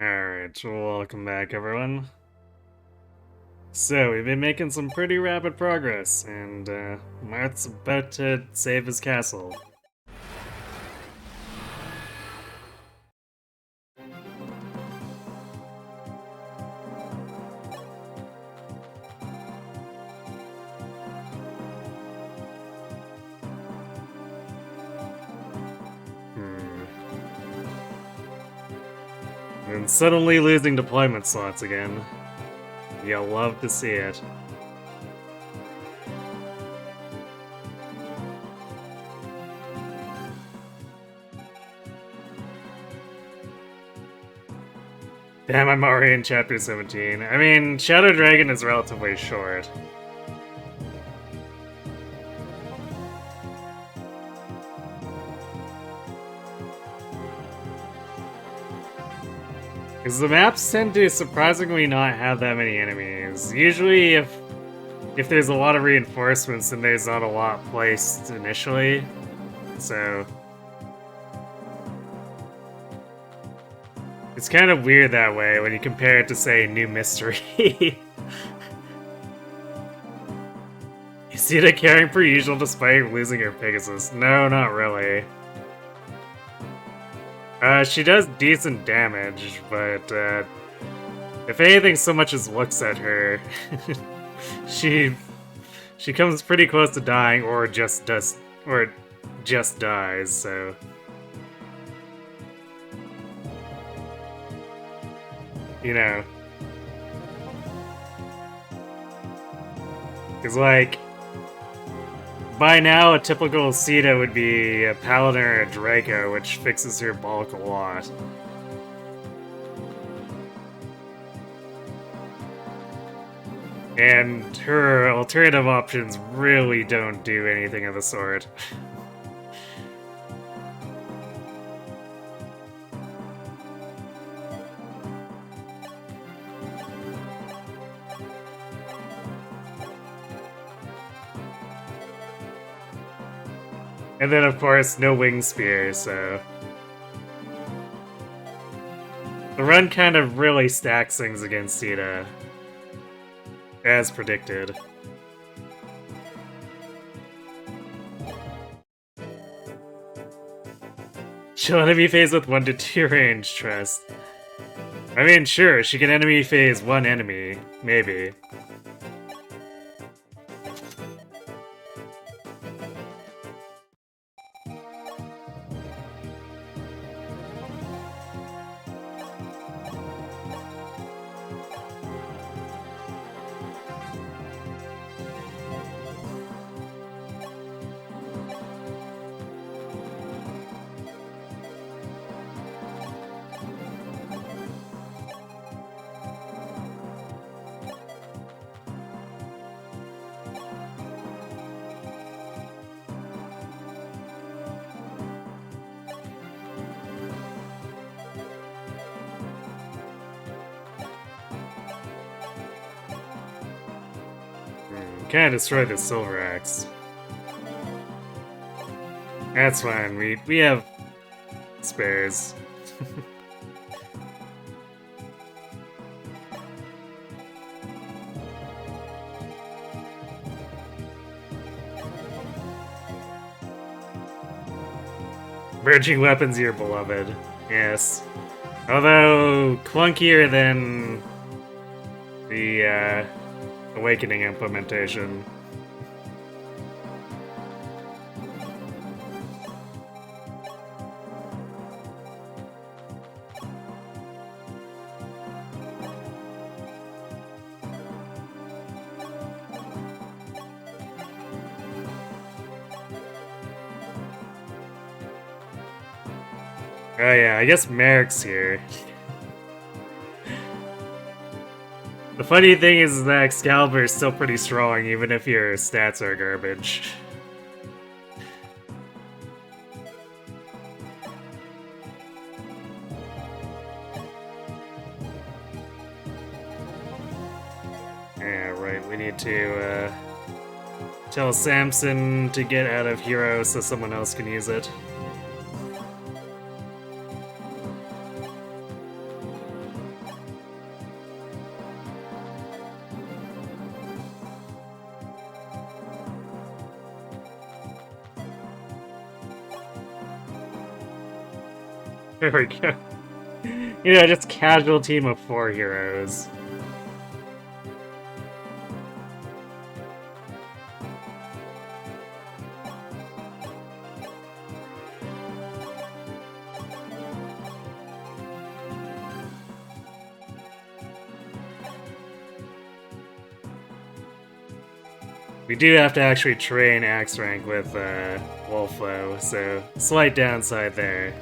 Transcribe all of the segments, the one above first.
Alright, welcome back everyone. So, we've been making some pretty rapid progress, and Marth's about to save his castle. And suddenly losing deployment slots again. You'll love to see it. Damn, I'm already in chapter 17. I mean, Shadow Dragon is relatively short. Because the maps tend to surprisingly not have that many enemies. Usually if there's a lot of reinforcements, then there's not a lot placed initially. So it's kind of weird that way when you compare it to, say, New Mystery. Is Sita caring per usual despite losing her Pegasus? No, not really. She does decent damage, but if anything so much as looks at her, she comes pretty close to dying, or just dies, so. You know. Because, like, by now, a typical Sita would be a Paladin or a Draco, which fixes her bulk a lot. And her alternative options really don't do anything of the sort. And then, of course, no Wing Spear, so. The run kind of really stacks things against Sita. As predicted. She'll enemy phase with 1 to 2 range, trust. I mean, sure, she can enemy phase 1 enemy, maybe. Kinda destroyed the Silver Axe. That's fine, we have spares. Merging weapons, your beloved. Yes. Although, clunkier than the, Awakening implementation. Oh yeah, I guess Merrick's here. The funny thing is that Excalibur is still pretty strong, even if your stats are garbage. Yeah, right, we need to, tell Samson to get out of Hero so someone else can use it. There we go. You know, just casual team of 4 heroes. We do have to actually train Axe Rank with Wolflow, so slight downside there.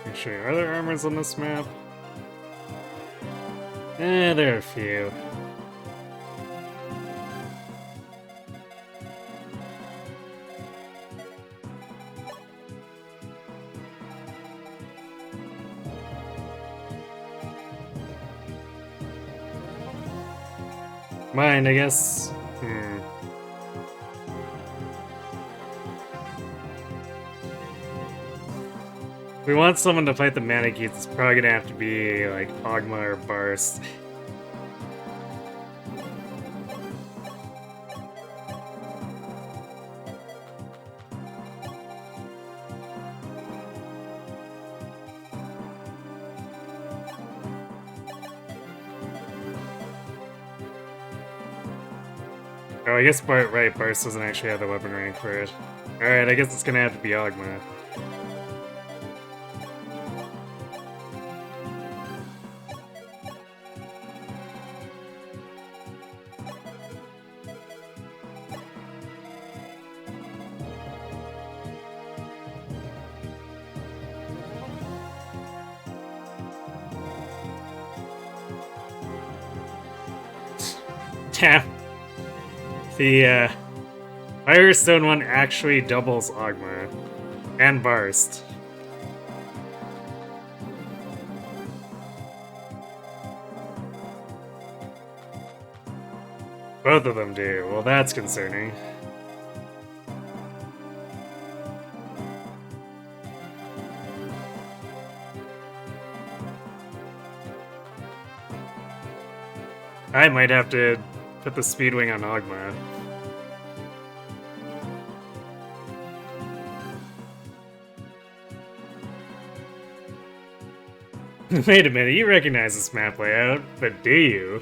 Actually, are there armors on this map? There are a few. Mine, I guess. If we want someone to fight the Manakutes, it's probably gonna have to be like Ogma or Barst. Oh, I guess Barst doesn't actually have the weapon rank for it. Alright, I guess it's gonna have to be Ogma. Damn. The Firestone one actually doubles Ogma and Barst. Both of them do. Well, that's concerning. I might have to put the Speedwing on Ogma. Wait a minute, you recognize this map layout, but do you?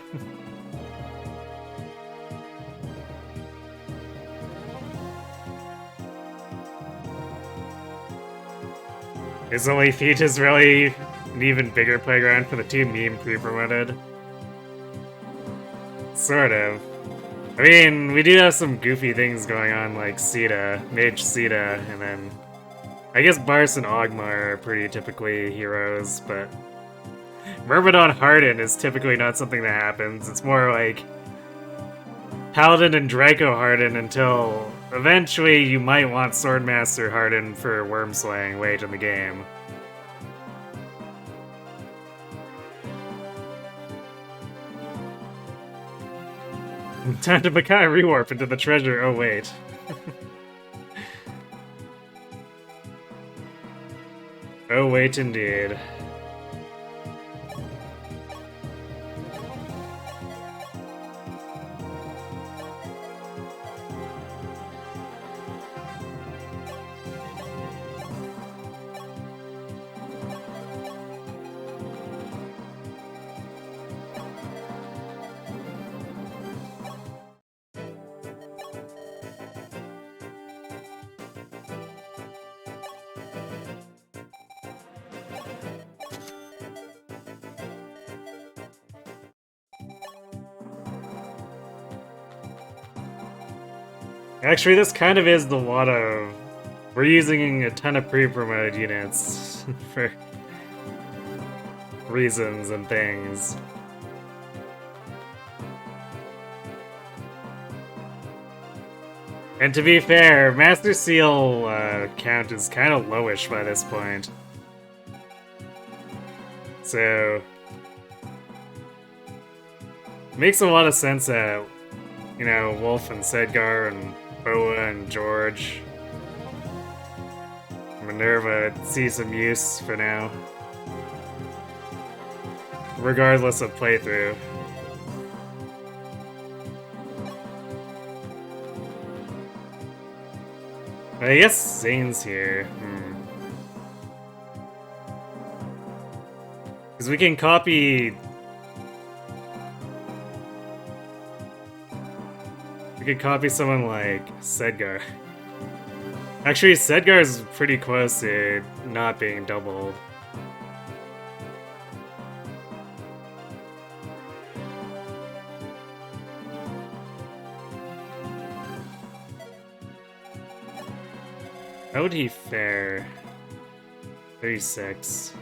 Is only Fetus really an even bigger playground for the two meme pre-promoted? Sort of. I mean, we do have some goofy things going on like Sita, Mage Sita, and then I guess Barst and Ogma are pretty typically heroes, but Myrmidon Harden is typically not something that happens. It's more like Paladin and Draco Harden until eventually you might want Swordmaster Harden for Worm Slaying late in the game. Time to Makai rewarp into the treasure. Oh, wait. Oh, wait, indeed. Actually, this kind of is the lot of... We're using a ton of pre-promoted units for reasons and things. And to be fair, Master Seal count is kind of lowish by this point. So... makes a lot of sense that, you know, Wolf and Sedgar and Boa and George... Minerva see some use for now. Regardless of playthrough. I guess Zane's here. Because we can copy... we could copy someone like Sedgar. Actually, Sedgar is pretty close to not being doubled. How would he fare? 36.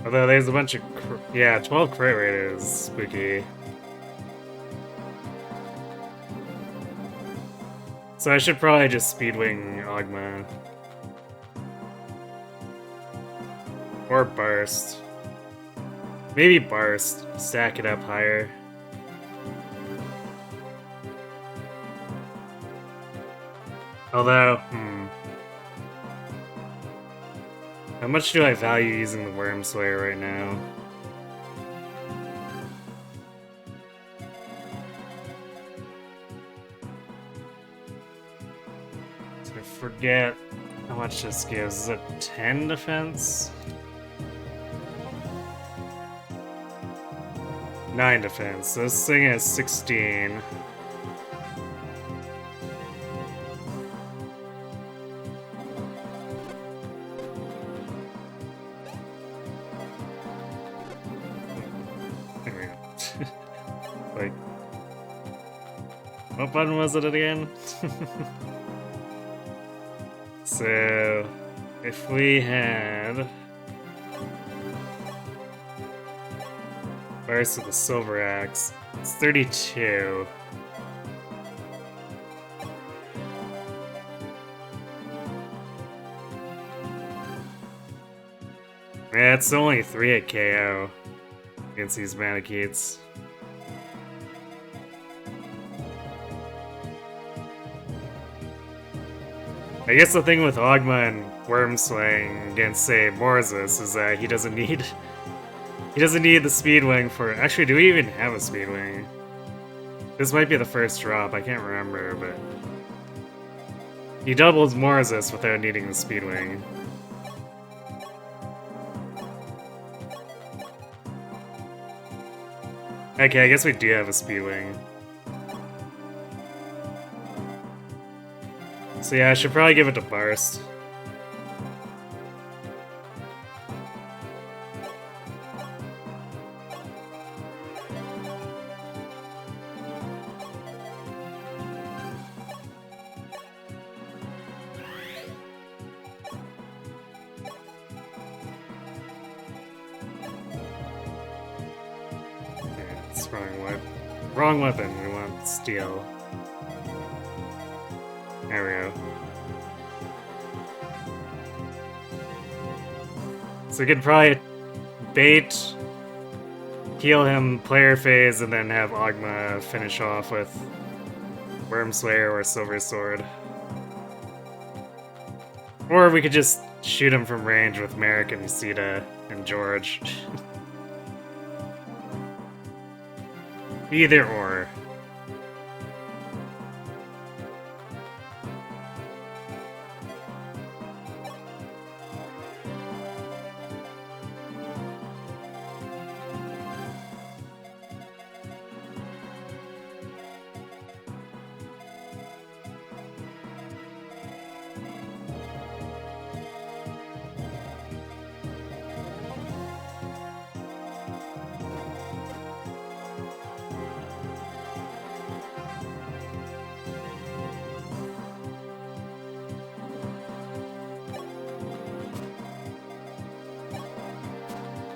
Although there's a bunch of... yeah, 12 crit rate is spooky. So I should probably just Speedwing Ogma. Or Burst. Maybe Burst. Stack it up higher. Although, how much do I value using the Worm Slayer right now? So I forget how much this gives. Is it 10 defense? 9 defense. So this thing has 16. Like, what button was it again? So, if we had Burst with the Silver Axe, it's 32. Yeah, it's only 3 at KO against these Manakets. I guess the thing with Ogma and Worm Slaying against, say, Morzis is that he doesn't need the Speedwing for... Actually, do we even have a Speedwing? This might be the first drop, I can't remember, but... he doubles Morzis without needing the Speedwing. Okay, I guess we do have a Speedwing. So yeah, I should probably give it to Burst. Okay, it's wrong weapon, we want steel. There we go. So we could probably bait, heal him player phase, and then have Ogma finish off with Worm Slayer or Silver Sword. Or we could just shoot him from range with Merrick and Sita and George. Either or.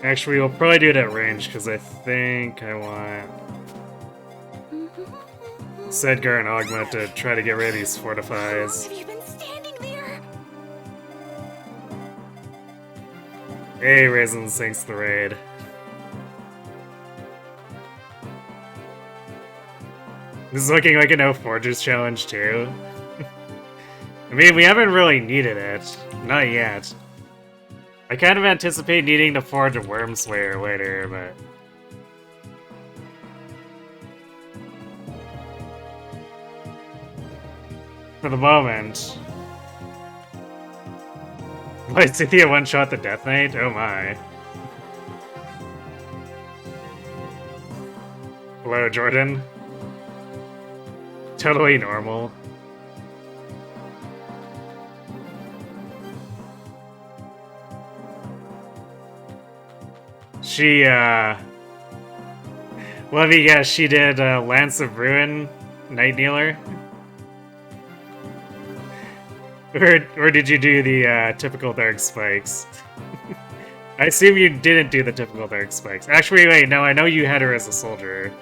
Actually, we'll probably do it at range, because I think I want Sedgar and Ogma to try to get rid of these fortifies. How long have you been standing there? Hey, Raisin sinks the raid. This is looking like a no forges challenge too. I mean, we haven't really needed it. Not yet. I kind of anticipate needing to forge a Wormslayer later, but... for the moment... Wait, Cynthia one-shot the Death Knight? Oh my. Hello, Jordan. Totally normal. She, well, let me guess, she did Lance of Ruin, Night Kneeler? Or did you do the typical Dark Spikes? I assume you didn't do the typical Dark Spikes. Actually, wait, no, I know you had her as a soldier.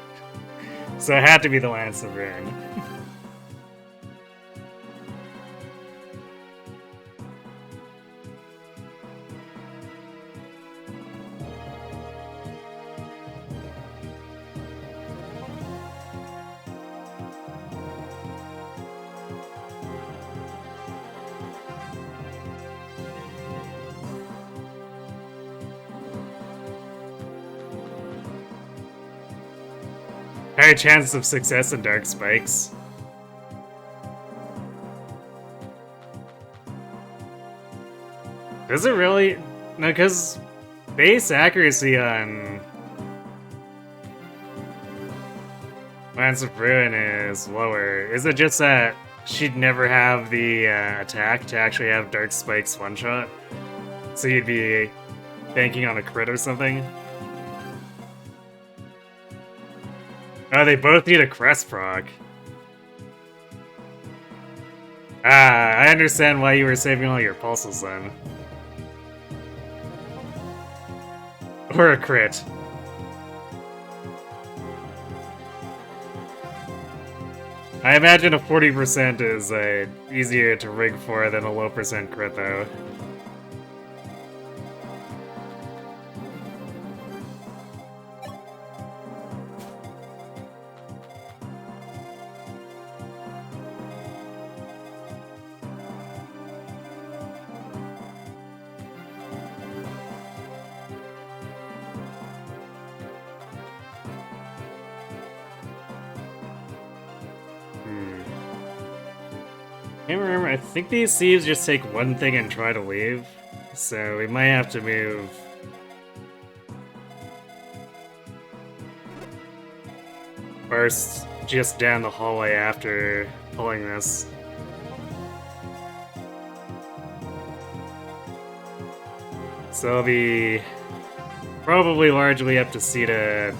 So it had to be the Lance of Ruin. Higher chance of success in Dark Spikes. Does it really? No, because base accuracy on Lance of Ruin is lower. Is it just that she'd never have the attack to actually have Dark Spikes one-shot? So you'd be banking on a crit or something? Oh, they both need a crest proc. Ah, I understand why you were saving all your pulses then. Or a crit. I imagine a 40% is easier to rig for than a low percent crit though. Can't remember, I think these thieves just take one thing and try to leave, so we might have to move. First, just down the hallway after pulling this. So it'll be probably largely up to Sita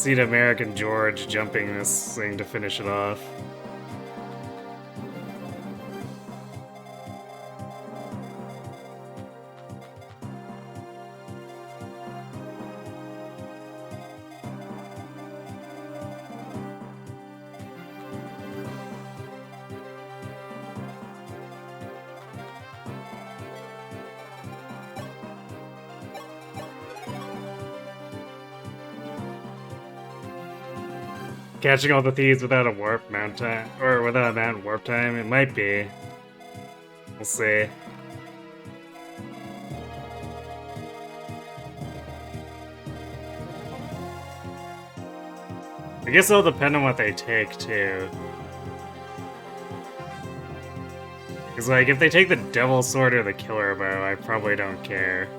American George jumping this thing to finish it off. Catching all the thieves without a warp mount time, or without a mount warp time, it might be. We'll see. I guess it'll depend on what they take, too. Because, like, if they take the Devil Sword or the Killer Bow, I probably don't care.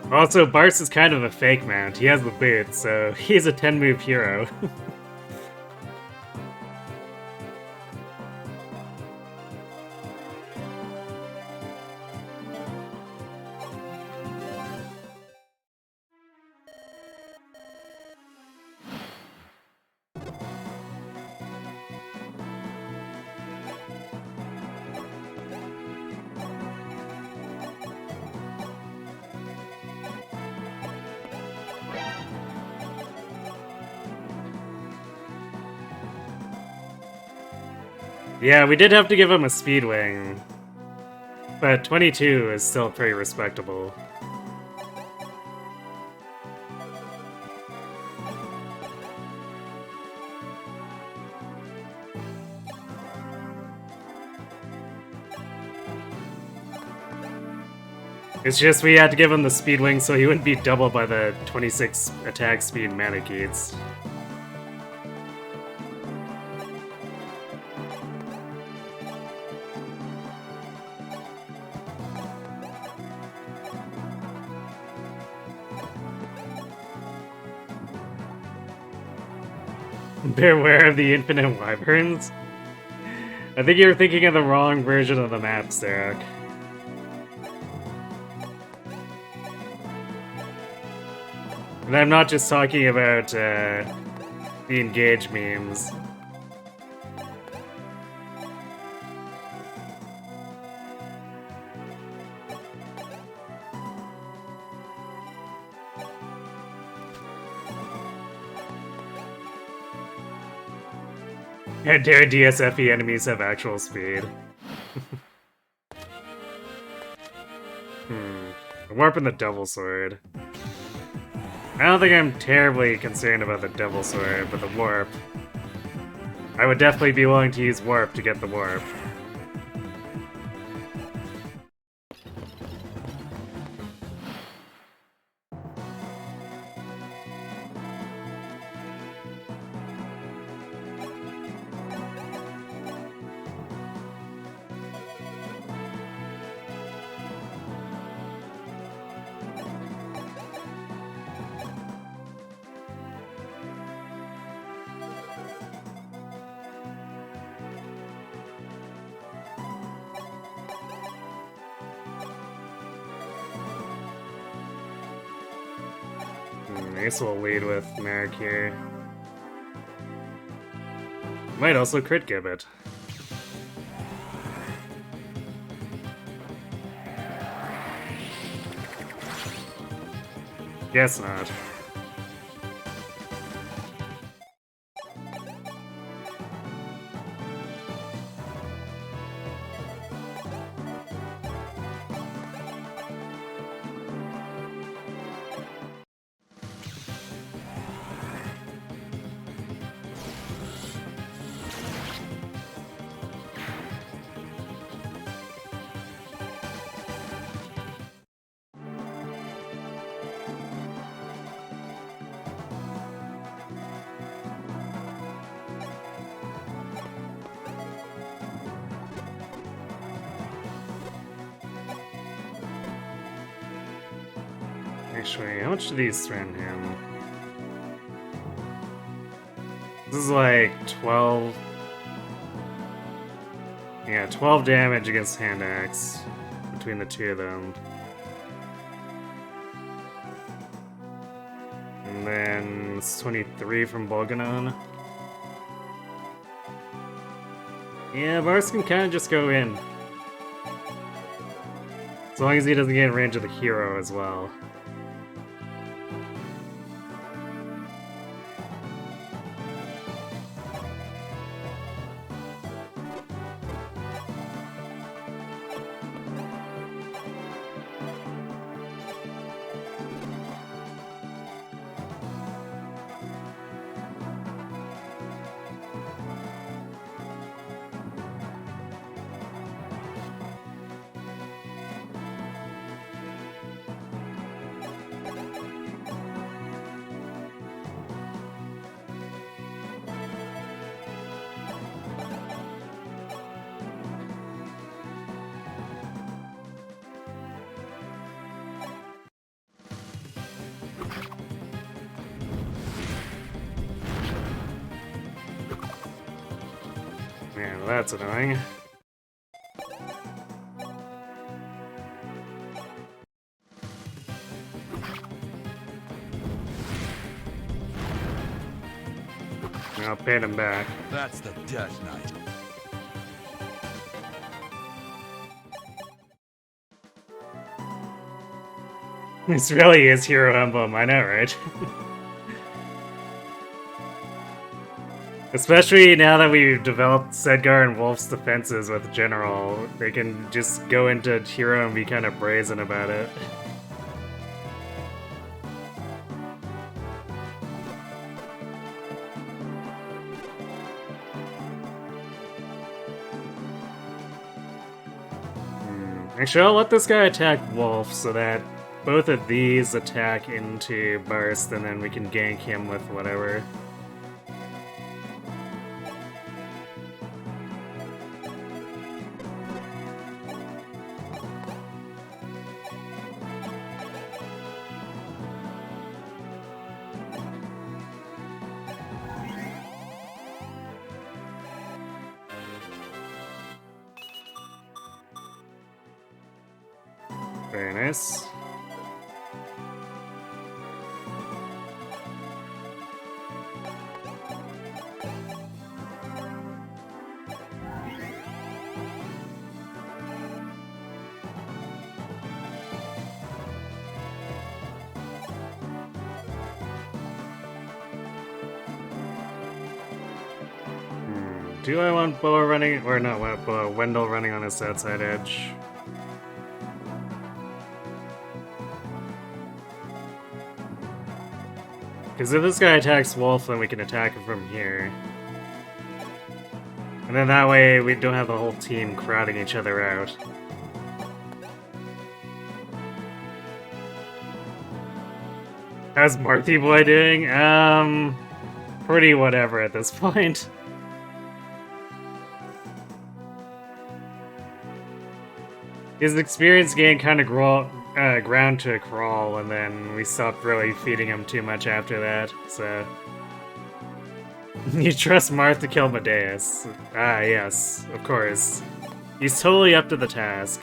Also, Bars is kind of a fake mount. He has the boots, so he's a 10-move hero. Yeah, we did have to give him a speed wing, but 22 is still pretty respectable. It's just we had to give him the speed wing so he wouldn't be doubled by the 26 attack speed Manakins. Beware of the infinite wyverns? I think you're thinking of the wrong version of the map, Sarek. And I'm not just talking about the Engage memes. How dare DSFE enemies have actual speed? Warping the Devil Sword. I don't think I'm terribly concerned about the Devil Sword, but the Warp. I would definitely be willing to use Warp to get the Warp. I guess we'll lead with Merrick here. Might also crit Gibbet. Guess not. Actually, how much do these threaten him? This is like 12... Yeah, 12 damage against Hand Axe between the two of them. And then it's 23 from Bolganon. Yeah, Bars can kind of just go in. As long as he doesn't get in range of the hero as well. Man, well, that's annoying. I'll pay him back. That's the Death Knight. This really is Hero Emblem, I know, right? Especially now that we've developed Sedgar and Wolf's defenses with General, they can just go into Hero and be kind of brazen about it. Actually, I'll let this guy attack Wolf so that both of these attack into Burst, and then we can gank him with whatever. Very nice. Do I want Boa running, or not Boa, Wendell running on his outside edge? Because if this guy attacks Wolf, then we can attack him from here. And then that way we don't have the whole team crowding each other out. How's Marthy Boy doing? Pretty whatever at this point. His experience gain kind of ground to a crawl, and then we stopped really feeding him too much after that, so... You trust Marth to kill Medeus? Ah, yes, of course. He's totally up to the task.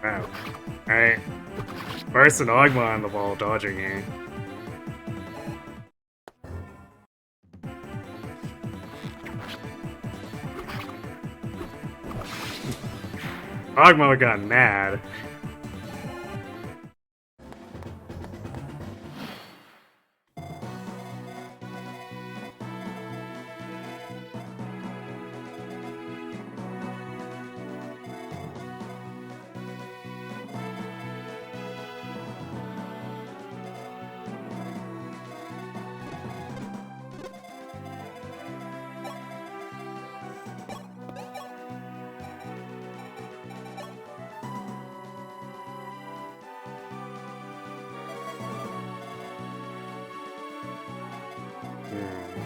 Wow. Alright. Burst and Ogma on the ball, dodging here. Ogma got mad.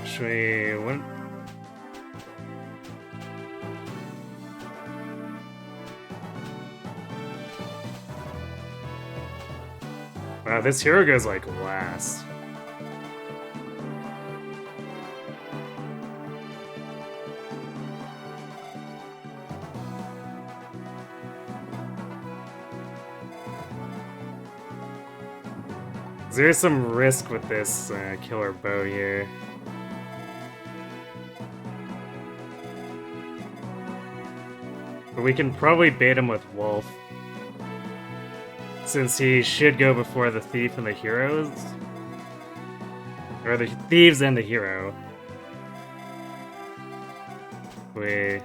Should we... What? Wow, this hero goes like last. There's some risk with this killer bow here. But we can probably bait him with Wolf, since he should go before the thief and the heroes. Or the thieves and the hero. Wait.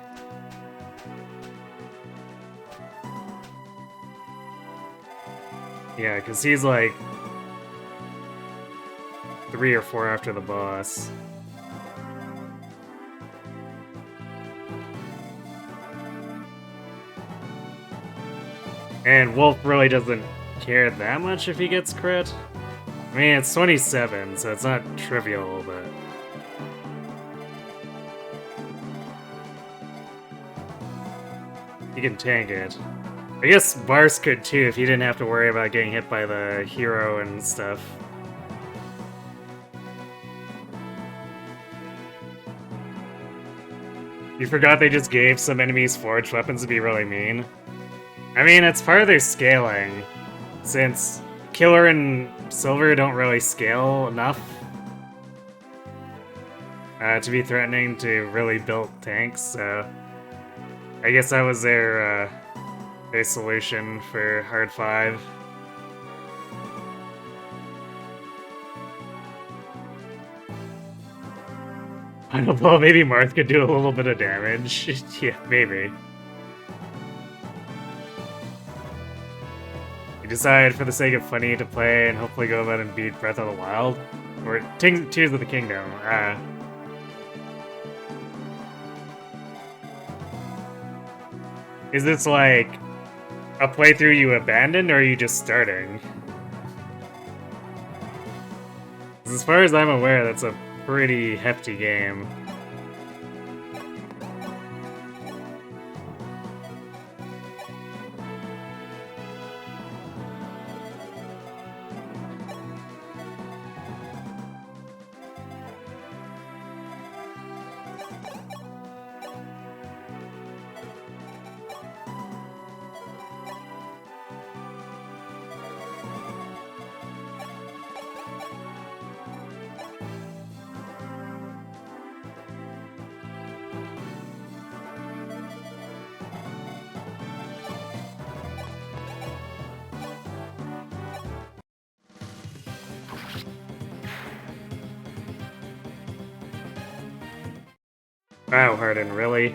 Yeah, because he's like 3 or 4 after the boss. And Wolf really doesn't care that much if he gets crit. I mean, it's 27, so it's not trivial, but... He can tank it. I guess Bars could too if he didn't have to worry about getting hit by the hero and stuff. You forgot they just gave some enemies forged weapons to be really mean? I mean, it's part of their scaling, since Killer and Silver don't really scale enough to be threatening to really built tanks, so I guess that was their solution for Hard 5. I don't know, maybe Marth could do a little bit of damage. Yeah, maybe. You decide for the sake of funny to play and hopefully go ahead and beat Breath of the Wild? Or Tears of the Kingdom. Is this like a playthrough you abandoned, or are you just starting? 'Cause as far as I'm aware, that's a pretty hefty game. Wow, Harden, really?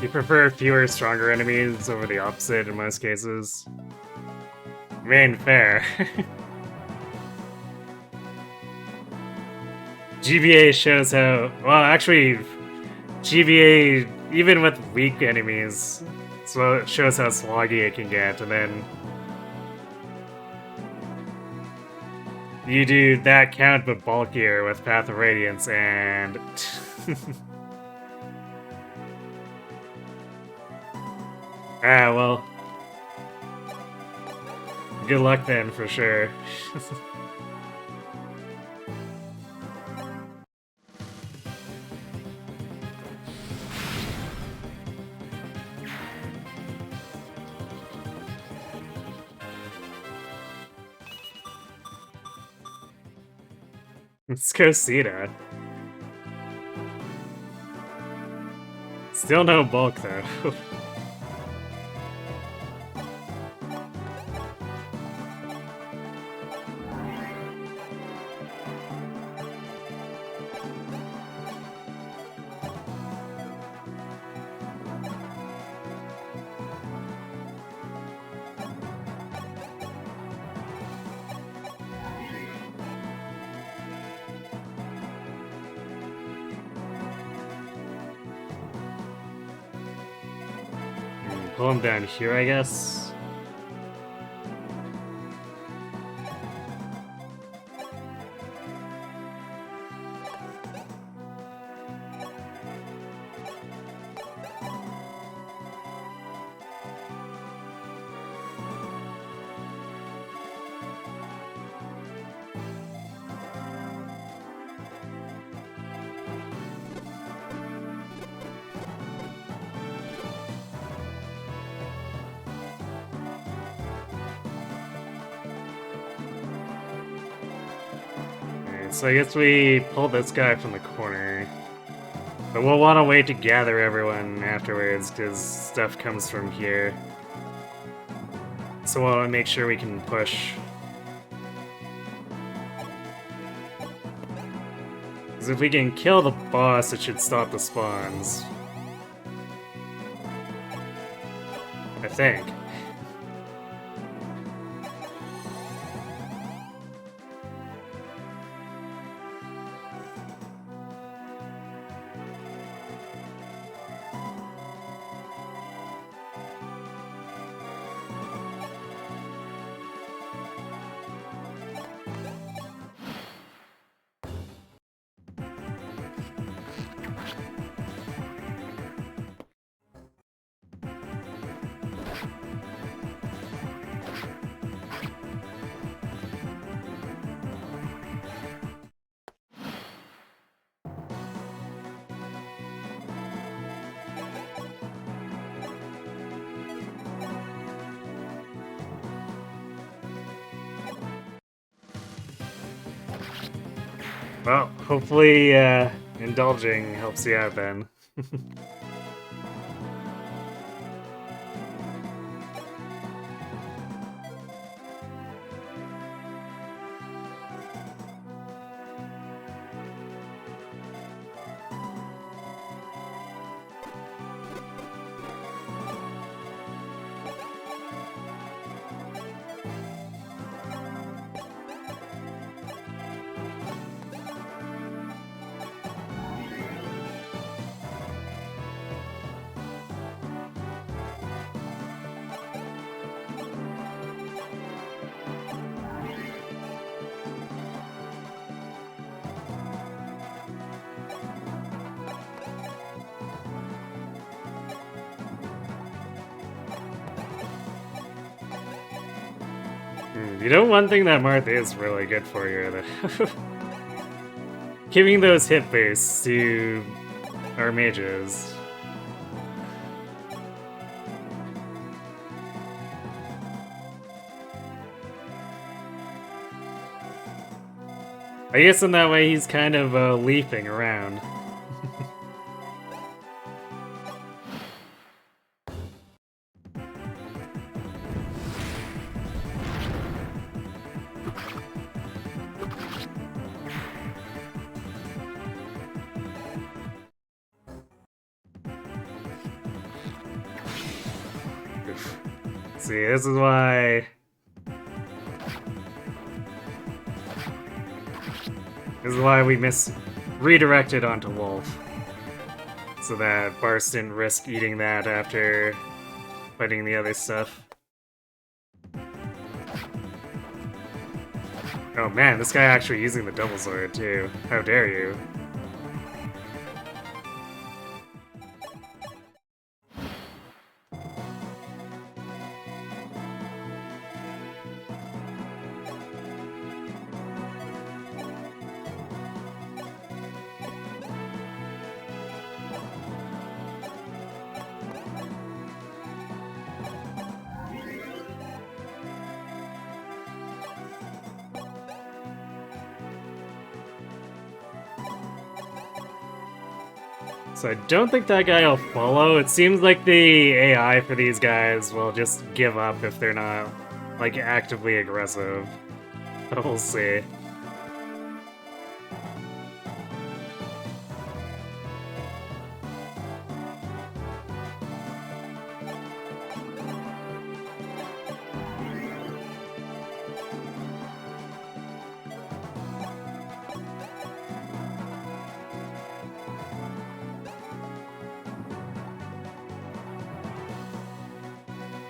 You prefer fewer, stronger enemies over the opposite in most cases? I mean, fair. GBA shows how... Well, actually, GBA, even with weak enemies, so it shows how sloggy it can get, and then... You do that count but bulkier with Path of Radiance, and... well... Good luck then, for sure. Let's go Sita. Still no bulk, though. Pull him down here, I guess. So I guess we pull this guy from the corner. But we'll want to wait to gather everyone afterwards, because stuff comes from here. So we'll want to make sure we can push. Because if we can kill the boss, it should stop the spawns. I think. Well, hopefully indulging helps you out then. You know, one thing that Marth is really good for you, that giving those hit boosts to our mages. I guess in that way he's kind of leaping around. See, this is why... This is why we redirected onto Wolf. So that Barst didn't risk eating that after fighting the other stuff. Oh man, this guy actually using the double sword too. How dare you. So I don't think that guy will follow. It seems like the AI for these guys will just give up if they're not, like, actively aggressive. But we'll see.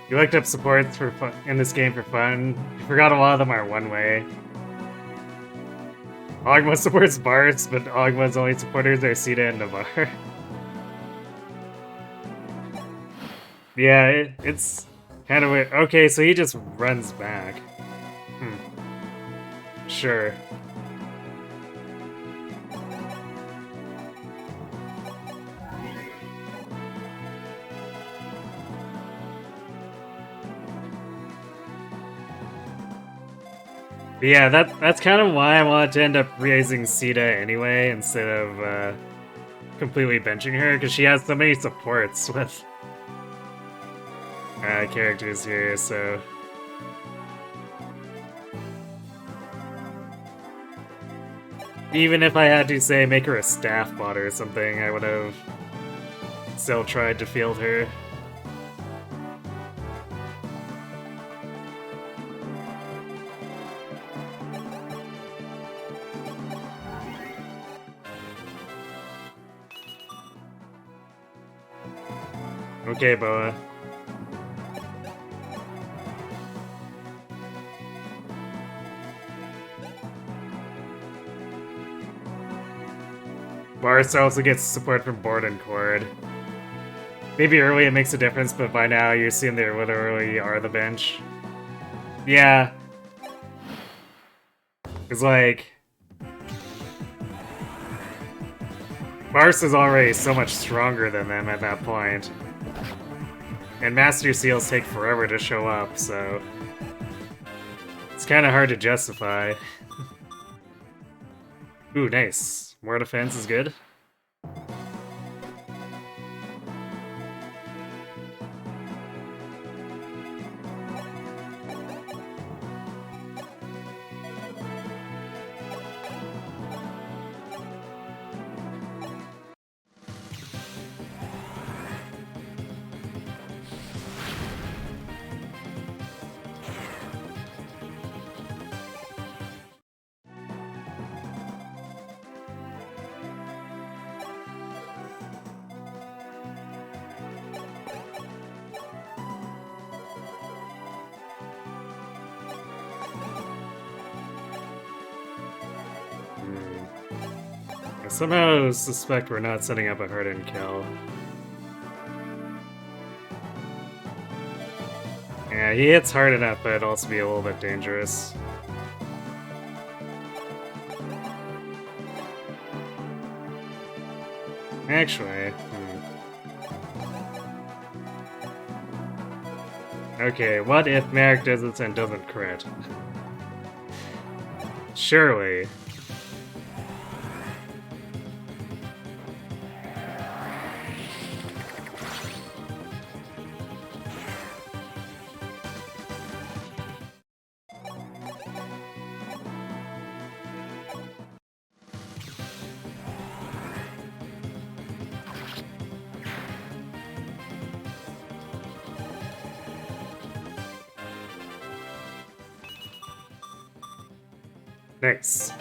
You looked up supports for fun in this game for fun. You forgot a lot of them are one way. Ogma supports Bartz, but Ogma's only supporters are Sita and Navarre. Yeah, it's kind of weird. Okay, so he just runs back. Sure. But yeah, that's kind of why I wanted to end up raising Sita anyway, instead of completely benching her, because she has so many supports with characters here, so... Even if I had to, say, make her a staff bot or something, I would have still tried to field her. Okay, Boa. Barst also gets support from Board and Cord. Maybe early it makes a difference, but by now you're seeing they literally are the bench. Yeah. It's like... Barst is already so much stronger than them at that point. And Master Seals take forever to show up, so... It's kind of hard to justify. Ooh, nice. More defense is good. I somehow suspect we're not setting up a Harden kill. Yeah, he hits hard enough, but it'd also be a little bit dangerous. Actually, Okay, what if Merrick does this and doesn't crit? Surely. Nice.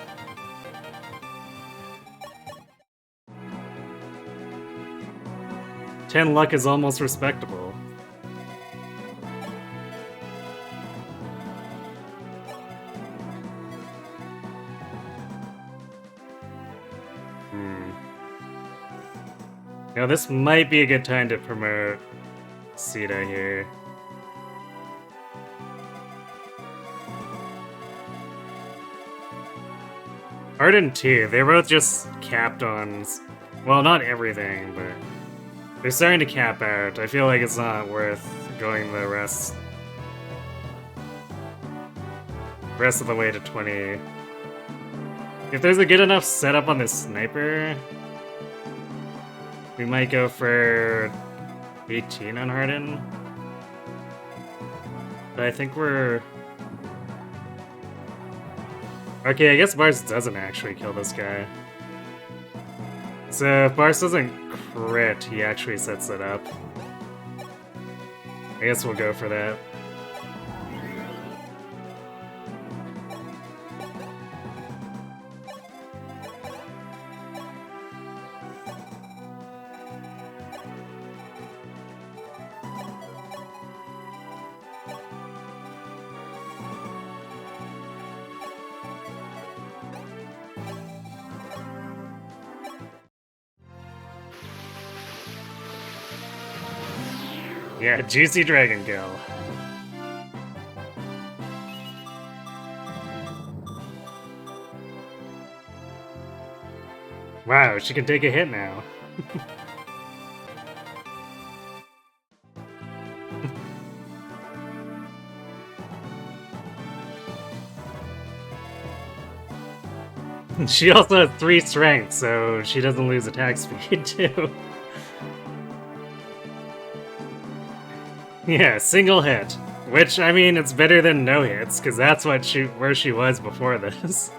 Ten luck is almost respectable. Now this might be a good time to promote Sita here. Arden too, they're both just capped on, well, not everything, but they're starting to cap out. I feel like it's not worth going the rest of the way to 20. If there's a good enough setup on this sniper, we might go for 18 on Harden. But I think we're... Okay, I guess Bars doesn't actually kill this guy. So if Bars doesn't crit, he actually sets it up. I guess we'll go for that. Yeah, juicy dragon kill. Wow, she can take a hit now. She also has 3 strength, so she doesn't lose attack speed too. Yeah, single hit. Which, I mean, it's better than no hits, because that's what where she was before this.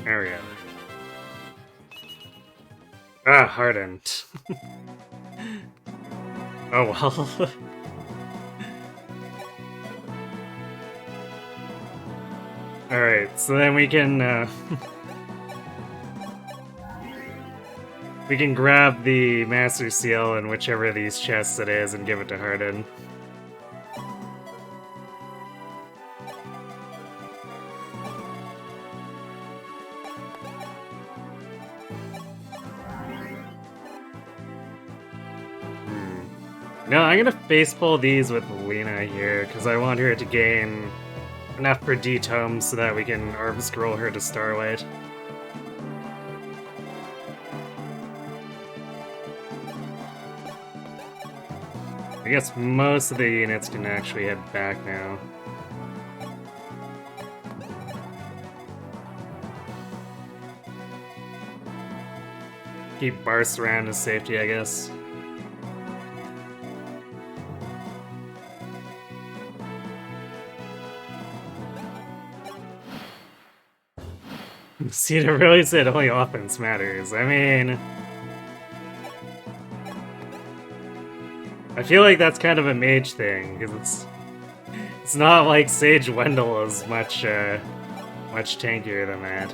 There we go. Ah, hardened. Oh well. Alright, so then we can, We can grab the Master Seal in whichever of these chests it is and give it to Hardin. No, I'm gonna face pull these with Lena here, because I want her to gain enough for D-Tome so that we can Arm Scroll her to Starlight. I guess most of the units can actually head back now. Keep Barst around as safety, I guess. Cedar really said only offense matters. I mean, I feel like that's kind of a mage thing, because it's not like Sage Wendell is much tankier than that.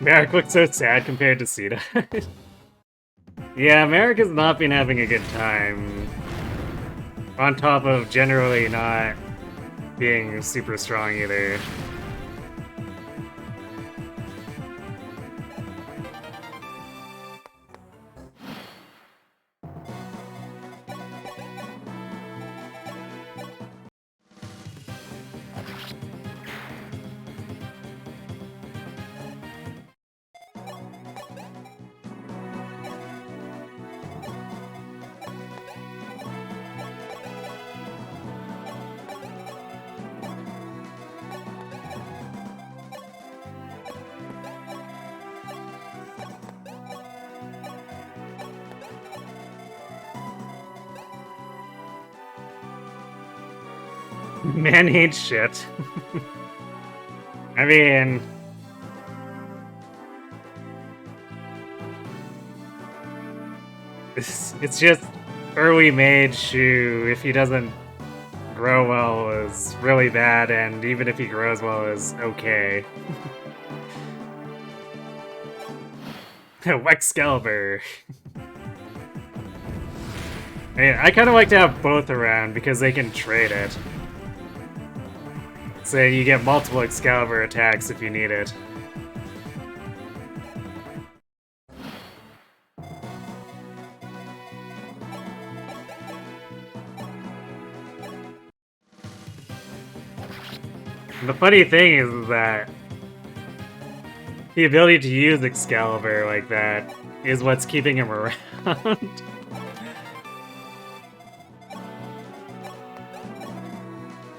Merrick looks so sad compared to Sita. Yeah, Merrick has not been having a good time. On top of generally not being super strong either. Man hates shit. I mean... It's just early mage who, if he doesn't grow well, is really bad, and even if he grows well, is okay. Excalibur. I kind of like to have both around because they can trade it. So you get multiple Excalibur attacks if you need it. The funny thing is that the ability to use Excalibur like that is what's keeping him around.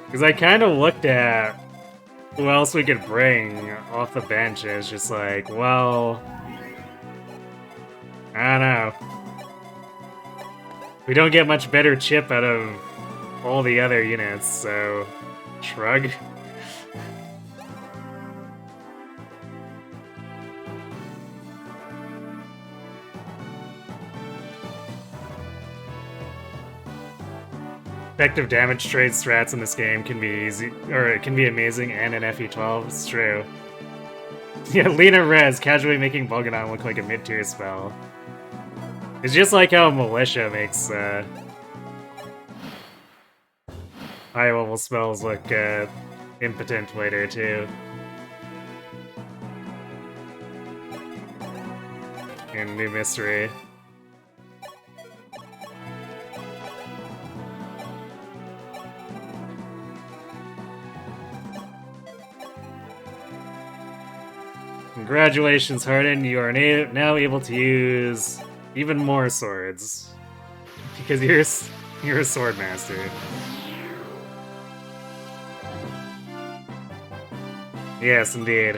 Because I kind of looked at who else we could bring off the bench, and it's just like, well, I don't know. We don't get much better chip out of all the other units, so shrug. Effective damage trade strats in this game can be easy, or it can be amazing, and in FE12, it's true. Yeah, Lena Rez, casually making Bolgadon look like a mid-tier spell. It's just like how Militia makes high-level spells look impotent later, too. In New Mystery. Congratulations, Hardin, you are now able to use even more swords. Because you're a sword master. Yes, indeed.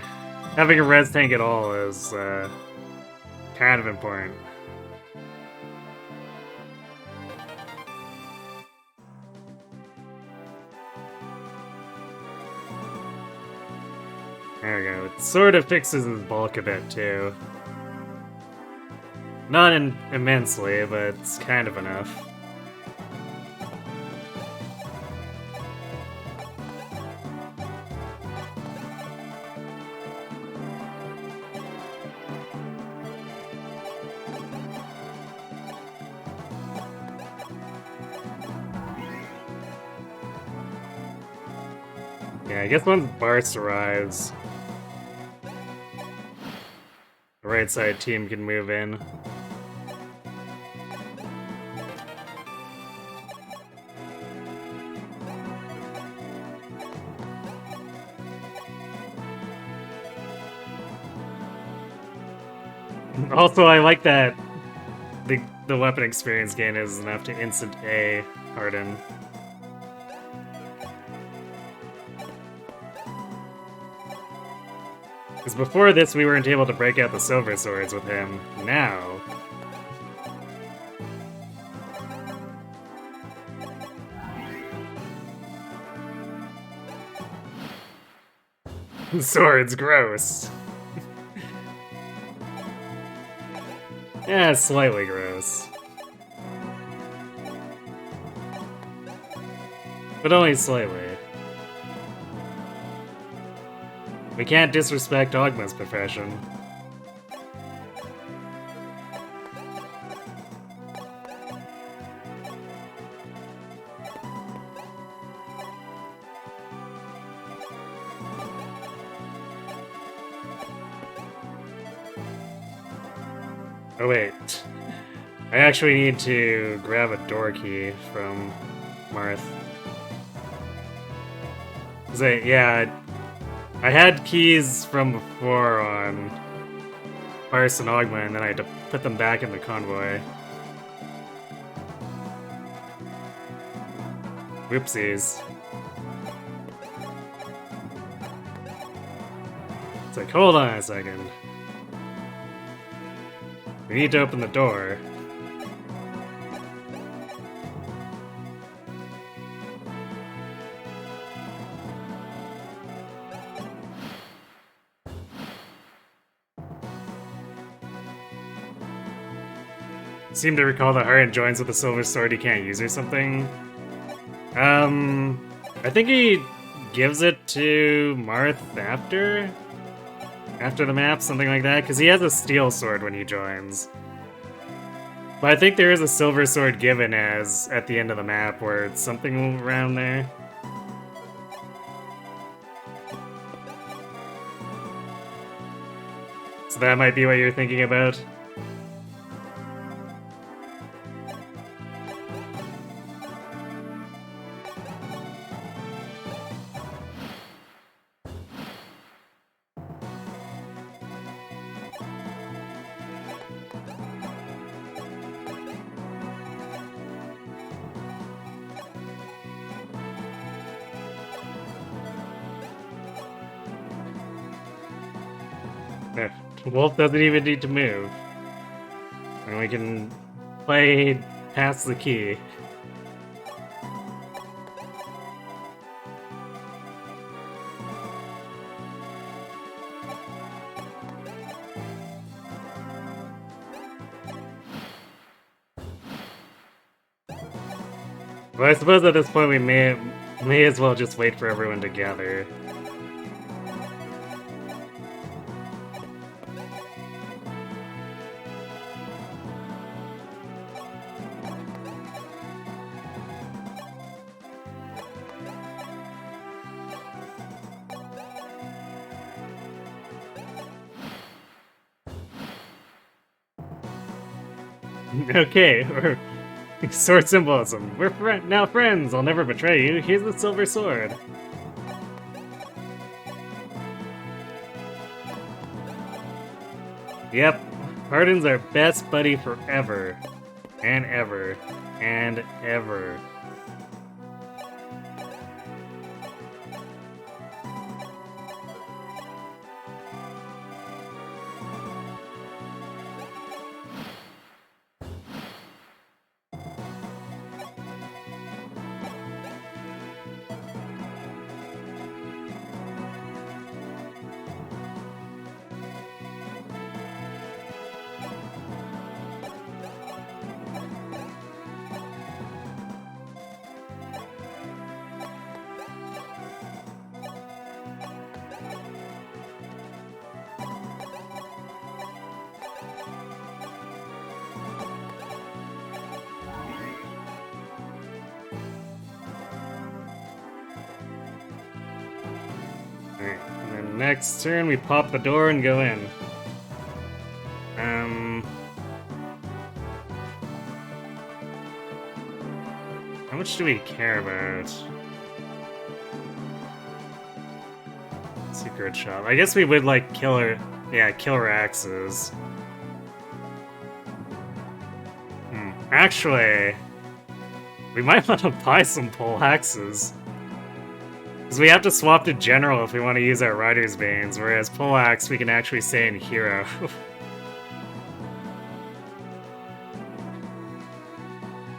Having a res tank at all is kind of important. There we go. It sort of fixes his bulk a bit, too. Not immensely, but it's kind of enough. Yeah, I guess once Bartz arrives, the right side team can move in. Also, I like that the weapon experience gain is enough to instant A Harden. Because before this, we weren't able to break out the silver swords with him. Now... Sword's gross. Yeah, slightly gross. But only slightly. We can't disrespect Ogma's profession. Oh wait. I actually need to grab a door key from Marth. I had keys from before on Pars and Ogma, and then I had to put them back in the convoy. Whoopsies. It's like, hold on a second. We need to open the door. Seem to recall that Harden joins with a silver sword he can't use or something. I think he gives it to Marth after the map, something like that, because he has a steel sword when he joins. But I think there is a silver sword given as at the end of the map where it's something around there. So that might be what you're thinking about. Wolf doesn't even need to move. And we can play past the key. Well, I suppose at this point we may as well just wait for everyone to gather. Okay, sword symbolism. We're now friends. I'll never betray you. Here's the silver sword. Yep, Harden's our best buddy forever. And ever. And ever. Alright, and then next turn we pop the door and go in. How much do we care about? Secret shop. I guess we would like killer axes. Actually, we might want to buy some pole axes. Because we have to swap to general if we want to use our rider's veins, whereas pole axe we can actually stay in hero.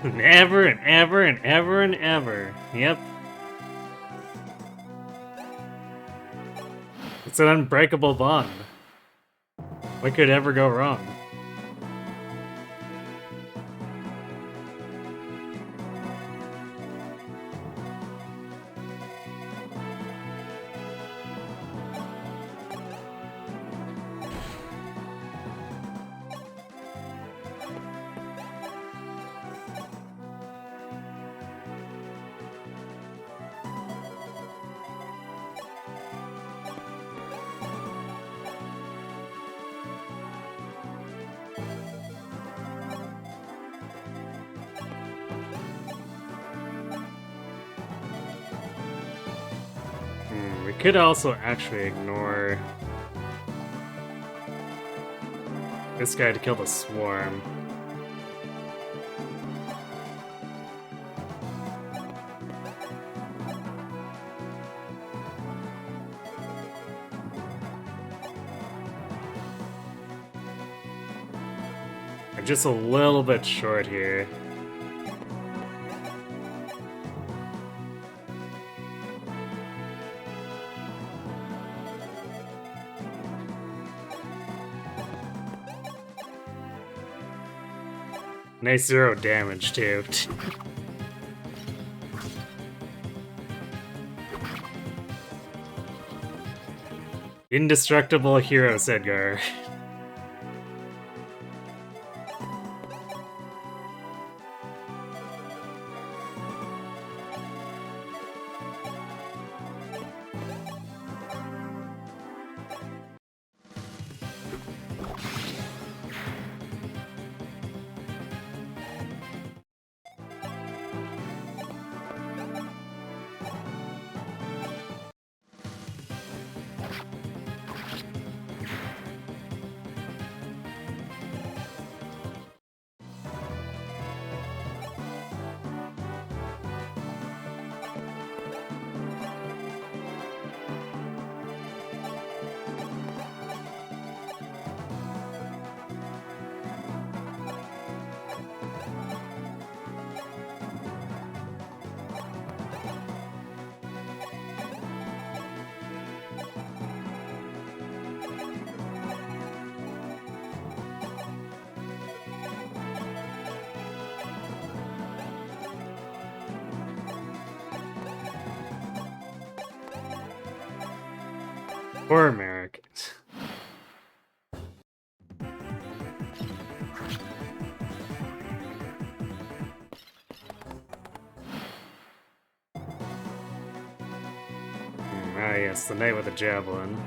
And ever and ever and ever and ever. Yep. It's an unbreakable bond. What could ever go wrong? We could also actually ignore this guy to kill the swarm. I'm just a little bit short here. Nice 0 damage, too. Indestructible hero, Sedgar. Poor Americans. Ah yes, the knight with the javelin.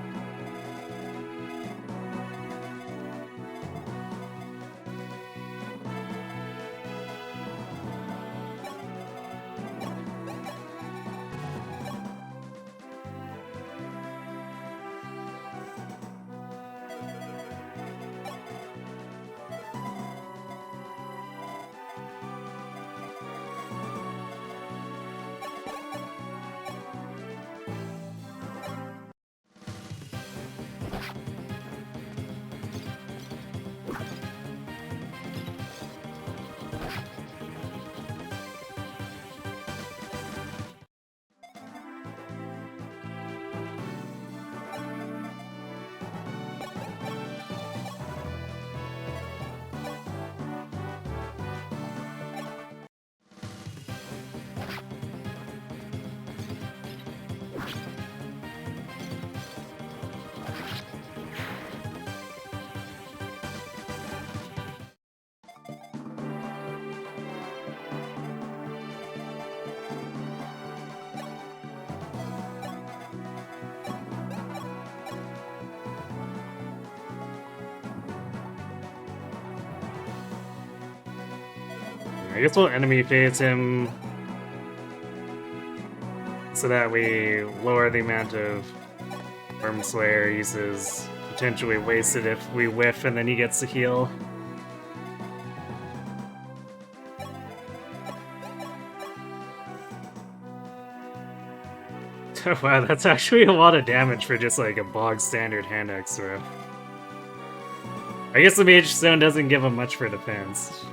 I guess we'll enemy phase him so that we lower the amount of Worm Slayer uses, potentially wasted if we whiff and then he gets to heal. Wow, that's actually a lot of damage for just like a bog standard hand axe throw. I guess the Mage Stone doesn't give him much for defense.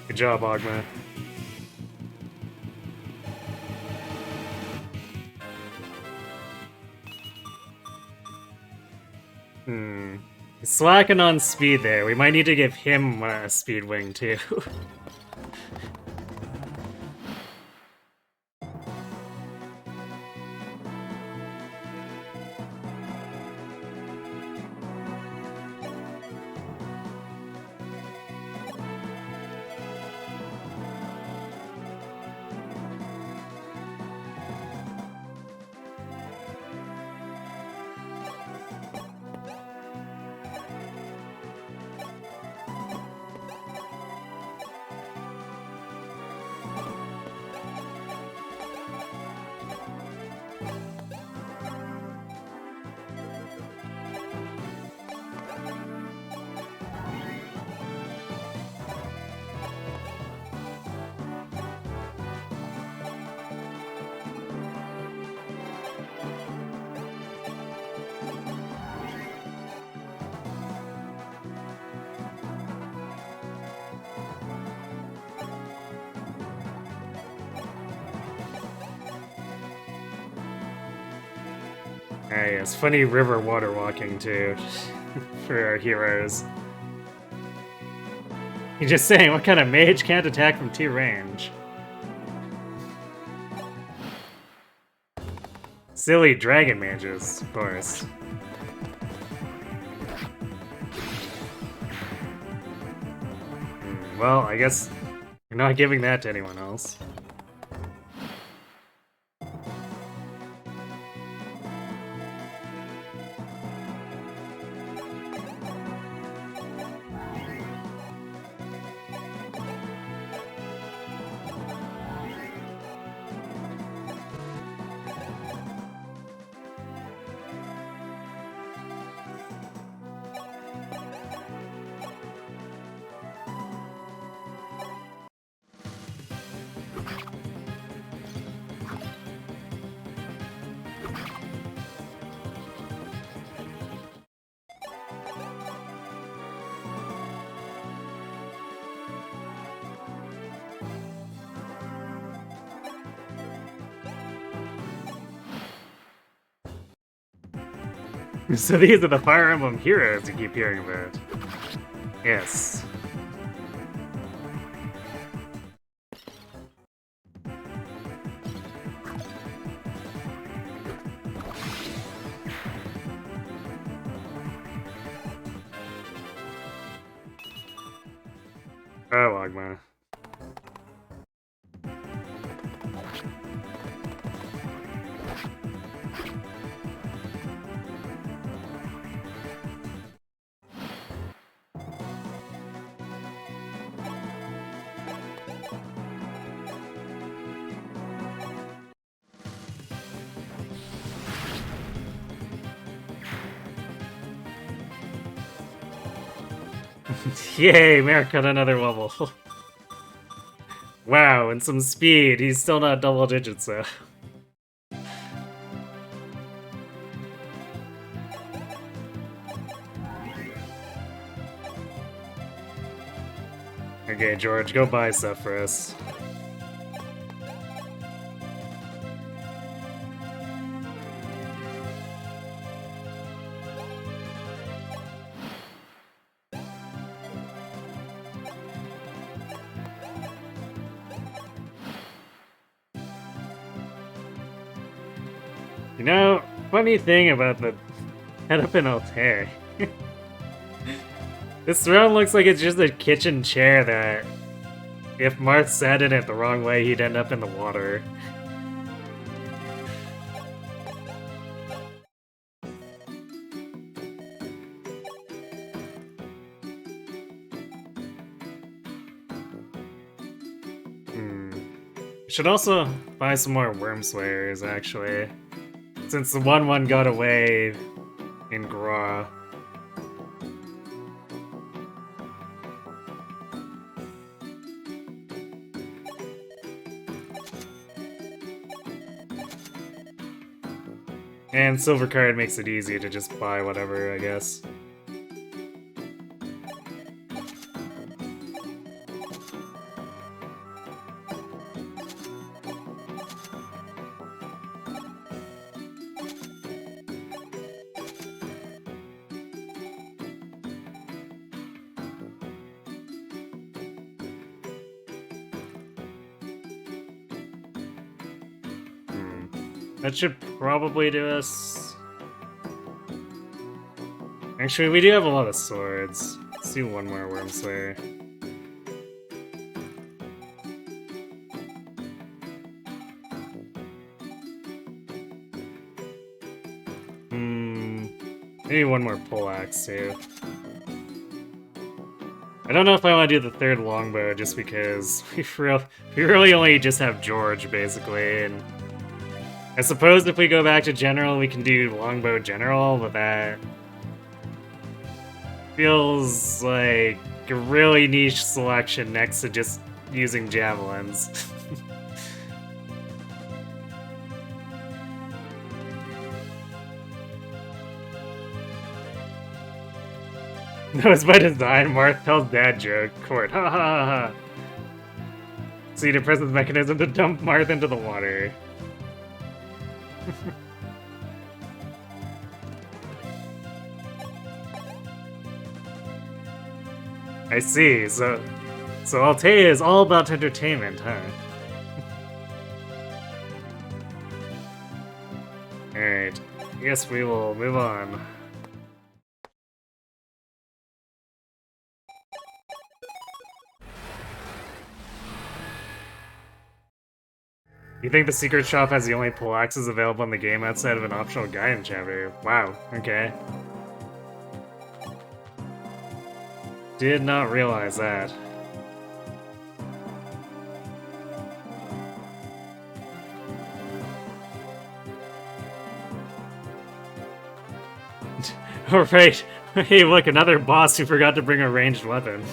Good job, Ogma. He's slacking on speed there. We might need to give him a speed wing too. Ah, yes, funny river water walking too for our heroes. You're just saying, what kind of mage can't attack from T range? Silly dragon mages, of course. Well, I guess you're not giving that to anyone else. So these are the Fire Emblem heroes you keep hearing about. Yes. Oh, Ogma. Yay, Merrick got another level. Wow, and some speed. He's still not double digits though. Okay, George, go buy stuff for us. You know, funny thing about the head up in Altair. This throne looks like it's just a kitchen chair that if Marth sat in it the wrong way, he'd end up in the water. Should also buy some more Wormslayers, actually. Since the 1-1 got away in Gra. And Silver Card makes it easy to just buy whatever, I guess. That should probably do us. Actually, we do have a lot of swords. Let's do one more Wormslayer. Maybe one more poleaxe too. I don't know if I want to do the third longbow just because we really only just have George basically, and I suppose if we go back to general, we can do longbow general, but that feels like a really niche selection next to just using javelins. No, it's by design. Marth tells dad joke. Court. Ha ha ha ha. See the presence mechanism to dump Marth into the water. I see. So Altea is all about entertainment, huh? Alright. I guess we will move on. You think the secret shop has the only poleaxes available in the game outside of an optional Gaia chapter? Wow, okay. Did not realize that. Alright. Hey, look, another boss who forgot to bring a ranged weapon.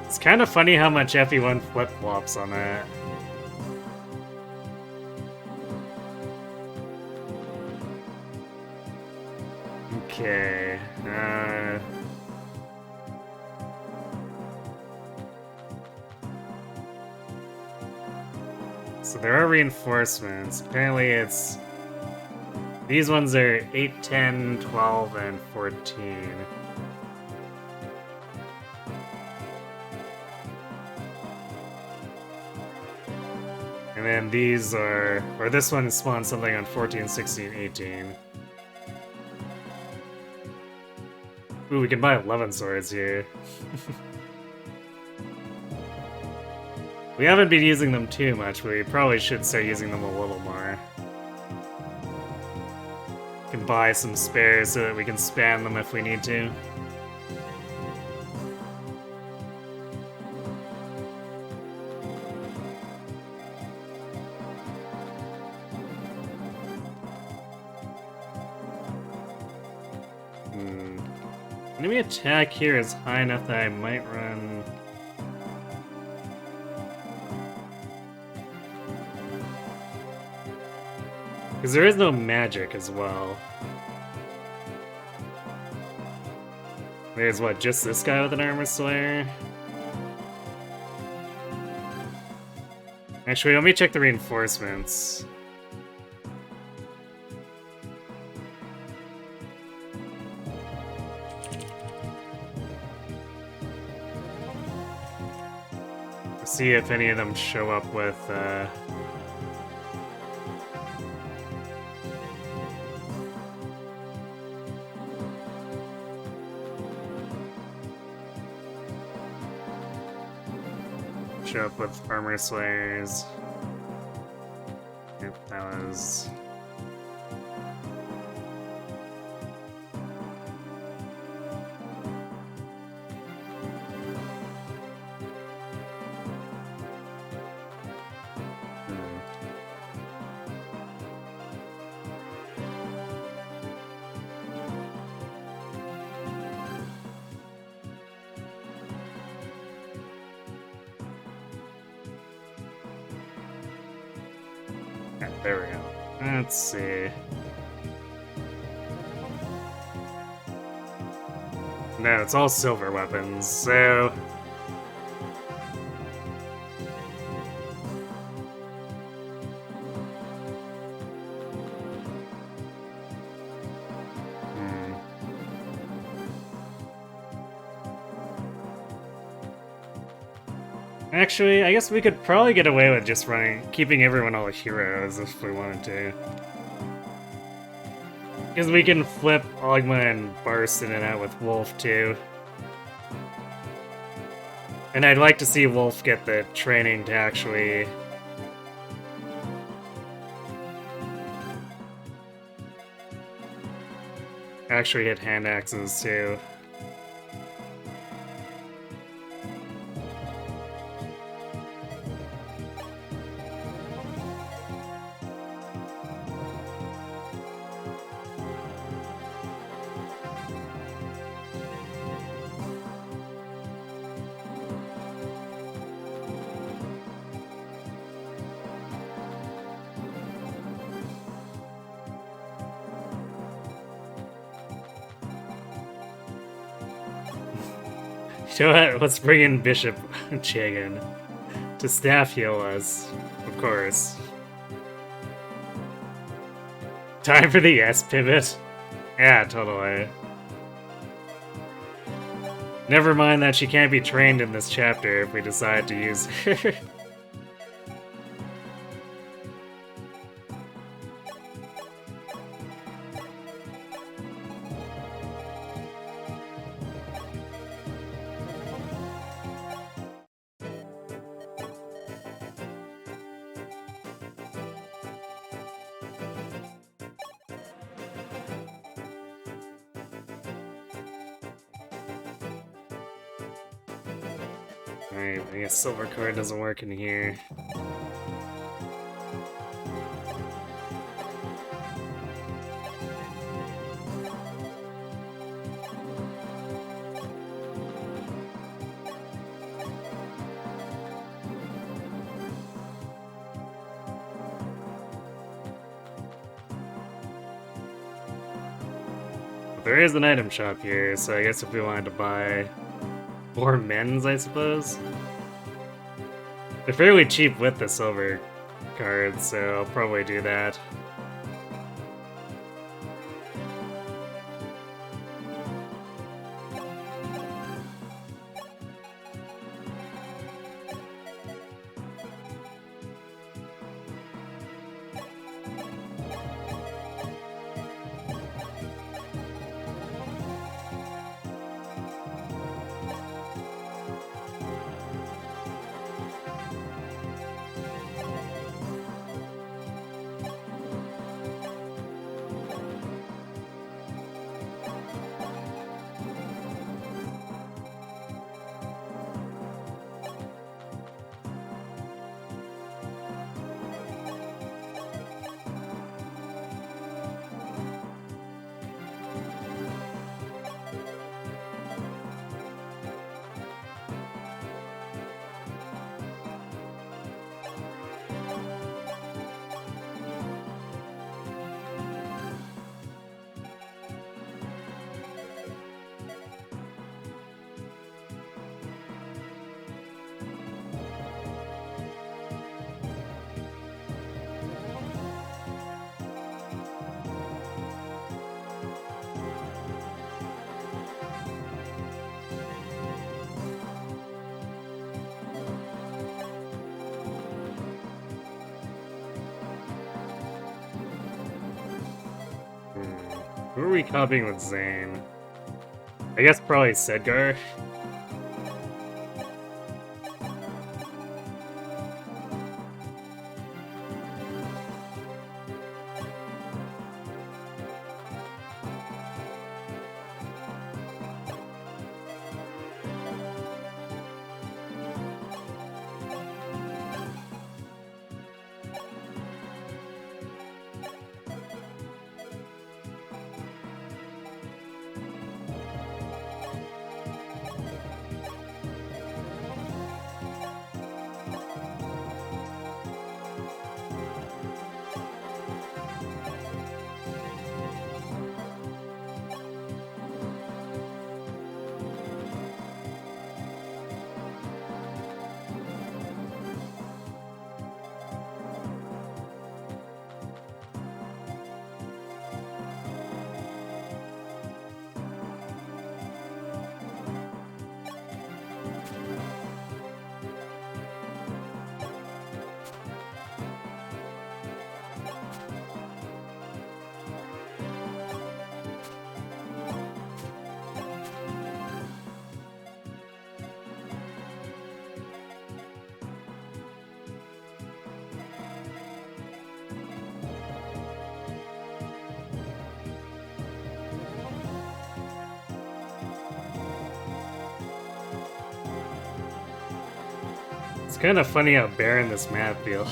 It's kind of funny how much FE1 flip-flops on that. Okay, so there are reinforcements. Apparently it's... These ones are 8, 10, 12, and 14. And then these are... Or this one spawns something on 14, 16, 18. Ooh, we can buy 11 swords here. We haven't been using them too much, but we probably should start using them a little more. Can buy some spares so that we can spam them if we need to. Enemy attack here is high enough that I might run. Because there is no magic as well. There's what, just this guy with an armor slayer? Actually, let me check the reinforcements. See if any of them show up with armor slayers. Yep, that was. There we go. Let's see. No, it's all silver weapons, so... Actually, I guess we could probably get away with just keeping everyone all heroes if we wanted to. Because we can flip Ogma and Barst in and out with Wolf too. And I'd like to see Wolf get the training to actually... hit hand axes too. You know what? Let's bring in Bishop Chagan to staff heal us, of course. Time for the S pivot? Yeah, totally. Never mind that she can't be trained in this chapter if we decide to use her. Alright, I guess silver card doesn't work in here. There is an item shop here, so I guess if we wanted to buy more men's, I suppose. They're fairly cheap with the silver cards, so I'll probably do that. Who are we copying with Zane? I guess probably Sedgar. It's kind of funny how barren this map feels.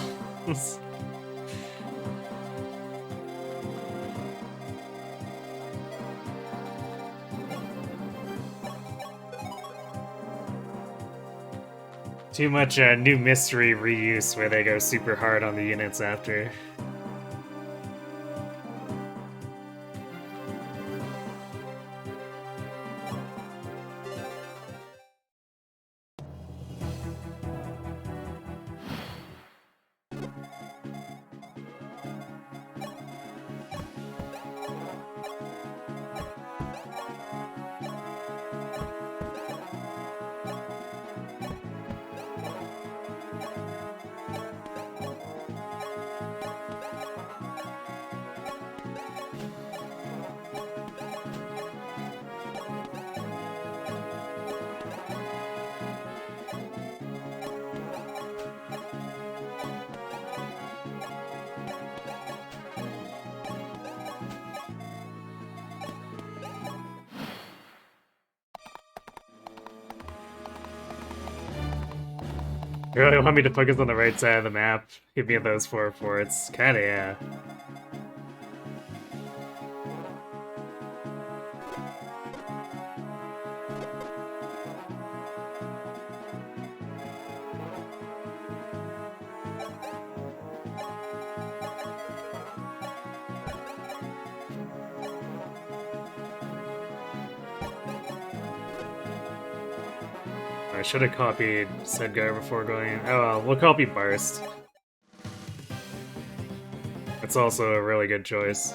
Too much new mystery reuse where they go super hard on the units after. You really want me to focus on the right side of the map? Give me those 4 forts. Kinda, yeah. I should have copied Sedgar before going in. Oh well, we'll copy Barst. It's also a really good choice.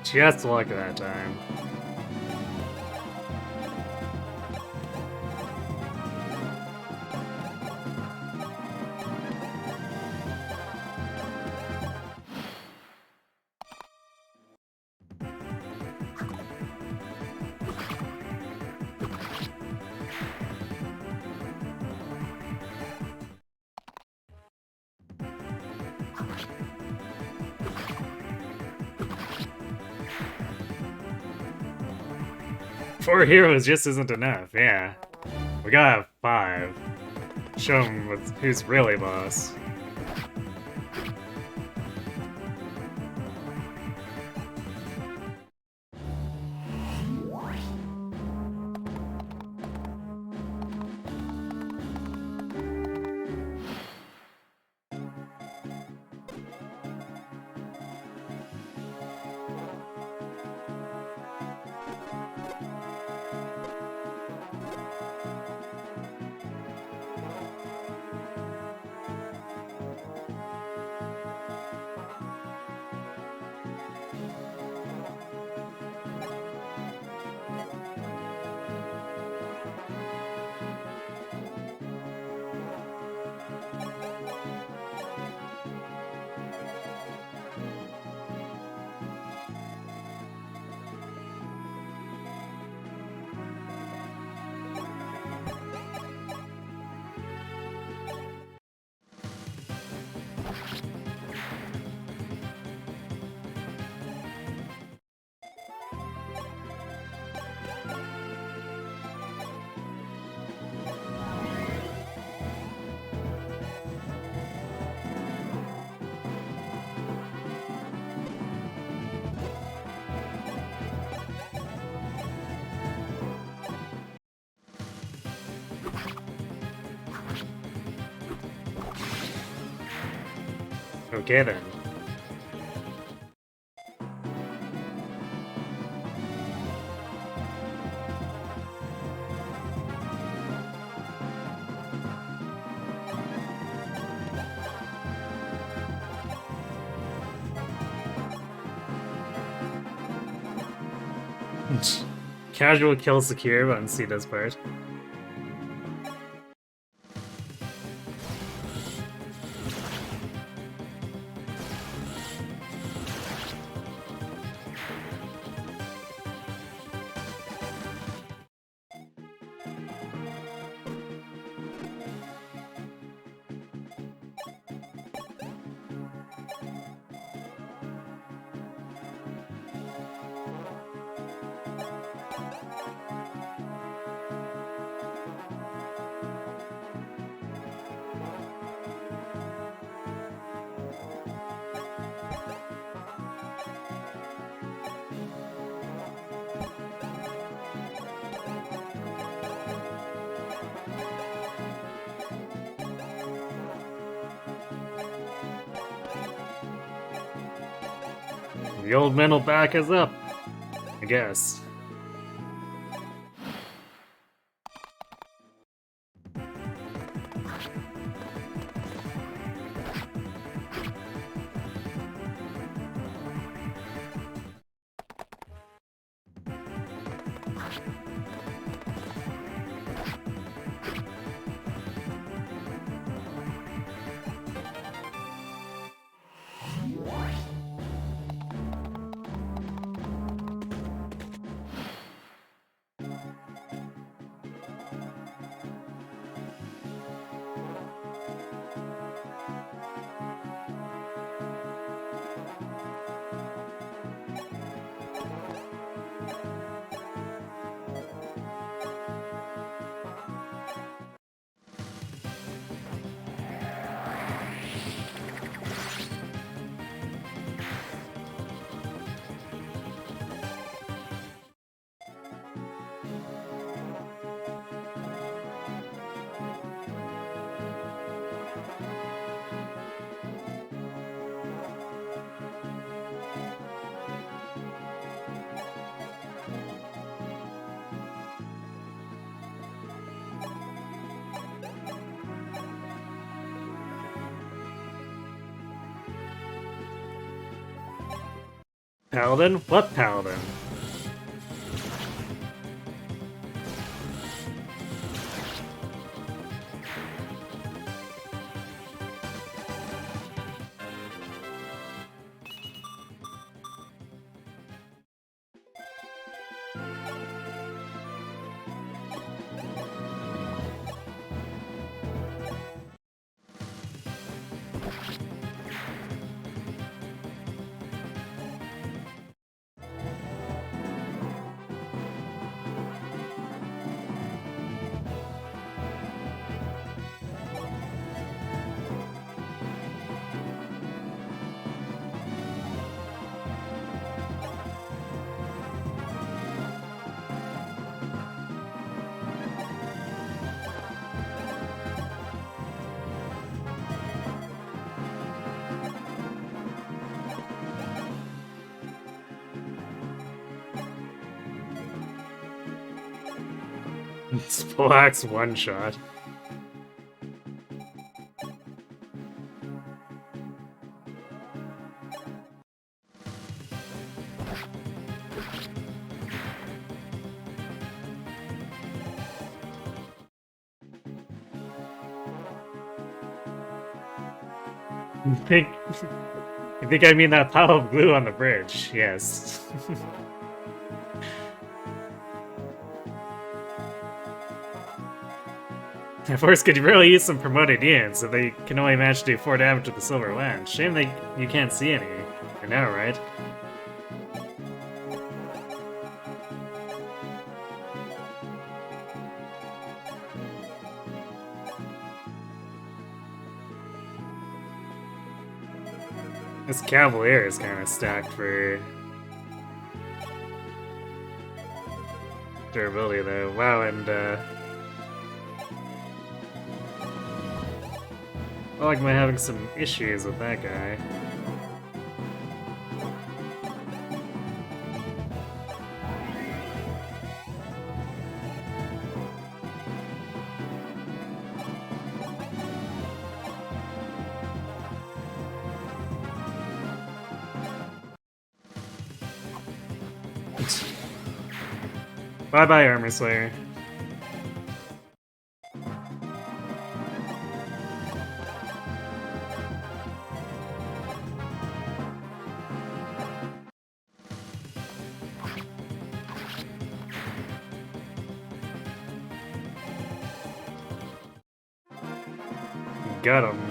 Just luck that time. Four heroes just isn't enough, yeah. We gotta have 5. Show them who's really boss. Okay then. Casual kill secure on Sita's part. The old mental back is up, I guess. Paladin? What paladin? Splax one shot. think I think I mean that pile of glue on the bridge, yes. The Force could really use some promoted units, so they can only manage to do 4 damage with the Silver Lens. Shame you can't see any for now, right? This Cavalier is kind of stacked for durability, though. Wow, and I like my having some issues with that guy. Bye-bye, Armor Slayer. Got him.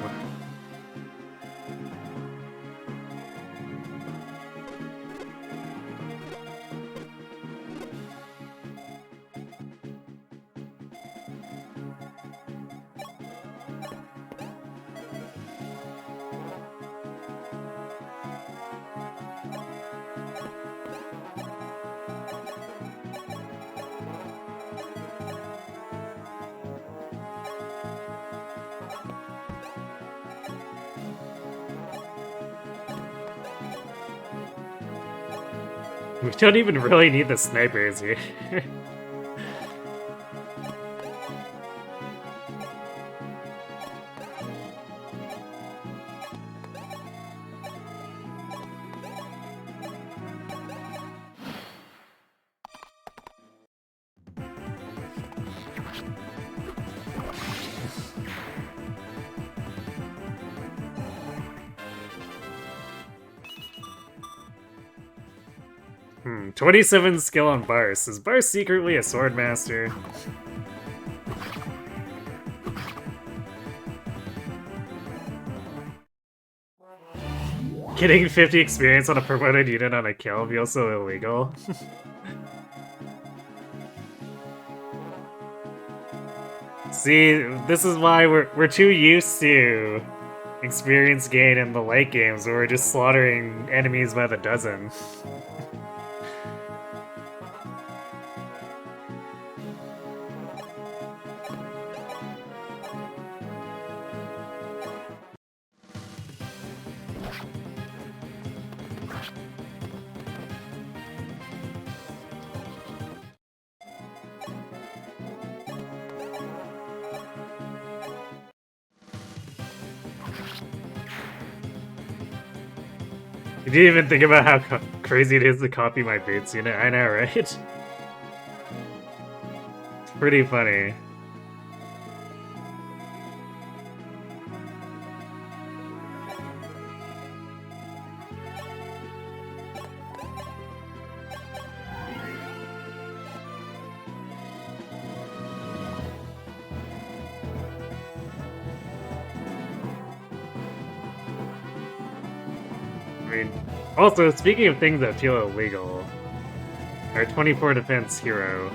We don't even really need the snipers here. Hmm, 27 skill on Bars. Is Bars secretly a sword master? Getting 50 experience on a promoted unit on a kill feels so illegal. See, this is why we're too used to experience gain in the late games where we're just slaughtering enemies by the dozen. Did you even think about how crazy it is to copy my boots unit? I know, right? It's pretty funny. I mean, also, speaking of things that feel illegal, our 24 defense hero.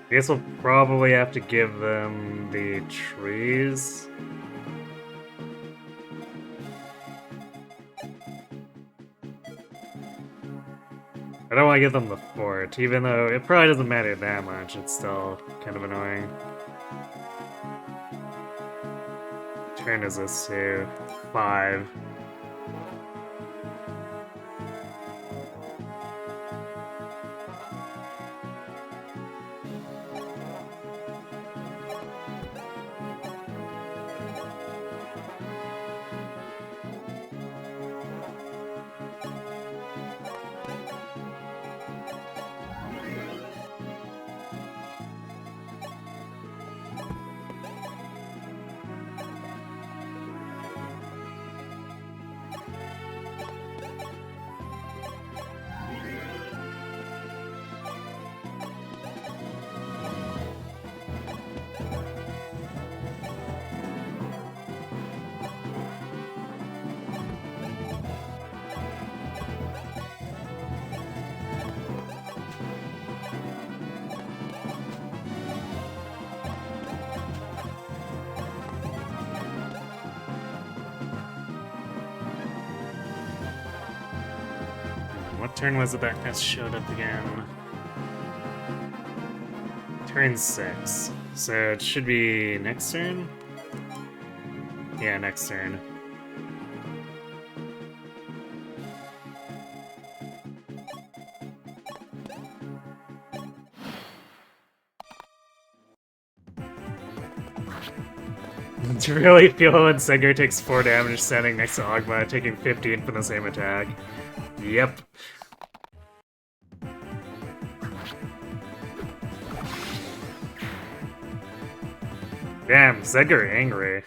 I guess we'll probably have to give them the trees. I don't want to give them the fort, even though it probably doesn't matter that much, it's still kind of annoying. Turn is this to 5. turn was it that Ness showed up again? Turn 6. So it should be next turn? Yeah, next turn. To really feel when Sengar takes 4 damage standing next to Ogma, taking 15 from the same attack. Yep. Damn, Sengar angry.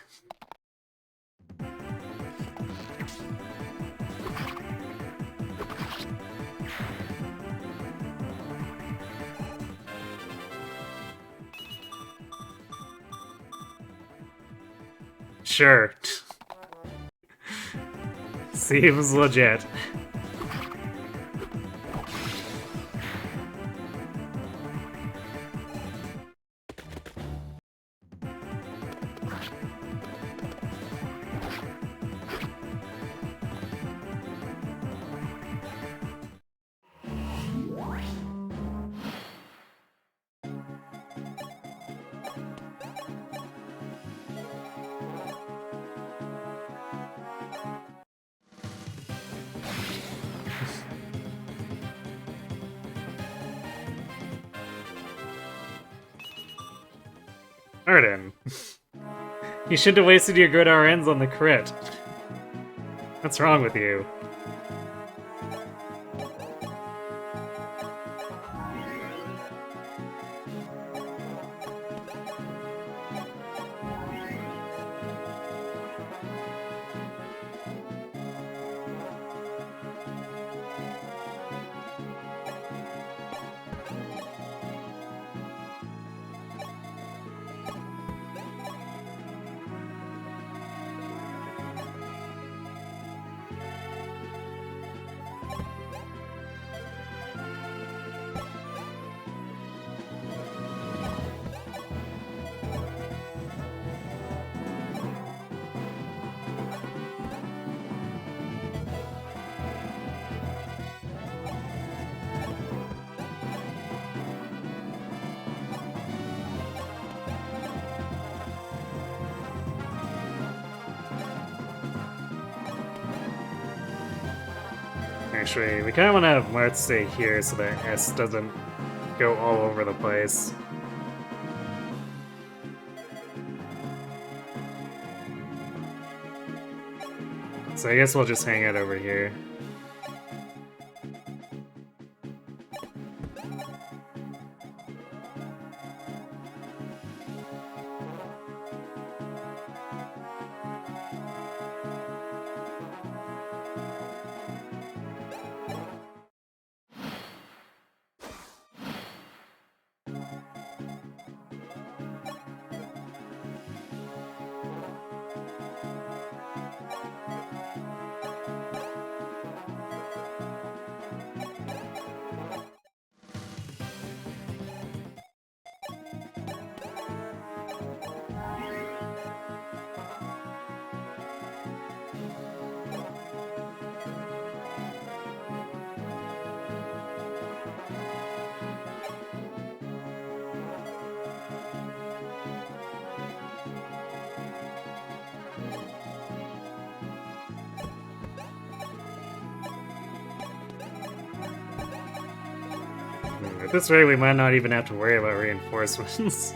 Sure. Seems legit. Arden. You shouldn't have wasted your good RNs on the crit. What's wrong with you? Actually, we kind of want to have Mart stay here so that S doesn't go all over the place. So I guess we'll just hang out over here. At this rate, we might not even have to worry about reinforcements.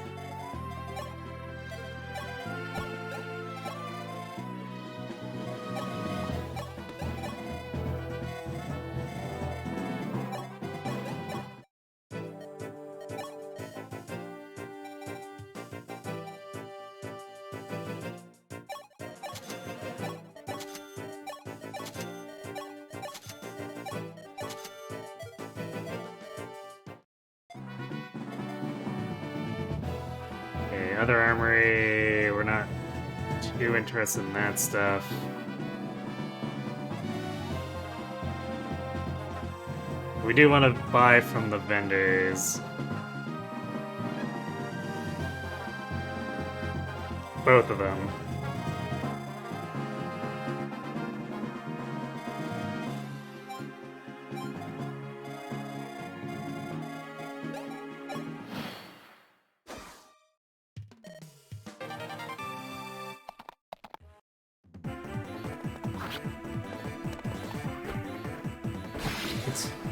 Okay, other armory, we're not too interested in that stuff. We do want to buy from the vendors. Both of them.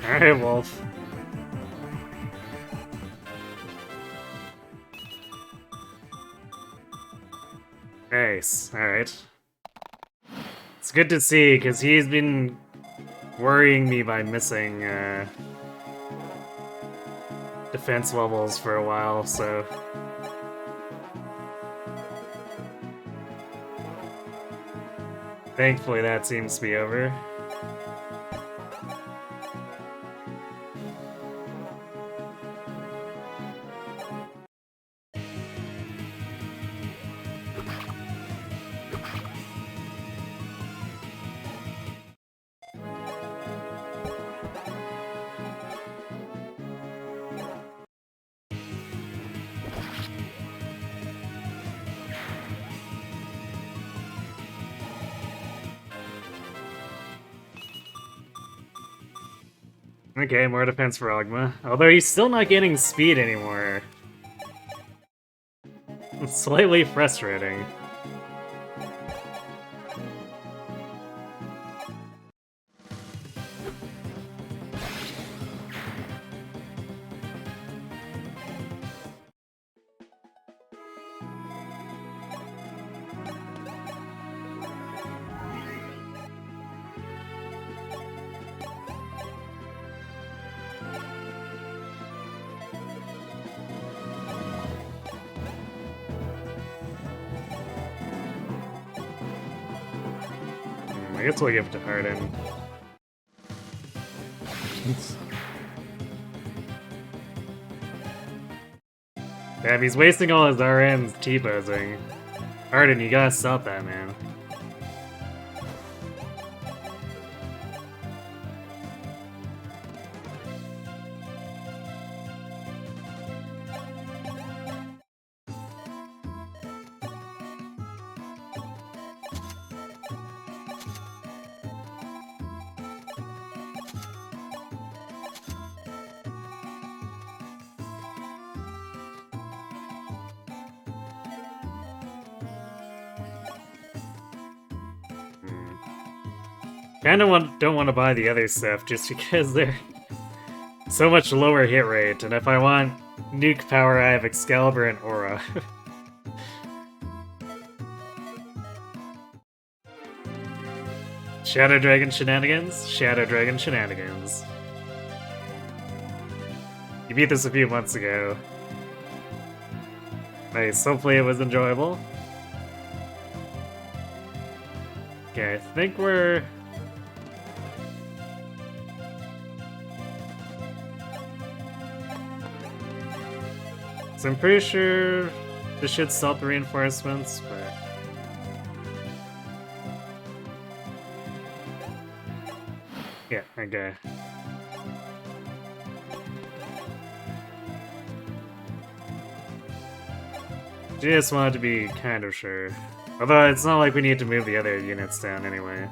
Alright, Wolf. Nice. Alright. It's good to see, because he's been worrying me by missing defense levels for a while, so... Thankfully that seems to be over. Okay, more defense for Ogma. Although he's still not getting speed anymore. It's slightly frustrating. I guess we'll give it to Harden. Damn, he's wasting all his RNs T-posing. Harden, you gotta stop that, man. Kinda don't want to buy the other stuff just because they're so much lower hit rate, and if I want nuke power, I have Excalibur and Aura. Shadow Dragon shenanigans? Shadow Dragon shenanigans. You beat this a few months ago. Nice, hopefully it was enjoyable. Okay, I think we're... So I'm pretty sure this should stop the reinforcements, but... Yeah, okay. Just wanted to be kind of sure. Although it's not like we need to move the other units down anyway.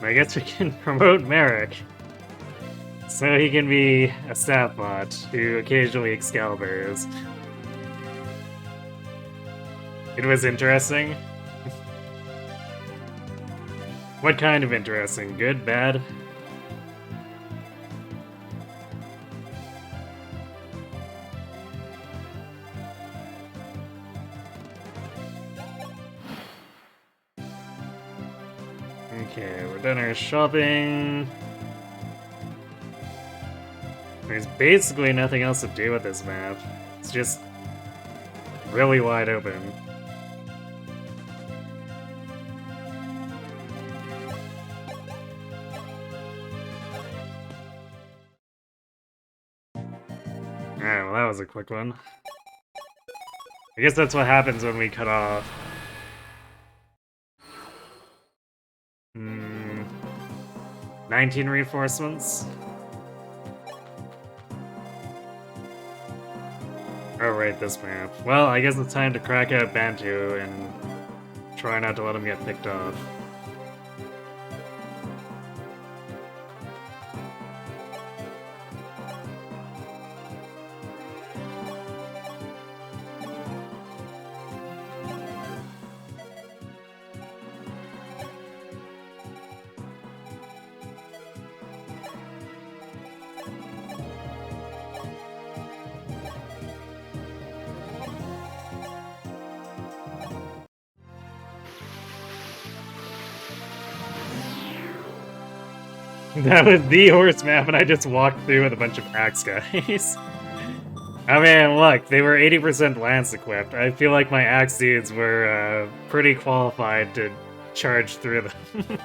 I guess we can promote Merrick. So he can be a staff bot who occasionally Excaliburs. It was interesting. What kind of interesting? Good, bad? Okay, we're done our shopping. There's basically nothing else to do with this map. It's just really wide open. Alright, well that was a quick one. I guess that's what happens when we cut off. 19 reinforcements? Oh, right, this map. Well, I guess it's time to crack out Bantu and try not to let him get picked off. That was the horse map, and I just walked through with a bunch of axe guys. I mean, look, they were 80% lance equipped. I feel like my axe dudes were pretty qualified to charge through them.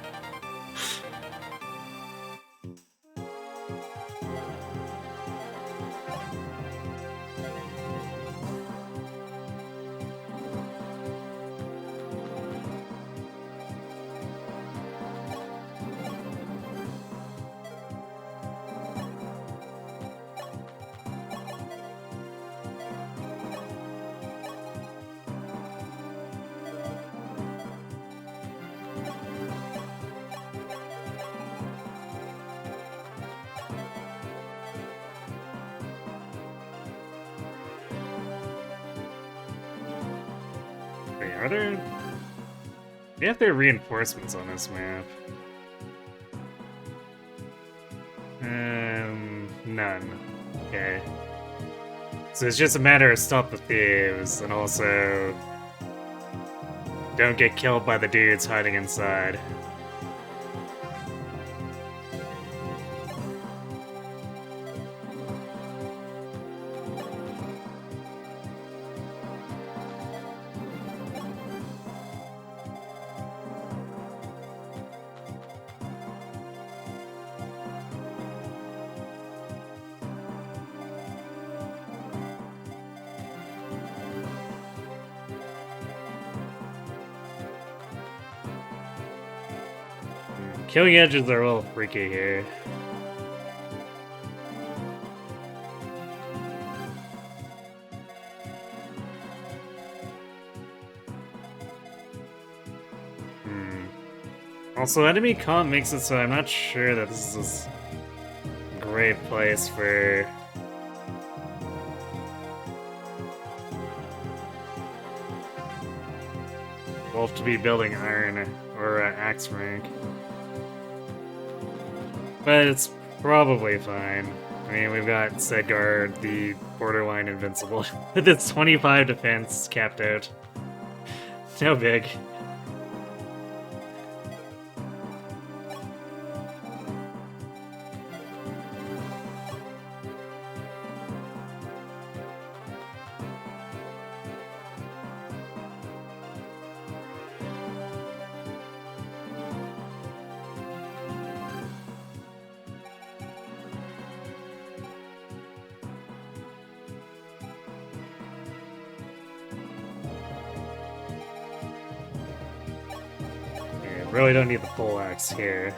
Wait, are there... They have their reinforcements on this map. None. Okay. So it's just a matter of stop the thieves, and also... don't get killed by the dudes hiding inside. Killing edges are a little freaky here. Also, enemy comp makes it so I'm not sure that this is a great place for... Wolf to be building iron or axe rank. But it's probably fine. I mean, we've got Sedgar, the borderline invincible, with its 25 defense capped out. No big. Really don't need the full axe here.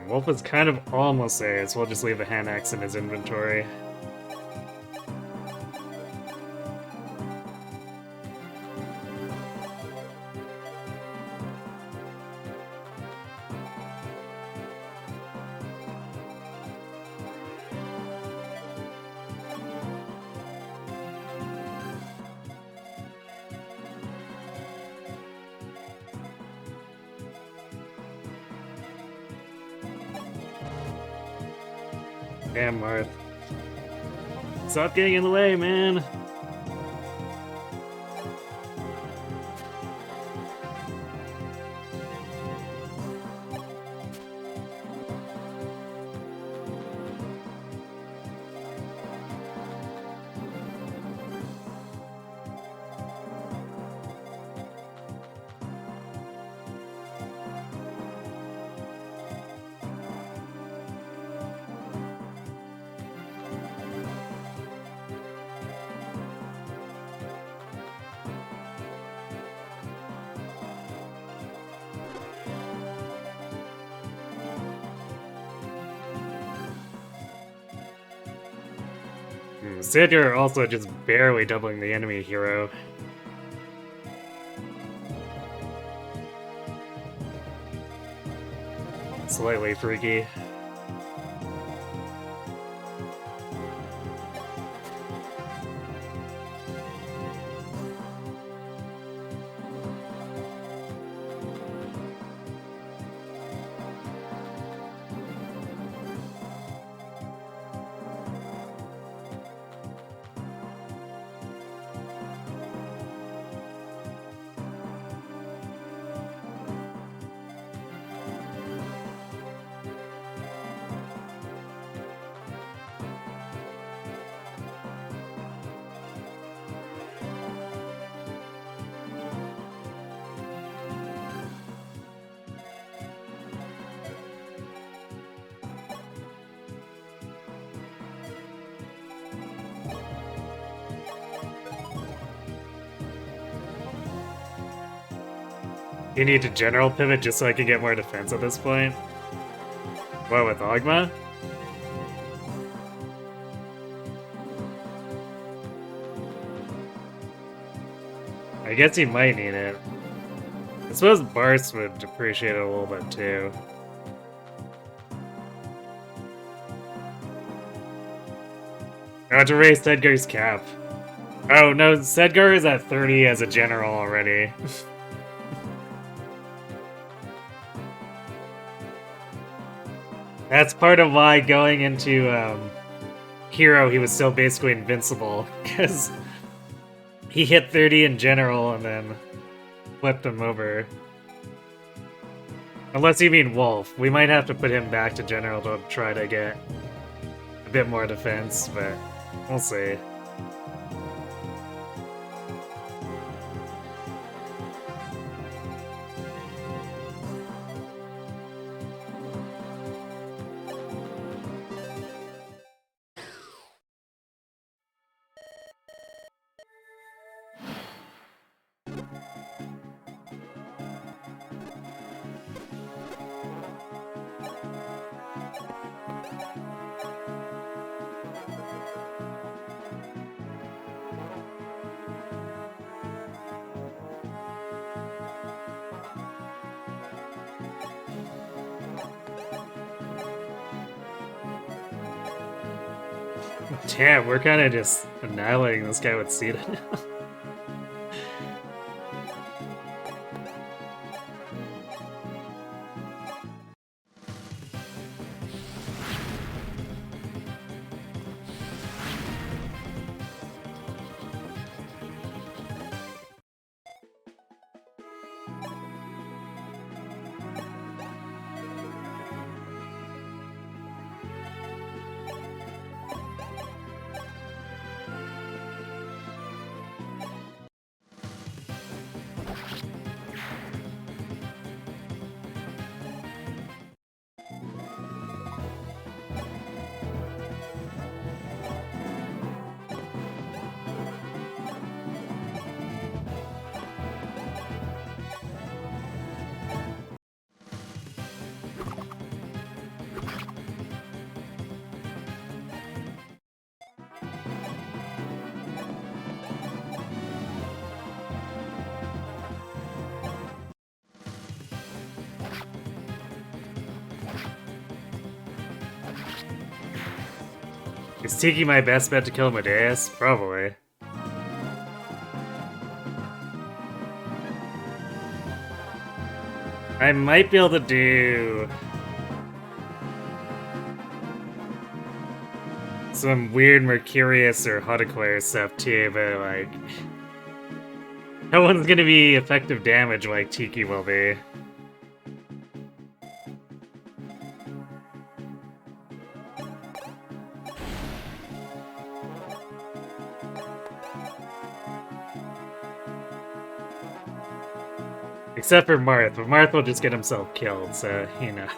Wolf is kind of almost there, so we'll just leave the hand axe in his inventory. Damn, Marth. Stop getting in the way, man! Sidger also just barely doubling the enemy hero. Slightly freaky. You need to general pivot just so I can get more defense at this point? What, with Ogma? I guess he might need it. I suppose Barth would appreciate it a little bit too. Oh, to raise Sedgar's cap. Oh no, Sedgar is at 30 as a general already. That's part of why going into Hero he was still basically invincible, because he hit 30 in general and then flipped him over. Unless you mean Wolf. We might have to put him back to general to try to get a bit more defense, but we'll see. Damn, we're kind of just annihilating this guy with Sita now. Is Tiki my best bet to kill Medeus? Probably. I might be able to do some weird Mercurius or Hodoclair stuff too, but like no one's gonna be effective damage like Tiki will be. Except for Marth, but Marth will just get himself killed, so, you know.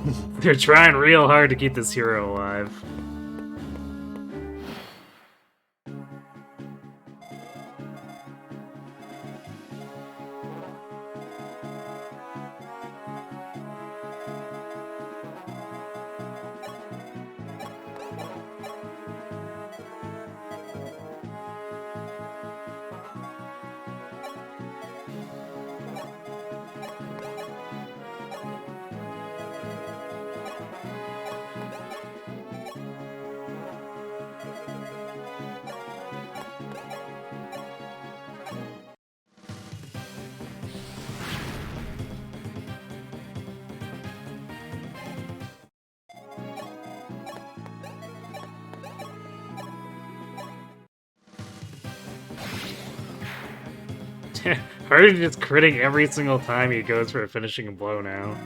They're trying real hard to keep this hero alive. Harden just critting every single time he goes for a finishing blow now.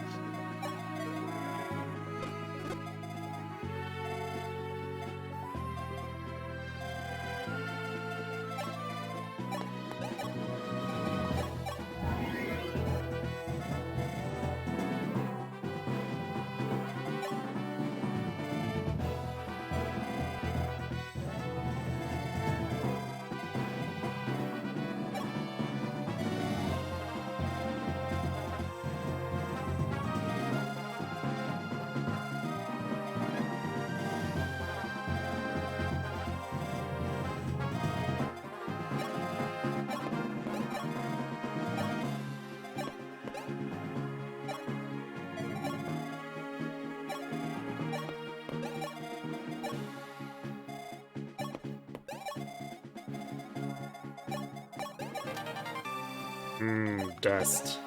Dust.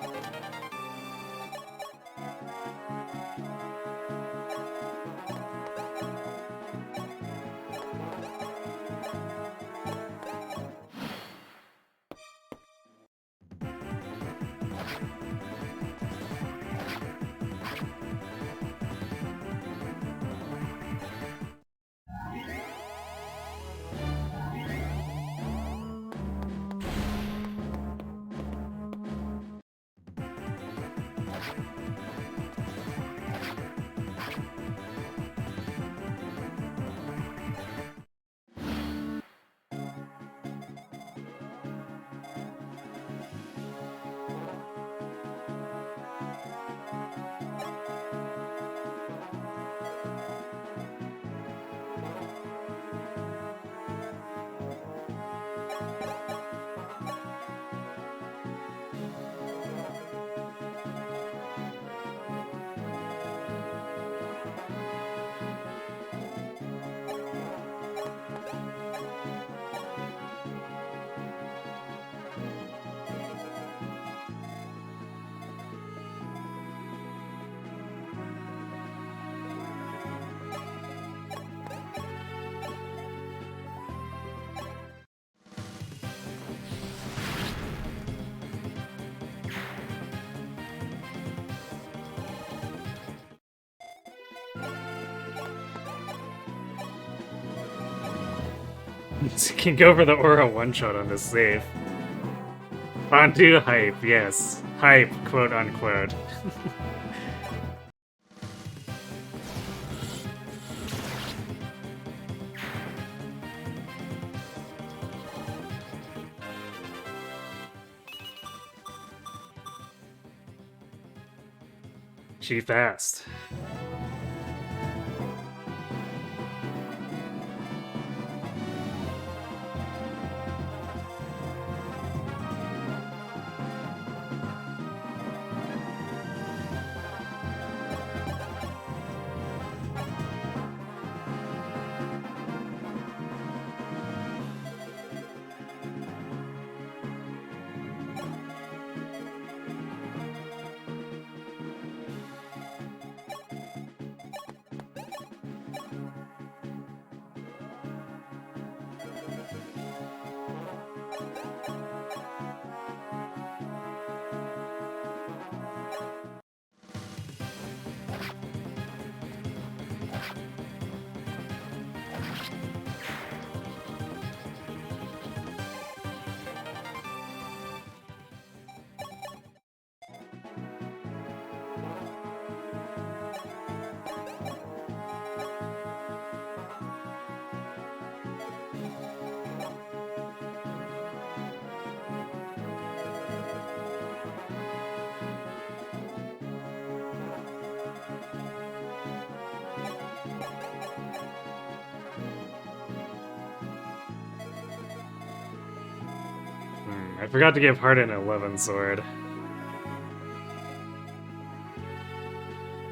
Can go for the Aura one-shot on this save. Fondue hype, yes. Hype, quote unquote. She fast. I forgot to give Hardin an 11 sword.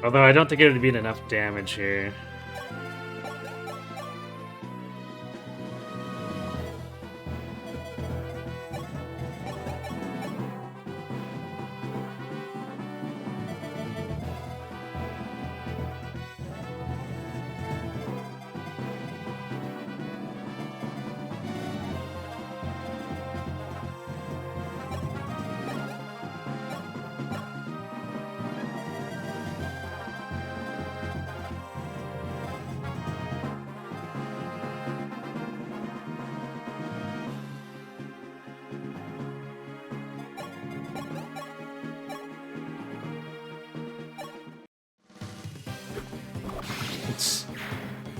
Although I don't think it would be enough damage here.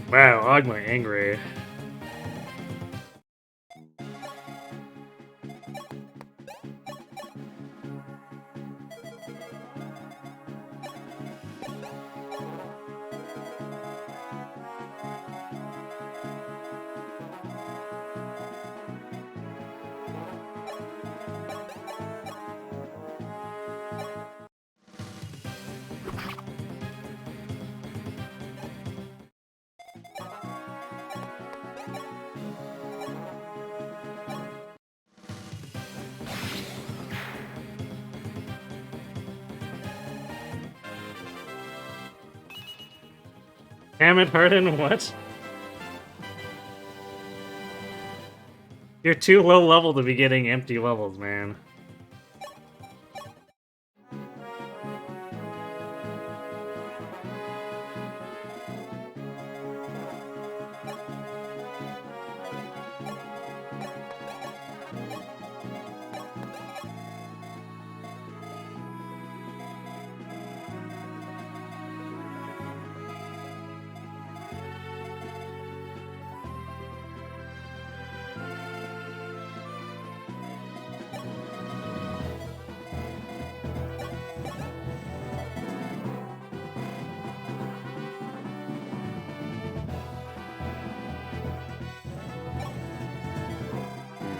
Wow, Ogma angry. Damn it, Hardin, what? You're too low level to be getting empty levels, man.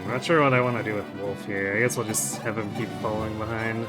Not sure what I want to do with Wolf here. I guess we'll just have him keep falling behind.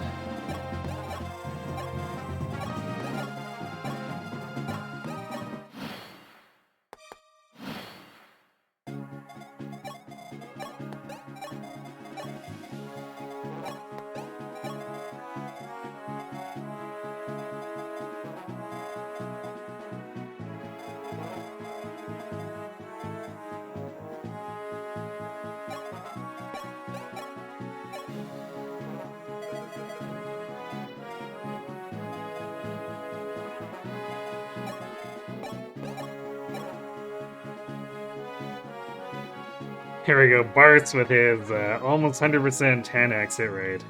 Here we go, Bartz with his almost 100% 10x hit rate.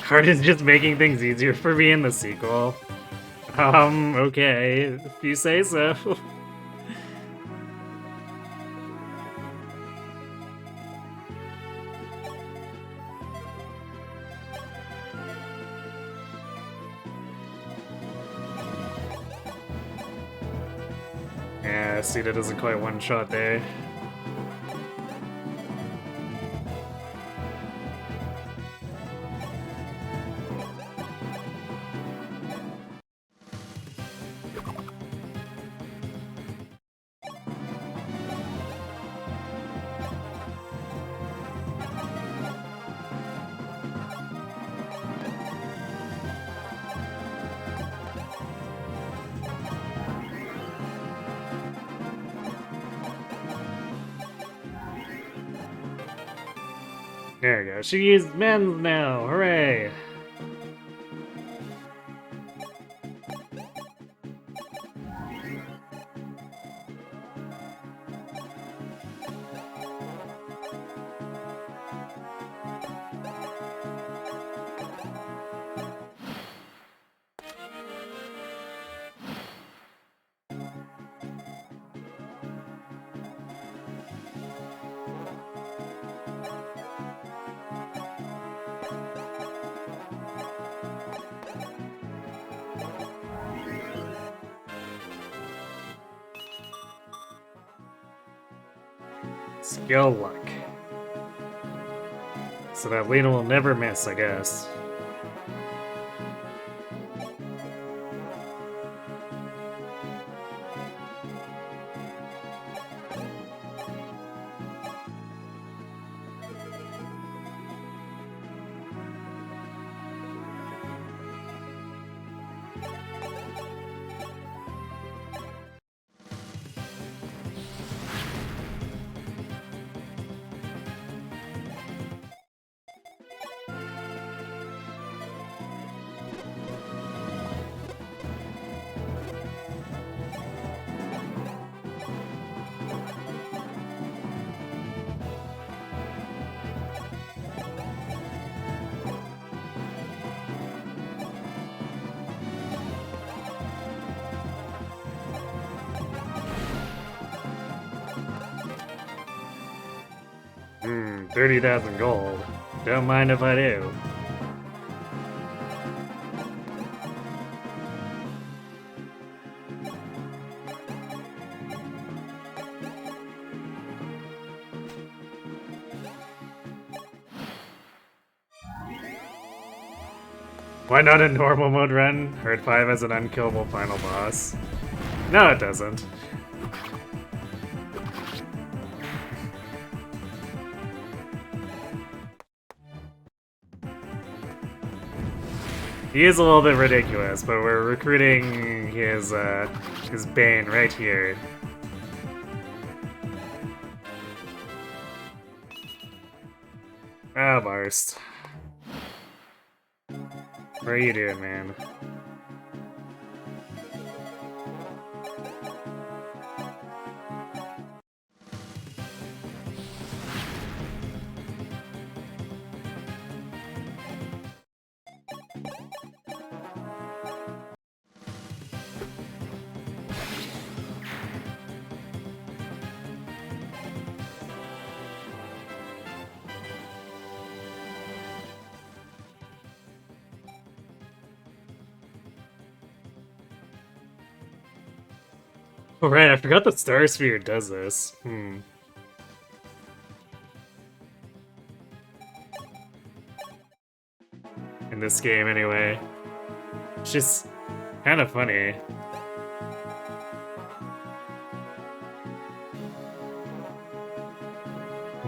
Hardin's just making things easier for me in the sequel. Okay, if you say so. Yeah, Sita doesn't quite one-shot there. There we go. She used men's now. Hooray! Skill luck. So that Lena will never miss, I guess. Hmm, 30,000 gold. Don't mind if I do. Why not a normal mode run? Herd 5 as an unkillable final boss. No, it doesn't. He is a little bit ridiculous, but we're recruiting his Bane right here. Ah, Barst. What are you doing, man? Oh right, I forgot the Star Sphere does this. In this game, anyway. It's just kind of funny.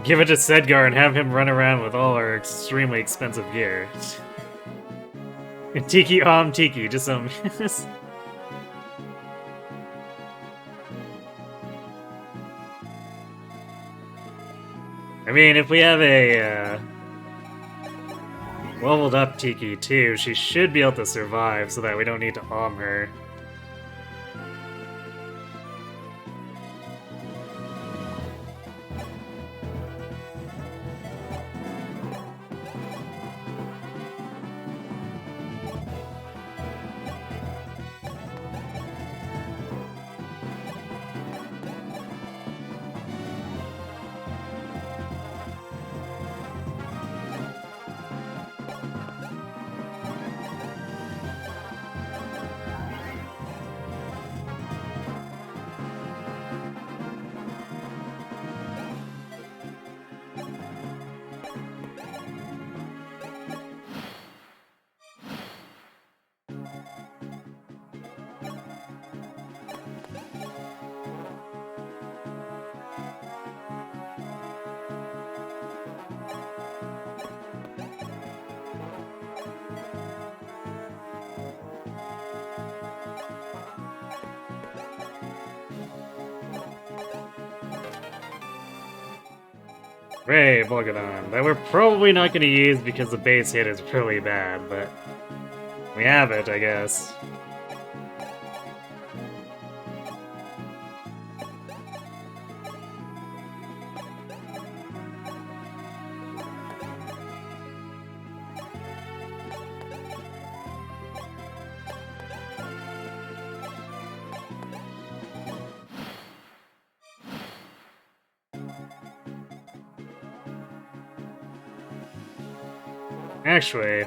Give it to Sedgar and have him run around with all our extremely expensive gear. Tiki Tiki, just some... I mean, if we have a leveled up Tiki too, she should be able to survive so that we don't need to her. Ray Bolgadon, that we're probably not going to use because the base hit is really bad, but we have it, I guess. Actually,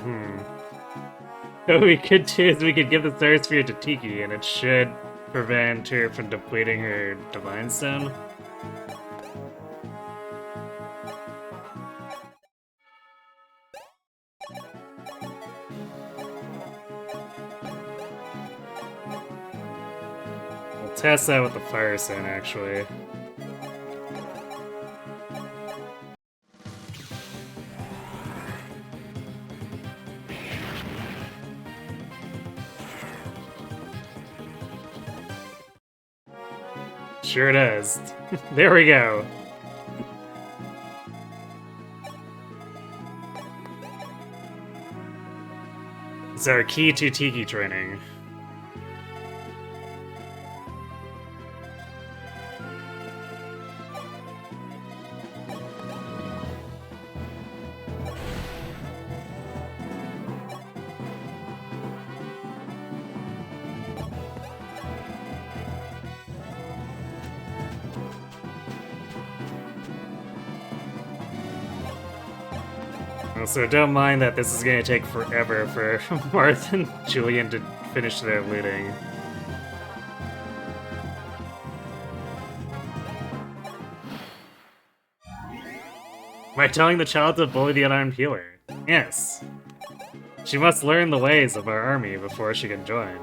what we could do is we could give the Star Sphere to Tiki, and it should prevent her from depleting her Divine Stone. test that with the Fire Stone, actually. Sure does. There we go. It's our key to Tiki training. So don't mind that this is gonna take forever for Marth and Julian to finish their looting. By telling the child to bully the unarmed healer. Yes. She must learn the ways of our army before she can join.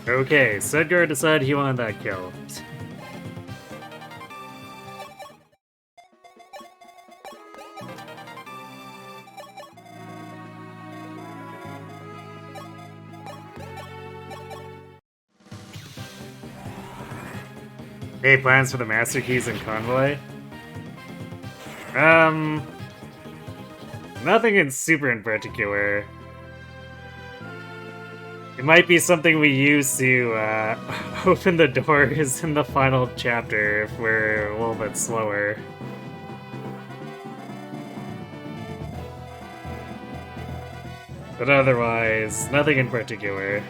Okay, Sedgar decided he wanted that kill. Hey, plans for the Master Keys and Convoy? Nothing super in particular. It might be something we use to open the doors in the final chapter if we're a little bit slower. But otherwise, nothing in particular.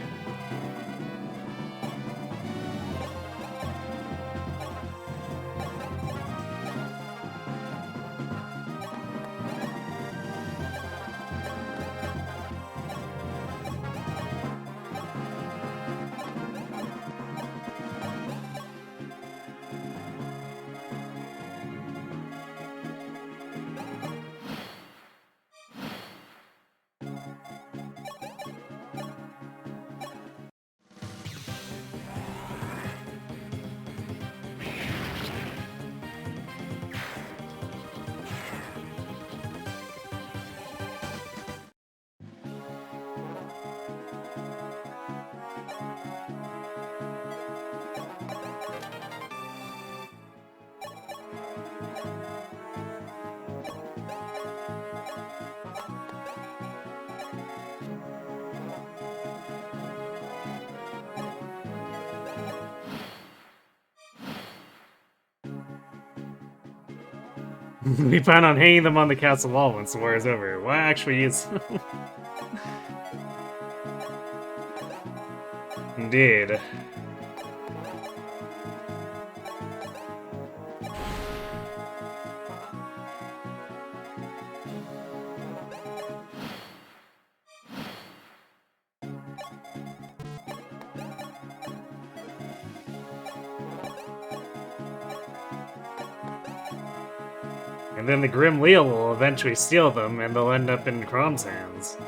We plan on hanging them on the castle wall once the war is over. Why actually use... Indeed. And then the Grim Leal will eventually steal them, and they'll end up in Crom's hands.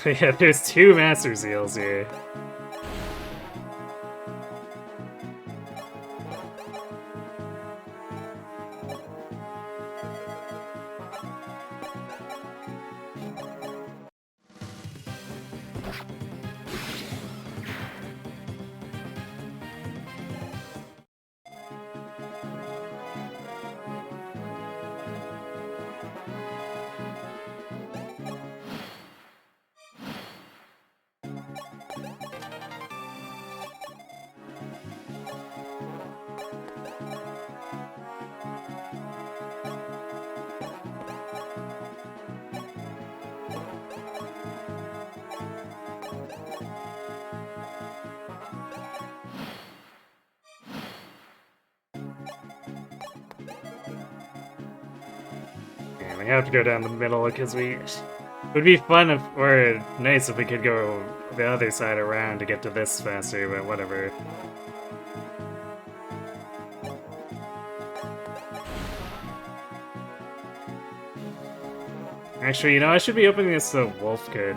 Yeah, there's two Master Seals here. We have to go down the middle because it would be fun if, or nice if we could go the other side around to get to this faster, but whatever. Actually, you know, I should be opening this so Wolf could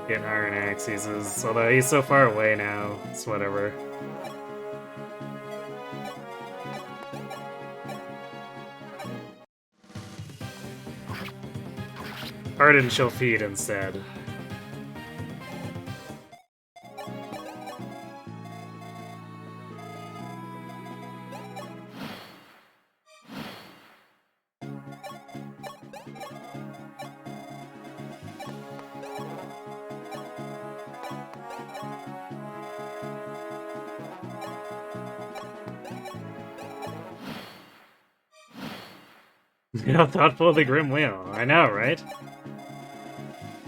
get Iron Axes, although he's so far away now, it's whatever. Arden shall feed instead. How thoughtful of the Grim Wheel. I know, right?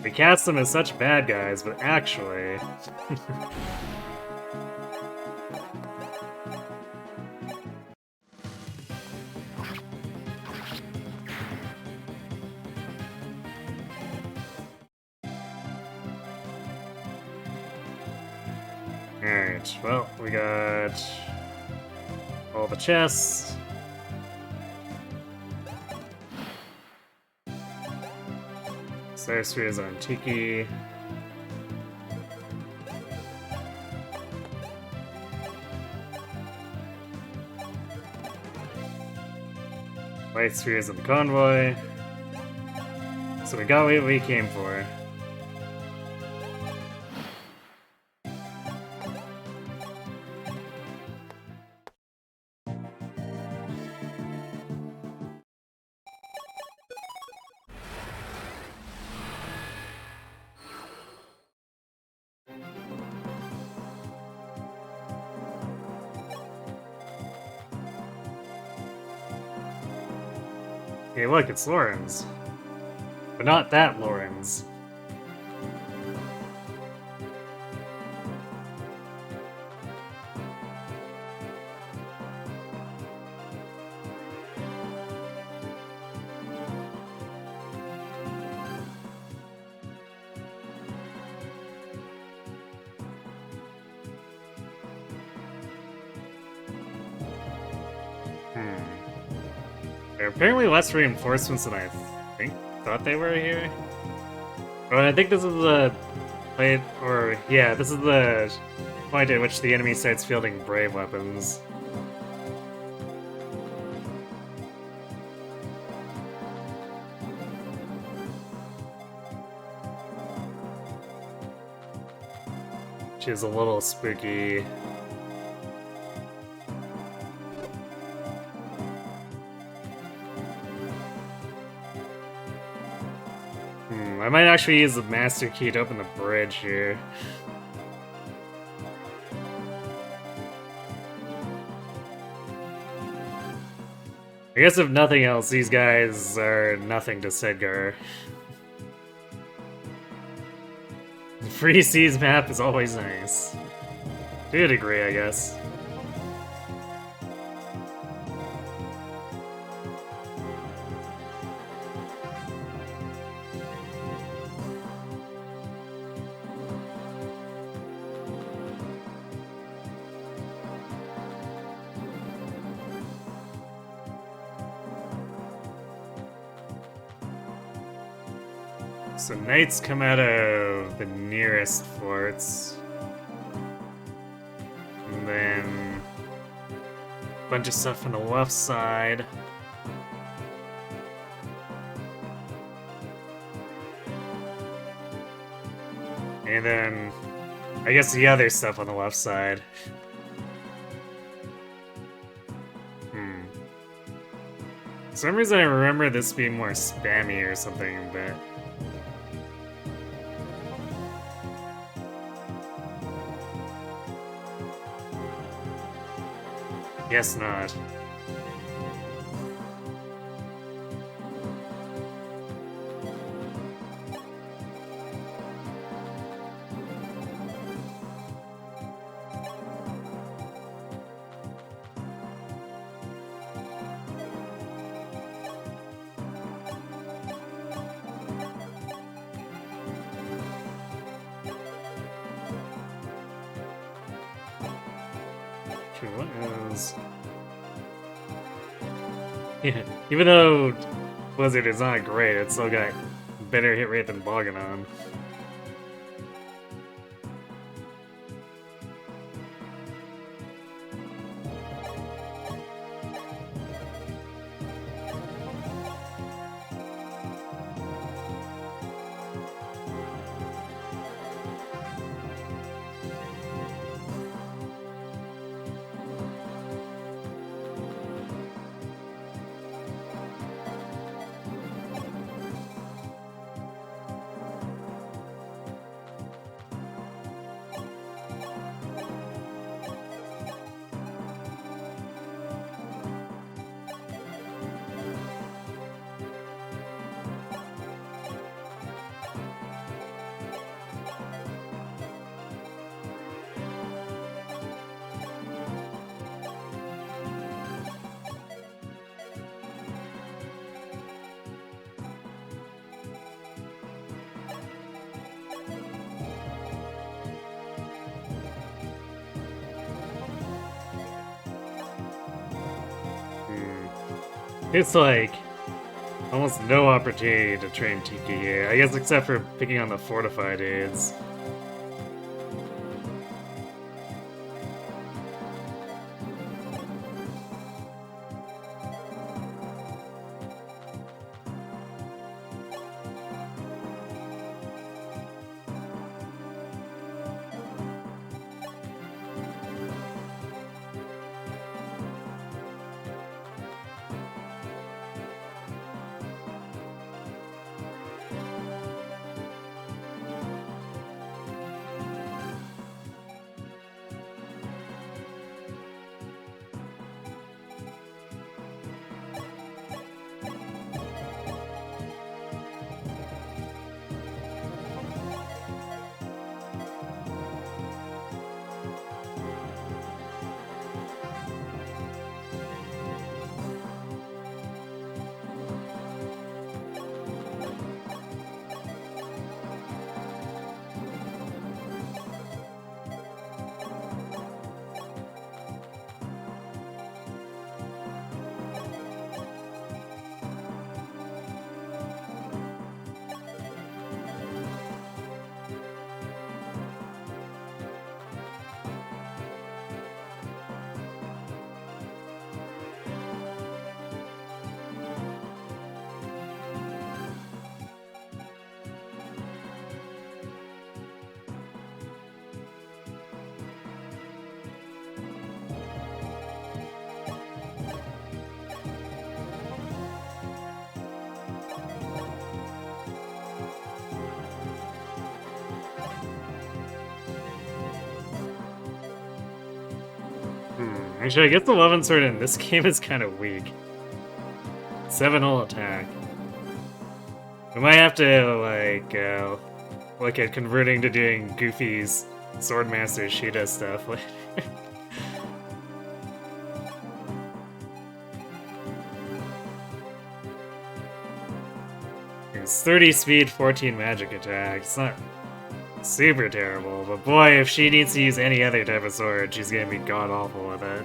We cast them as such bad guys, but actually... Alright, well, we got all the chests. Sorcerer's on Tiki. Light Spheres in the convoy. So we got what we came for. Hey, look, it's Lorenz. But not that Lorenz. There are apparently less reinforcements than I thought they were here. But I think this is the point, or yeah, this is the point at which the enemy starts fielding brave weapons. Which is a little spooky. I might actually use the master key to open the bridge here. I guess if nothing else, these guys are nothing to Sedgar. The Free Seas map is always nice. To a degree, I guess. So knights come out of the nearest forts. And then a bunch of stuff on the left side. And then I guess the other stuff on the left side. For some reason I remember this being more spammy or something, but... guess not. Okay, what is... yeah, even though Blizzard is not great, it's still got better hit rate than Boganon. It's like almost no opportunity to train Tiki here, I guess except for picking on the fortified aids. Actually, I guess the Levin Sword in this game is kind of weak. 7-0 attack. We might have to, like, look at converting to doing Goofy's Swordmaster Shida stuff later. It's 30 speed, 14 magic attack. It's not super terrible, but boy, if she needs to use any other type of sword, she's gonna be god-awful with it.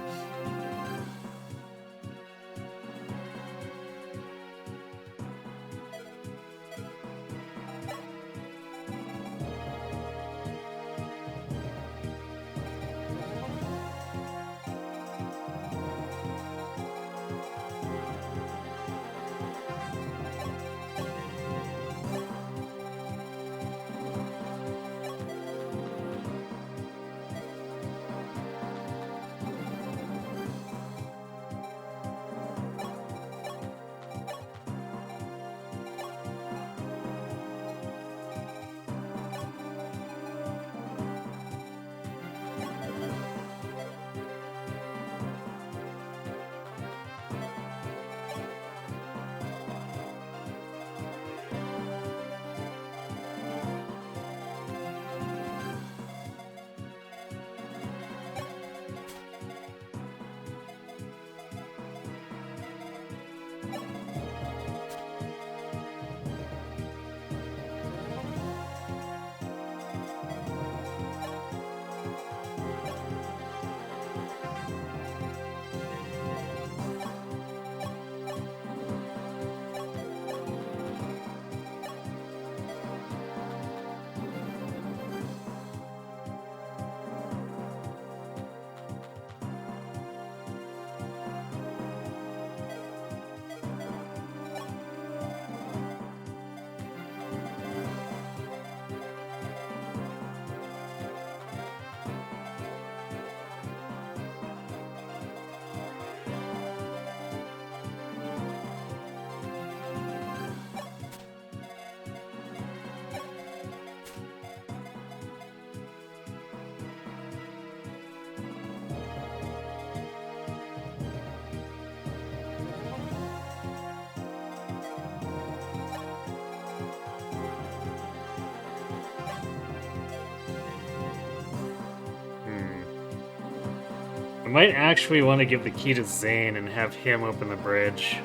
might actually want to give the key to Zane and have him open the bridge.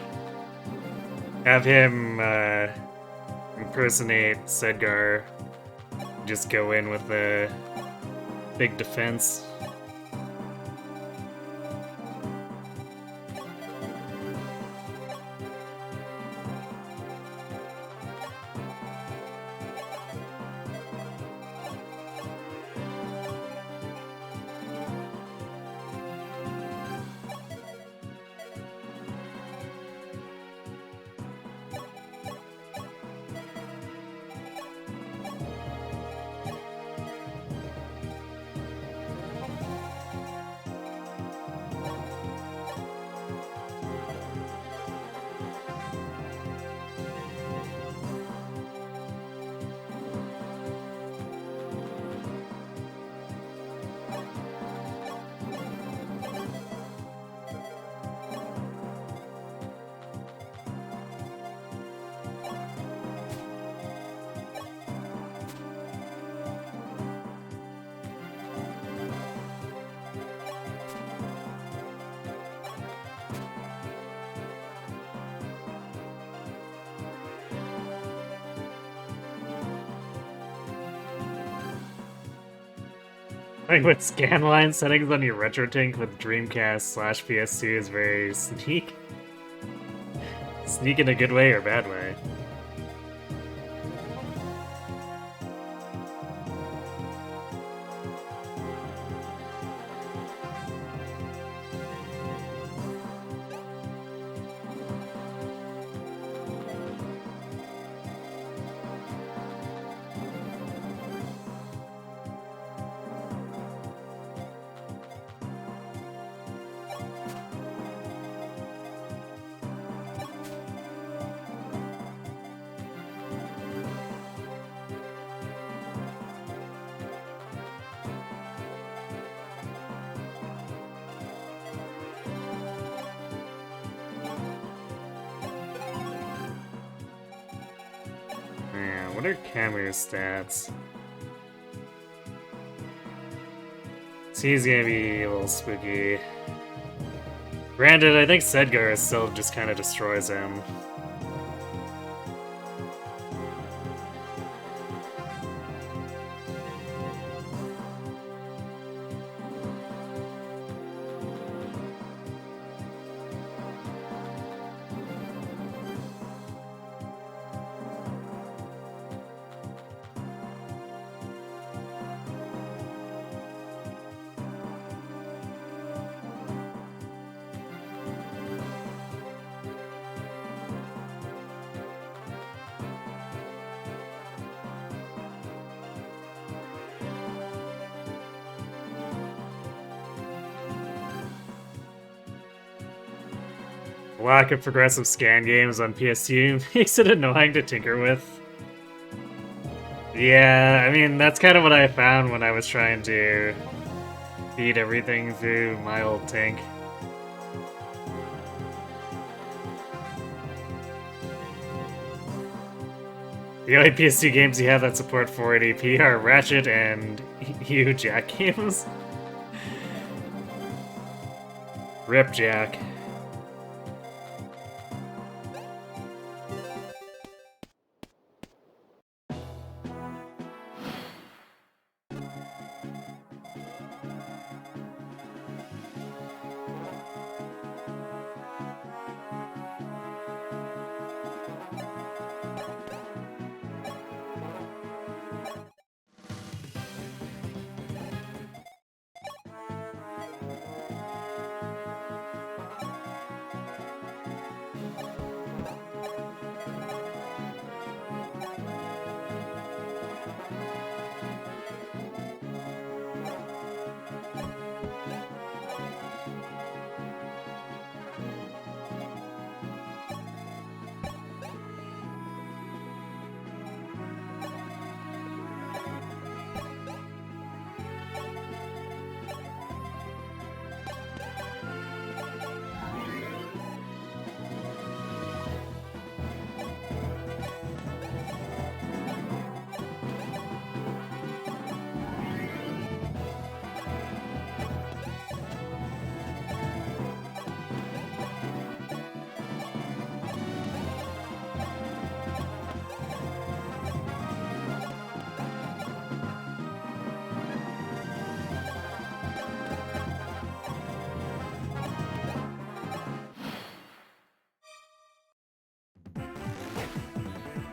Have him impersonate Sedgar. Just go in with a big defense. Like with scanline settings on your RetroTink with Dreamcast/PS2 is very sneak. Sneak in a good way or bad way. Man, what are Camu's stats? So he's gonna be a little spooky. Granted, I think Sedgar still just kind of destroys him. Lack of progressive scan games on PS2 makes it annoying to tinker with. Yeah, I mean, that's kind of what I found when I was trying to feed everything through my old tank. The only PS2 games you have that support 480p are Ratchet and EU Jack games. Rip Jack.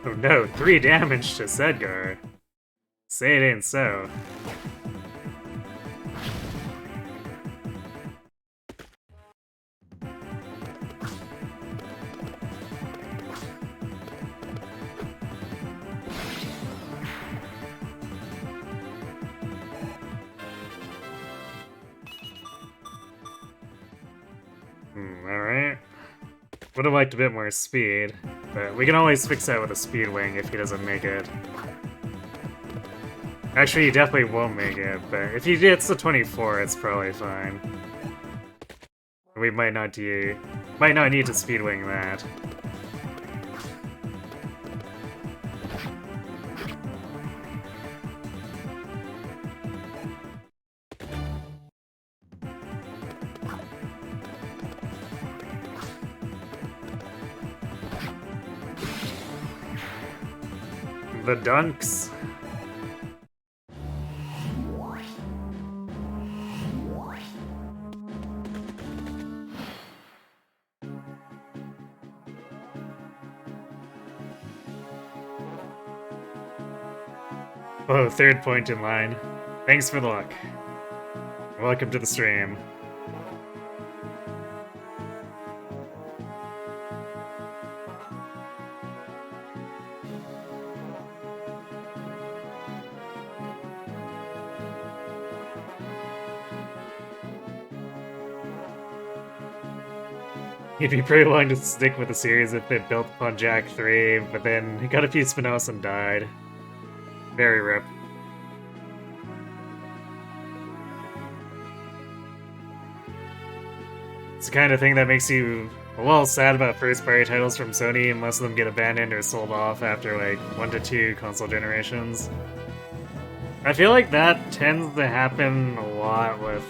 Oh no, 3 damage to Sedgar. Say it ain't so. Alright. Would have liked a bit more speed, but we can always fix that with a speed wing if he doesn't make it. Actually, he definitely won't make it, but if he gets the 24, it's probably fine. We might not need to speed wing that. The dunks. Oh, 3rd point in line. Thanks for the luck. Welcome to the stream. He'd be pretty willing to stick with the series if it built upon Jack 3, but then he got a few Spinoza and died. Very rip. It's the kind of thing that makes you a little sad about first-party titles from Sony, and most of them get abandoned or sold off after like 1 to 2 console generations. I feel like that tends to happen a lot with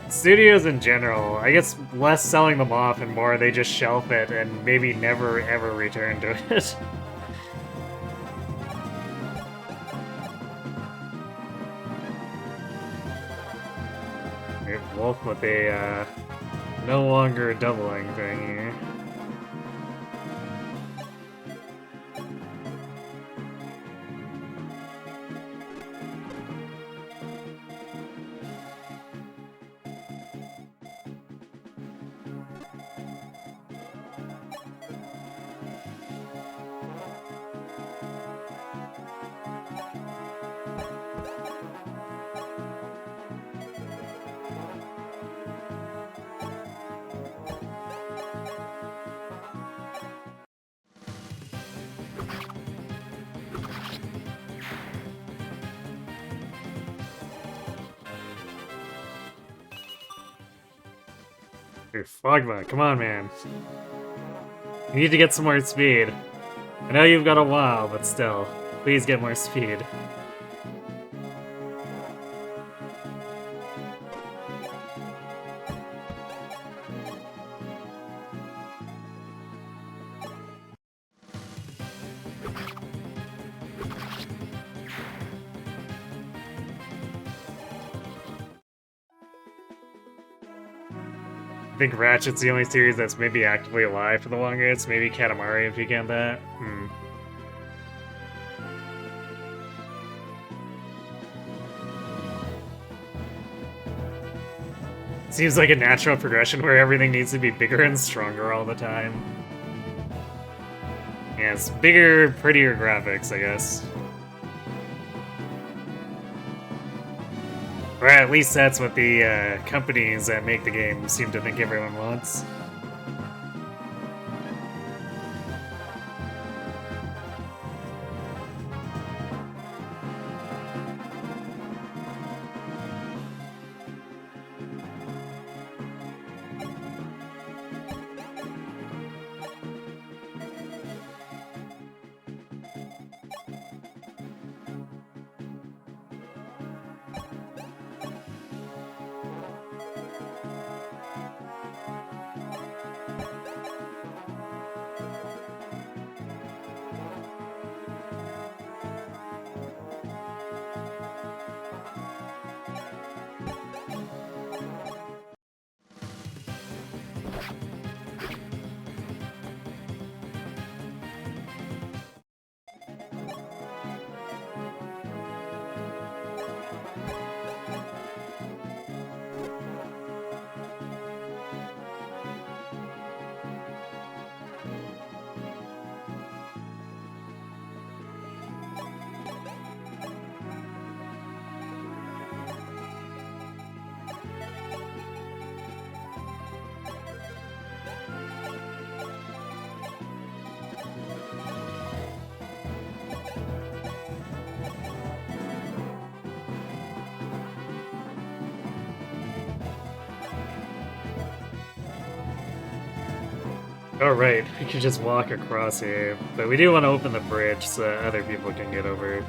studios in general. I guess less selling them off and more they just shelf it and maybe never ever return to it. Wolf with a no longer doubling thing here. Dude, Fogma, come on, man. You need to get some more speed. I know you've got a while, but still, please get more speed. I think Ratchet's the only series that's maybe actively alive for the longest. Maybe Katamari if you count that. Seems like a natural progression where everything needs to be bigger and stronger all the time. Yes, bigger, prettier graphics, I guess. Or at least that's what the companies that make the game seem to think everyone wants. Oh right, we could just walk across here, but we do want to open the bridge so other people can get over.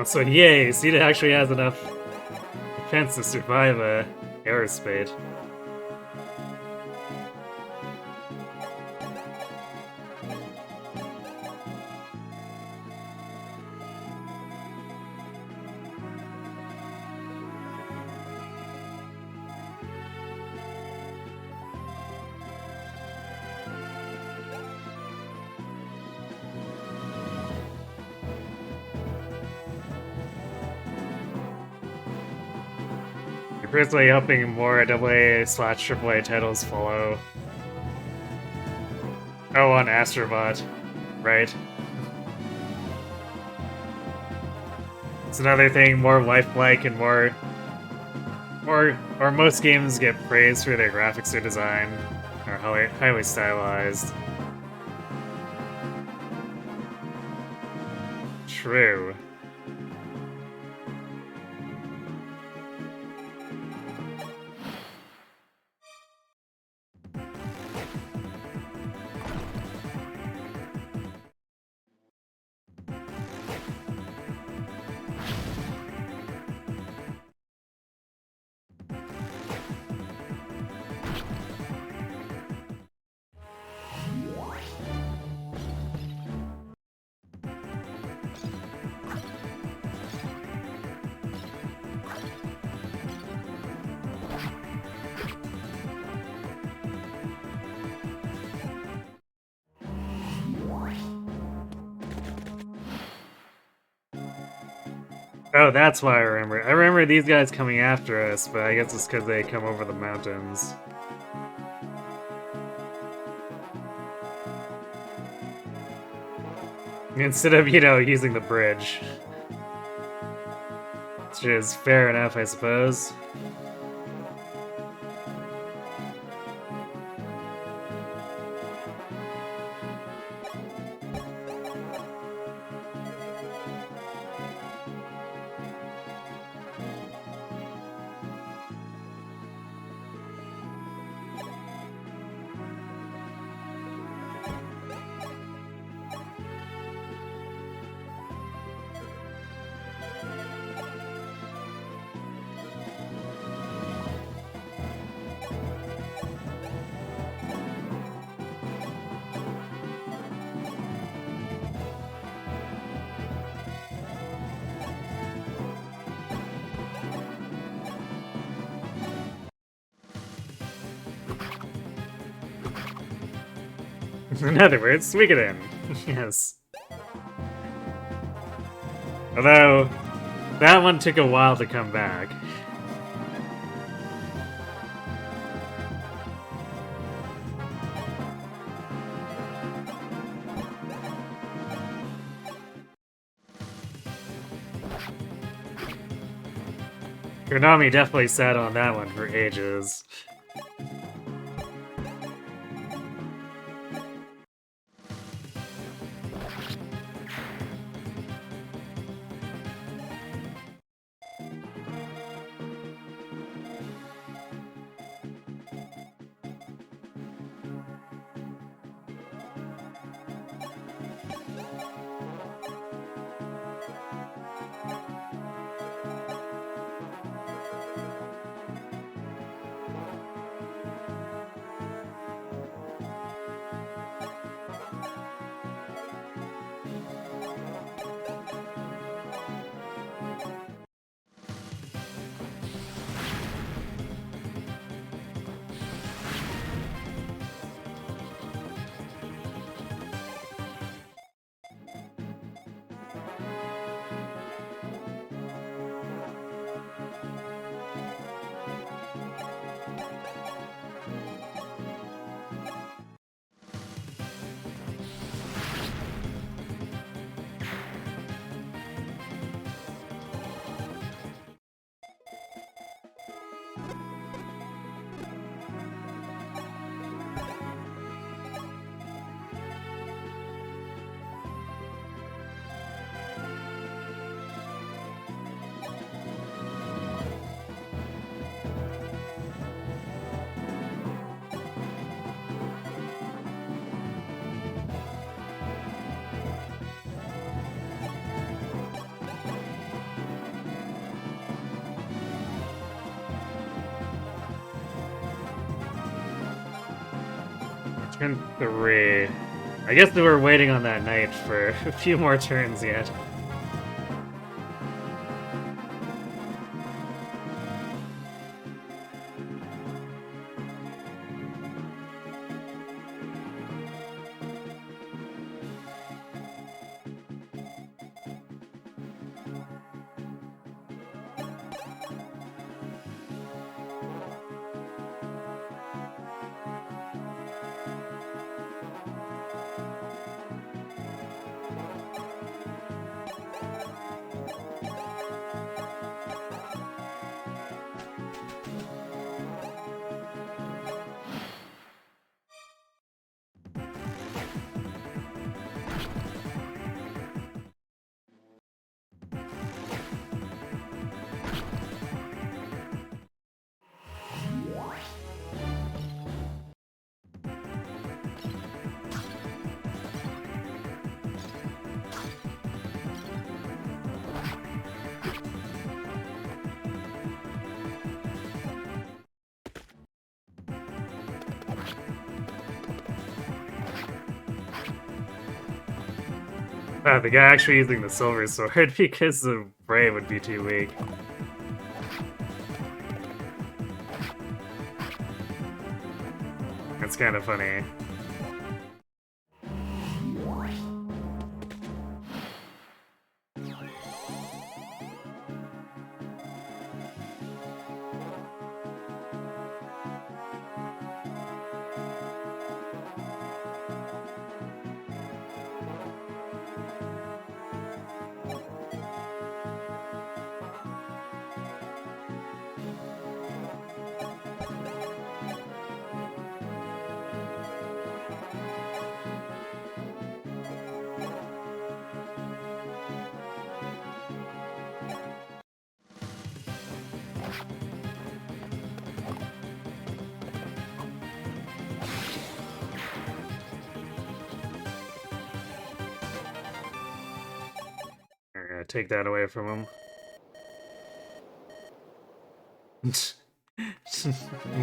So yay, Sita actually has enough defense to survive a aerospade. You're personally hoping more AA/AAA titles follow. Oh, on Astrobot, right? It's another thing, more lifelike and more, or most games get praised for their graphics or design, are highly stylized. True. Oh, that's why I remember. I remember these guys coming after us, but I guess it's because they come over the mountains. Instead of, using the bridge. Which is fair enough, I suppose. In other words, Suikoden. Yes. Although, that one took a while to come back. Konami definitely sat on that one for ages. Turn 3. I guess they were waiting on that knight for a few more turns yet. The guy actually using the silver sword because the Brave would be too weak. That's kind of funny. I'm gonna take that away from him.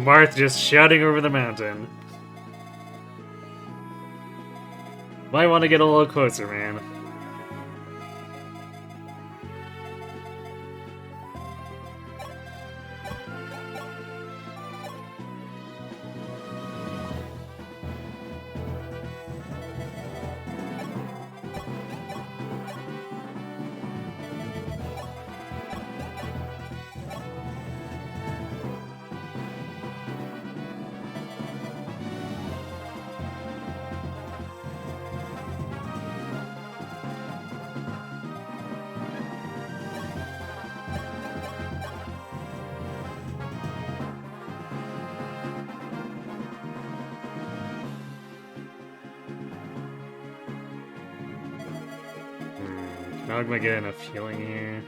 Marth just shouting over the mountain. Might want to get a little closer, man. Not gonna get enough healing here.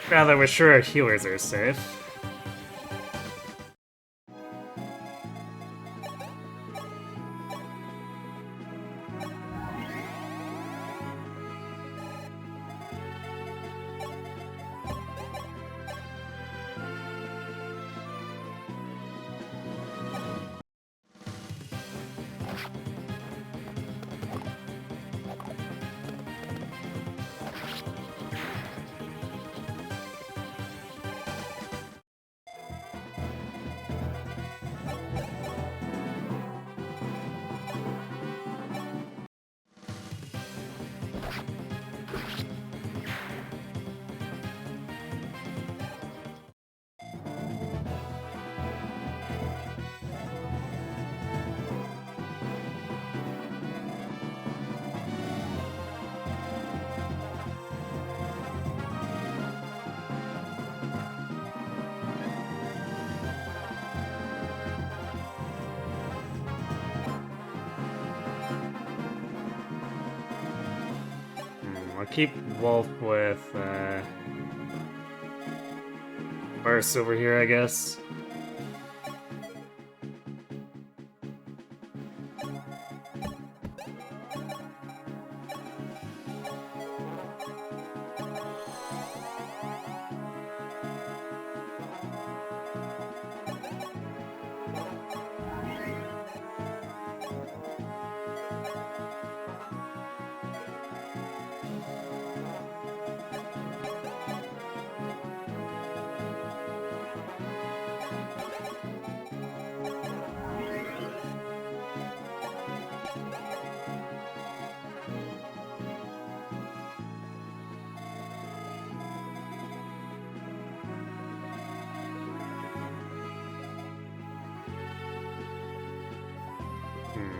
Now that we're sure our healers are safe. keep Wolf with Burst over here, I guess.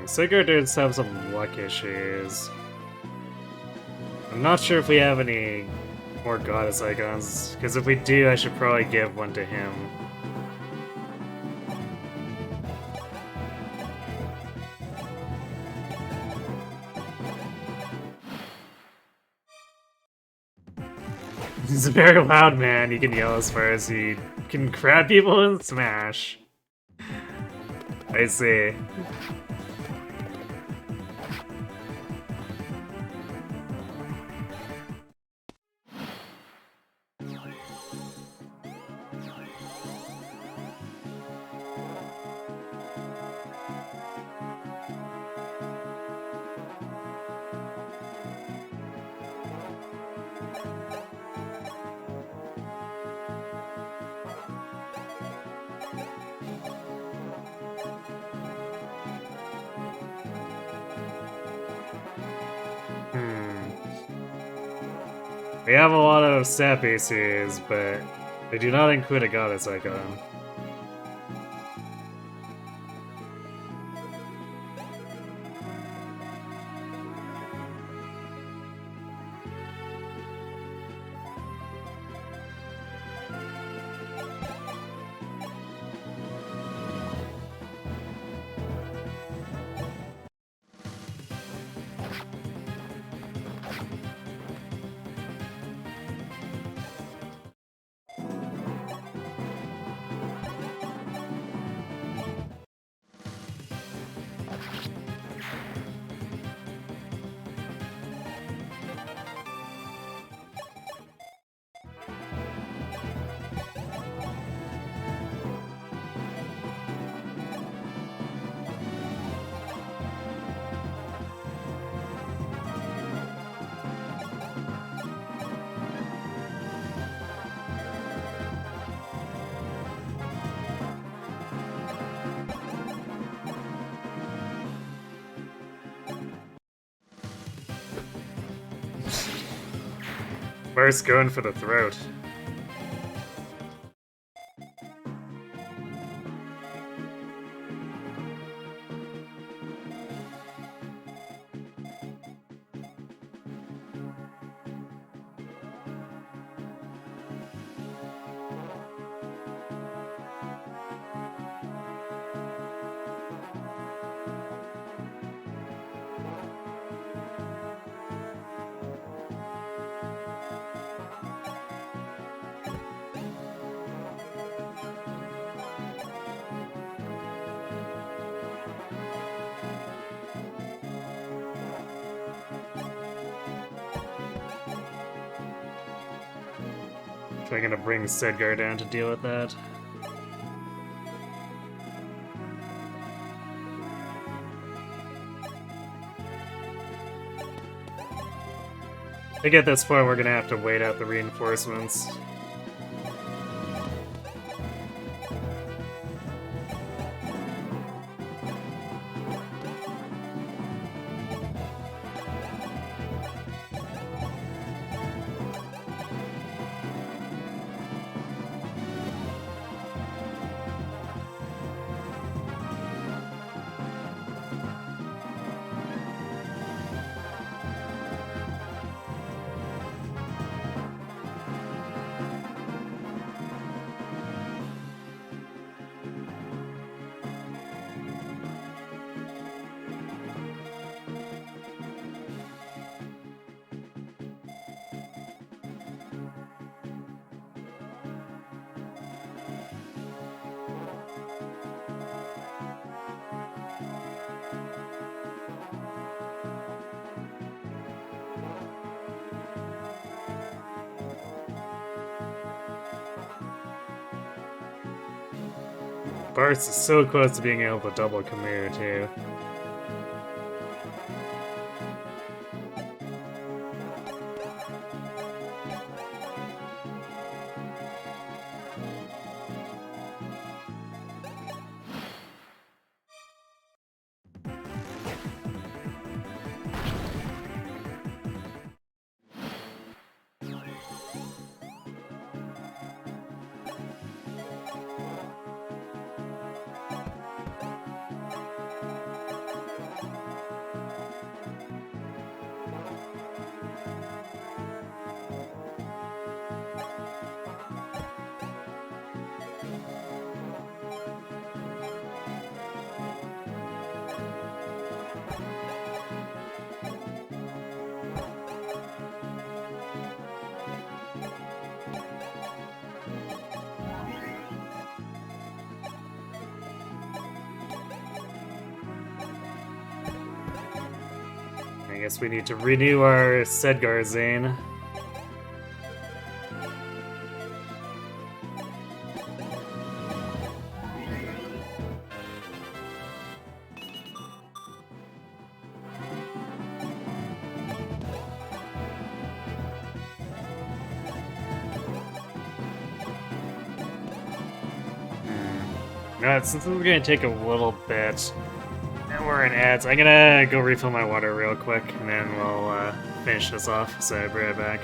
Sigurd does have some luck issues. I'm not sure if we have any more goddess icons, because if we do, I should probably give one to him. He's a very loud man. He can yell as far as he can grab people and smash. I see. We have a lot of stat bases, but they do not include a goddess icon. First going for the throat. So I'm gonna bring Sedgar down to deal with that. I think at this point we're gonna have to wait out the reinforcements. Bart's is so close to being able to double Kamir, too. I guess we need to renew our Sedgar Zane. Alright, since this is gonna take a little bit, and we're in ads, I'm gonna go refill my water real quick, and then we'll finish this off, so I'll be right back.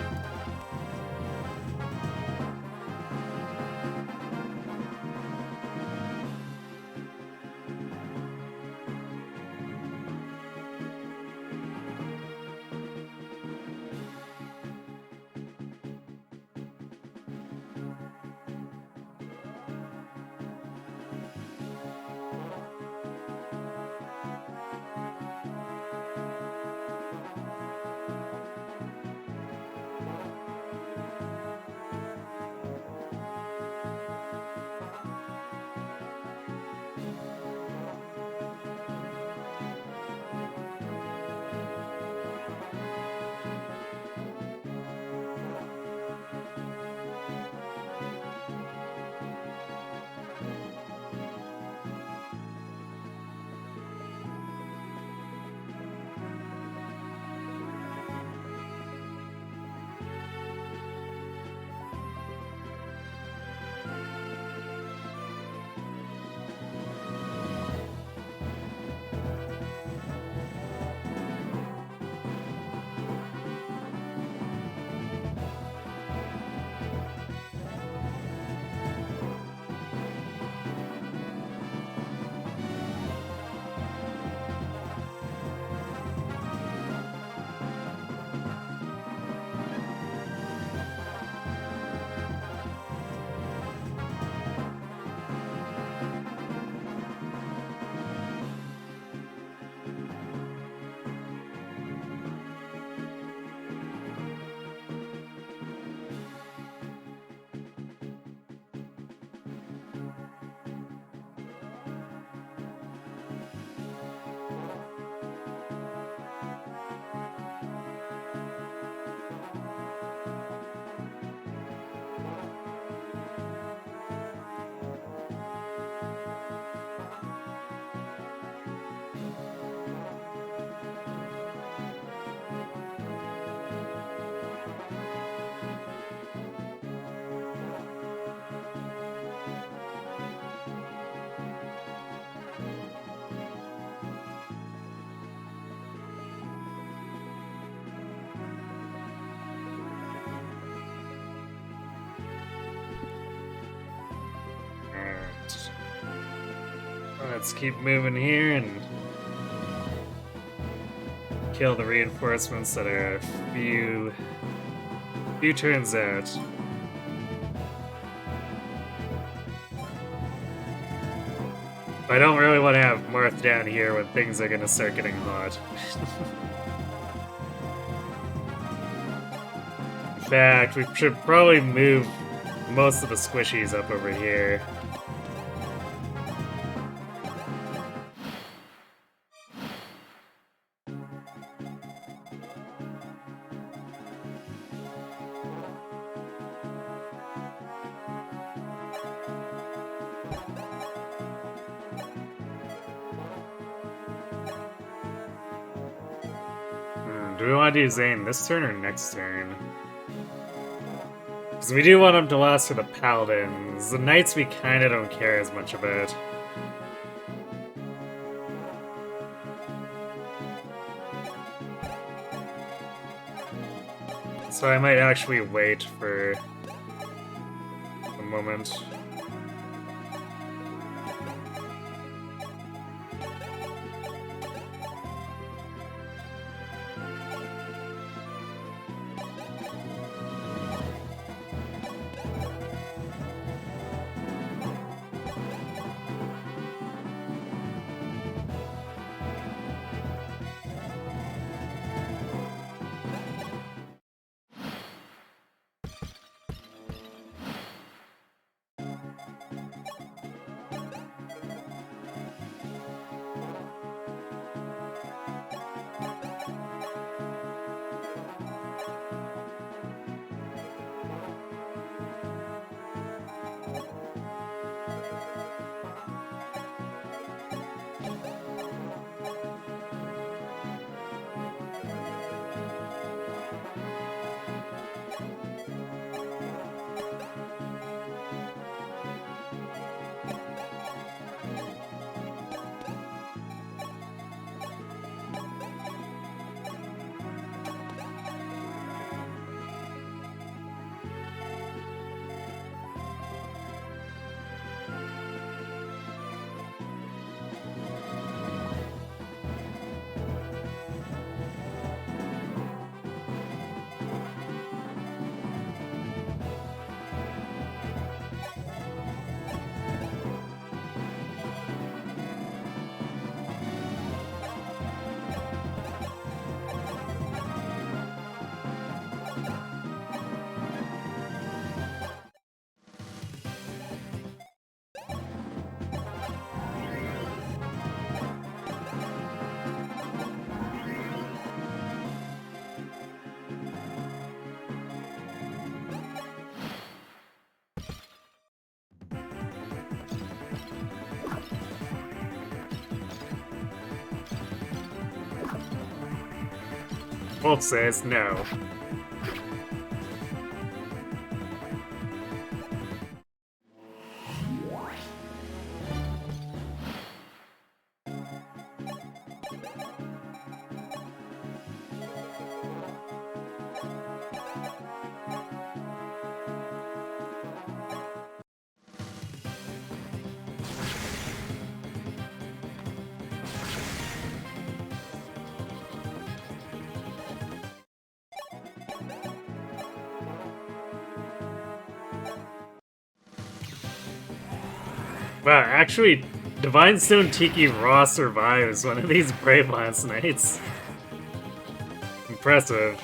Let's keep moving here and kill the reinforcements that are a few turns out. I don't really want to have Marth down here when things are gonna start getting hot. In fact, we should probably move most of the squishies up over here. do we want to do Zane this turn or next turn? Because we do want him to last for the Paladins. The Knights we kinda don't care as much about. So I might actually wait for a moment. Wolf says no. Wow, actually, Divine Stone Tiki Raw survives one of these Brave Lance Knights. Impressive.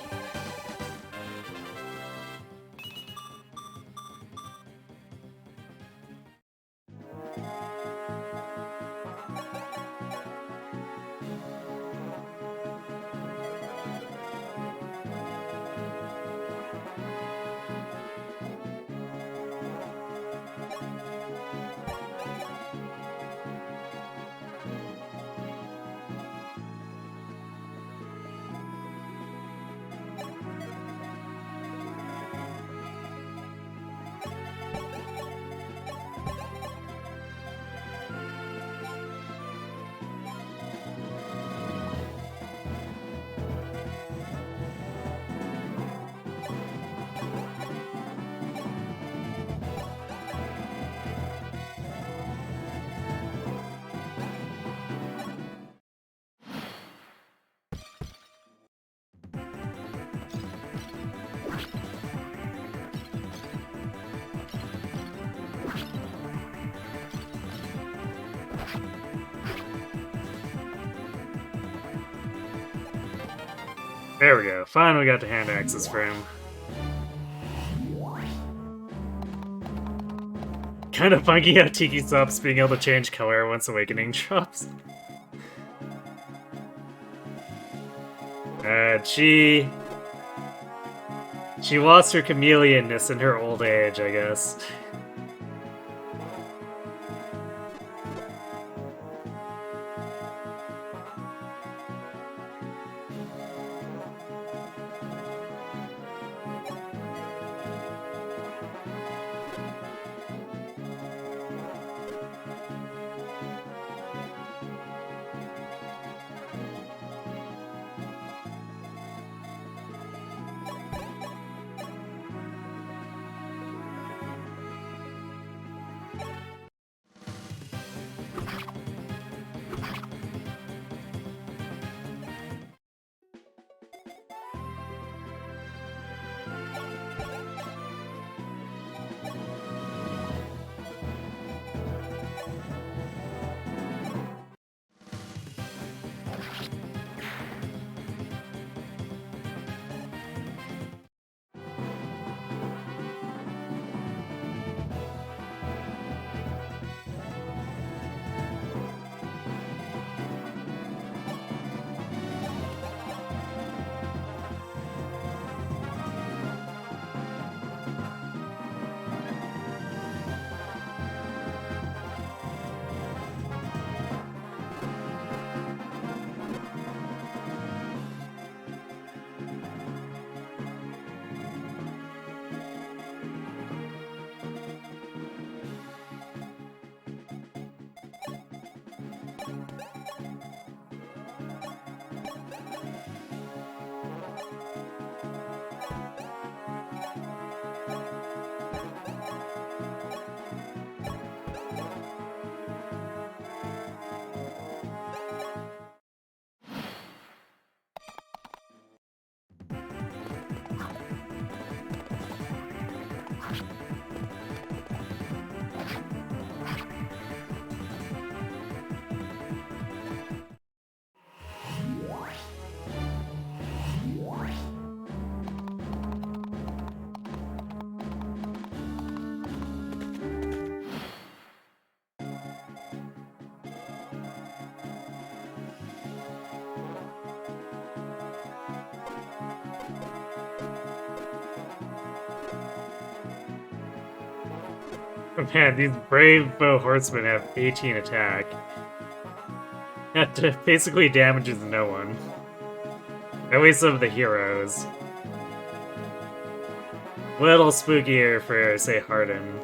There we go. Finally got the hand axes for him. Kind of funky how Tiki stops being able to change color once Awakening drops. She lost her chameleonness in her old age, I guess. Man, these brave bow horsemen have 18 attack. That basically damages no one. At least some of the heroes. Little spookier for, say, Hardin.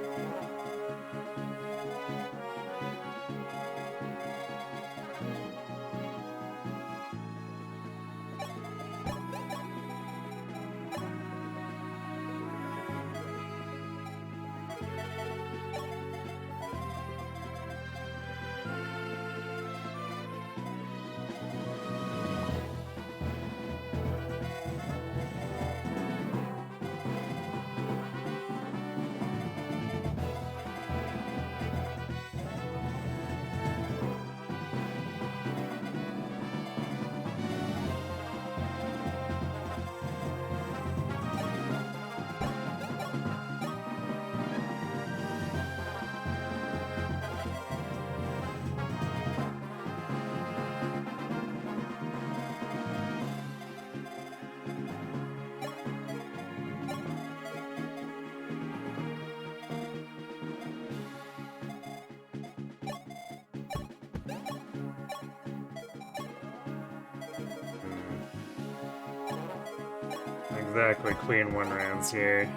Exactly, Queen 1 rounds here.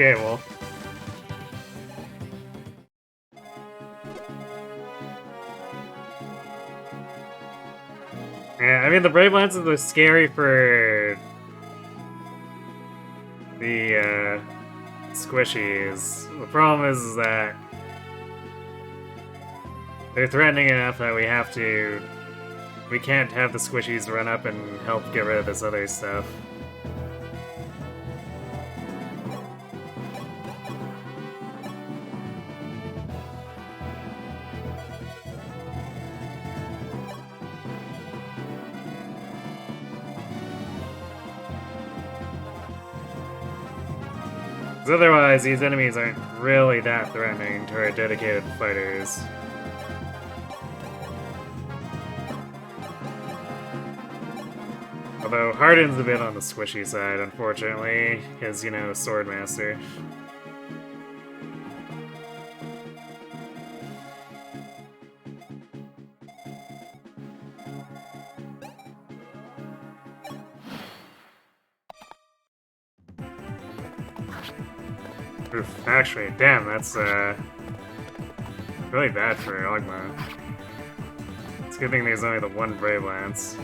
Okay, well. Yeah, I mean, the Brave Lances are scary for the squishies. The problem is that they're threatening enough that we can't have the squishies run up and help get rid of this other stuff. Because otherwise, these enemies aren't really that threatening to our dedicated fighters. Although Hardin's a bit on the squishy side, unfortunately, because, you know, Swordmaster. Oof, actually, damn, that's really bad for Ogma. It's a good thing there's only the one Brave Lance.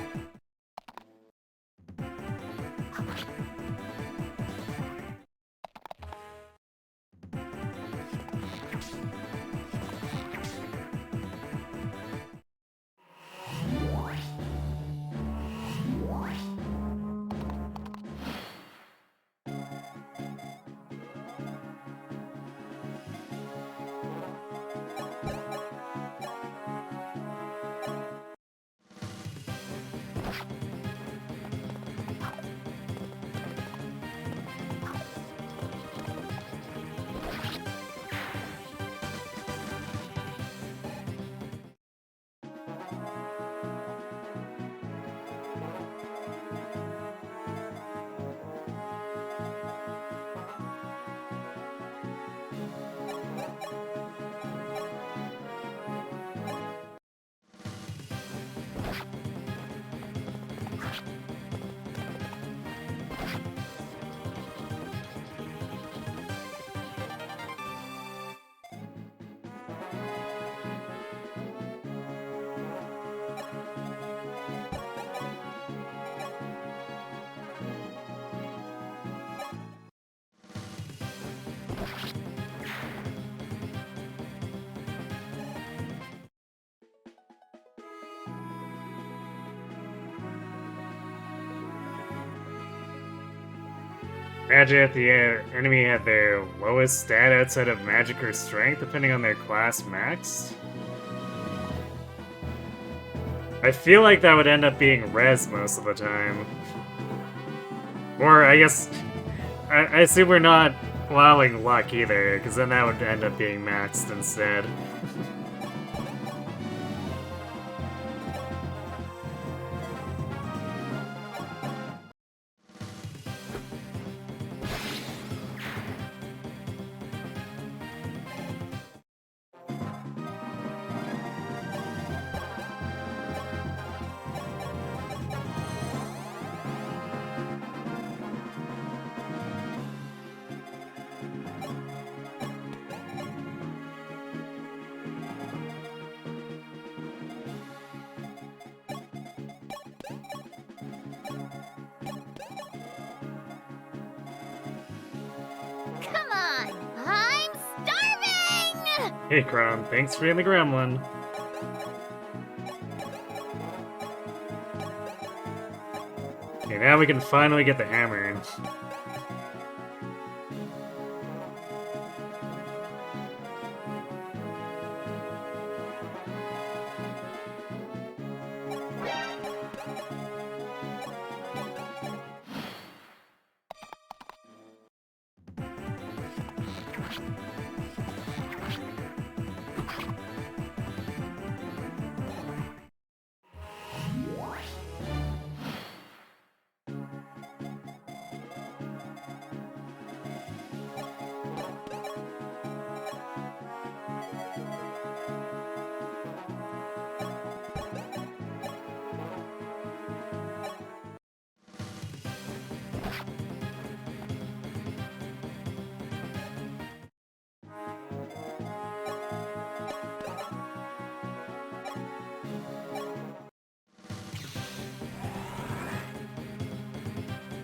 Imagine if the enemy had their lowest stat outside of magic or strength, depending on their class max. I feel like that would end up being res most of the time. Or, I guess, I assume we're not allowing luck either, because then that would end up being maxed instead. Come on! I'm starving! Hey, Kron, thanks for being the gremlin. Okay, now we can finally get the hammer in.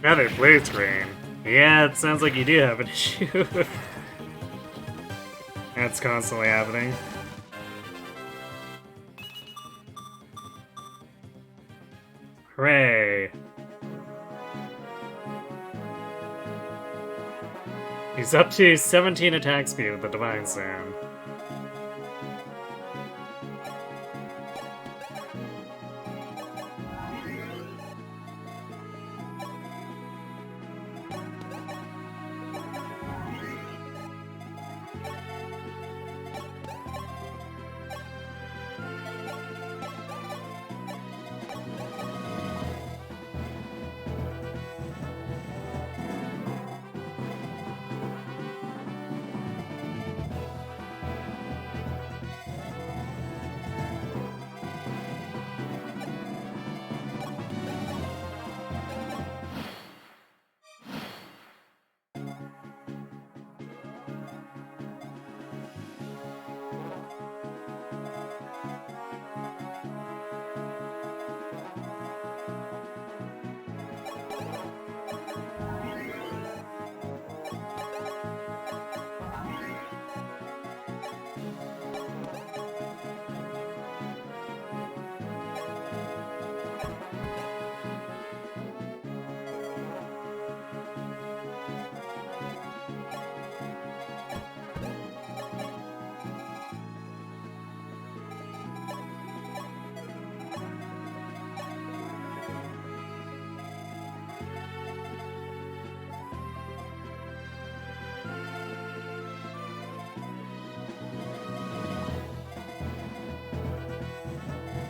Another blue screen. Yeah, it sounds like you do have an issue. That's constantly happening. Hooray! He's up to 17 attack speed with the Divine Sand.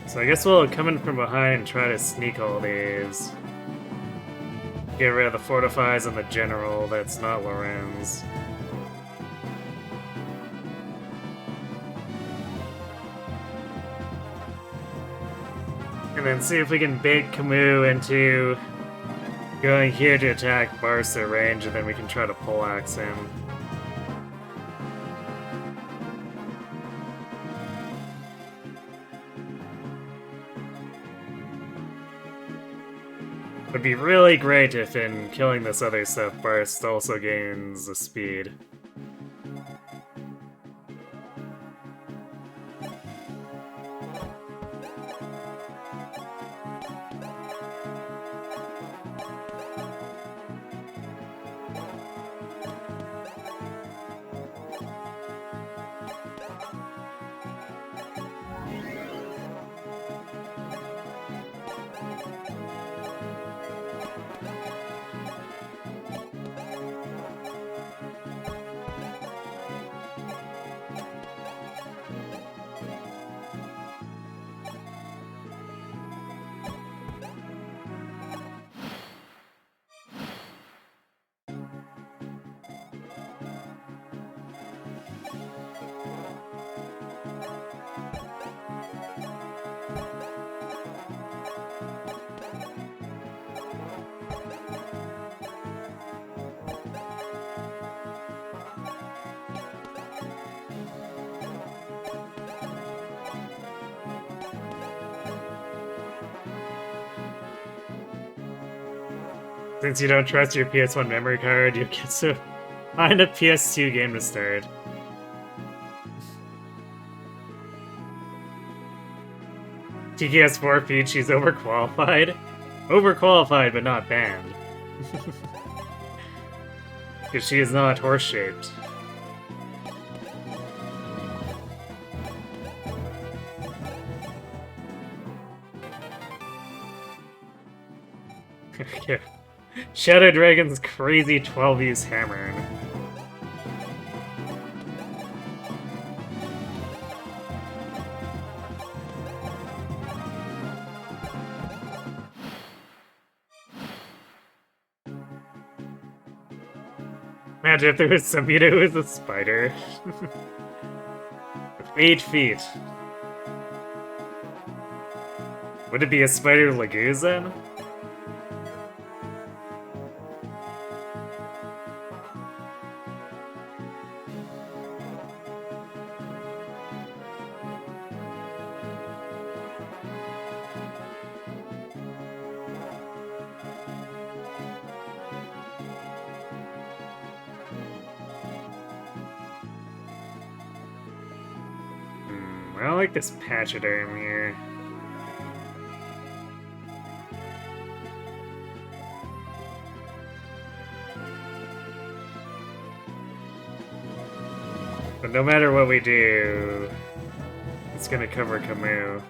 So I guess we'll come in from behind and try to sneak all these. Get rid of the Fortifies and the General that's not Lorenz. And then see if we can bait Camus into going here to attack Barca range, and then we can try to poleaxe him. Would be really great if in killing this other stuff, Barst also gains the speed. Since you don't trust your PS1 memory card, you get to find a PS2 game to start. TKS4 Peachy's overqualified? Overqualified, but not banned. Because she is not horse-shaped. Okay. Shadow Dragon's crazy 12-use hammer. Imagine if there was somebody who was a spider. 8 feet. Would it be a spider Laguz then? I don't like this Pachyderm here. But no matter what we do, it's gonna cover Camus.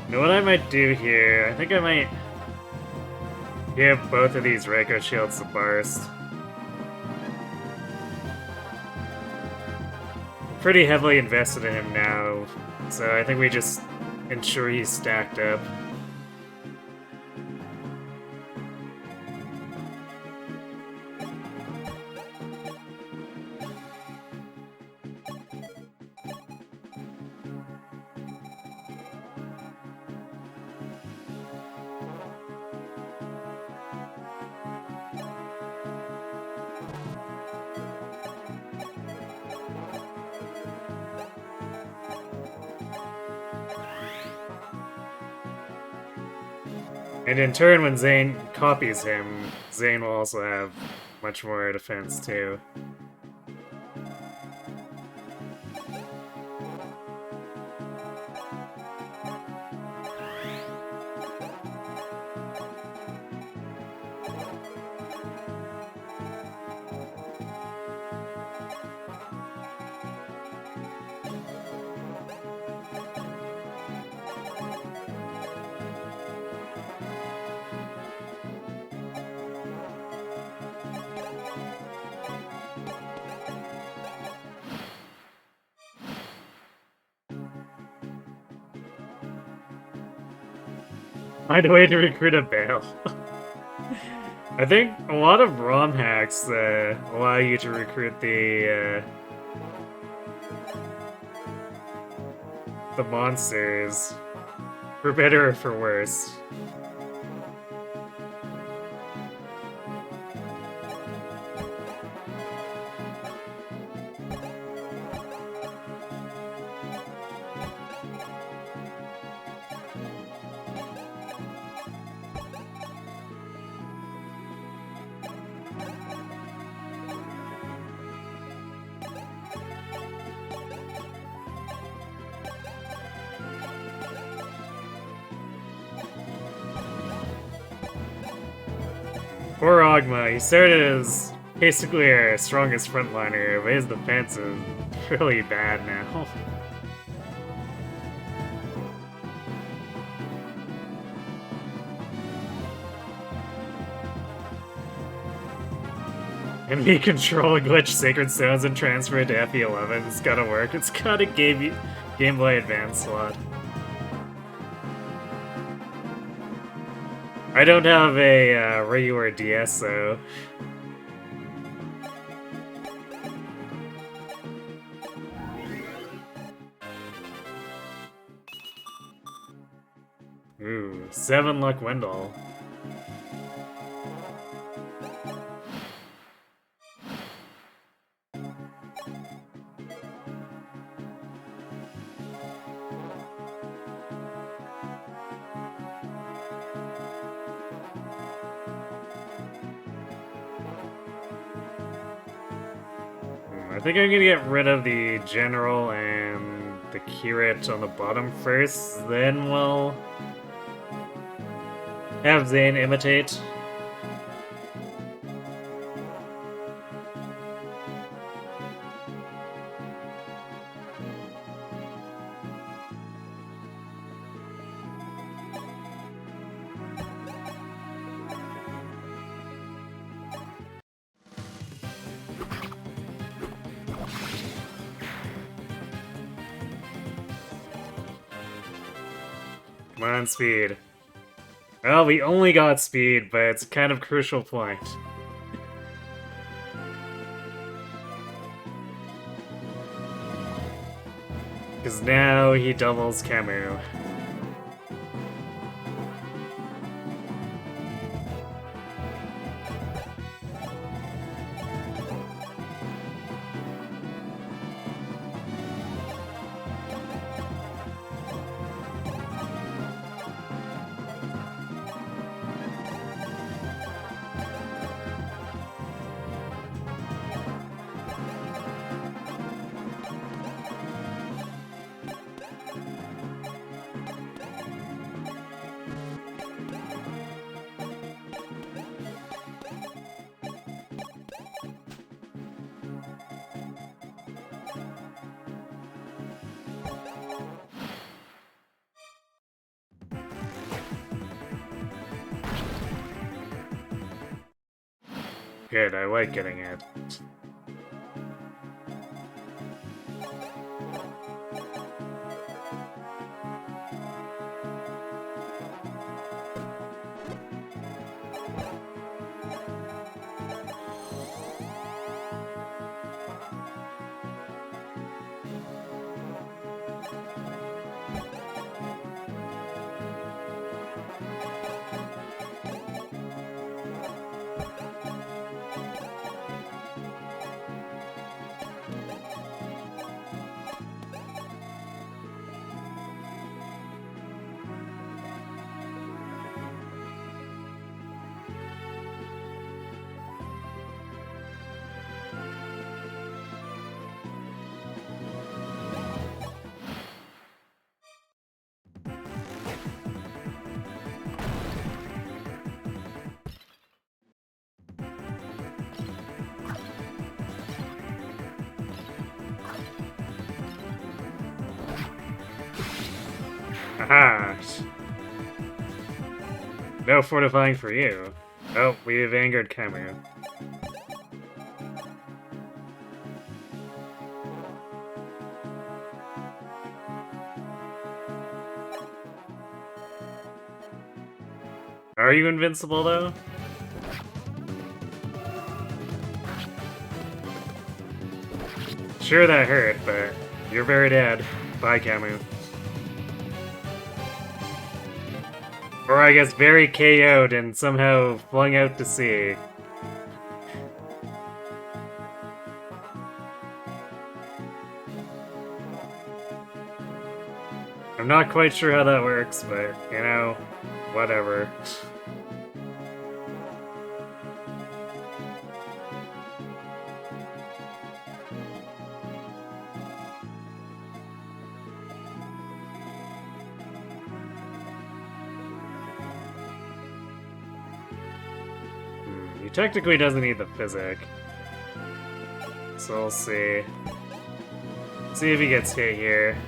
You know what I might do here? I think I might give both of these Reiko Shields a burst. Pretty heavily invested in him now, so I think we just ensure he's stacked up. And in turn, when Zane copies him, Zane will also have much more defense too. Find a way to recruit a Bale. I think a lot of ROM hacks allow you to recruit the monsters, for better or for worse. Poor Ogma, he started as basically our strongest frontliner, but his defense is really bad now. And me control glitch Sacred Stones and transfer it to FE11. It's gotta work. It's got a Game Boy Advance slot. I don't have a Ryu or DS, though. Ooh, 7 luck Wendell. I think I'm gonna get rid of the General and the Kirit on the bottom first, then we'll have Zane imitate. Come on, speed. Well, we only got speed, but it's a kind of crucial point. Because now he doubles Camus. Good, I like getting it. Aha! No fortifying for you. Oh, we've angered Camus. Are you invincible, though? Sure, that hurt, but you're very dead. Bye, Camus. Or I guess very KO'd and somehow flung out to sea. I'm not quite sure how that works, but, you know, whatever. He technically doesn't need the physic. So we'll see. See if he gets hit here.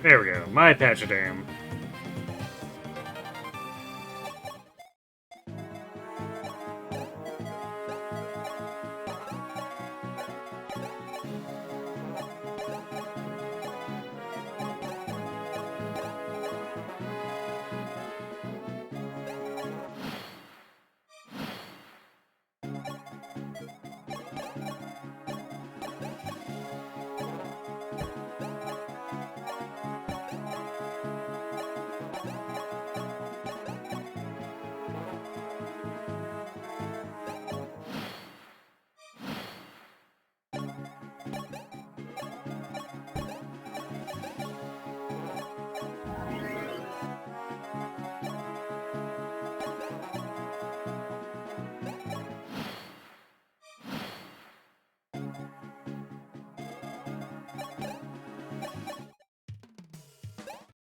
There we go, my Pachydam.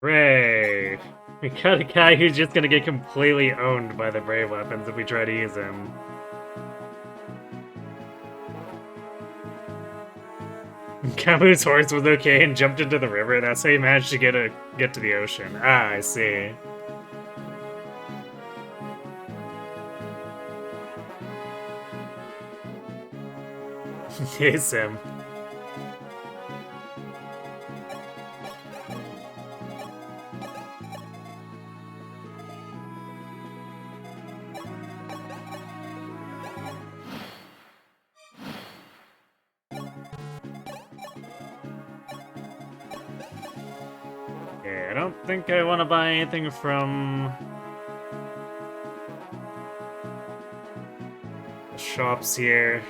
Hooray! We got a guy who's just gonna get completely owned by the Brave Weapons if we try to use him. Camus' horse was okay and jumped into the river. That's how you managed to get to the ocean. Ah, I see. Hey, Sim. Okay, I don't think I want to buy anything from the shops here.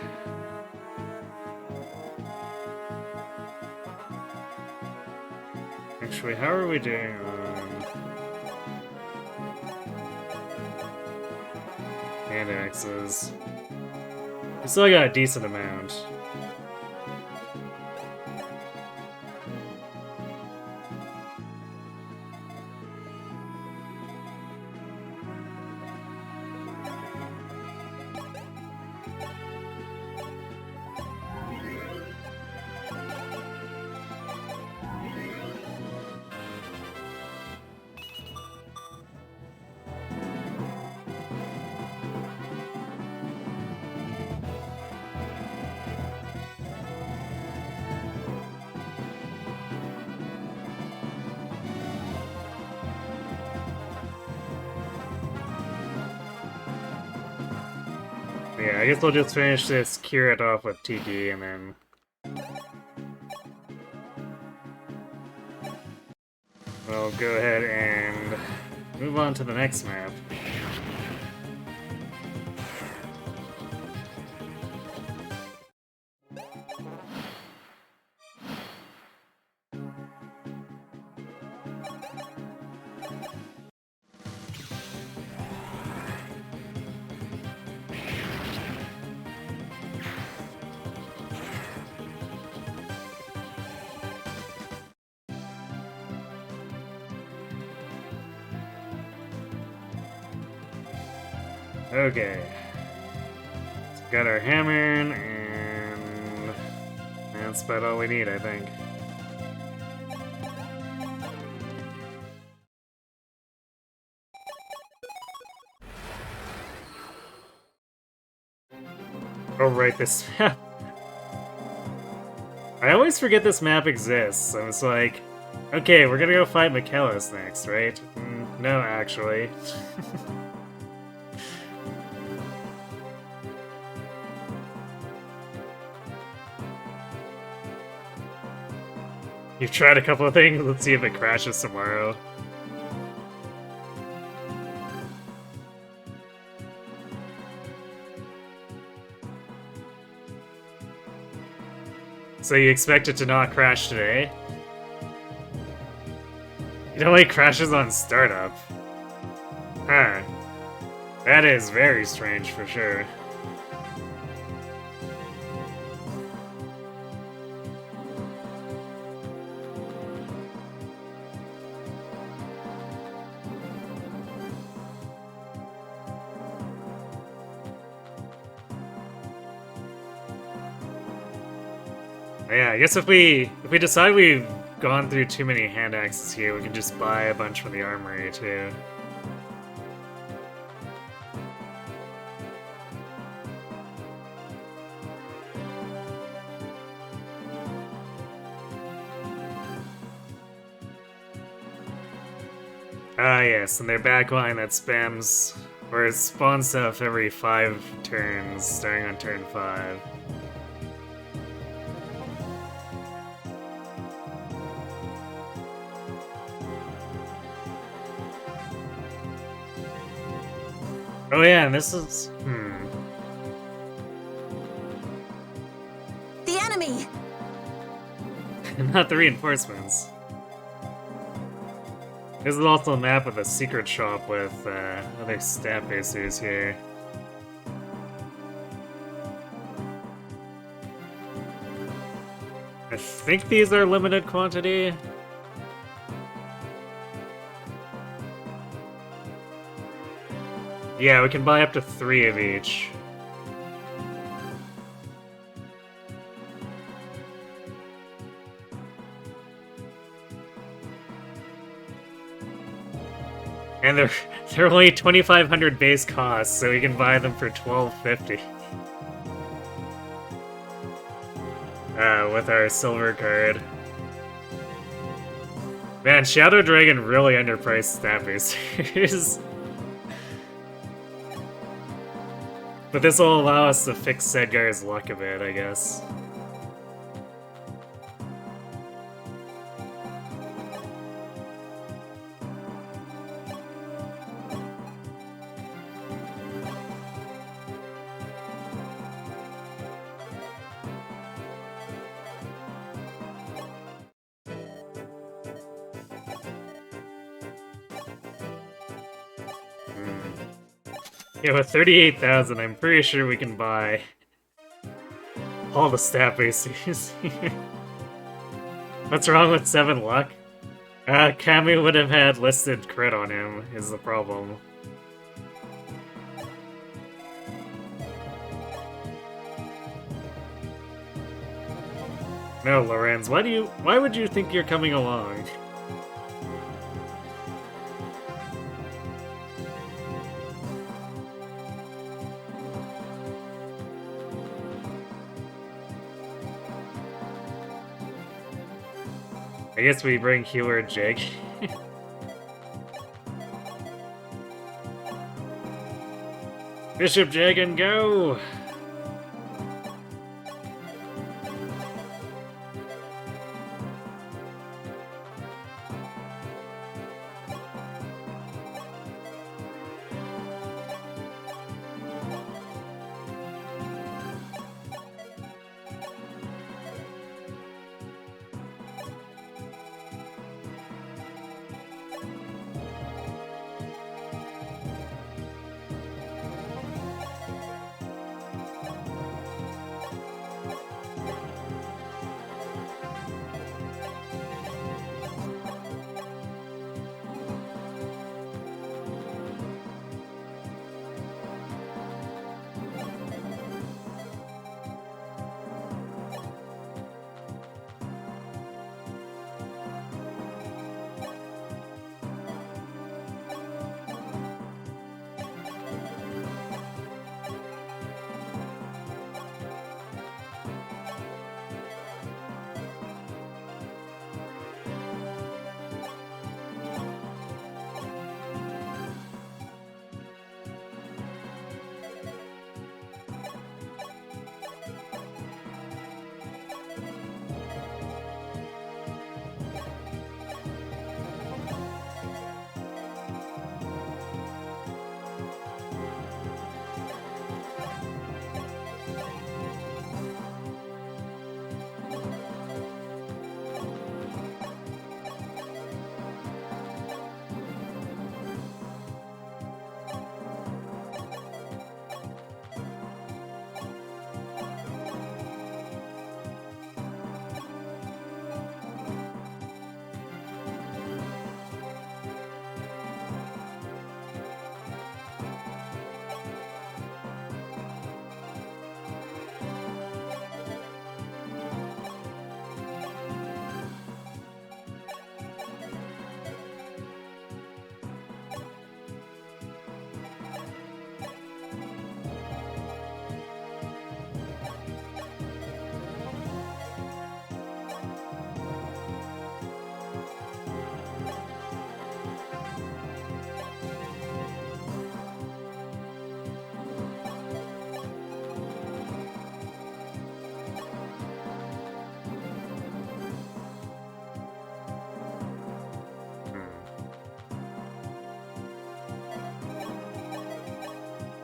Actually, how are we doing on hand axes? We still got a decent amount. Yeah, I guess we'll just finish this, cure it off with Tiki, and then... we'll go ahead and move on to the next map. Okay. So got our hammer, and that's about all we need, I think. Oh, right, this map. I always forget this map exists. I was like, okay, we're gonna go fight Michaelis next, right? No, actually. You've tried a couple of things, let's see if it crashes tomorrow. So you expect it to not crash today? It only crashes on startup. Huh. That is very strange for sure. Yeah, I guess if we decide we've gone through too many hand axes here, we can just buy a bunch from the armory too. Ah yes, and their backline that spams or it spawns stuff every 5 turns, starting on turn 5. Oh yeah, and this is... The enemy! Not the reinforcements. This is also a map with a secret shop with other stat basers here. I think these are limited quantity. Yeah, we can buy up to 3 of each. And they're only 2,500 base cost, so we can buy them for 1,250. With our silver card. Man, Shadow Dragon really underpriced stat boosters. But this will allow us to fix Sedgar's luck a bit, I guess. Yeah, with 38,000, I'm pretty sure we can buy all the stat bases here. What's wrong with 7 luck? Kami would have had listed crit on him, is the problem. No, Lorenz, why would you think you're coming along? I guess we bring Healer Jake. Bishop Jagan, go!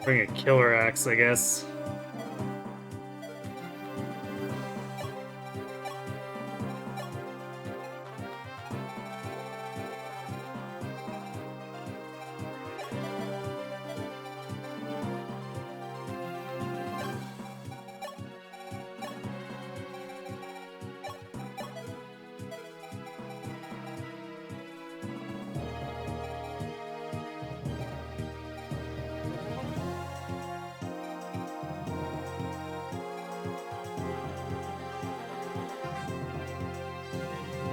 Bring a killer axe, I guess.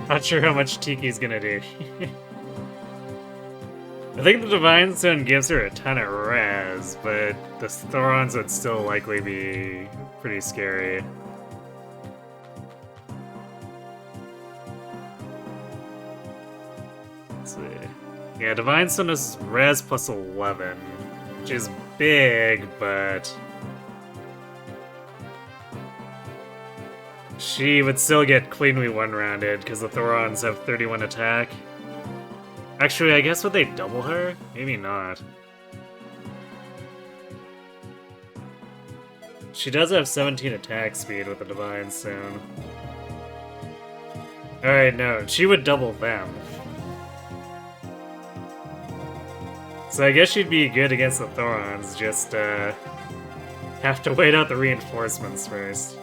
Not sure how much Tiki's gonna do. I think the Divine Stone gives her a ton of res, but the Thorons would still likely be pretty scary. Let's see. Yeah, Divine Stone is res plus 11, which is big, but she would still get cleanly one-rounded because the Thorons have 31 attack. Actually, I guess would they double her? Maybe not. She does have 17 attack speed with the Divine Stone. Alright, no, she would double them. So I guess she'd be good against the Thorons, just have to wait out the reinforcements first.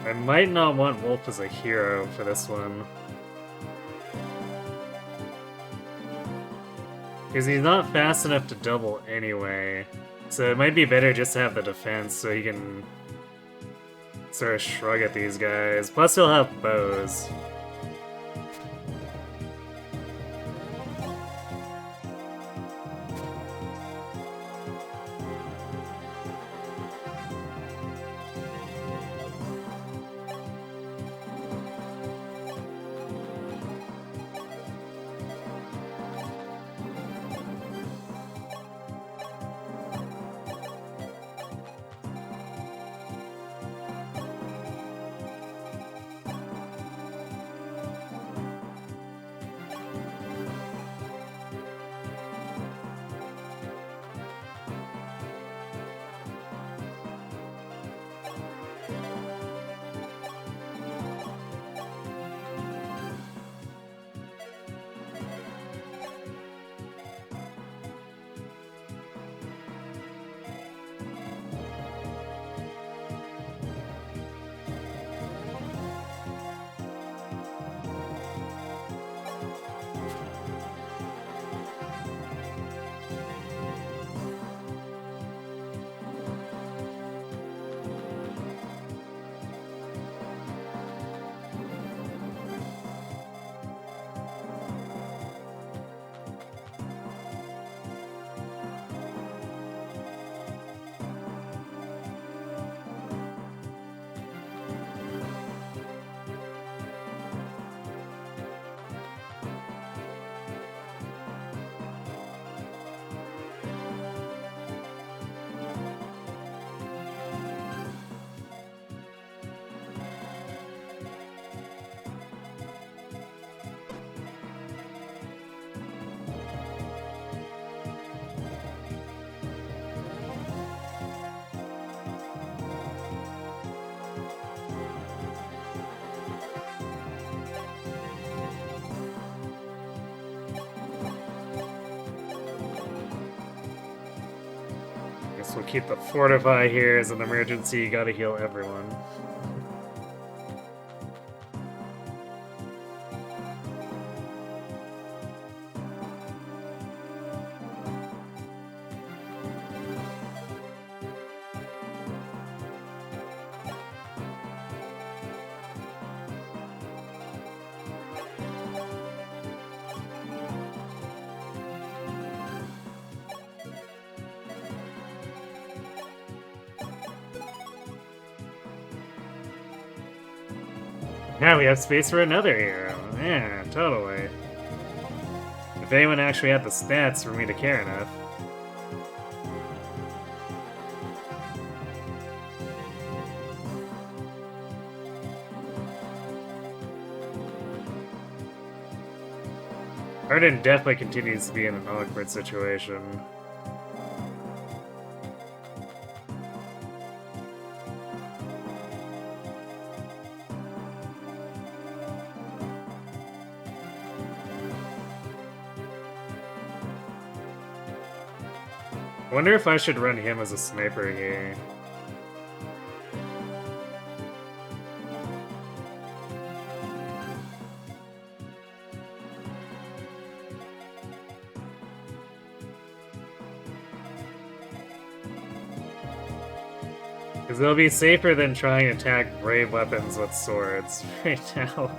I might not want Wolf as a hero for this one. Because he's not fast enough to double anyway. So it might be better just to have the defense so he can sort of shrug at these guys. Plus he'll have bows. we'll keep the Fortify here as an emergency. You gotta heal everyone. Now we have space for another hero. Yeah, totally. If anyone actually had the stats for me to care enough. Arden definitely continues to be in an awkward situation. Wonder if I should run him as a sniper here. Because they'll be safer than trying to attack brave weapons with swords right now.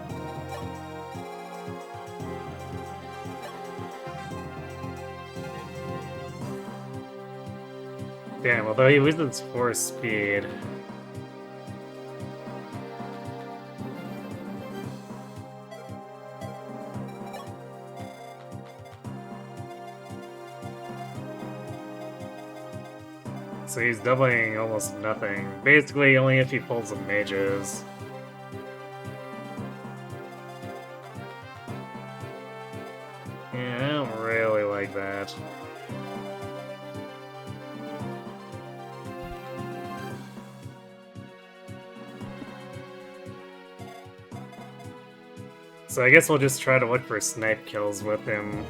Damn, although he loses 4 speed. So he's doubling almost nothing. Basically, only if he pulls some mages. Yeah, I don't really like that. So I guess we'll just try to look for snipe kills with him.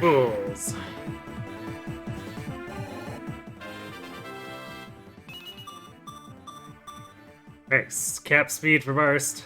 Fools. Nice. Cap speed for burst.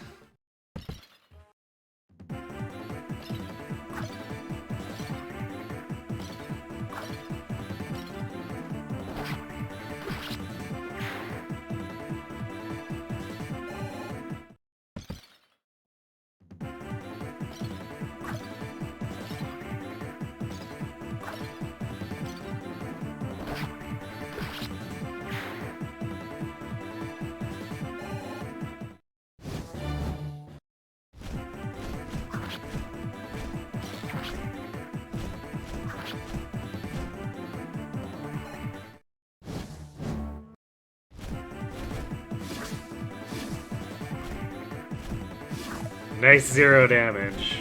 Nice 0 damage.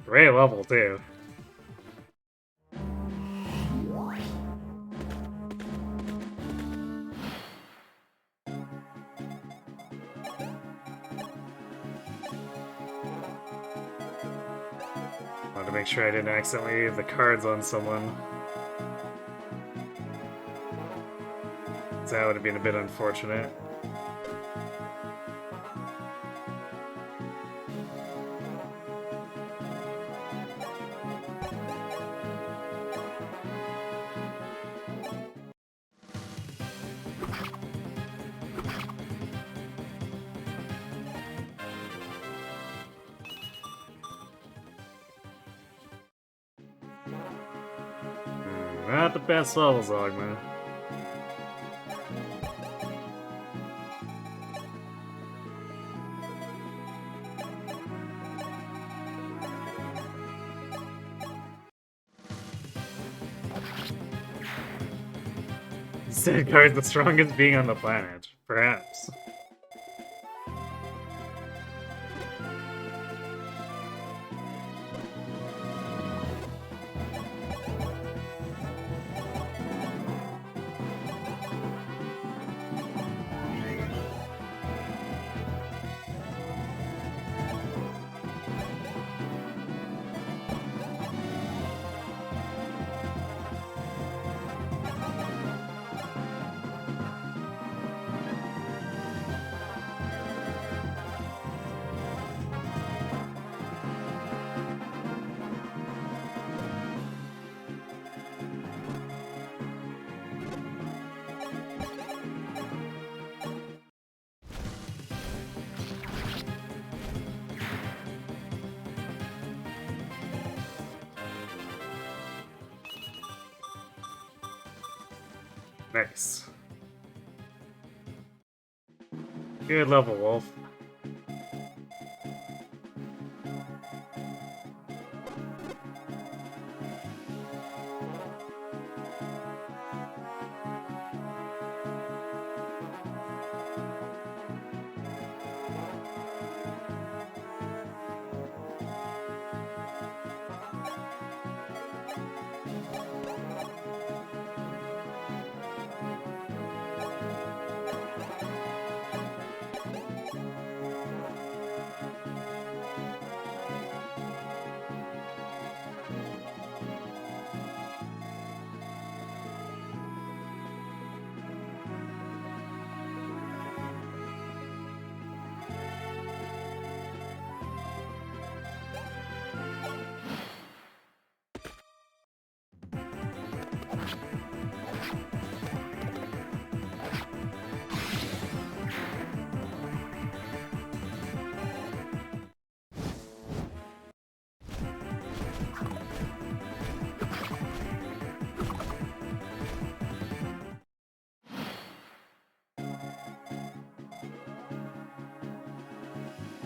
Great level too. Wanted to make sure I didn't accidentally leave the cards on someone. That would have been a bit unfortunate. Not the best levels, Ogma. Instead, guard the strongest being on the planet. Perhaps. Nice. Good level, Wolf.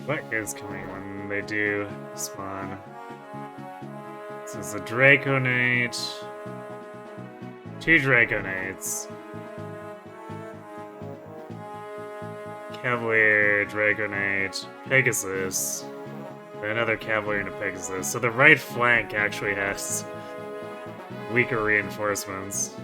What is coming when they do spawn? This is a Draconate. 2 Draconates. Cavalier, Draconate, Pegasus. Another Cavalier and a Pegasus. So the right flank actually has weaker reinforcements.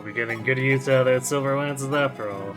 be getting good use out of that silver lances after all.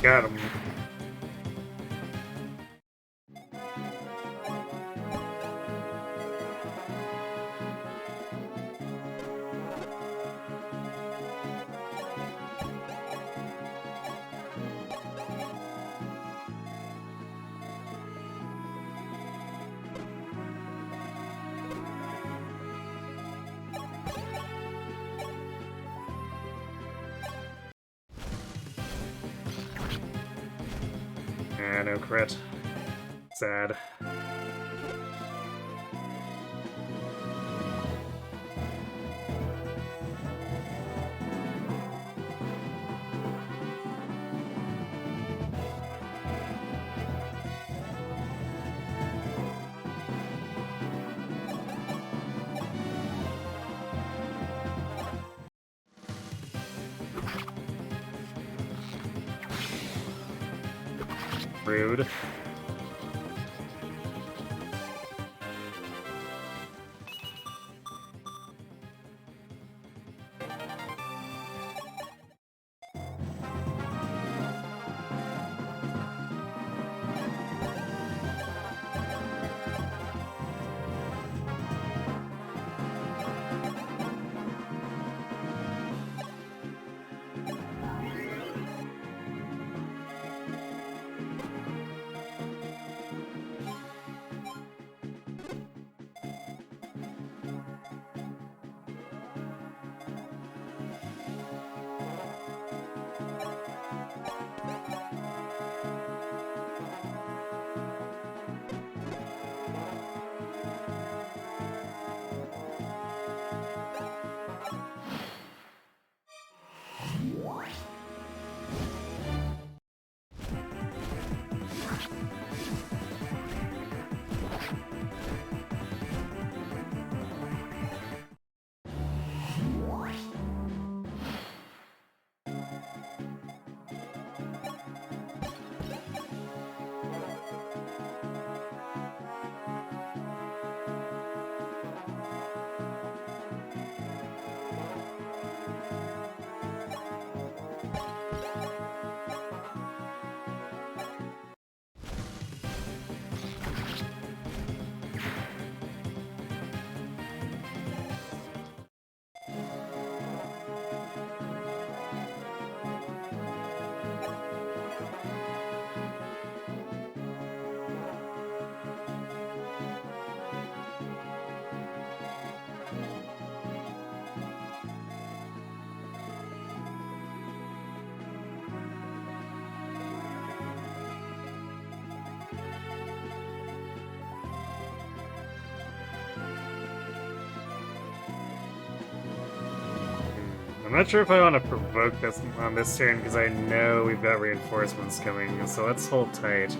Got him. No crit. Sad. Rude. I'm not sure if I want to provoke this on this turn because I know we've got reinforcements coming, so let's hold tight.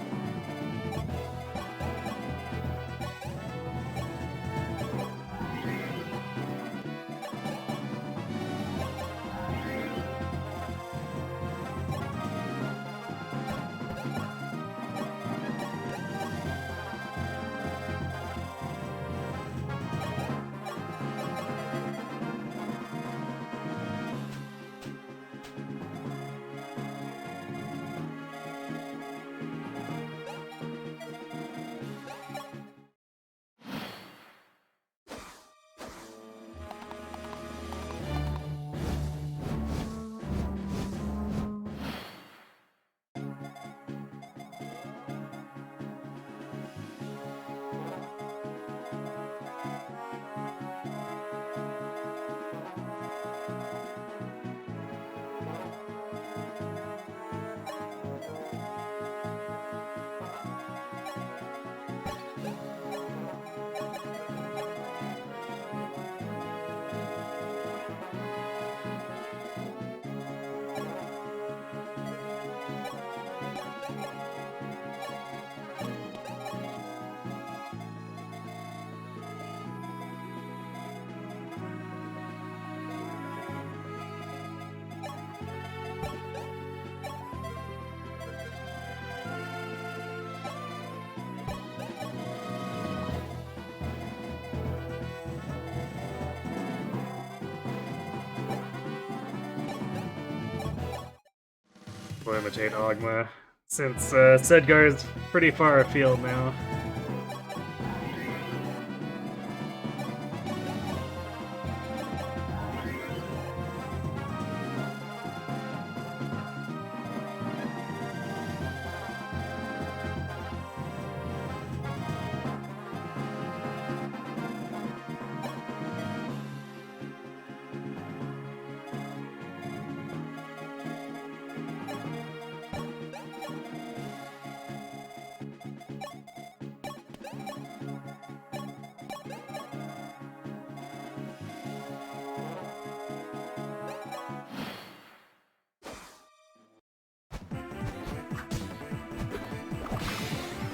We'll imitate Ogma, since Sedgar's pretty far afield now.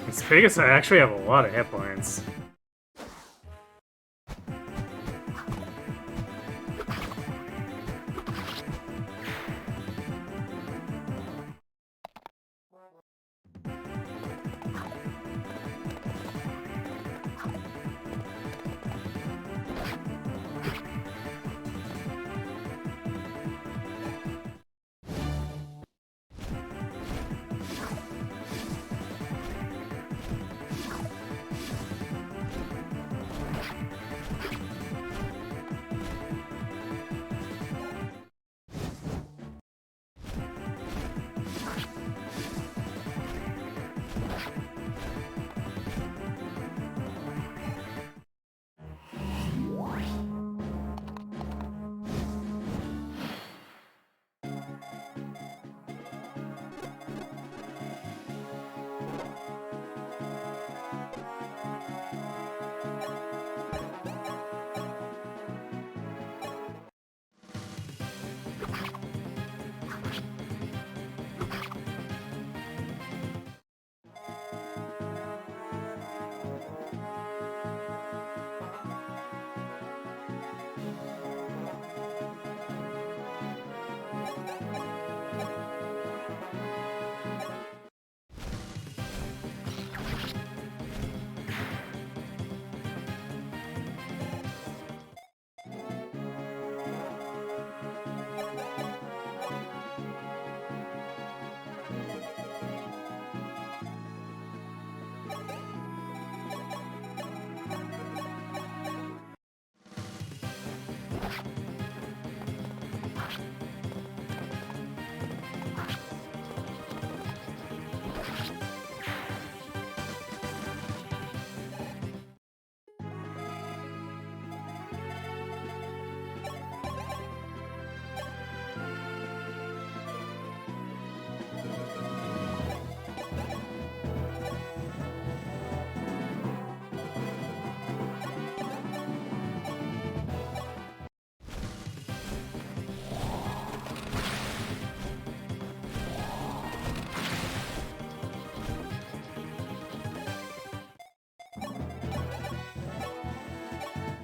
This Pegasus actually have a lot of hit points.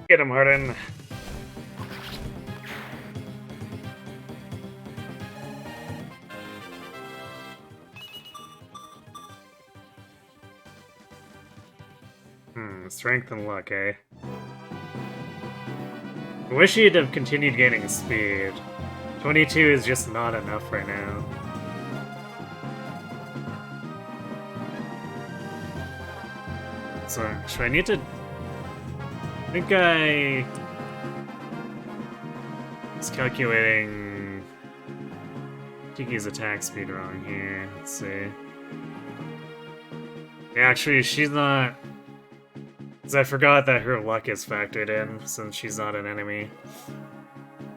Get him, Harden. Strength and luck, eh? I wish he'd have continued gaining speed. 22 is just not enough right now. So, should I need to... I think I was calculating Tiki's attack speed wrong here. Let's see. Yeah, actually, she's not... Because I forgot that her luck is factored in, since she's not an enemy.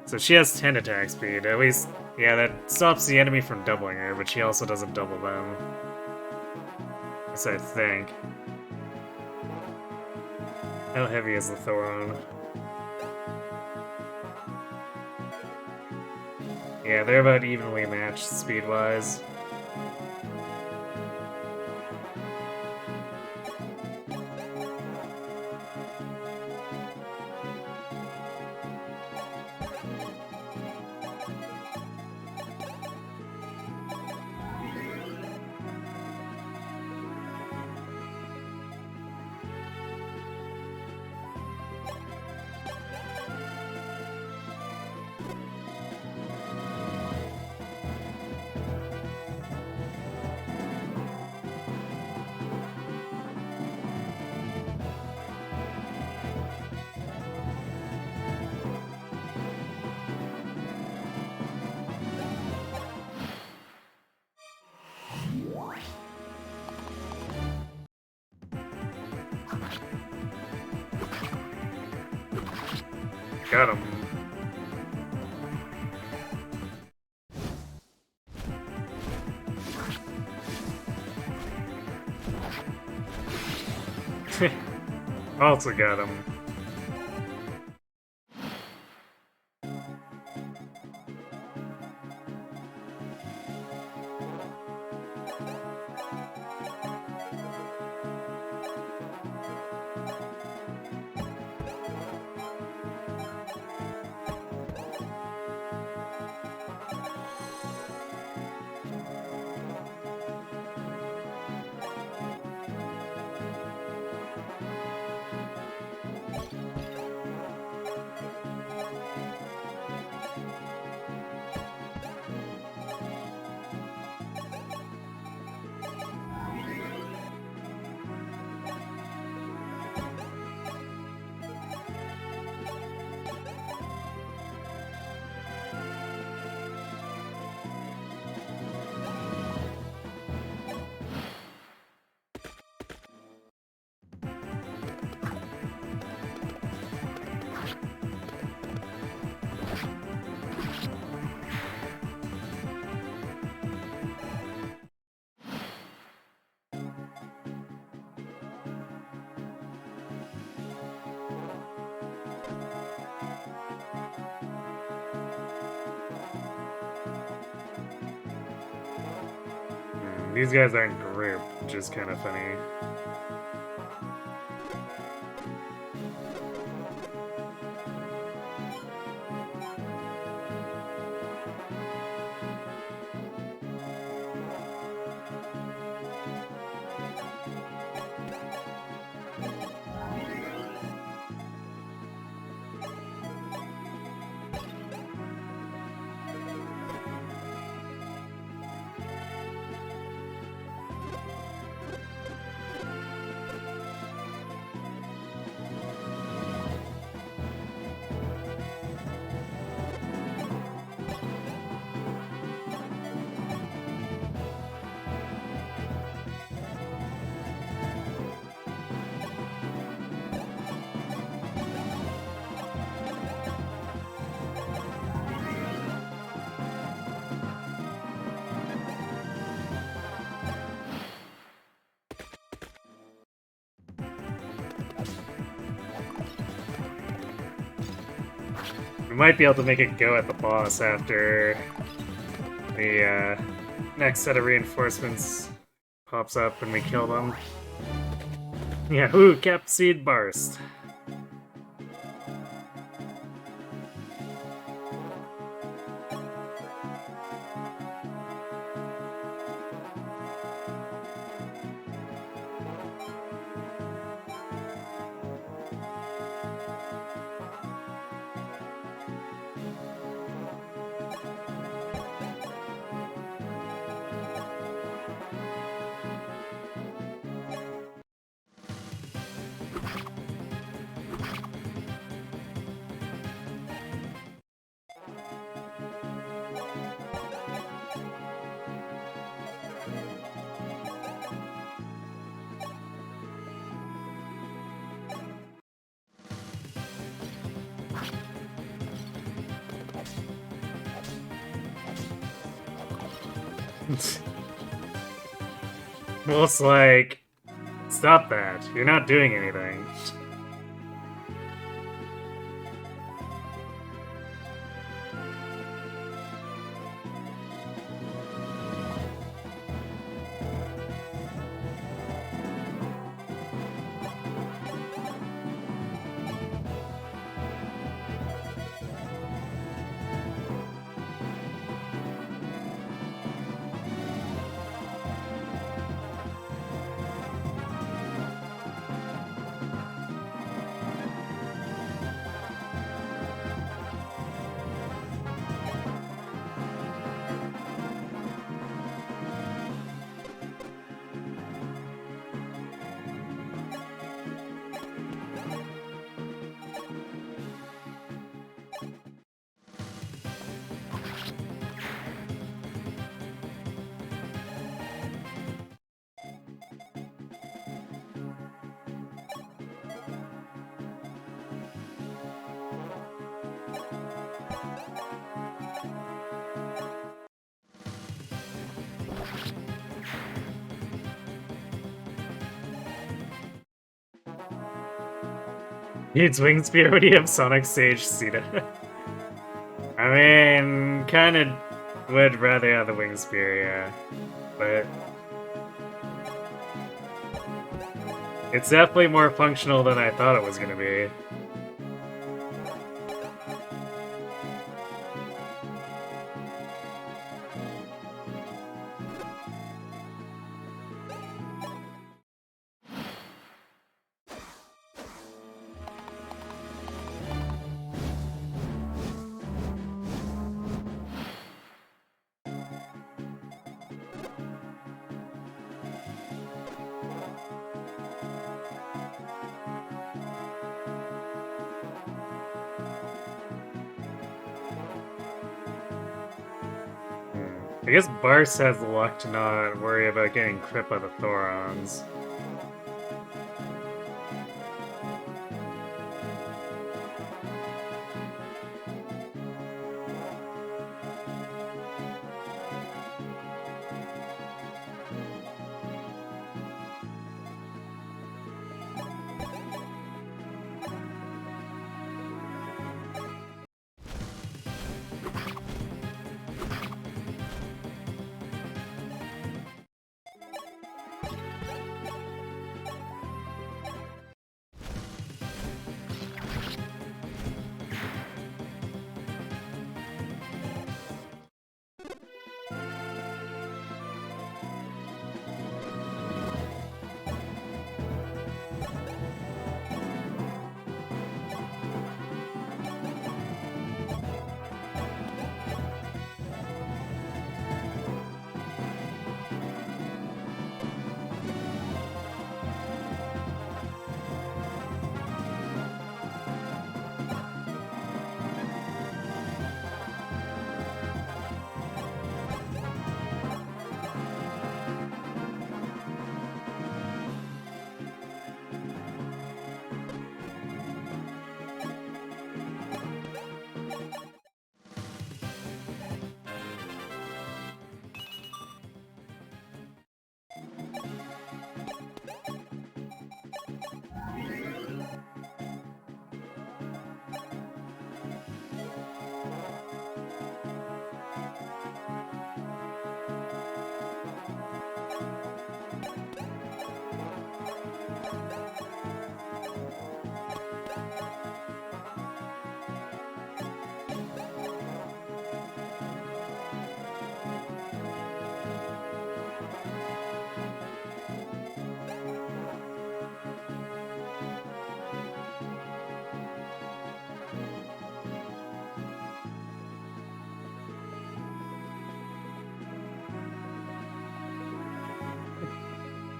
So she has 10 attack speed. At least, yeah, that stops the enemy from doubling her, but she also doesn't double them. Yes, I think. How heavy is the Thoron? Yeah, they're about evenly matched speed-wise. Got him. Also got him. These guys aren't grouped, which is kind of funny. We might be able to make it go at the boss after the next set of reinforcements pops up and we kill them. Yeah, ooh, Cap Seed Burst. Well, it's like, stop that. You're not doing anything. Needs Wing Spear when you have Sonic Sage Sita. I mean, kinda would rather have the Wing Spear, yeah. But it's definitely more functional than I thought it was gonna be. I guess Bars has the luck to not worry about getting crit by the Thorons.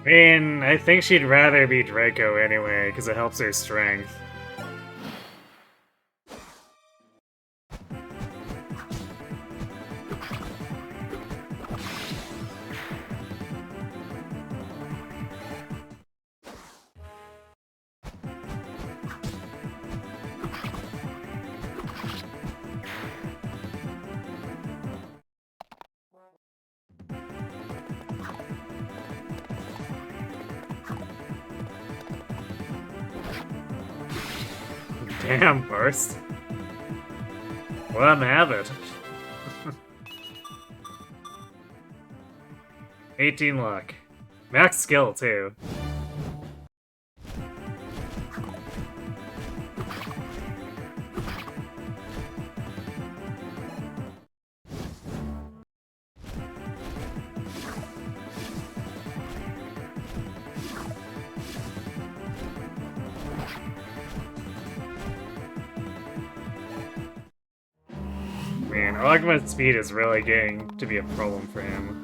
I mean, I think she'd rather be Draco anyway, because it helps her strength. Damn, Burst. Let him have it. 18 luck. Max skill, too. Man, augmented speed is really getting to be a problem for him.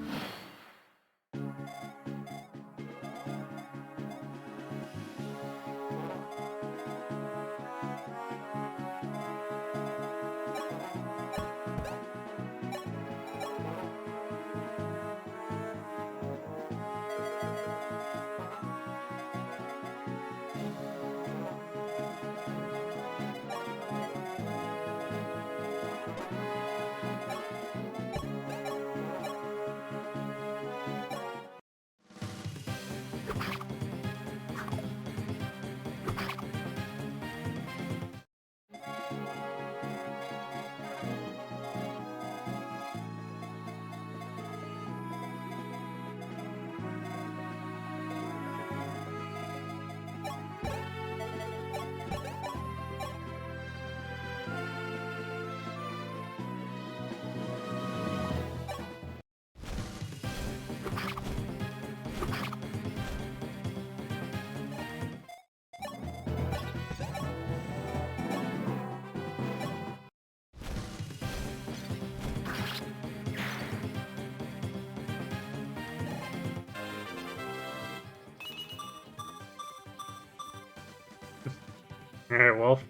Alright, Wolf.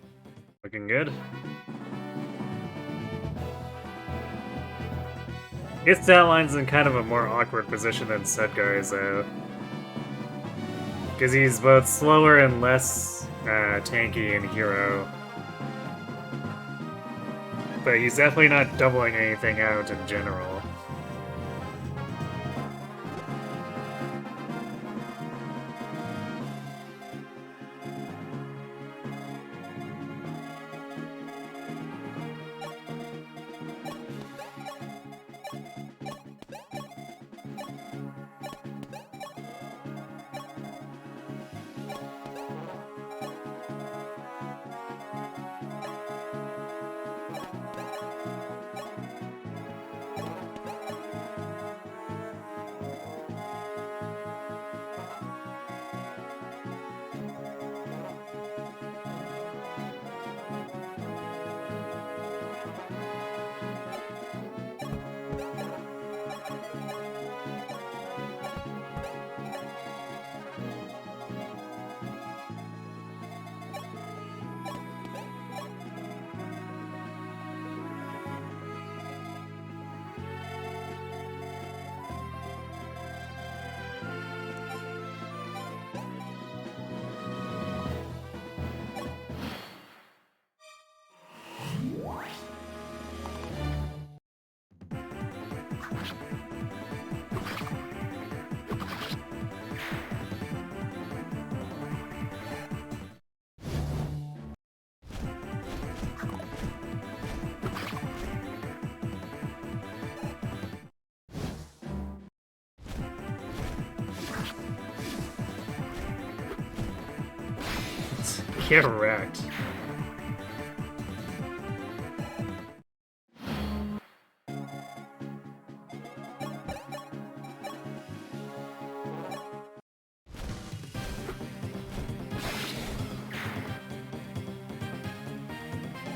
Looking good. His stat line's in kind of a more awkward position than Sedgar's, though. Because he's both slower and less tanky in Hero. But he's definitely not doubling anything out in general. Get wrecked.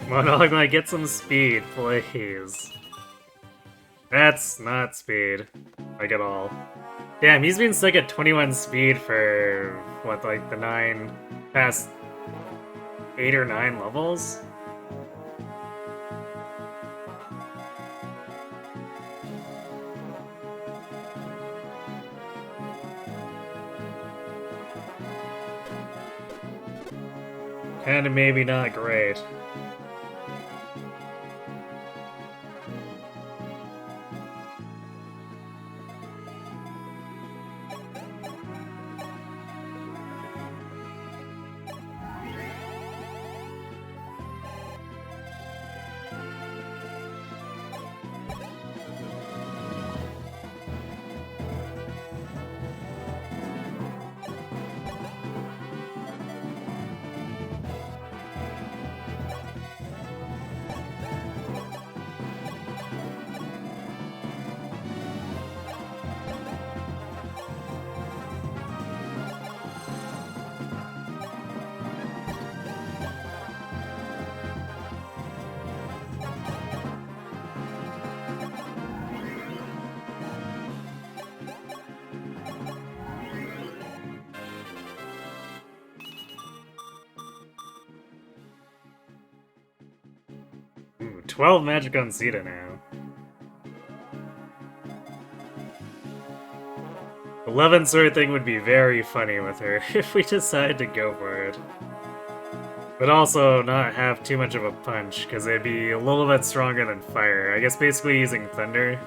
Monogma, get some speed, please. That's not speed. Like at all. Damn, he's been stuck at 21 speed for, what, like the past 8 or 9 levels? Kinda maybe not great. Ooh, 12 magic on Zeta now. 11 sort of thing would be very funny with her if we decide to go for it. But also not have too much of a punch, because it'd be a little bit stronger than fire. I guess basically using thunder.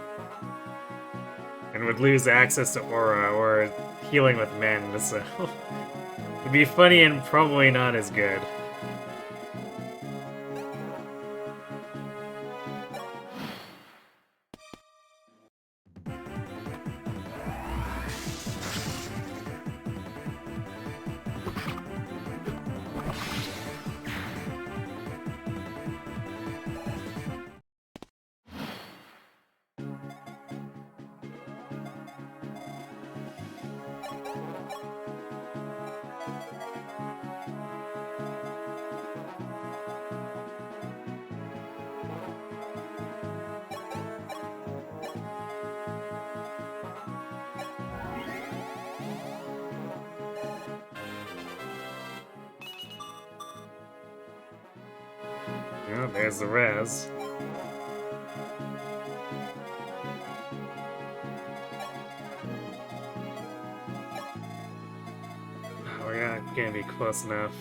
And would lose access to aura or healing with mend, so it'd be funny and probably not as good. Oh, there's the res. Oh, we're not gonna be close enough.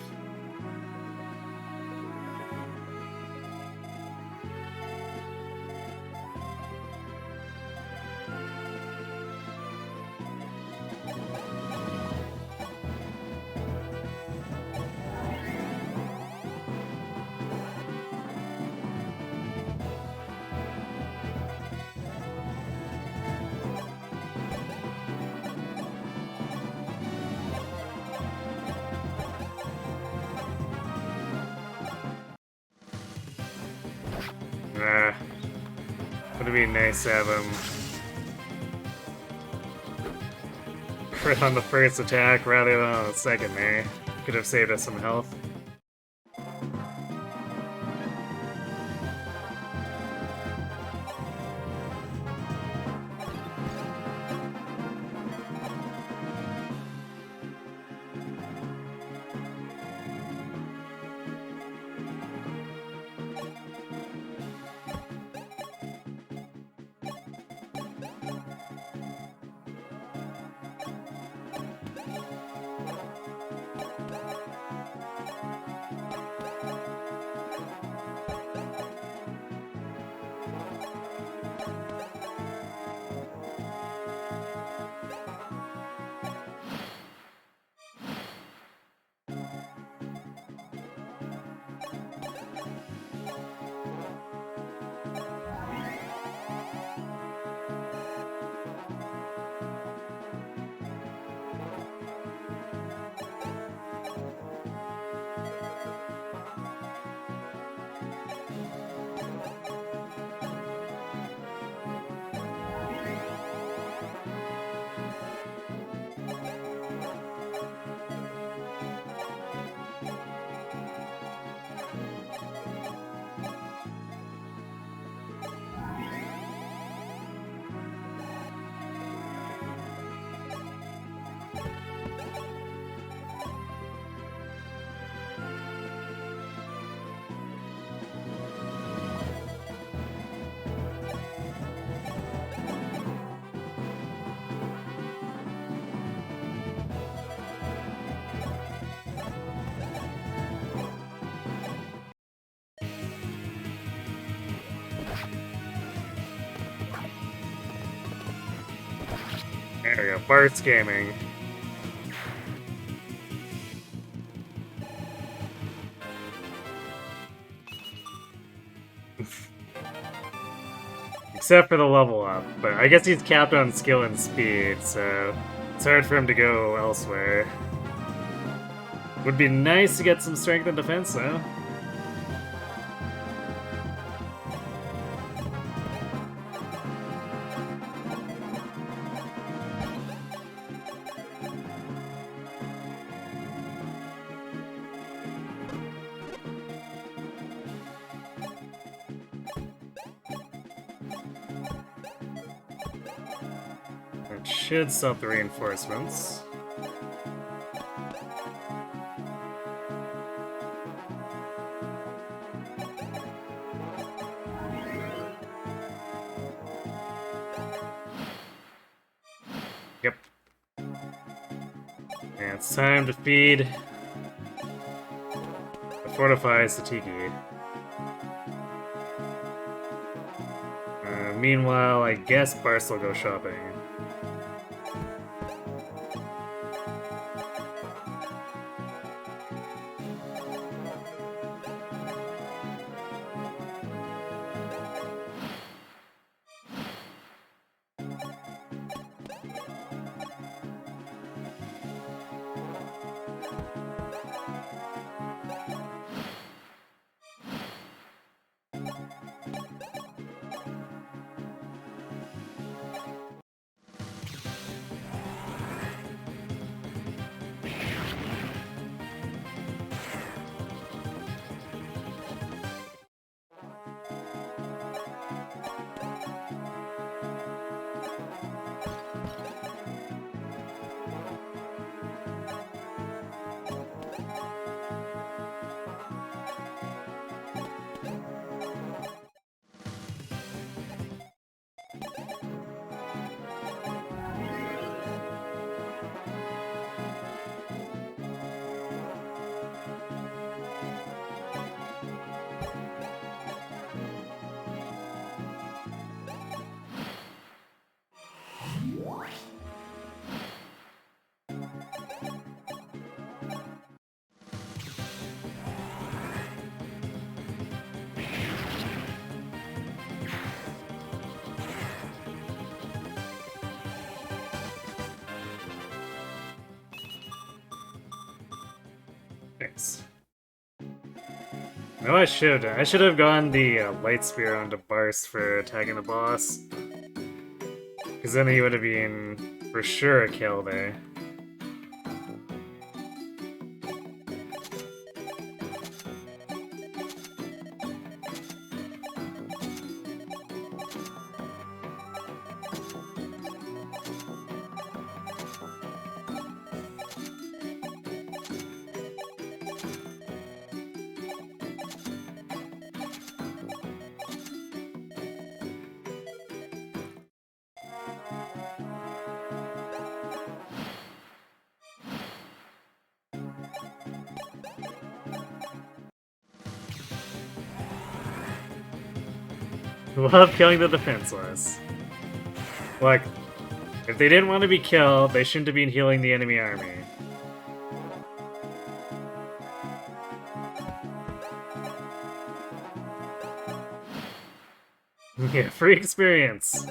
Would it be nice to have him crit on the first attack rather than on the second there? Could have saved us some health. There we go, Bart's Gaming. Except for the level up, but I guess he's capped on skill and speed, so it's hard for him to go elsewhere. Would be nice to get some strength and defense, though. It should stop the reinforcements. Yep. And it's time to feed the fortified Satiki. Meanwhile, I guess Barst will go shopping. No, I should. I should have gone the light spear onto Bars for attacking the boss. Because then he would have been for sure a kill there. Love killing the defenseless. Look, if they didn't want to be killed, they shouldn't have been healing the enemy army. Yeah, free experience.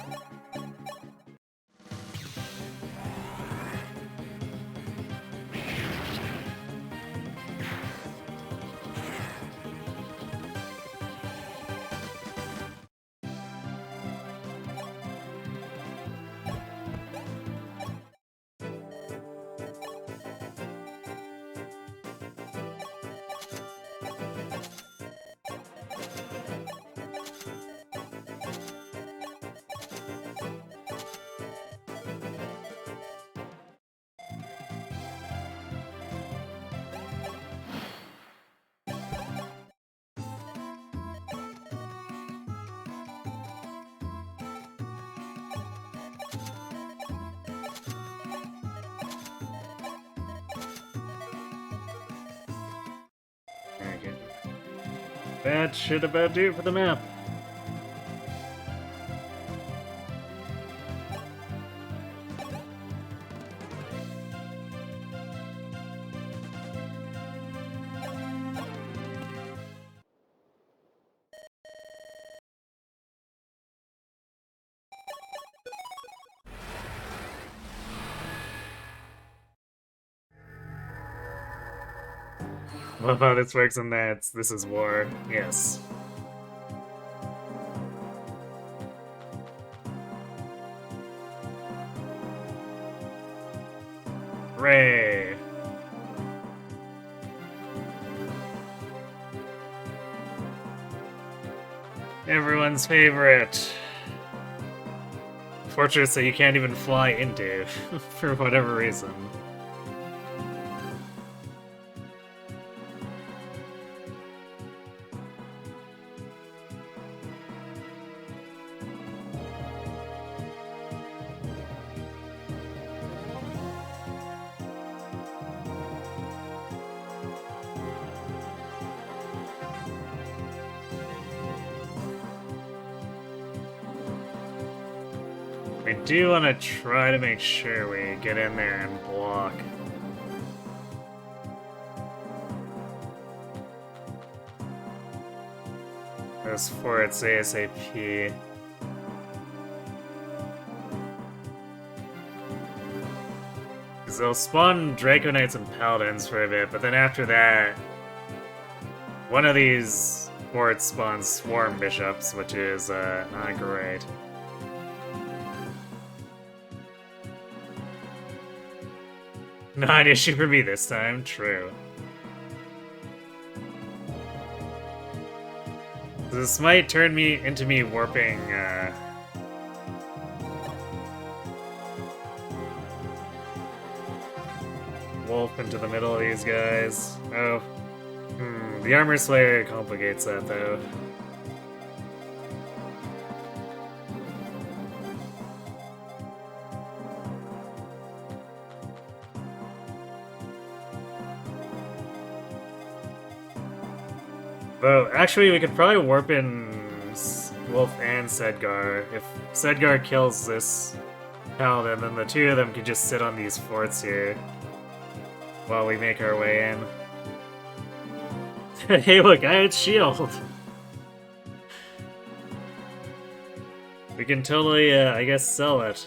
Okay. That should about do it for the map. Love how this works on that. This is war. Yes. Hooray! Everyone's favorite. Fortress that you can't even fly into, for whatever reason. I do want to try to make sure we get in there and block. Those forts ASAP. Because they'll spawn Draco Knights and Paladins for a bit, but then after that, one of these forts spawns Swarm Bishops, which is not great. Not an issue for me this time, true. This might turn me into me warping, Wolf into the middle of these guys. Oh. The Armor Slayer complicates that, though. Though, actually, we could probably warp in Wolf and Sedgar. If Sedgar kills this Paladin, then the two of them could just sit on these forts here while we make our way in. Hey, look, I had shield! We can totally, I guess, sell it.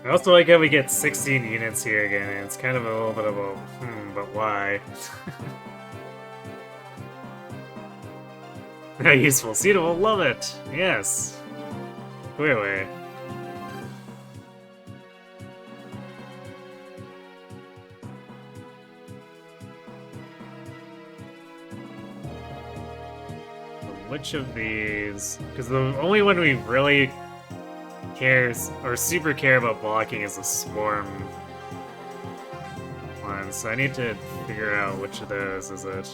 I also like how we get 16 units here again, and it's kind of a little bit of a, but why? How useful. Cedar will love it! Yes. Clearly. Which of these? Because the only one we really cares or super care about blocking is the swarm one, so I need to figure out which of those is it.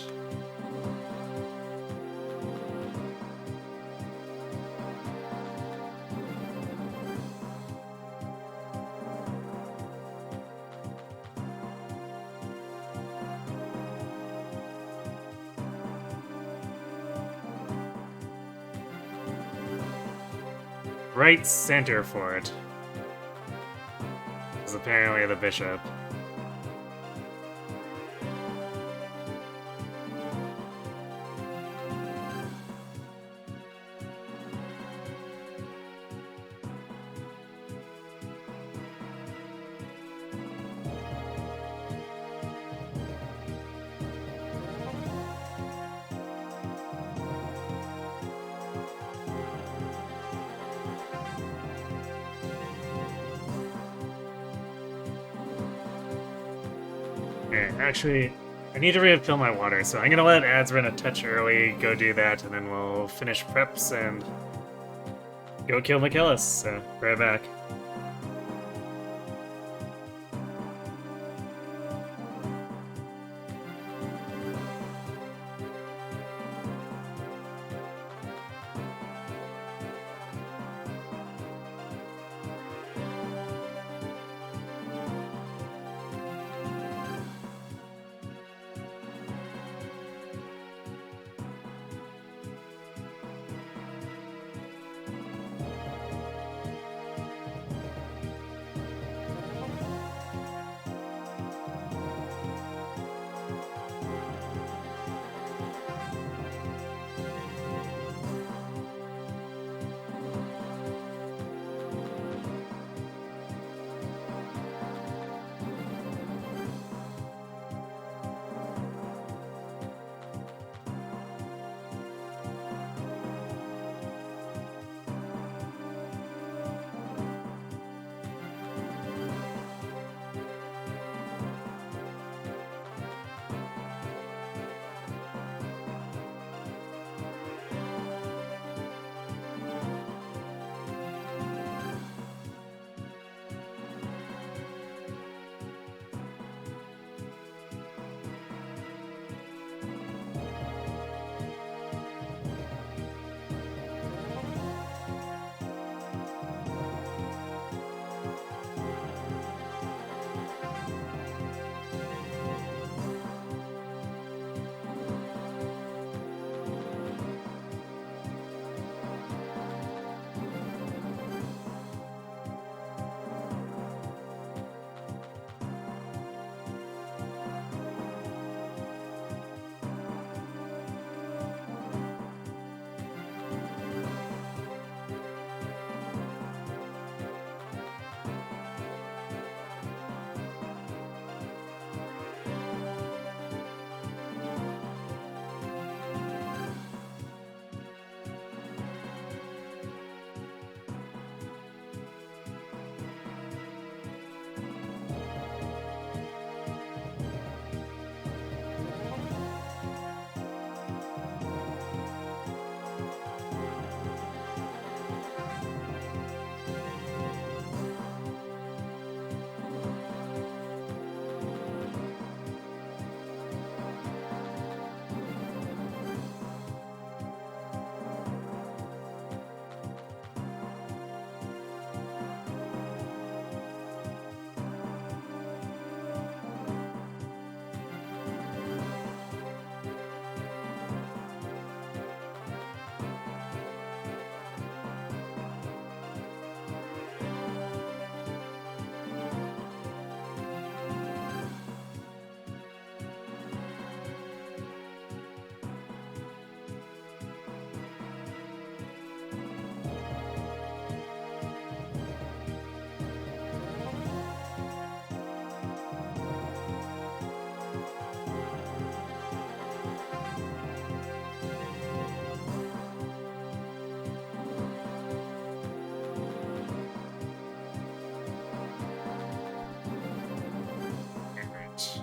Right center for it is apparently the bishop. Okay, actually, I need to refill my water, so I'm gonna let ads run a touch early, go do that, and then we'll finish preps and go kill McKellis, so be right back.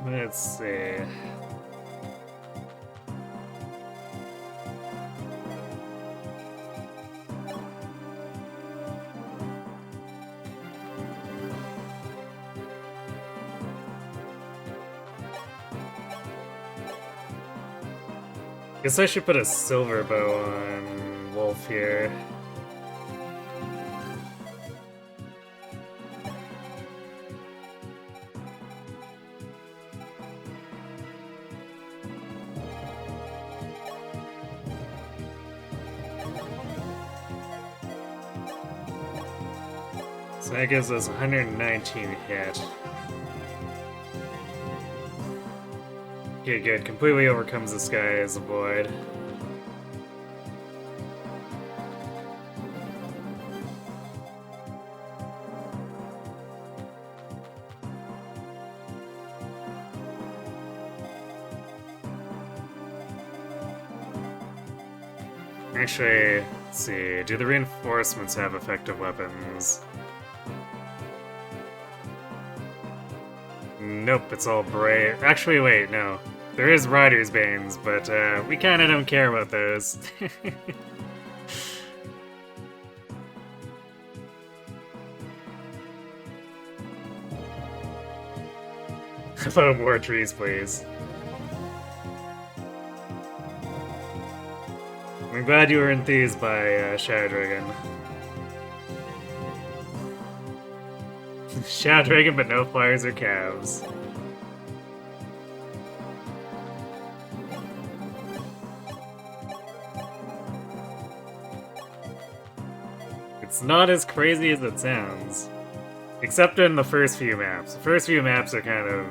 Let's see. Guess I should put a silver bow on Wolf here. So that gives us 119 hit. Okay, good. Completely overcomes this guy as a void. Actually, let's see. Do the reinforcements have effective weapons? Nope, it's all brave. Actually, wait, no. There is Rider's Banes, but we kinda don't care about those. About more trees, please. I'm glad you were enthused by Shadow Dragon. Shadow Dragon, but no flyers or calves. It's not as crazy as it sounds. Except in the first few maps. The first few maps are kind of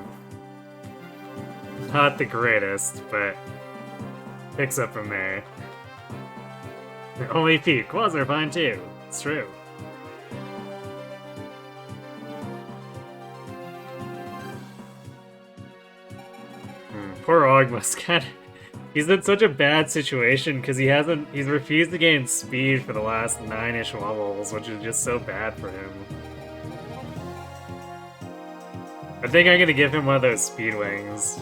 not the greatest, but picks up from there. Only feet. Quads are fine too. It's true. Poor Ogma's kind of... He's in such a bad situation because he's refused to gain speed for the last 9-ish levels, which is just so bad for him. I think I'm gonna give him one of those speed wings.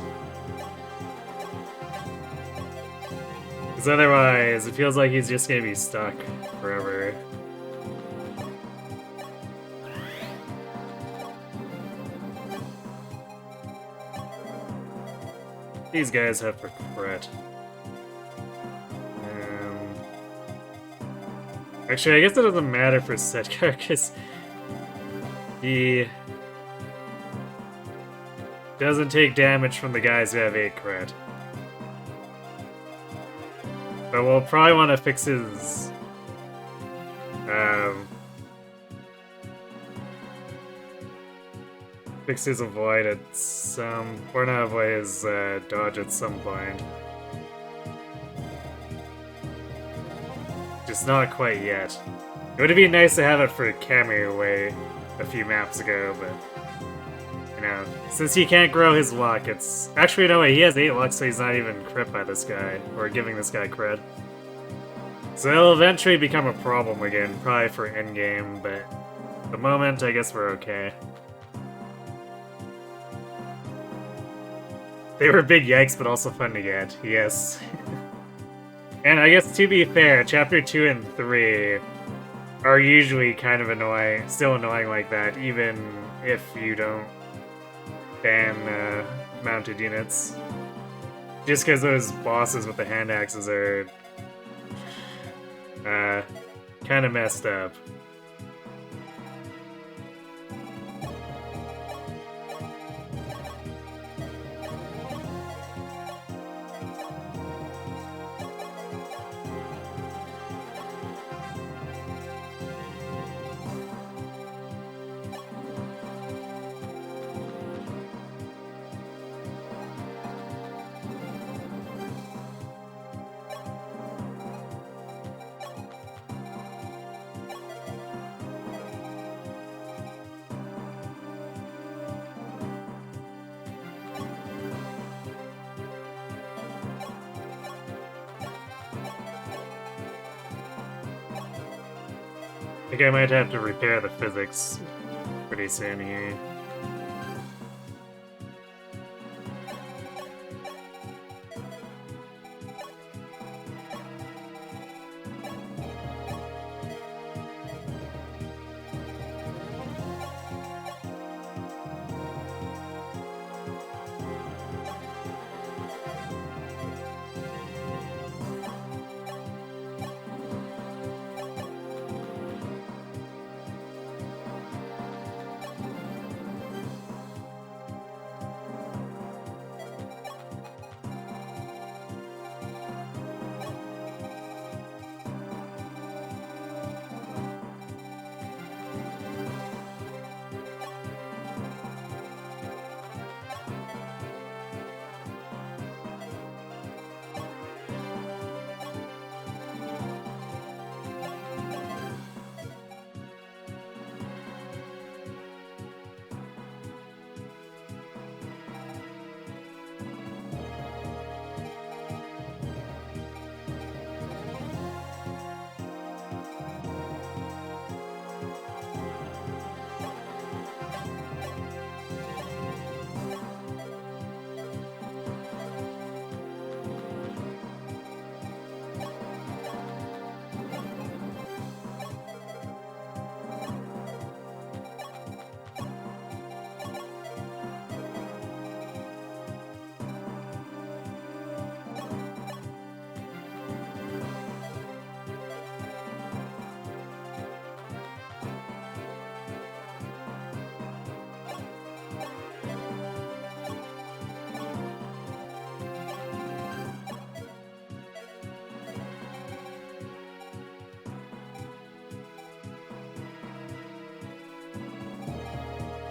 Because otherwise, it feels like he's just gonna be stuck forever. These guys have for crit. Actually, I guess it doesn't matter for Sedgar, because he doesn't take damage from the guys who have 8 crit. But we'll probably want to fix his... fix his avoid at some... or not avoid his dodge at some point. Just not quite yet. It would be nice to have it for Kamui a few maps ago, but... you know, since he can't grow his luck, it's... Actually, no way, he has 8 luck, so he's not even crit by this guy, or giving this guy crit. So it'll eventually become a problem again, probably for endgame, but at the moment, I guess we're okay. They were big yikes, but also fun to get, yes. And I guess, to be fair, Chapter 2 and 3 are usually kind of annoying, still annoying like that, even if you don't ban mounted units. Just because those bosses with the hand axes are kind of messed up. I think I might have to repair the physics pretty soon here.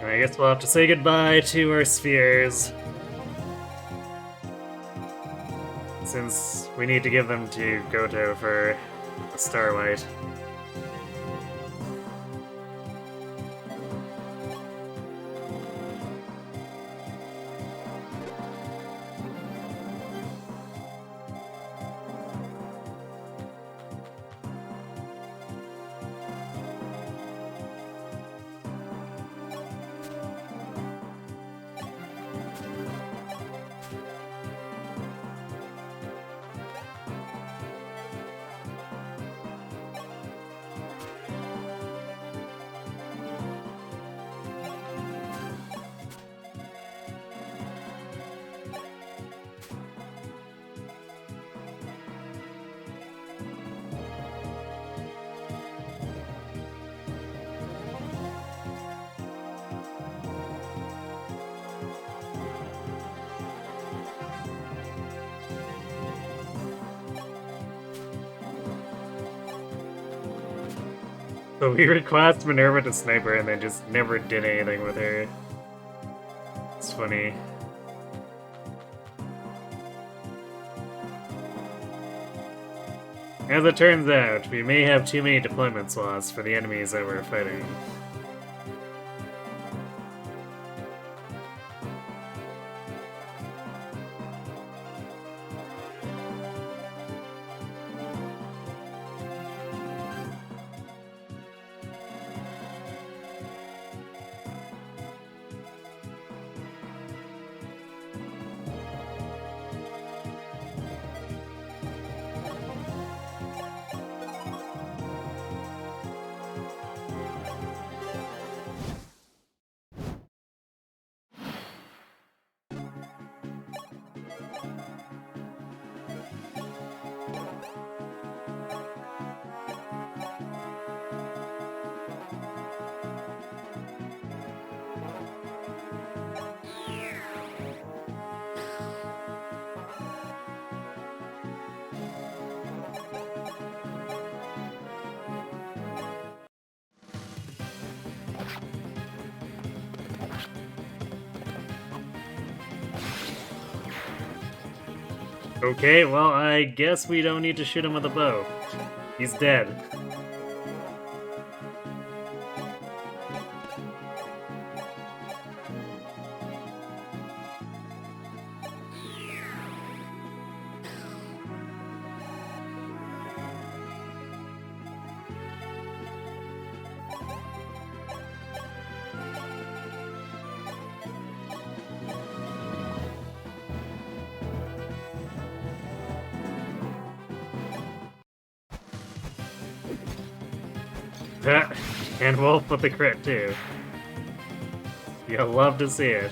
I guess we'll have to say goodbye to our spheres. Since we need to give them to Goto for the Starlight. So we request Minerva to sniper and they just never did anything with her. It's funny. As it turns out, we may have too many deployment slots for the enemies that we're fighting. Okay, well, I guess we don't need to shoot him with a bow. He's dead. And Wolf with the crit, too. You'll love to see it.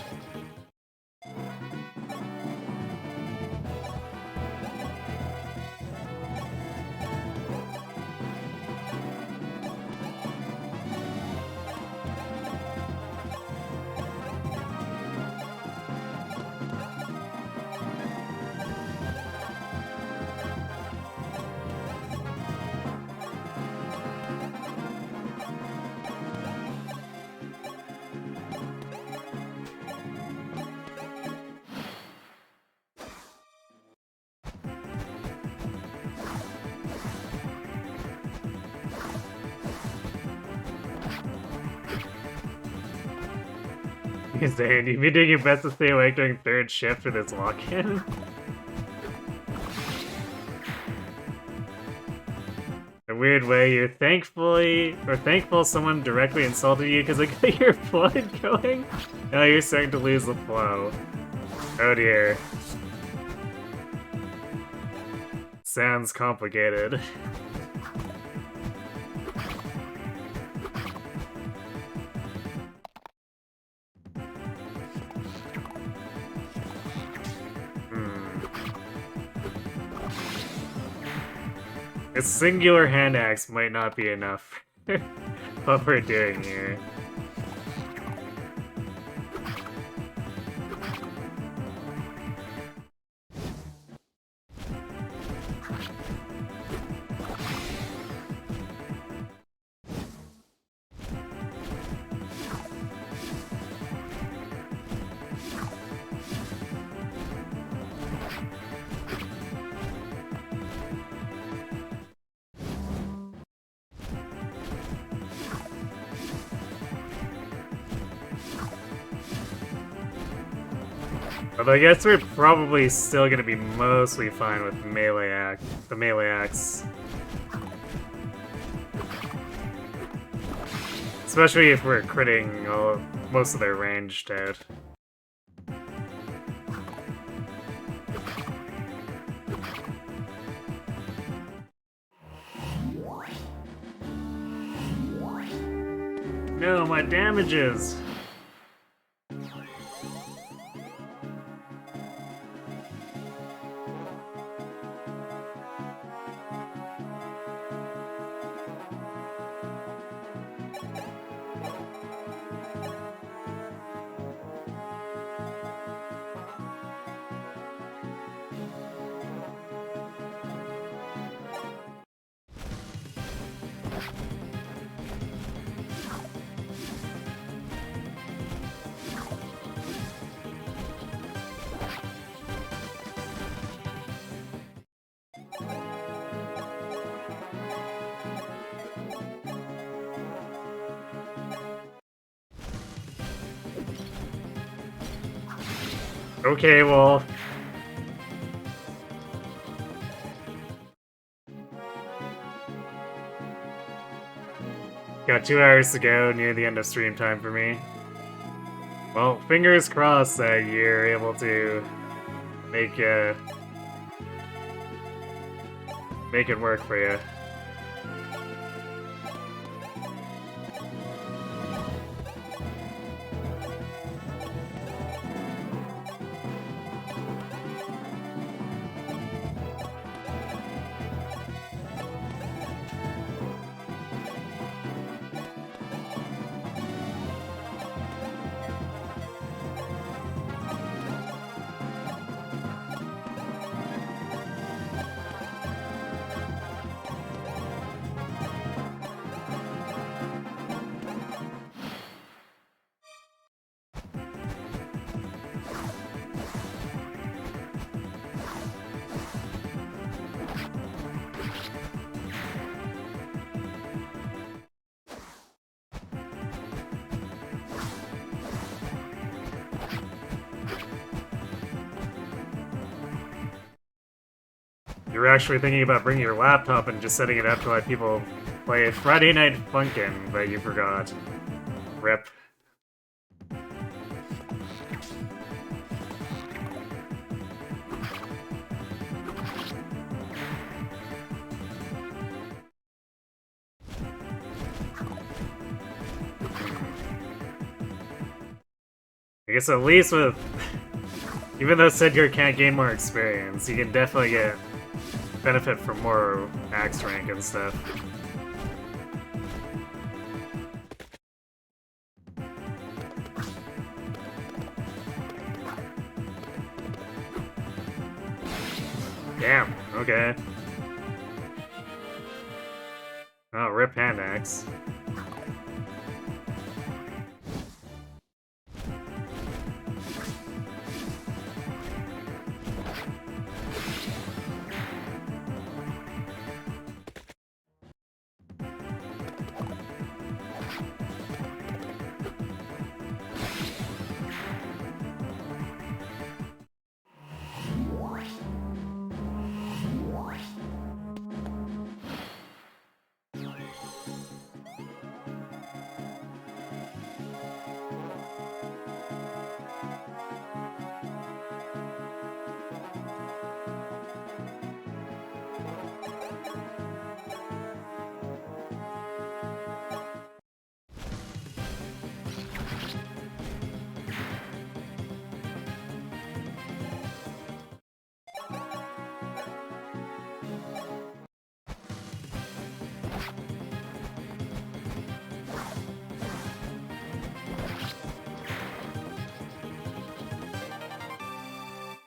You're saying you'd be doing your best to stay awake during third shift for this lock-in? In a weird way, you're thankful someone directly insulted you because it got your blood going? Now you're starting to lose the flow. Oh dear. Sounds complicated. A singular hand axe might not be enough for what we're doing here. Although I guess we're probably still gonna be mostly fine with the melee axe. Especially if we're critting most of their ranged out. No, my damages! Okay, well... Got 2 hours to go, near the end of stream time for me. Well, fingers crossed that you're able to make it work for you. You're actually thinking about bringing your laptop and just setting it up to let people play Friday Night Funkin', but you forgot. Rip. I guess at least with... Even though Sedgar can't gain more experience, he can definitely get benefit from more axe rank and stuff. Damn, okay. Oh, rip hand axe.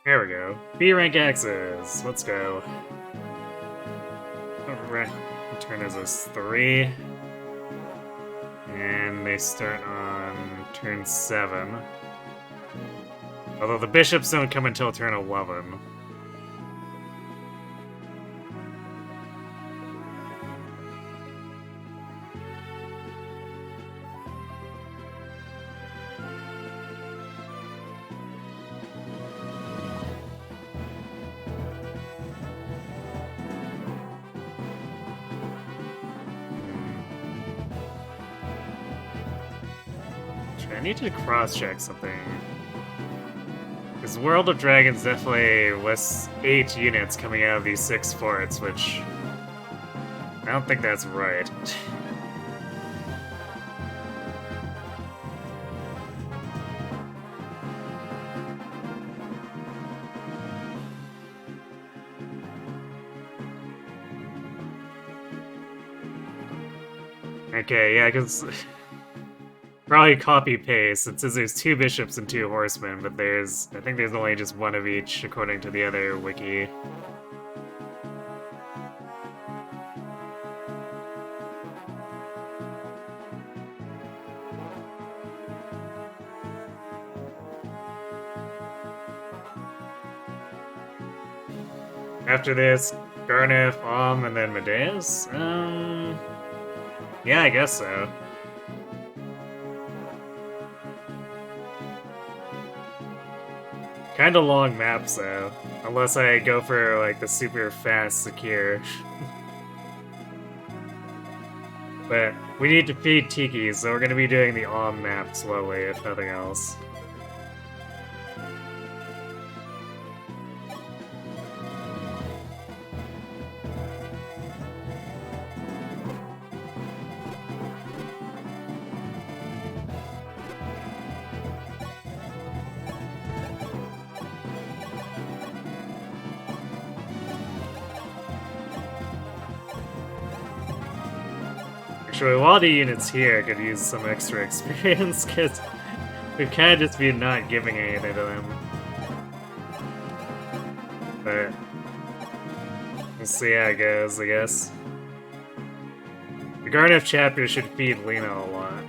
There we go. B rank axes. Let's go. Turn is 3. And they start on turn 7. Although the bishops don't come until turn 11. Actually, I need to cross-check something. Because World of Dragons definitely lists 8 units coming out of these 6 forts, which I don't think that's right. Okay, yeah, because probably copy paste. It says there's 2 bishops and 2 horsemen, but I think there's only just 1 of each according to the other wiki. After this, Garneth, and then Medeus? Yeah, I guess so. Kinda long maps, though. Unless I go for, like, the super fast secure. But we need to feed Tiki, so we're gonna be doing the map slowly, if nothing else. Actually, a lot of units here could use some extra experience, because we've kind of just been not giving anything to them. But we'll see how it goes, I guess. The Garneth chapter should feed Lena a lot.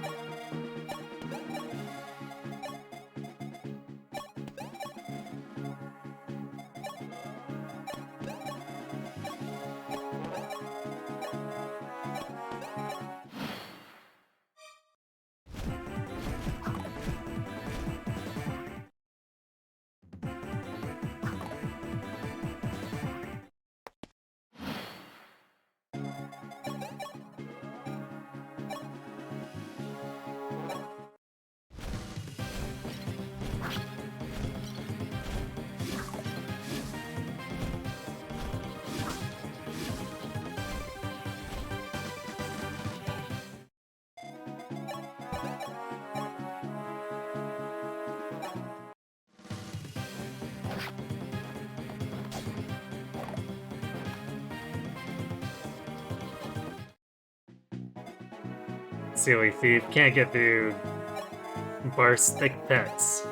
Silly thief, can't get through Bar's thick pets.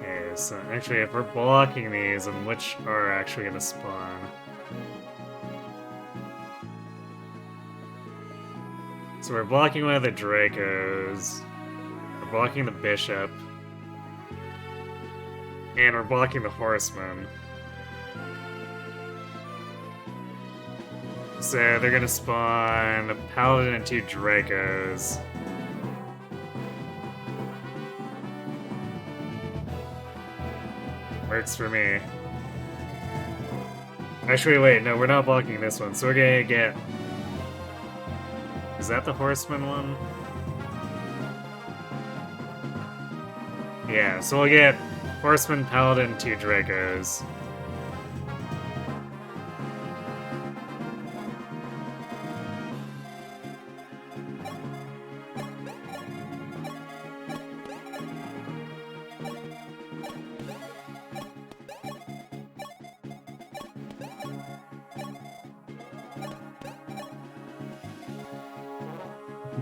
Okay, so actually if we're blocking these, then which are actually gonna spawn? So we're blocking one of the Dracos, we're blocking the Bishop, and we're blocking the Horseman. So they're gonna spawn a Paladin and 2 Dracos. Works for me. Actually, wait, no, we're not blocking this one, so we're gonna get... Is that the Horseman one? Yeah, so we'll get Horseman, Paladin, 2 Dracos.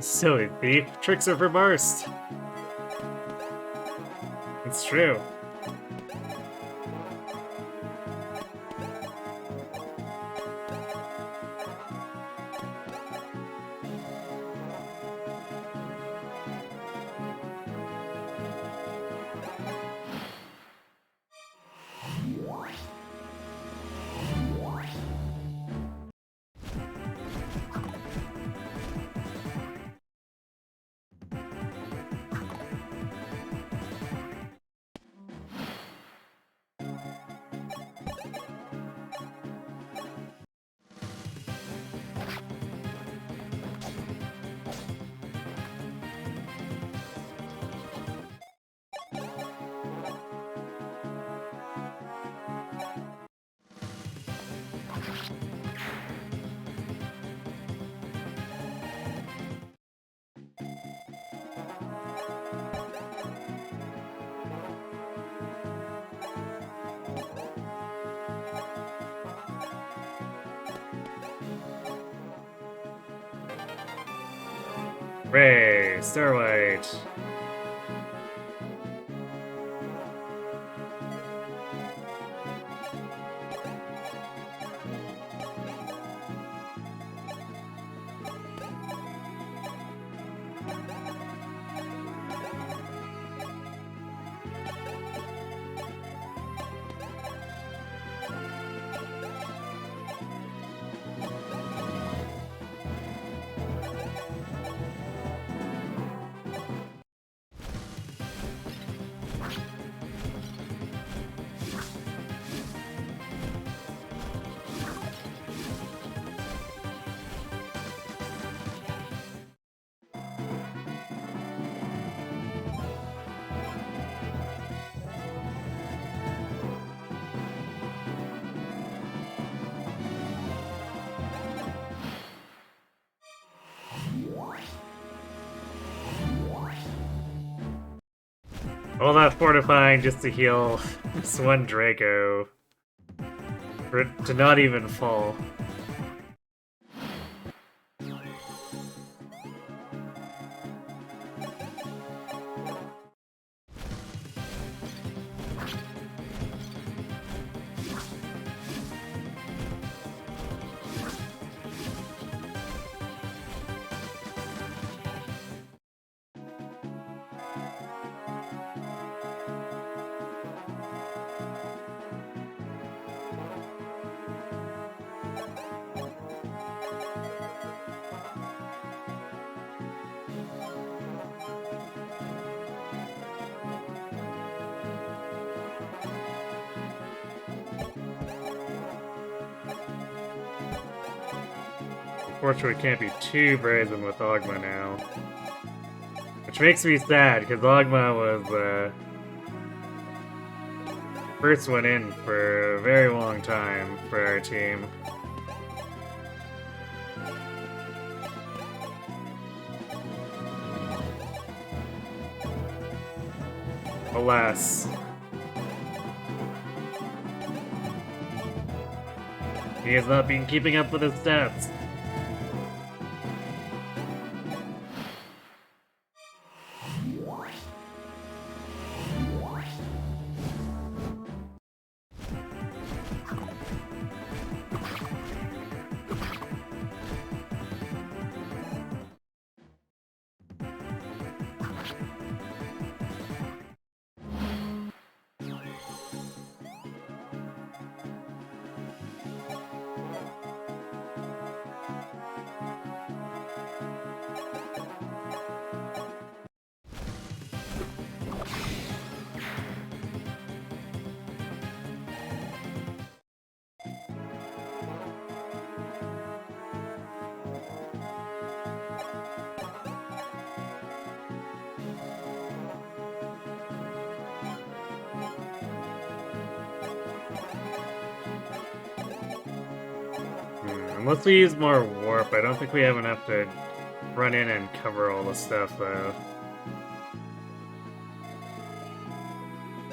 Silly thief, tricks are for burst. It's true. Ray, Starlight. All that fortifying just to heal this one Draco. For it to not even fall. Unfortunately, we can't be too brazen with Ogma now. Which makes me sad, because Ogma was the first one in for a very long time for our team. Alas. He has not been keeping up with his stats. Unless we use more warp, I don't think we have enough to run in and cover all the stuff, though.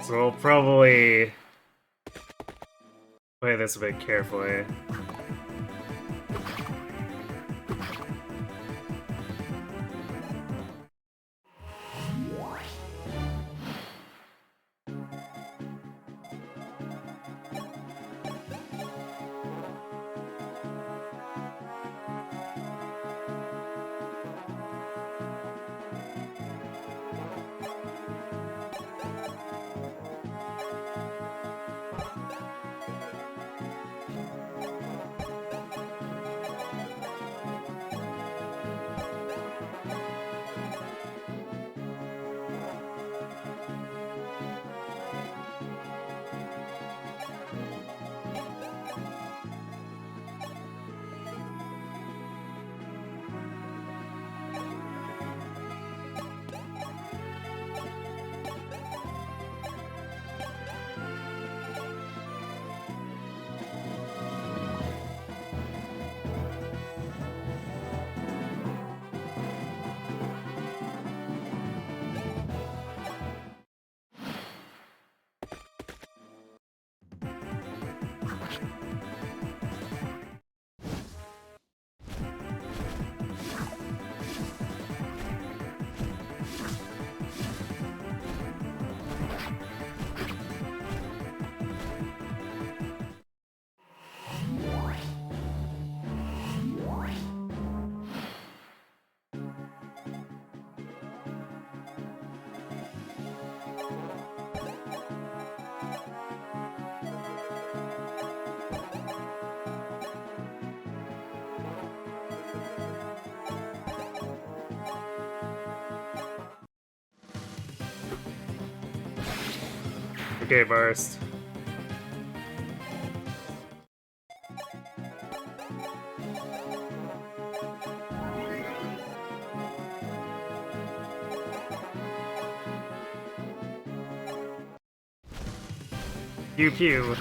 So we'll probably play this a bit carefully. Okay, Barst. Pew pew.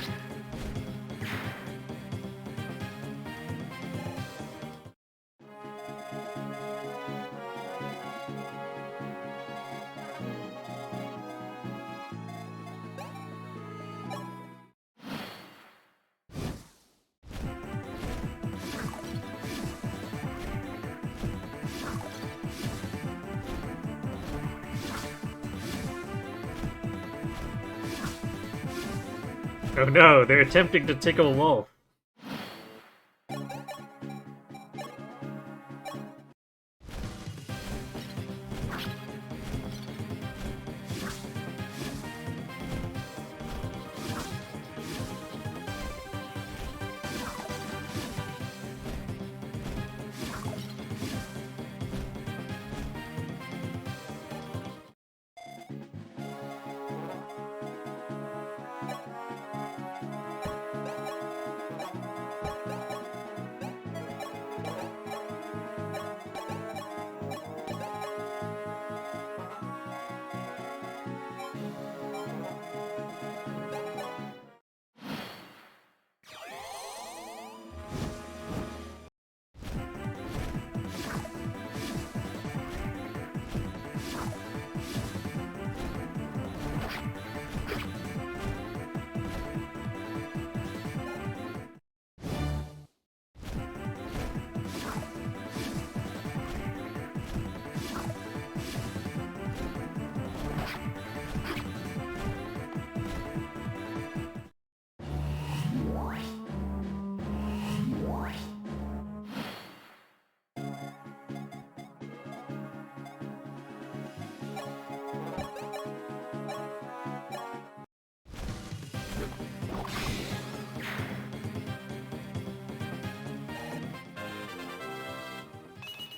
Oh no, they're attempting to tickle Wolf.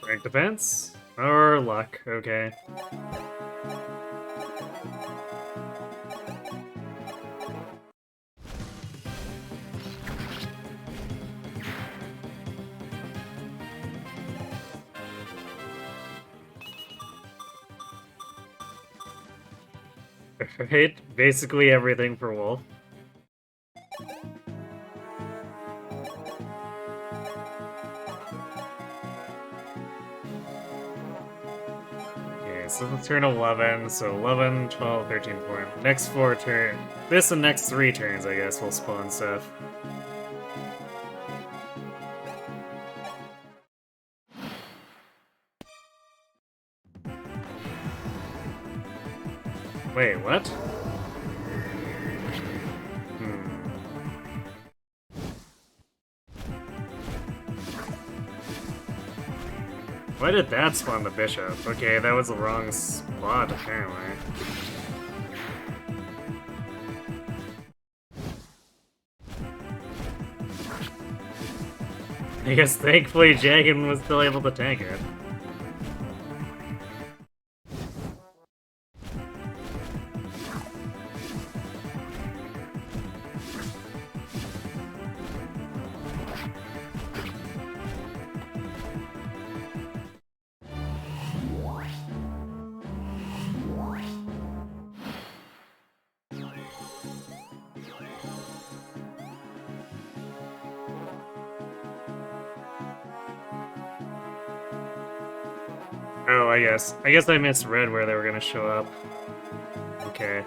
Rank defense? Or luck, okay. Right? Basically everything for Wolf. Okay, so turn 11, so 11, 12, 13, 14. Next 4 turn. This and next 3 turns, I guess, will spawn stuff. Wait, what? Why did that spawn the bishop? Okay, that was the wrong spot, apparently. I guess thankfully Jagan was still able to tank it. Oh, I guess. I guess I missed red where they were gonna show up. Okay.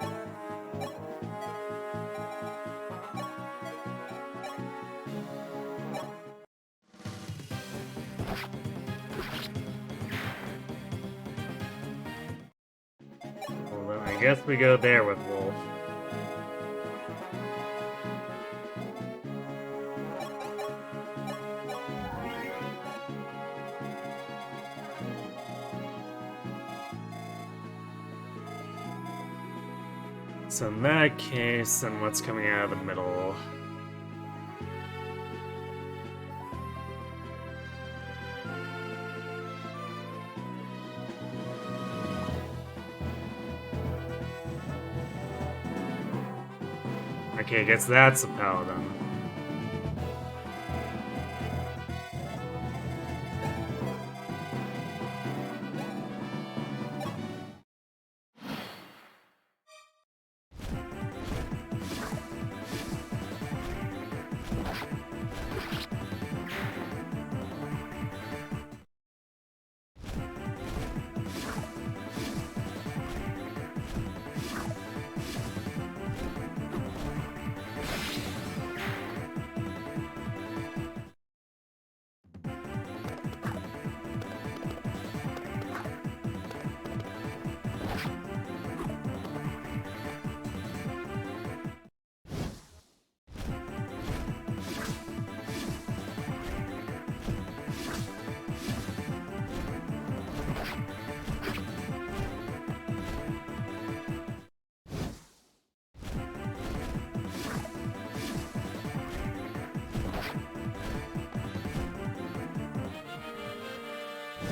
Well, then I guess we go there with Wolf. So in that case, then what's coming out of the middle? Okay, guess that's a paladin.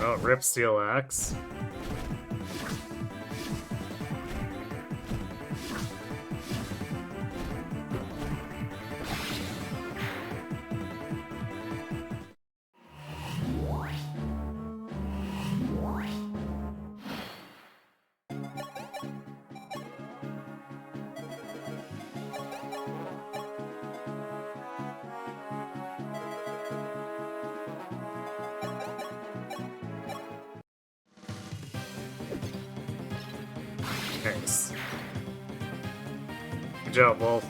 Oh, rip steel axe. Nice. Good job, Wolf.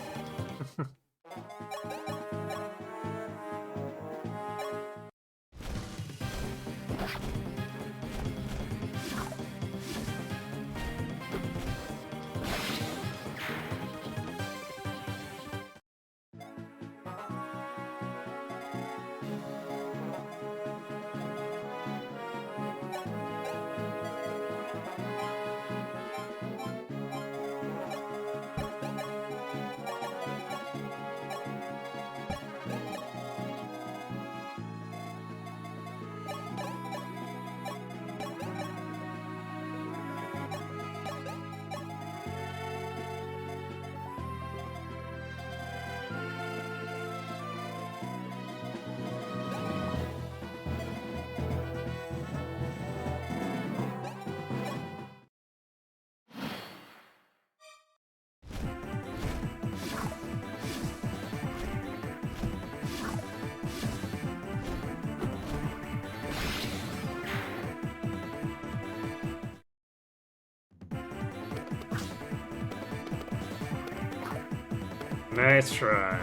Nice try.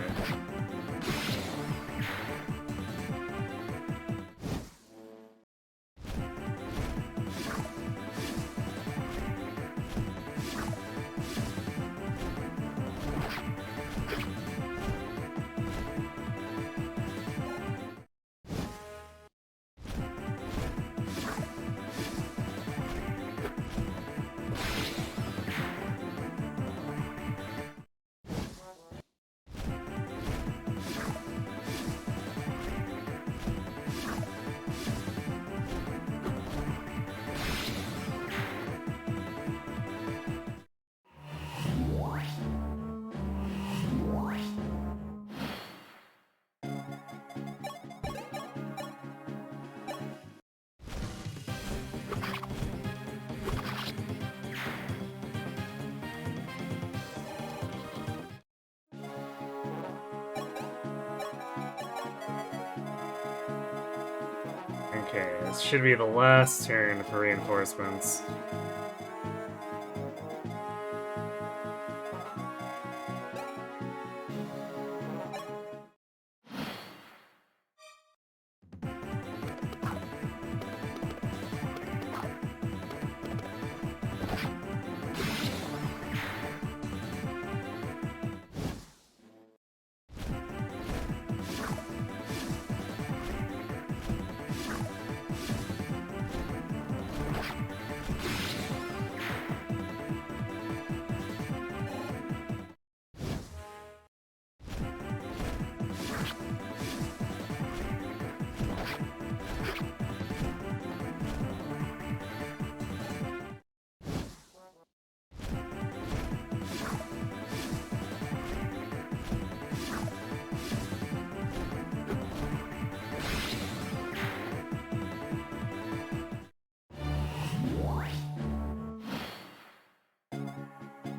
Okay, this should be the last turn for reinforcements.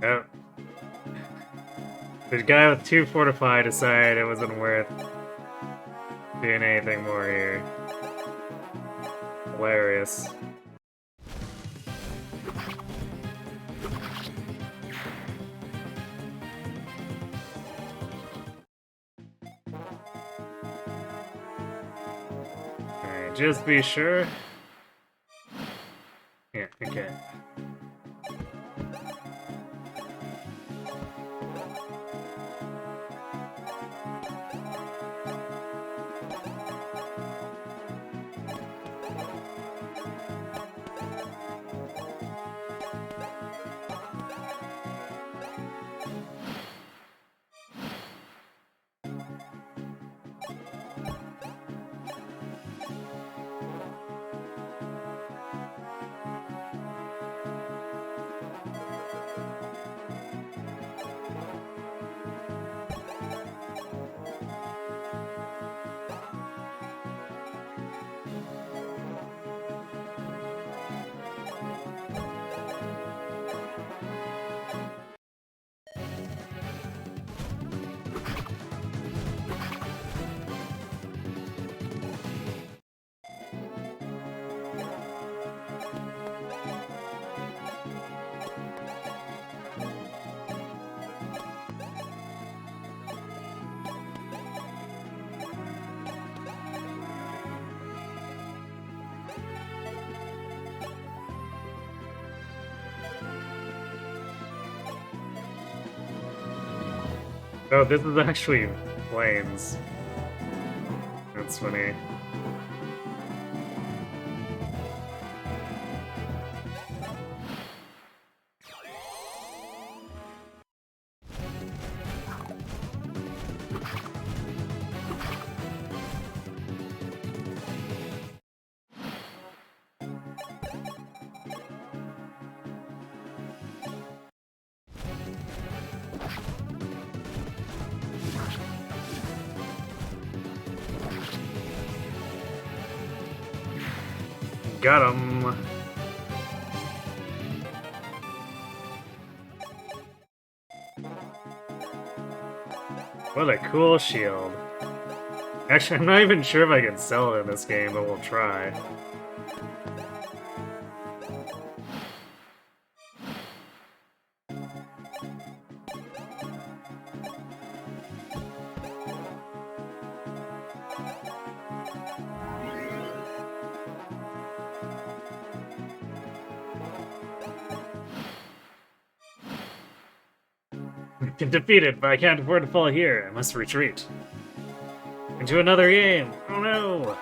Oh. The guy with 2 fortify decided it wasn't worth doing anything more here. Hilarious. Alright, just be sure. Yeah, okay. Oh, this is actually planes. That's funny. Got him. What a cool shield. Actually, I'm not even sure if I can sell it in this game, but we'll try. I'm defeated, but I can't afford to fall here. I must retreat. Into another game. Oh no!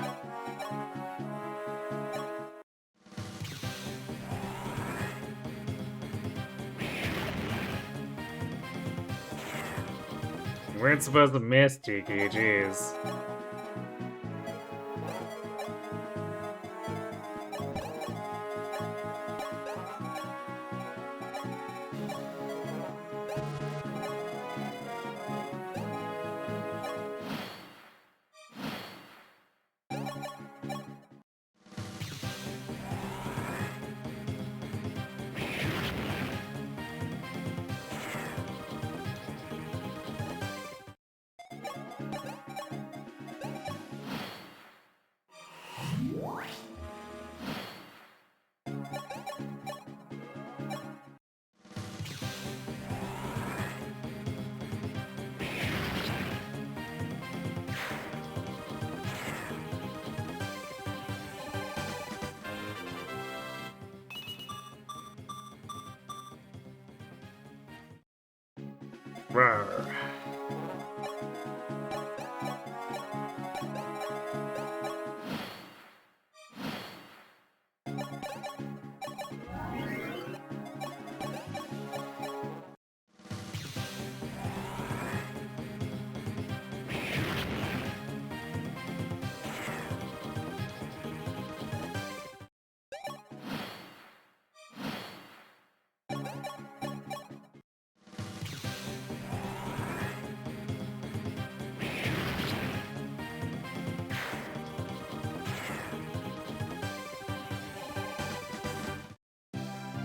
We weren't supposed to miss Tiki, jeez. Rawr.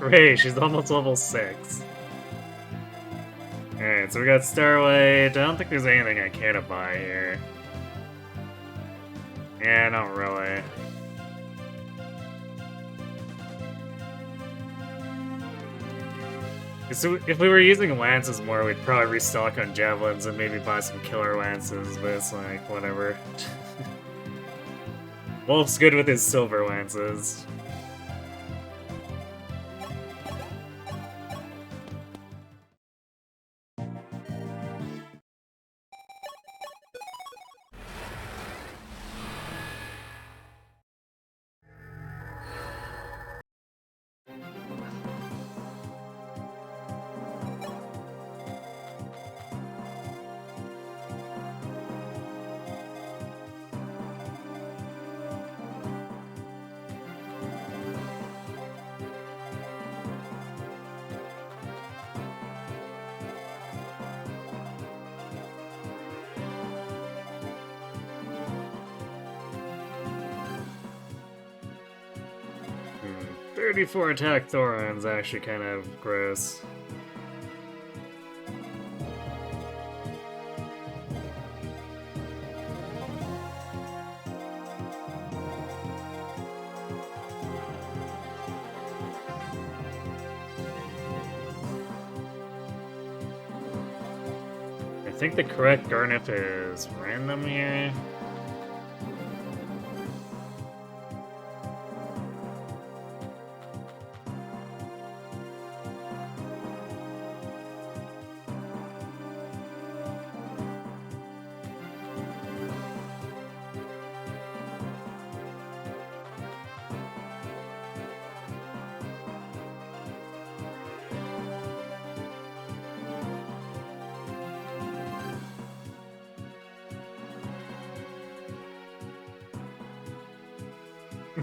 Hooray, she's almost level 6. Alright, so we got Starlight. I don't think there's anything I care to buy here. Yeah, not really. So if we were using lances more, we'd probably restock on javelins and maybe buy some killer lances, but it's like, whatever. Wolf's good with his silver lances. Hmm. 34 attack Thoron's actually kind of gross. I think the correct Garnet is random here.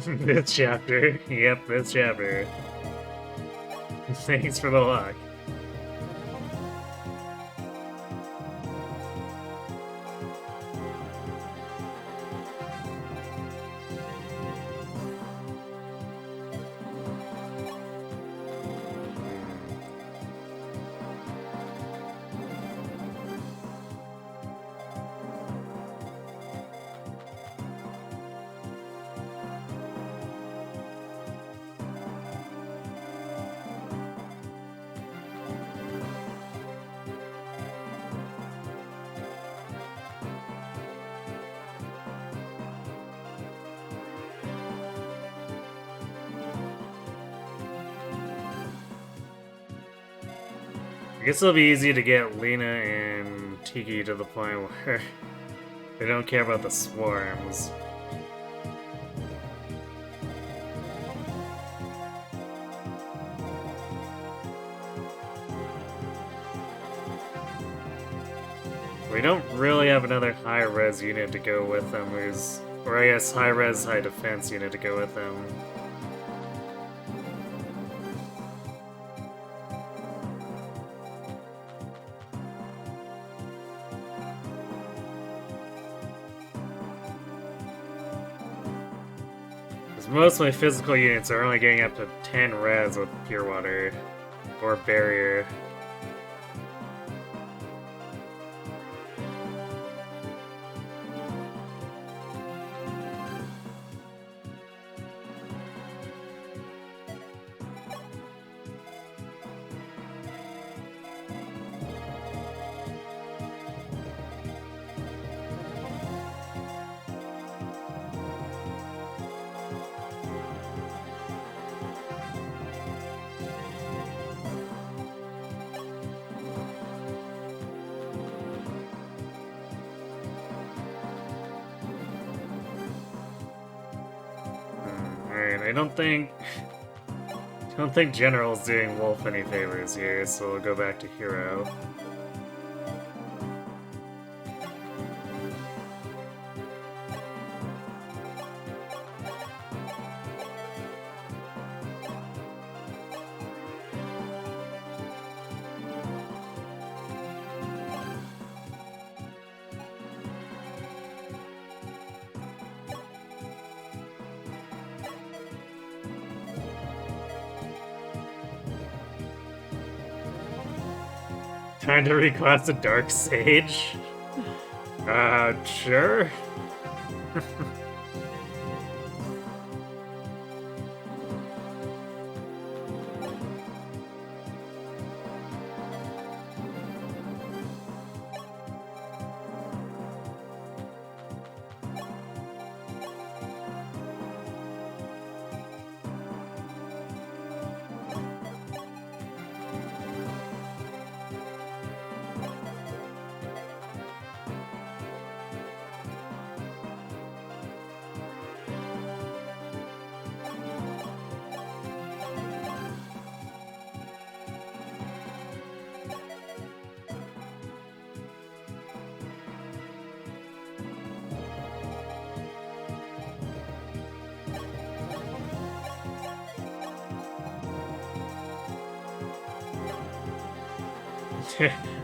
This chapter. Yep, this chapter. Thanks for the luck. I guess it'll be easy to get Lena and Tiki to the point where they don't care about the swarms. We don't really have another high-res unit to go with them, or I guess high-res, high-defense unit to go with them. Most of my physical units are only getting up to 10 res with Pure Water or Barrier. Alright, I don't think General's doing Wolf any favors here, so we'll go back to Hero. Time to request a Dark Sage? Sure.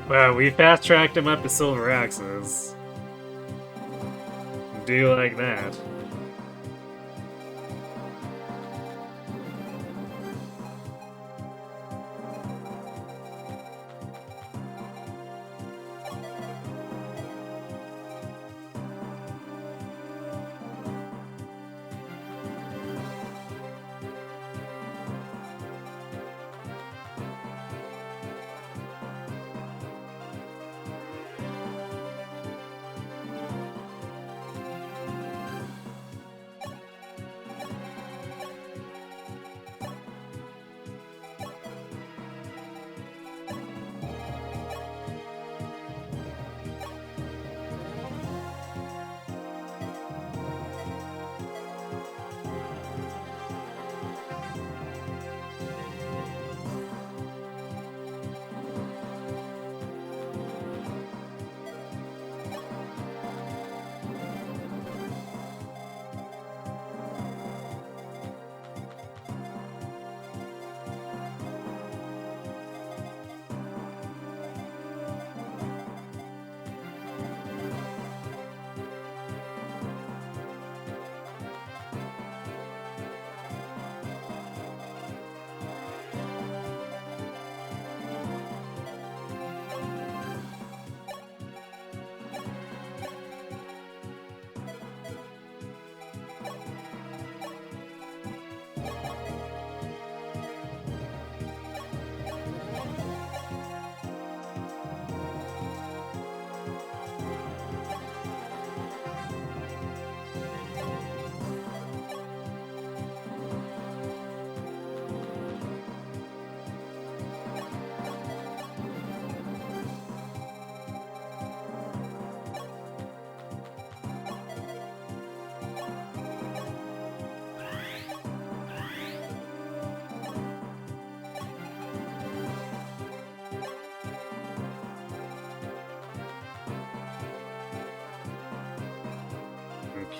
Well, we fast-tracked him up to Silver Axes. Do you like that?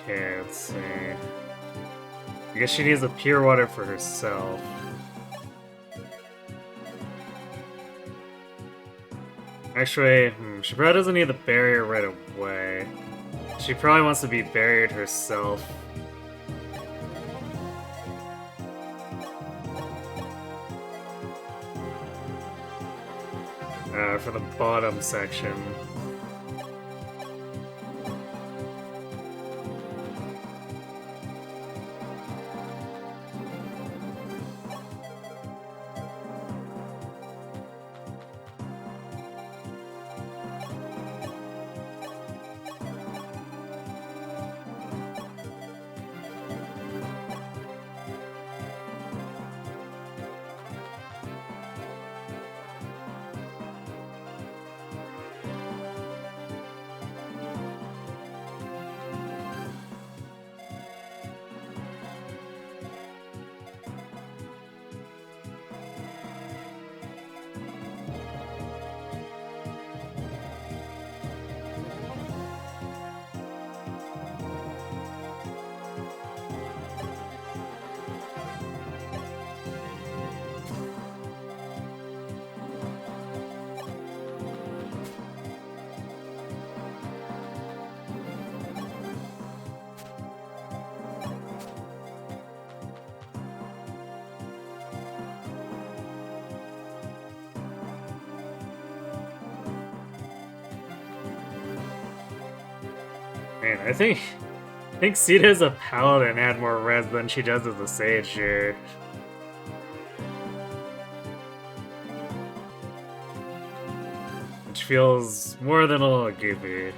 Okay, let's see. I guess she needs a pure water for herself. Actually, she probably doesn't need the barrier right away. She probably wants to be buried herself. For the bottom section. Man, I think Sita as a paladin had more res than she does as a sage here. Which feels more than a little goofy.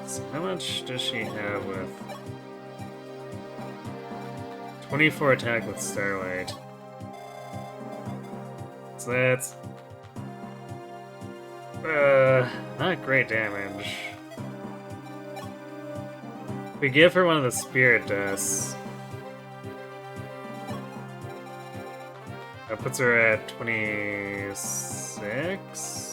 So how much does she have with 24 attack with Starlight? So that's not great damage. If we give her one of the spirit dusts, that puts her at 26.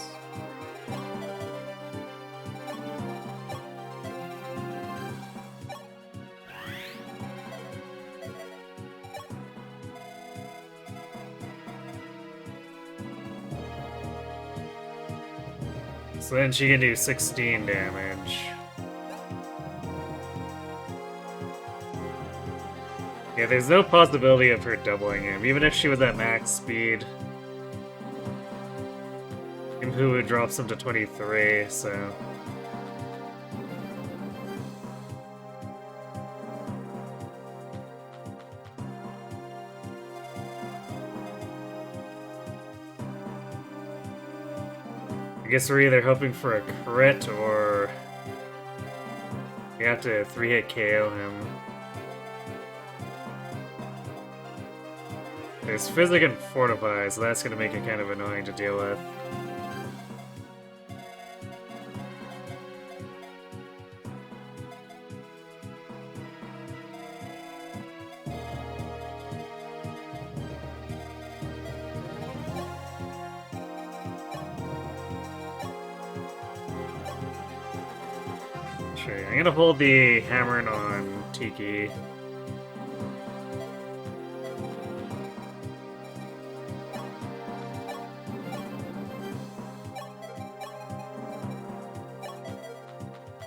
So then she can do 16 damage. Yeah, there's no possibility of her doubling him, even if she was at max speed. Impu drops him to 23, so... I guess we're either hoping for a crit or we have to 3-hit KO him. There's Physic and Fortify, so that's gonna make it kind of annoying to deal with. Sure, I'm gonna hold the hammer on Tiki.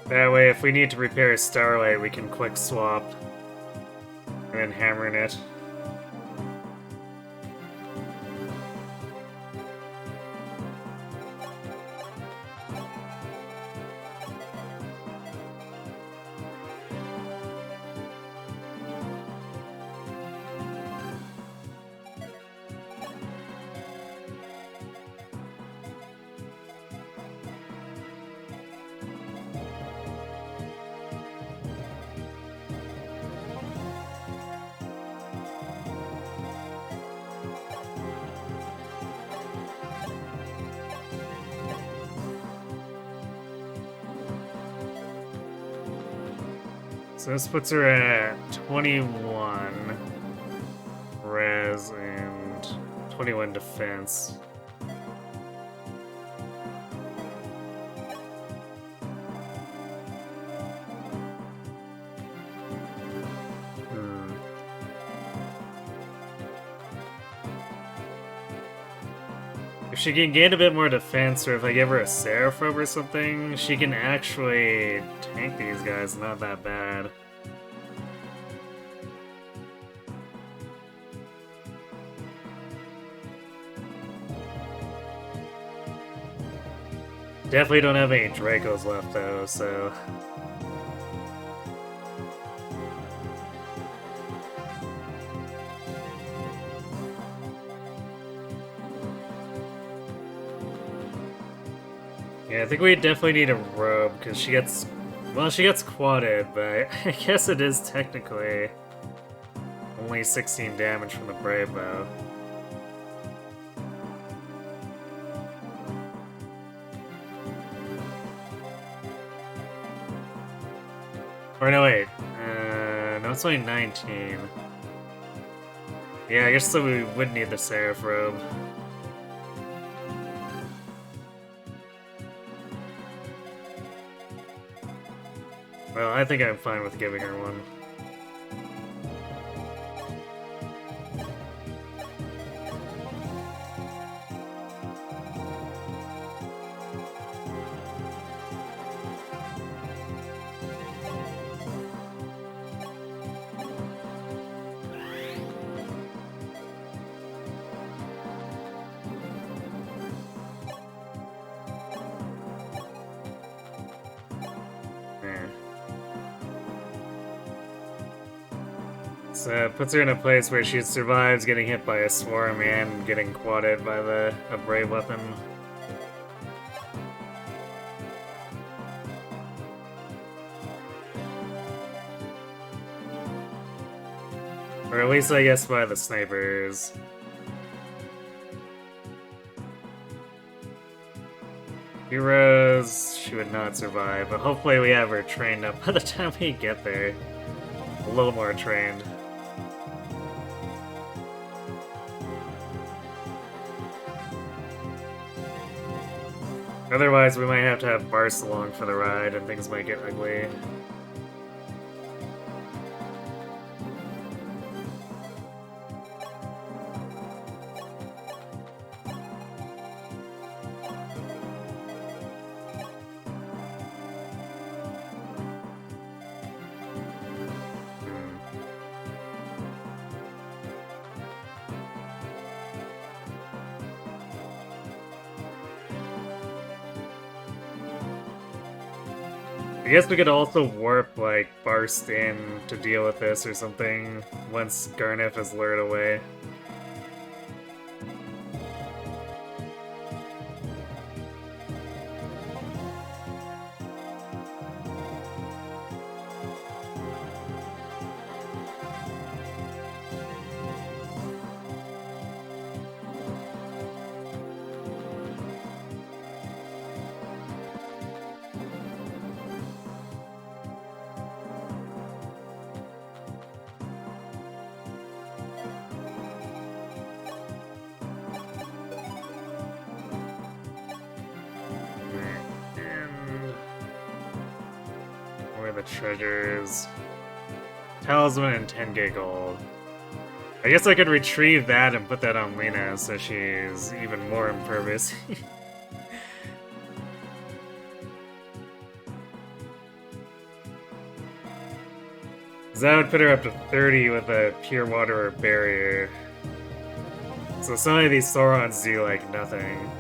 That way, if we need to repair Starlight, we can quick swap and then hammer in it. So this puts her at 21 res and 21 defense. If she can gain a bit more defense, or if I give her a Seraphim or something, she can actually tank these guys, not that bad. Definitely don't have any Dracos left though, so... Yeah, I think we definitely need a robe, because she gets... Well, she gets quadded, but I guess it is technically only 16 damage from the Brave Bow. Or no, wait. No, it's only 19. Yeah, I guess so we would need the Seraph robe. Well, I think I'm fine with giving her one. So it puts her in a place where she survives getting hit by a swarm and getting quadded by a brave weapon. Or at least I guess by the snipers. Heroes, she would not survive, but hopefully we have her trained up by the time we get there. A little more trained. Otherwise, we might have to have Barst along for the ride, and things might get ugly. I guess we could also warp, like, Barst in to deal with this or something once Garneth is lured away. The treasures. Talisman and 10k gold. I guess I could retrieve that and put that on Lena so she's even more impervious. That would put her up to 30 with a pure water or barrier. So some of these Saurons do like nothing.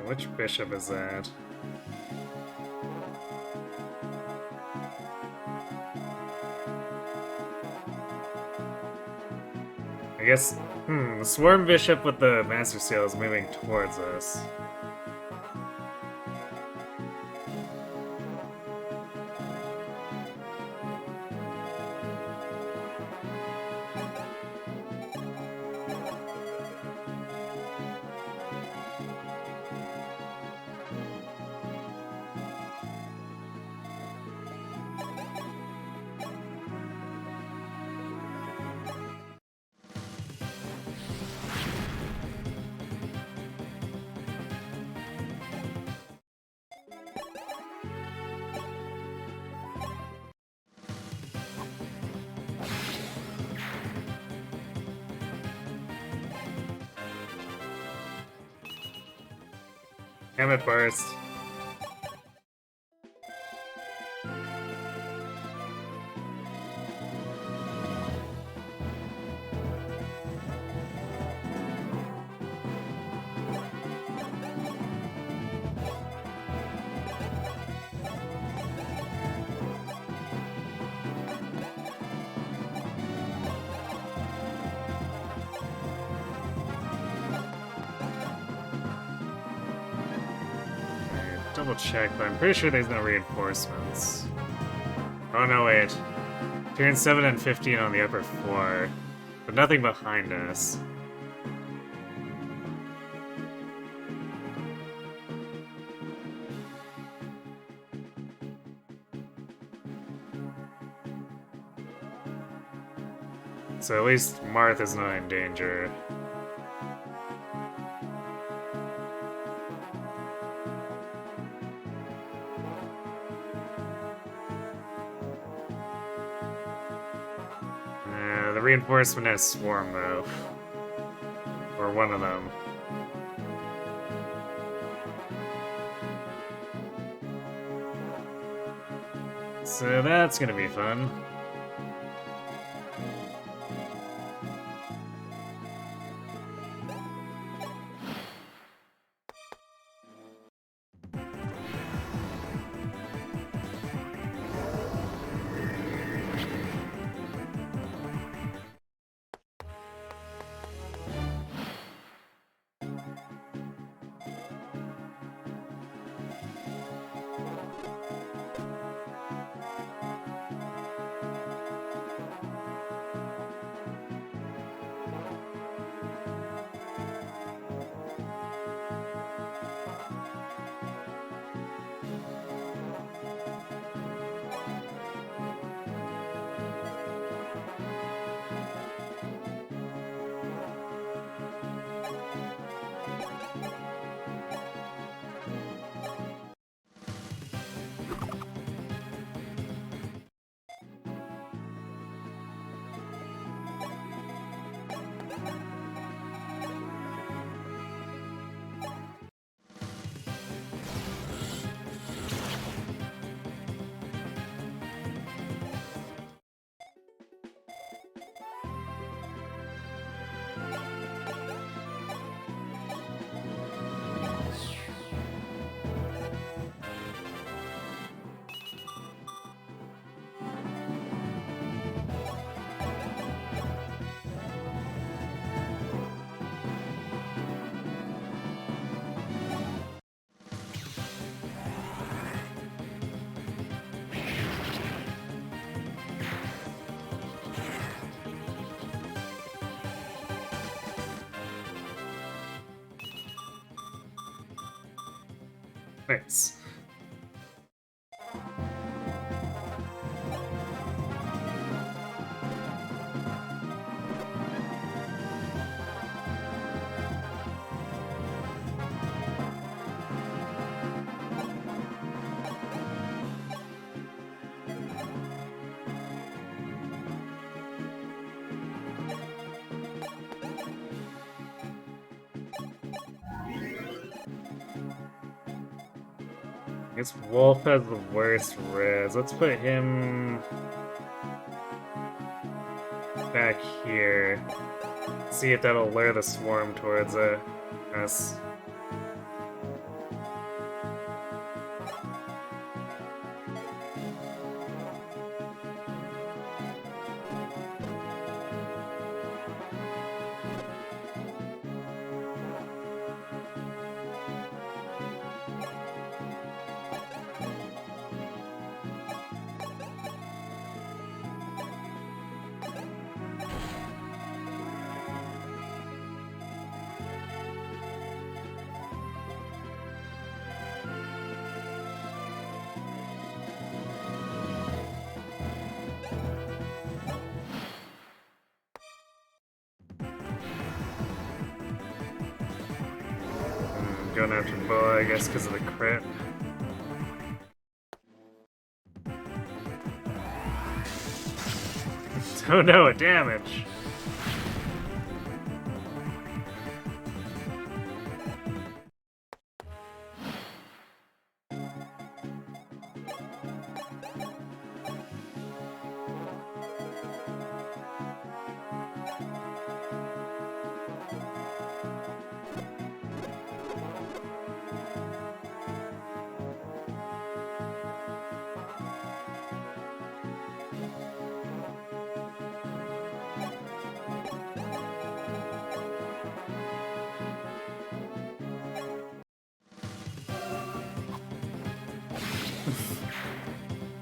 Which bishop is that? I guess, the Swarm Bishop with the Master Seal is moving towards us. Hamlet burst. Double check, but I'm pretty sure there's no reinforcements. Oh no, wait. Turn 7 and 15 on the upper floor, but nothing behind us. So at least Martha's not in danger. The reinforcement has Swarm, though. Or one of them. So that's gonna be fun. Nice. I guess Wolf has the worst res. Let's put him back here. See if that'll lure the swarm towards us. Going after Boa, I guess, because of the crit. Oh no, a damage!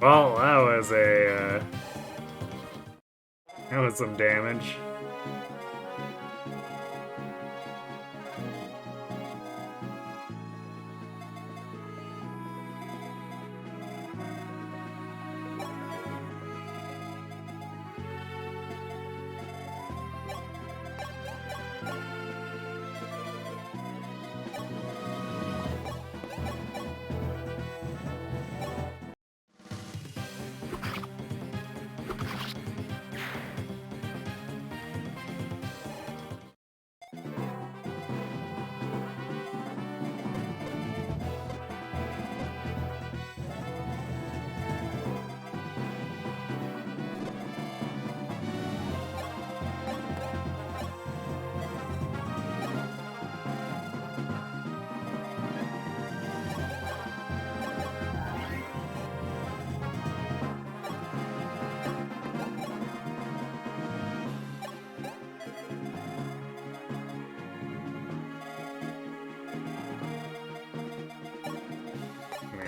Well, that was some damage.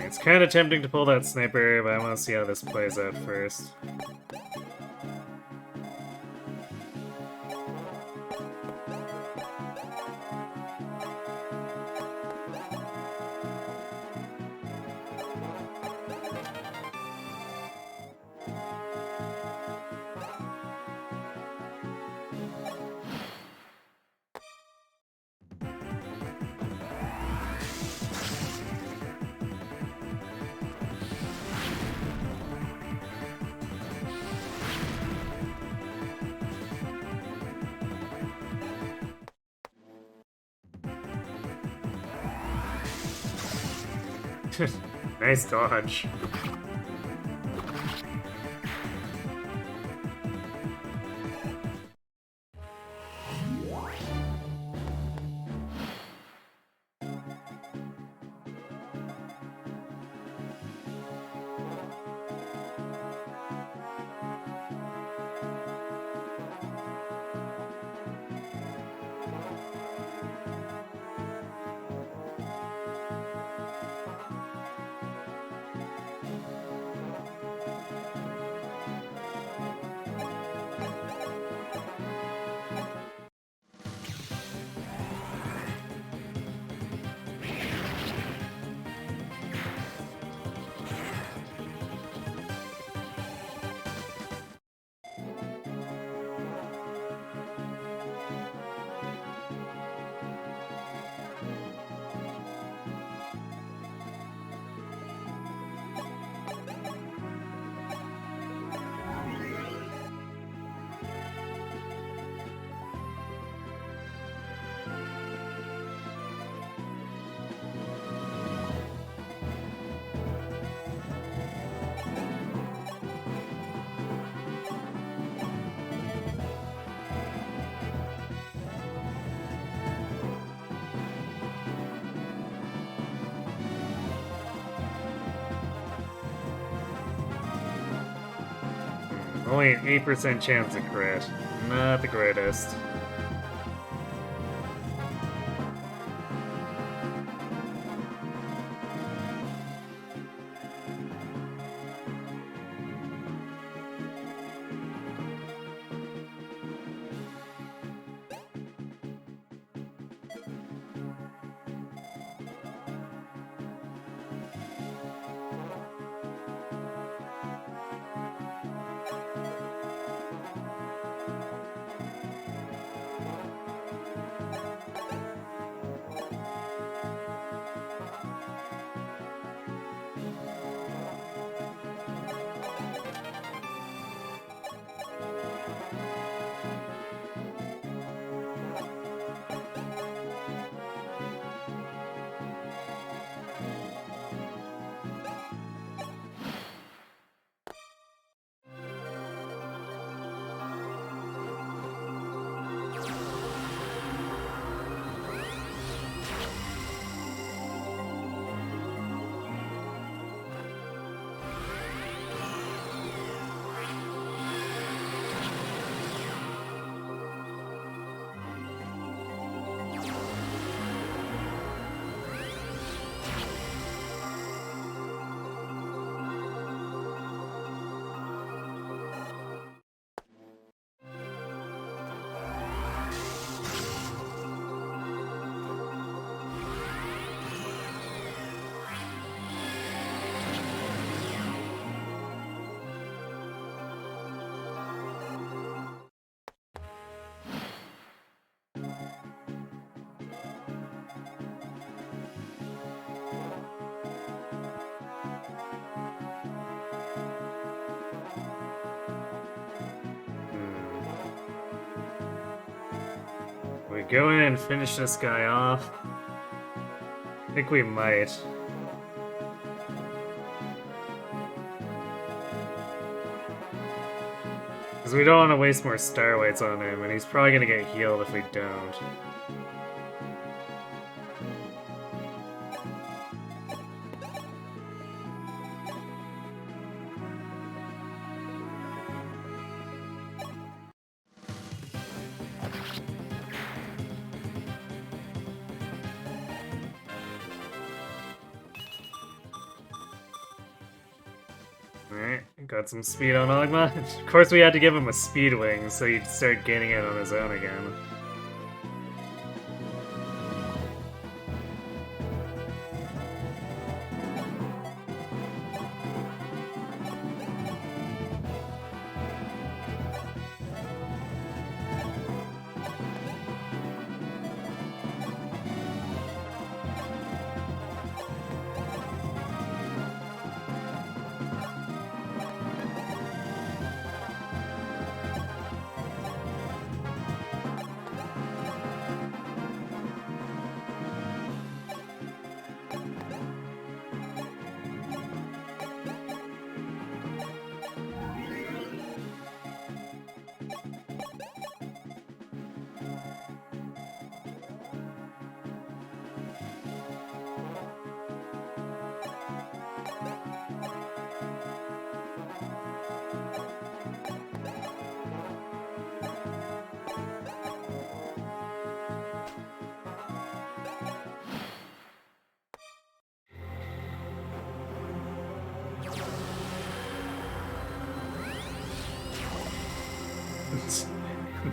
It's kind of tempting to pull that sniper, but I want to see how this plays out first. Nice dodge. Only an 8% chance of crit. Not the greatest. We go in and finish this guy off. I think we might. Because we don't want to waste more star weights on him, and he's probably gonna get healed if we don't. Alright, got some speed on Ogma. Of course we had to give him a speed wing, so he'd start gaining it on his own again.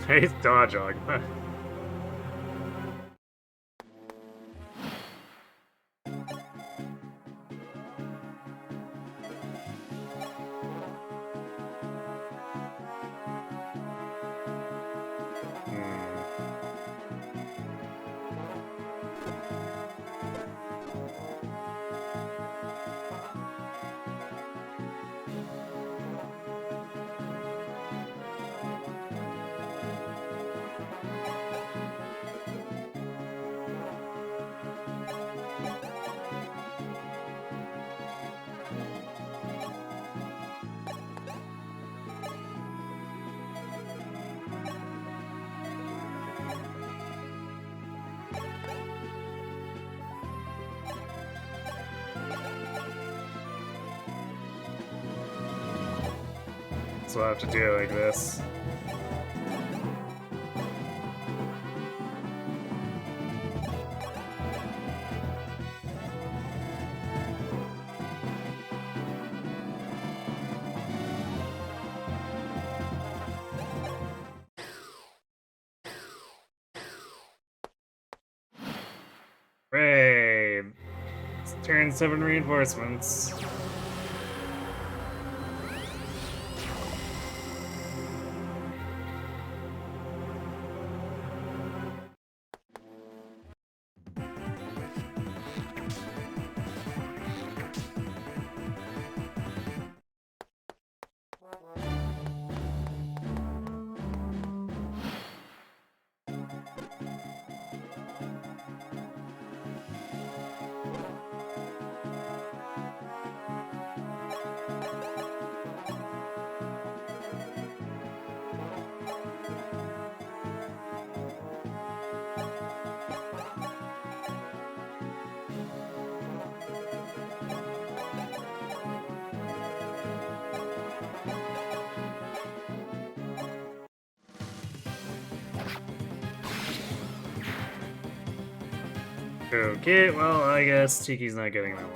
Nice dodge, Ogma. So I'll have to do it like this. Hooray! It's turn 7 reinforcements. Okay, well, I guess Tiki's not getting that one.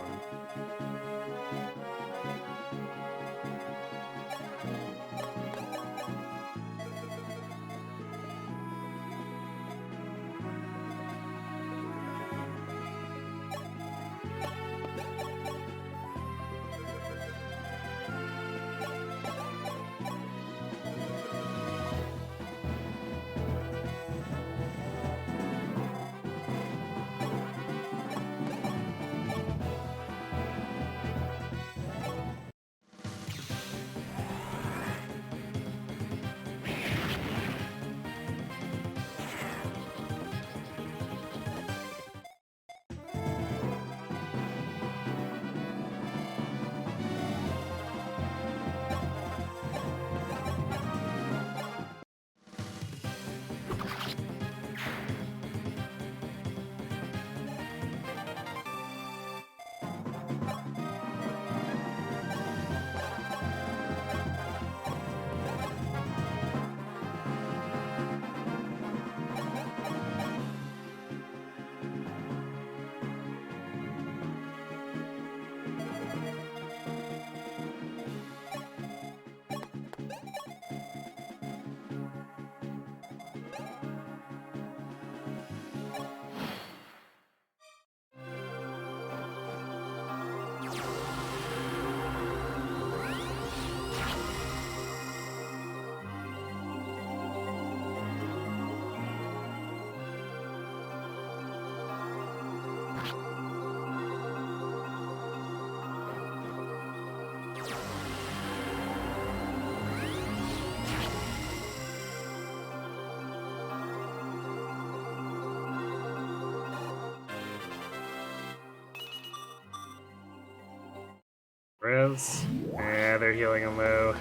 Res. Yeah, they're healing him low.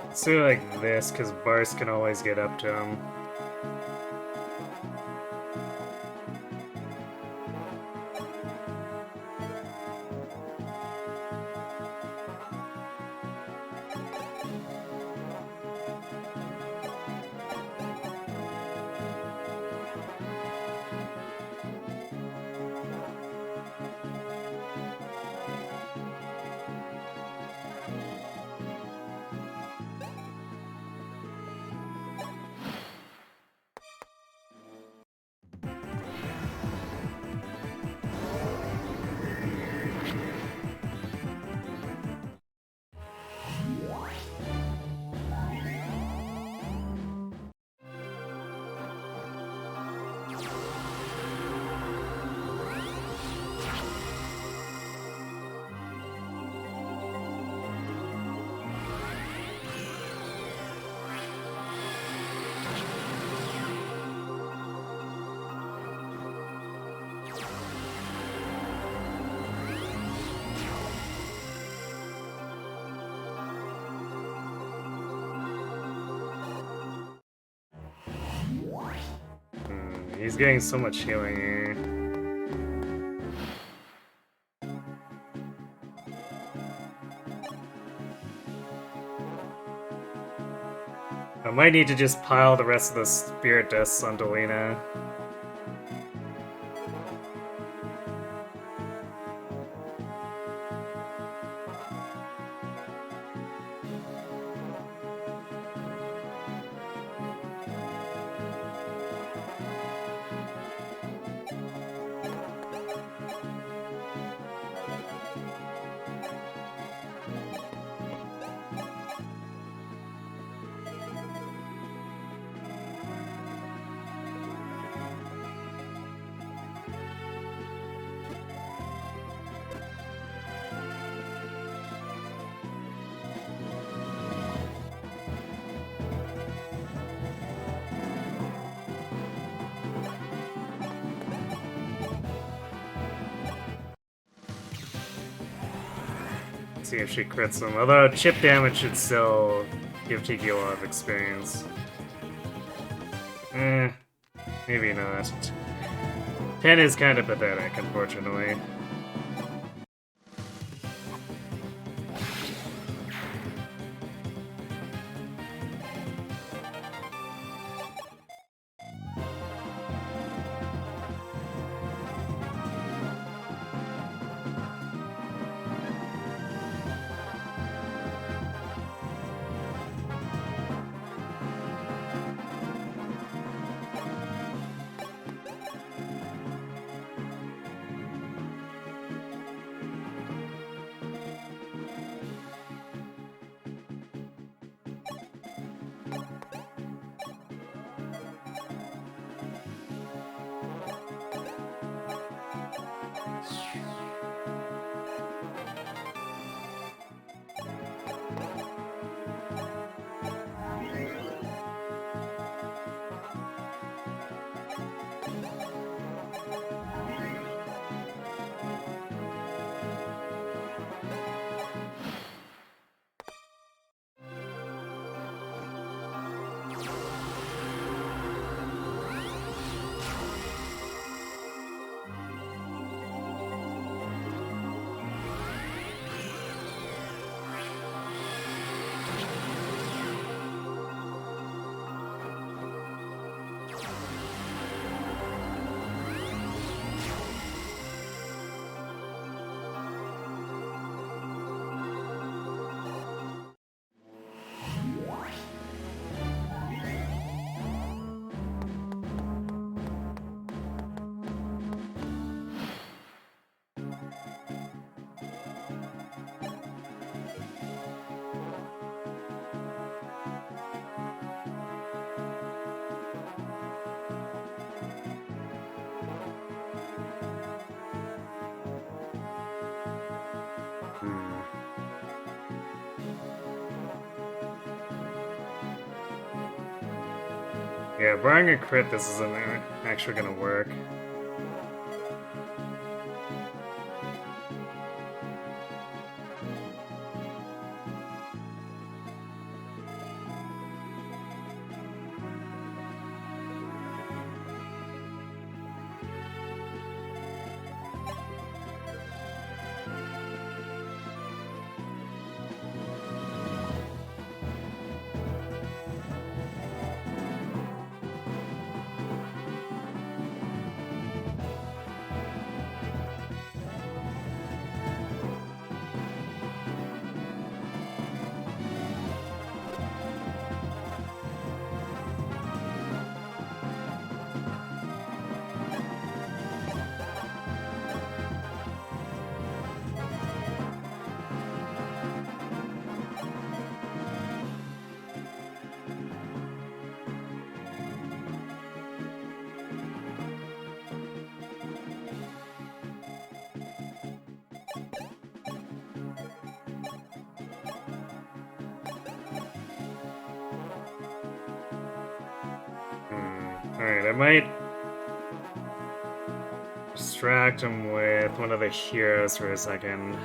Let's do it like this, because Bars can always get up to him. He's getting so much healing here. I might need to just pile the rest of the Spirit Dusts on Delina. See if she crits him. Although chip damage should still give Tiki a lot of experience. Maybe not. 10 is kind of pathetic, unfortunately. Yeah, barring a crit, this isn't actually gonna work. Alright, I might distract him with one of the heroes for a second.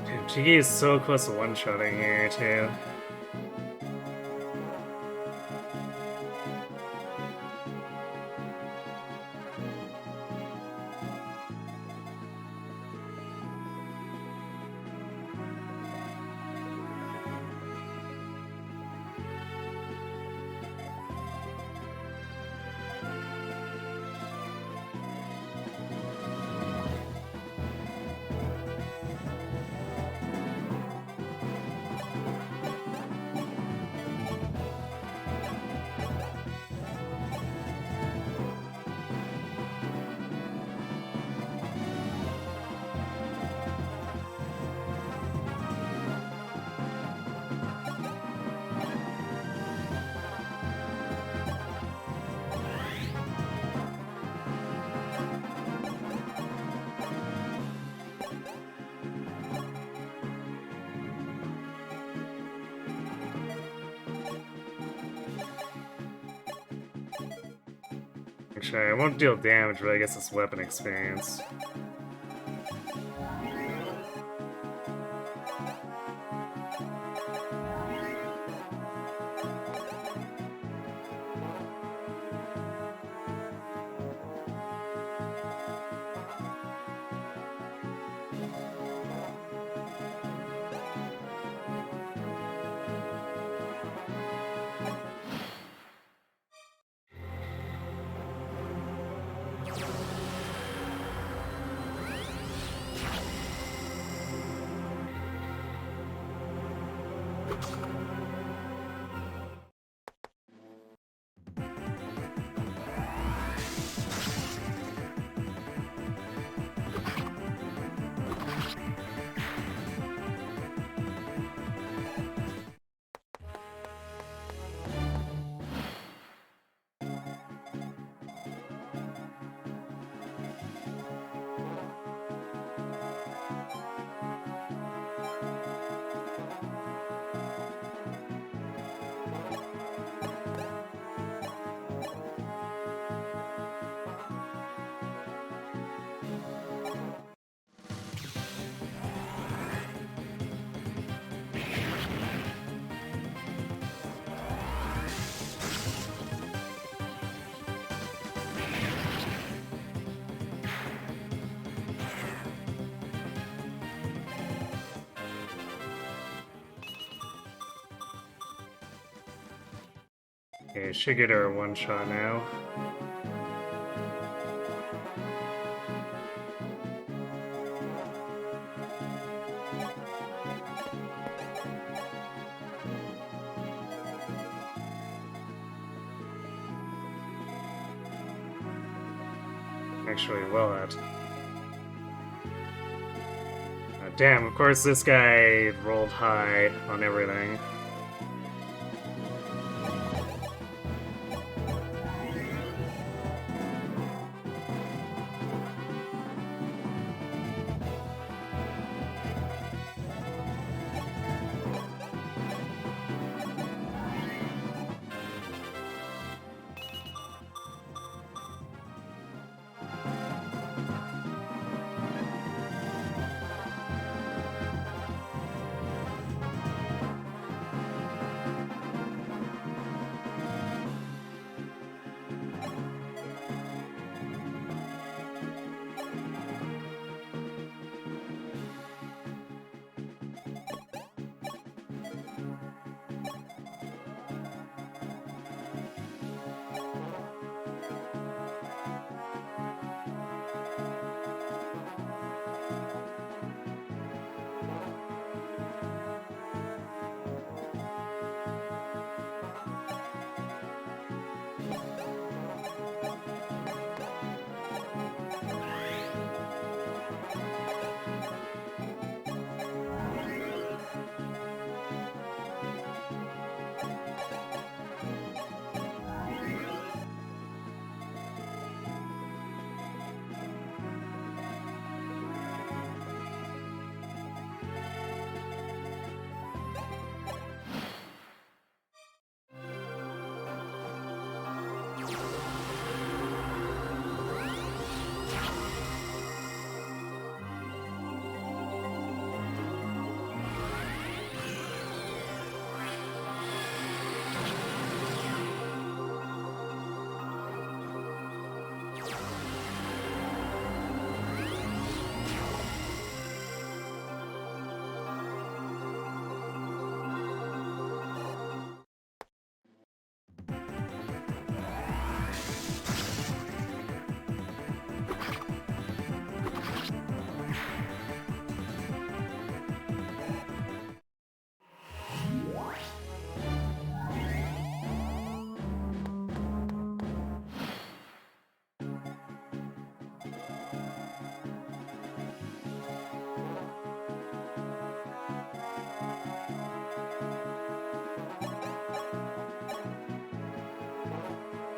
Dude, Jiggy is so close to one-shotting here, too. Actually, I won't deal damage, but I guess it's weapon experience. Okay, should get her a one-shot now. Actually, well that. Damn, of course this guy rolled high on everything.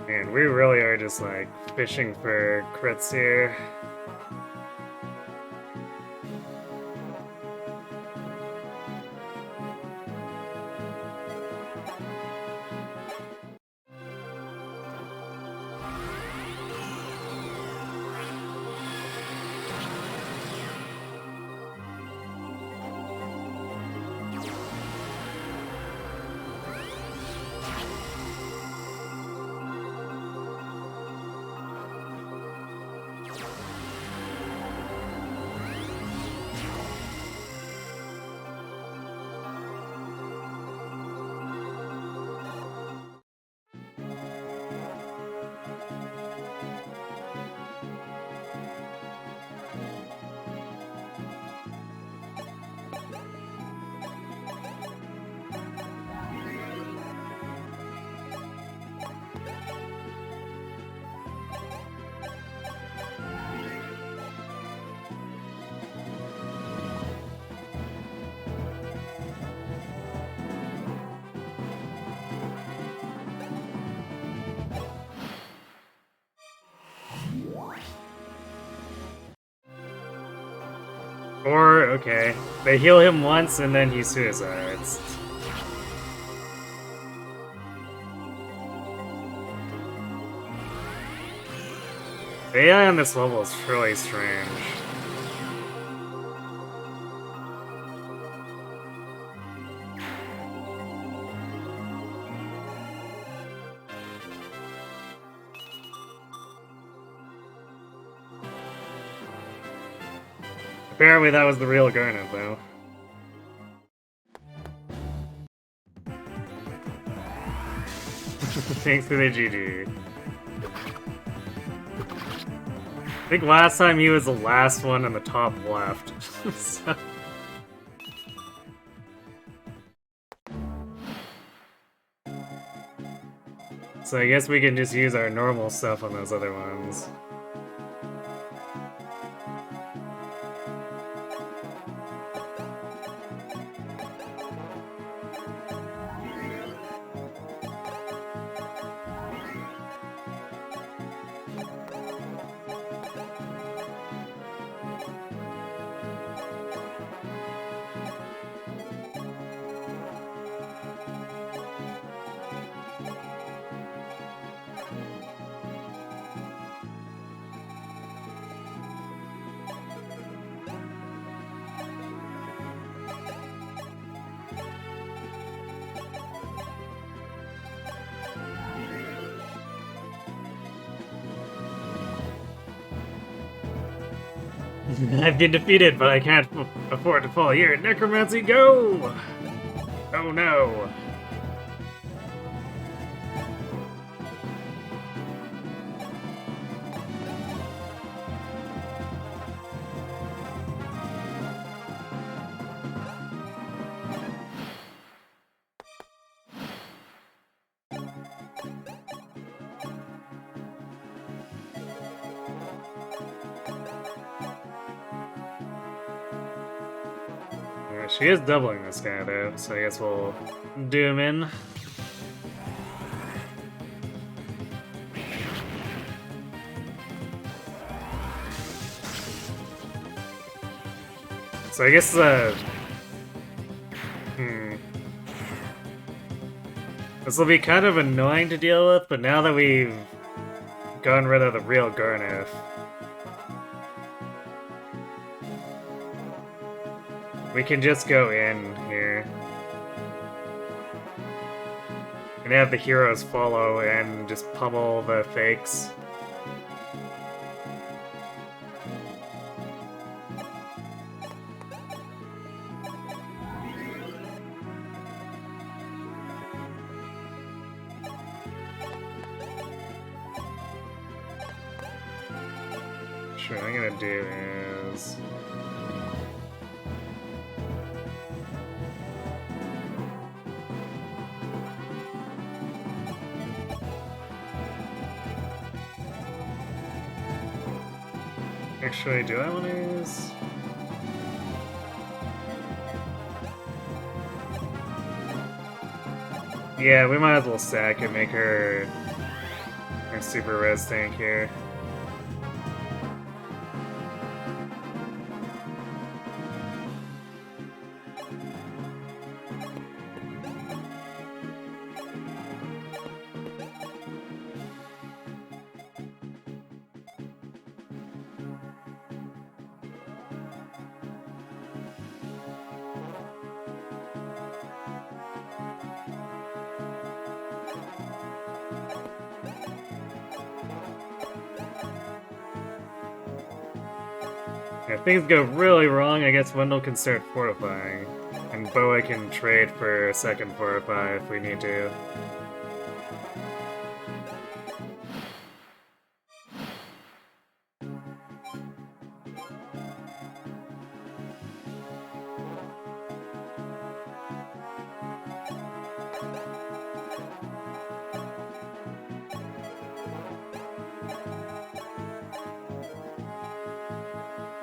Man, we really are just like fishing for crits here. Or, okay, they heal him once and then he suicides. The AI on this level is really strange. Apparently that was the real Garnet, though. Thanks for the GG. I think last time he was the last one in the top left. So... So I guess we can just use our normal stuff on those other ones. I've been defeated, but I can't afford to fall here. Necromancy, go! Oh no. She is doubling this guy though, so I guess we'll do him in. So I guess this will be kind of annoying to deal with, but now that we've gotten rid of the real Garneth, we can just go in here and have the heroes follow and just pummel the fakes. Sure, what I'm gonna do is... Actually, do I want to use... Yeah, we might as well stack and make her our super res tank here. If things go really wrong, I guess Wendell can start fortifying. And Boa can trade for a second fortify if we need to.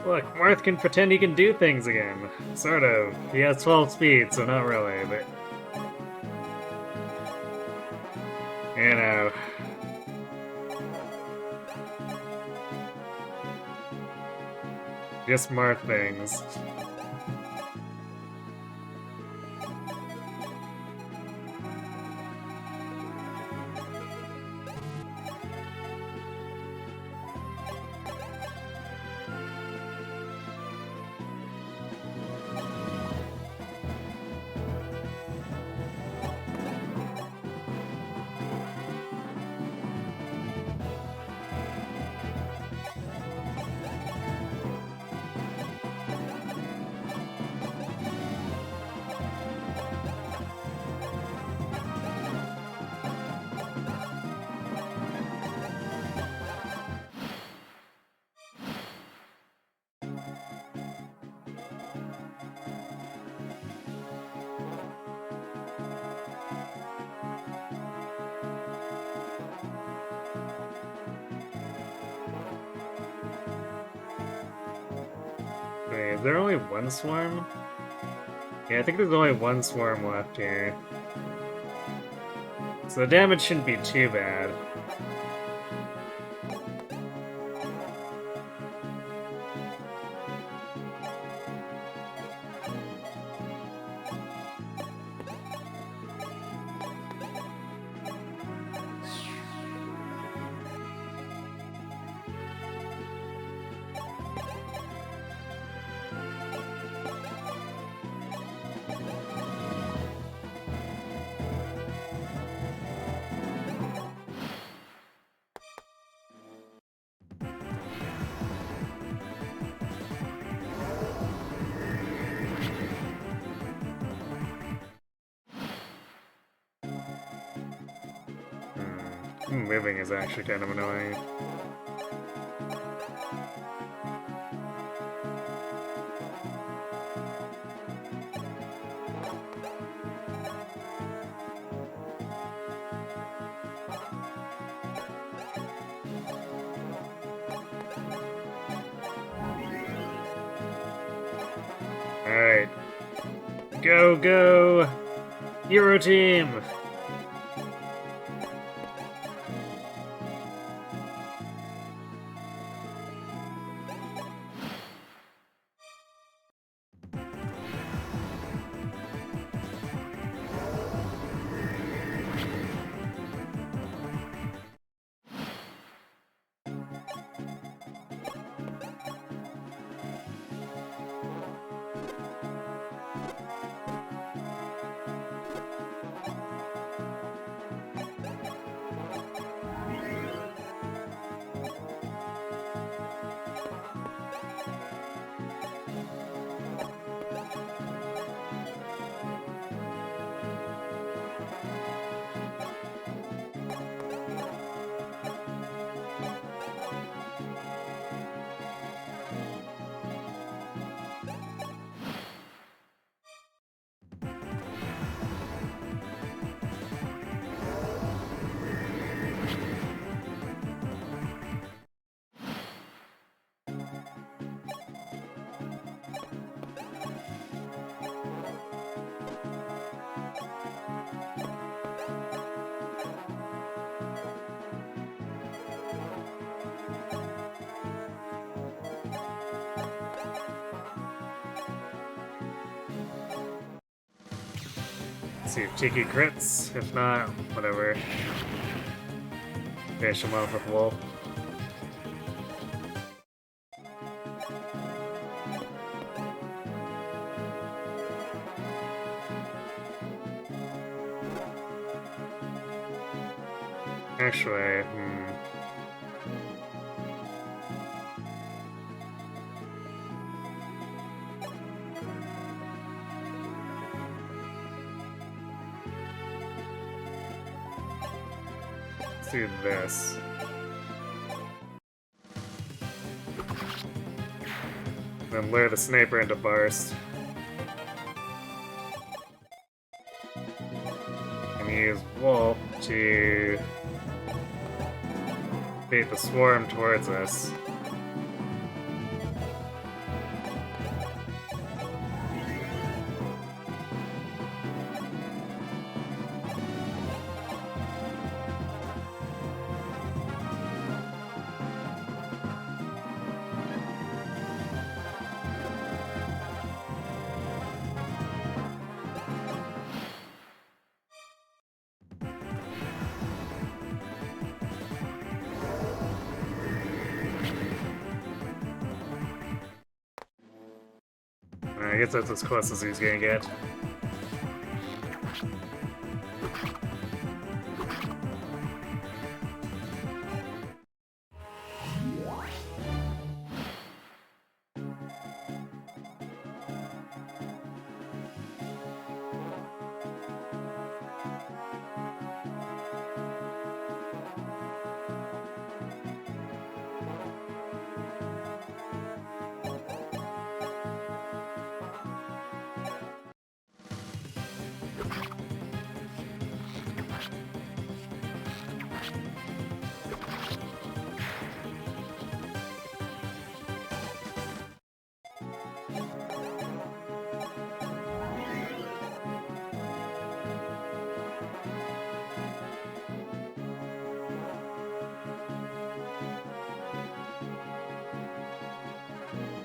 Look, Marth can pretend he can do things again. Sort of. He has 12 speed, so not really, but... You know... Just Marth things. Wait, is there only one swarm? Yeah, I think there's only one swarm left here. So the damage shouldn't be too bad. Moving is actually kind of annoying. Alright. Go, go! Hero team! Let's see if Tiki crits. If not, whatever. Finish him off with Wolf. Actually, let's do this. Then lure the sniper into burst. And use Wolf to bait the swarm towards us. I guess that's as close as he's gonna get.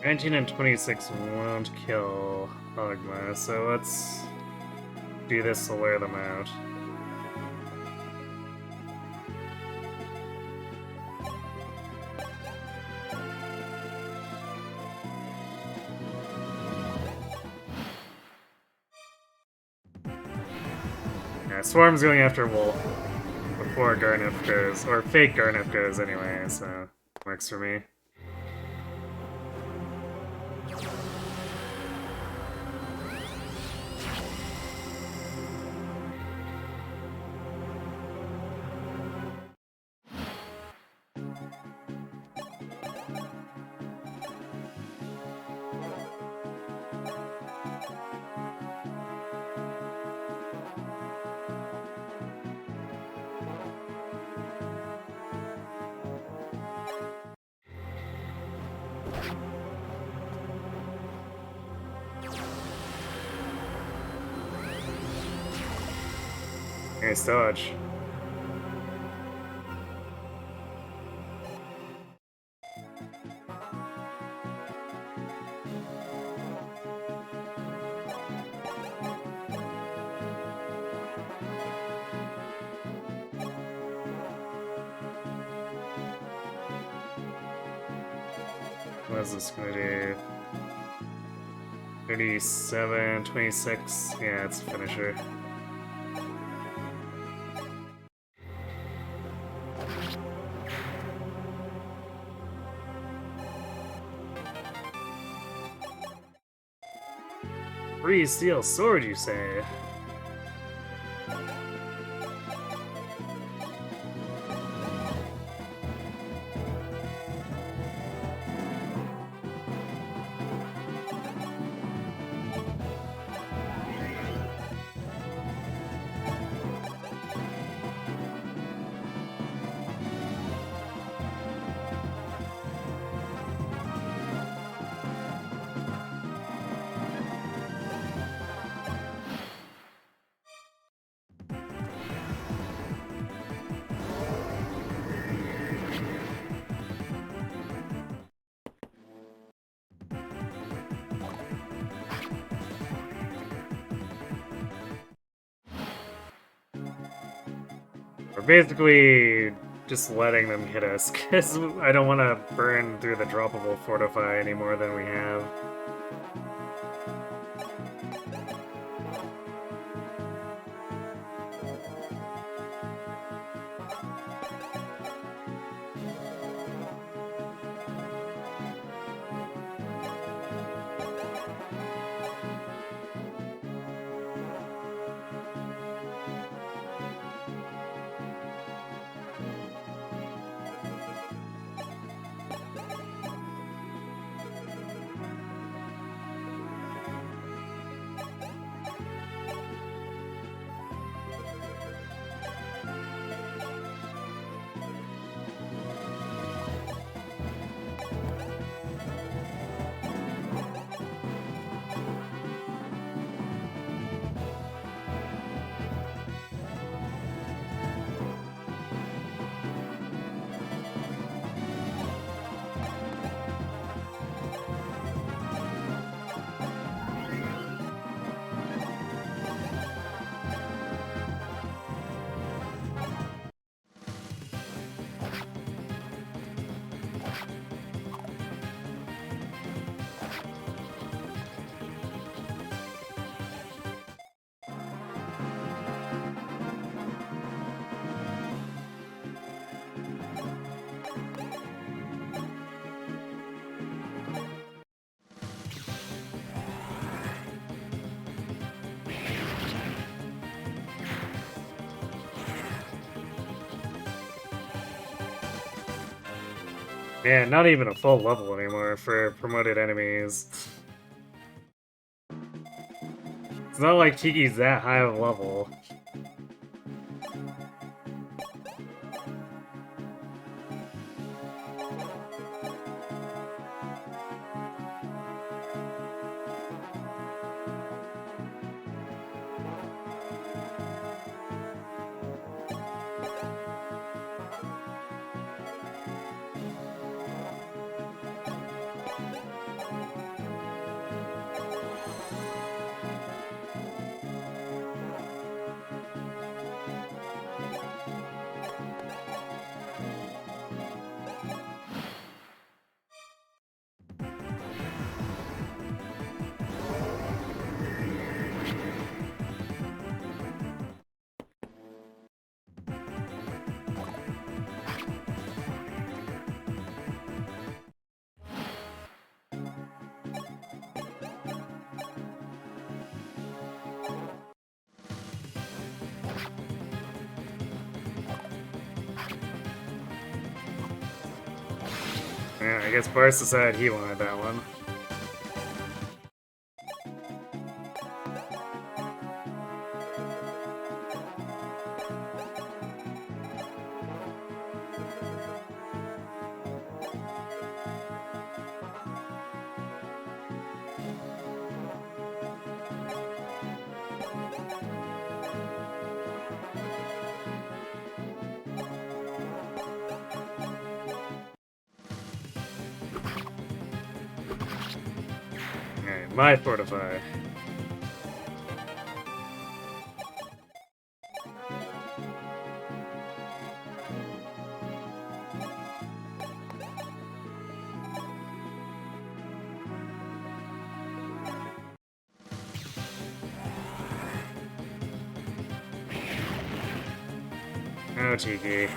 19 and 26 won't kill Ogma, so let's do this to wear them out. Yeah, Swarm's going after Wolf before Garnif goes, or fake Garnif goes anyway, so works for me. Nice dodge. What is this gonna do? 37, 26. Yeah, it's a finisher. Free steel sword, you say? We're basically just letting them hit us, because I don't want to burn through the droppable Fortify any more than we have. Man, not even a full level anymore for promoted enemies. It's not like Tiki's that high of a level. Yeah, I guess Bars decided he wanted that one. Alright, my Fortify. Oh, Tiki.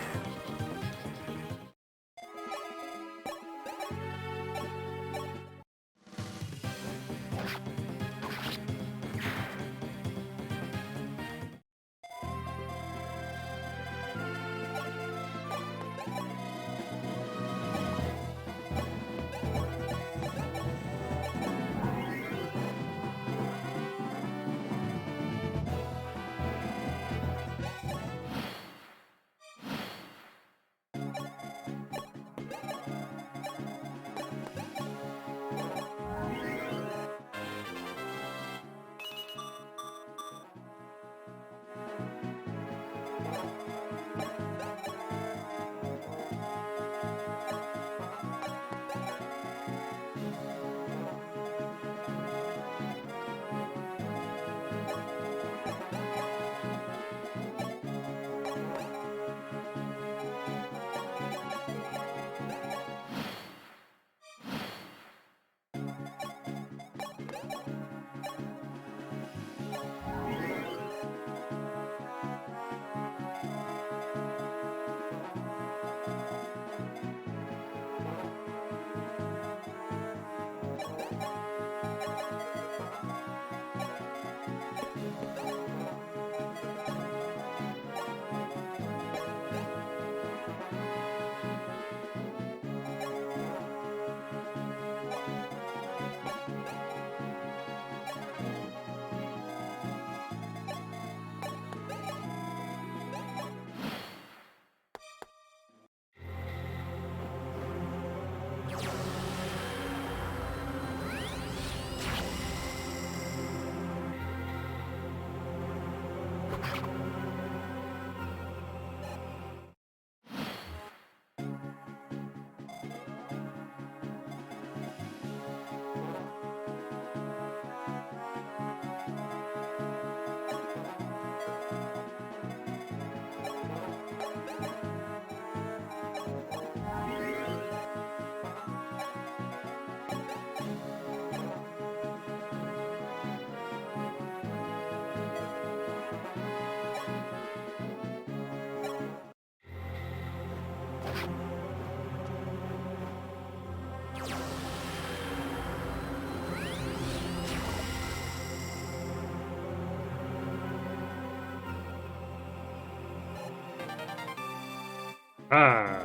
Ah.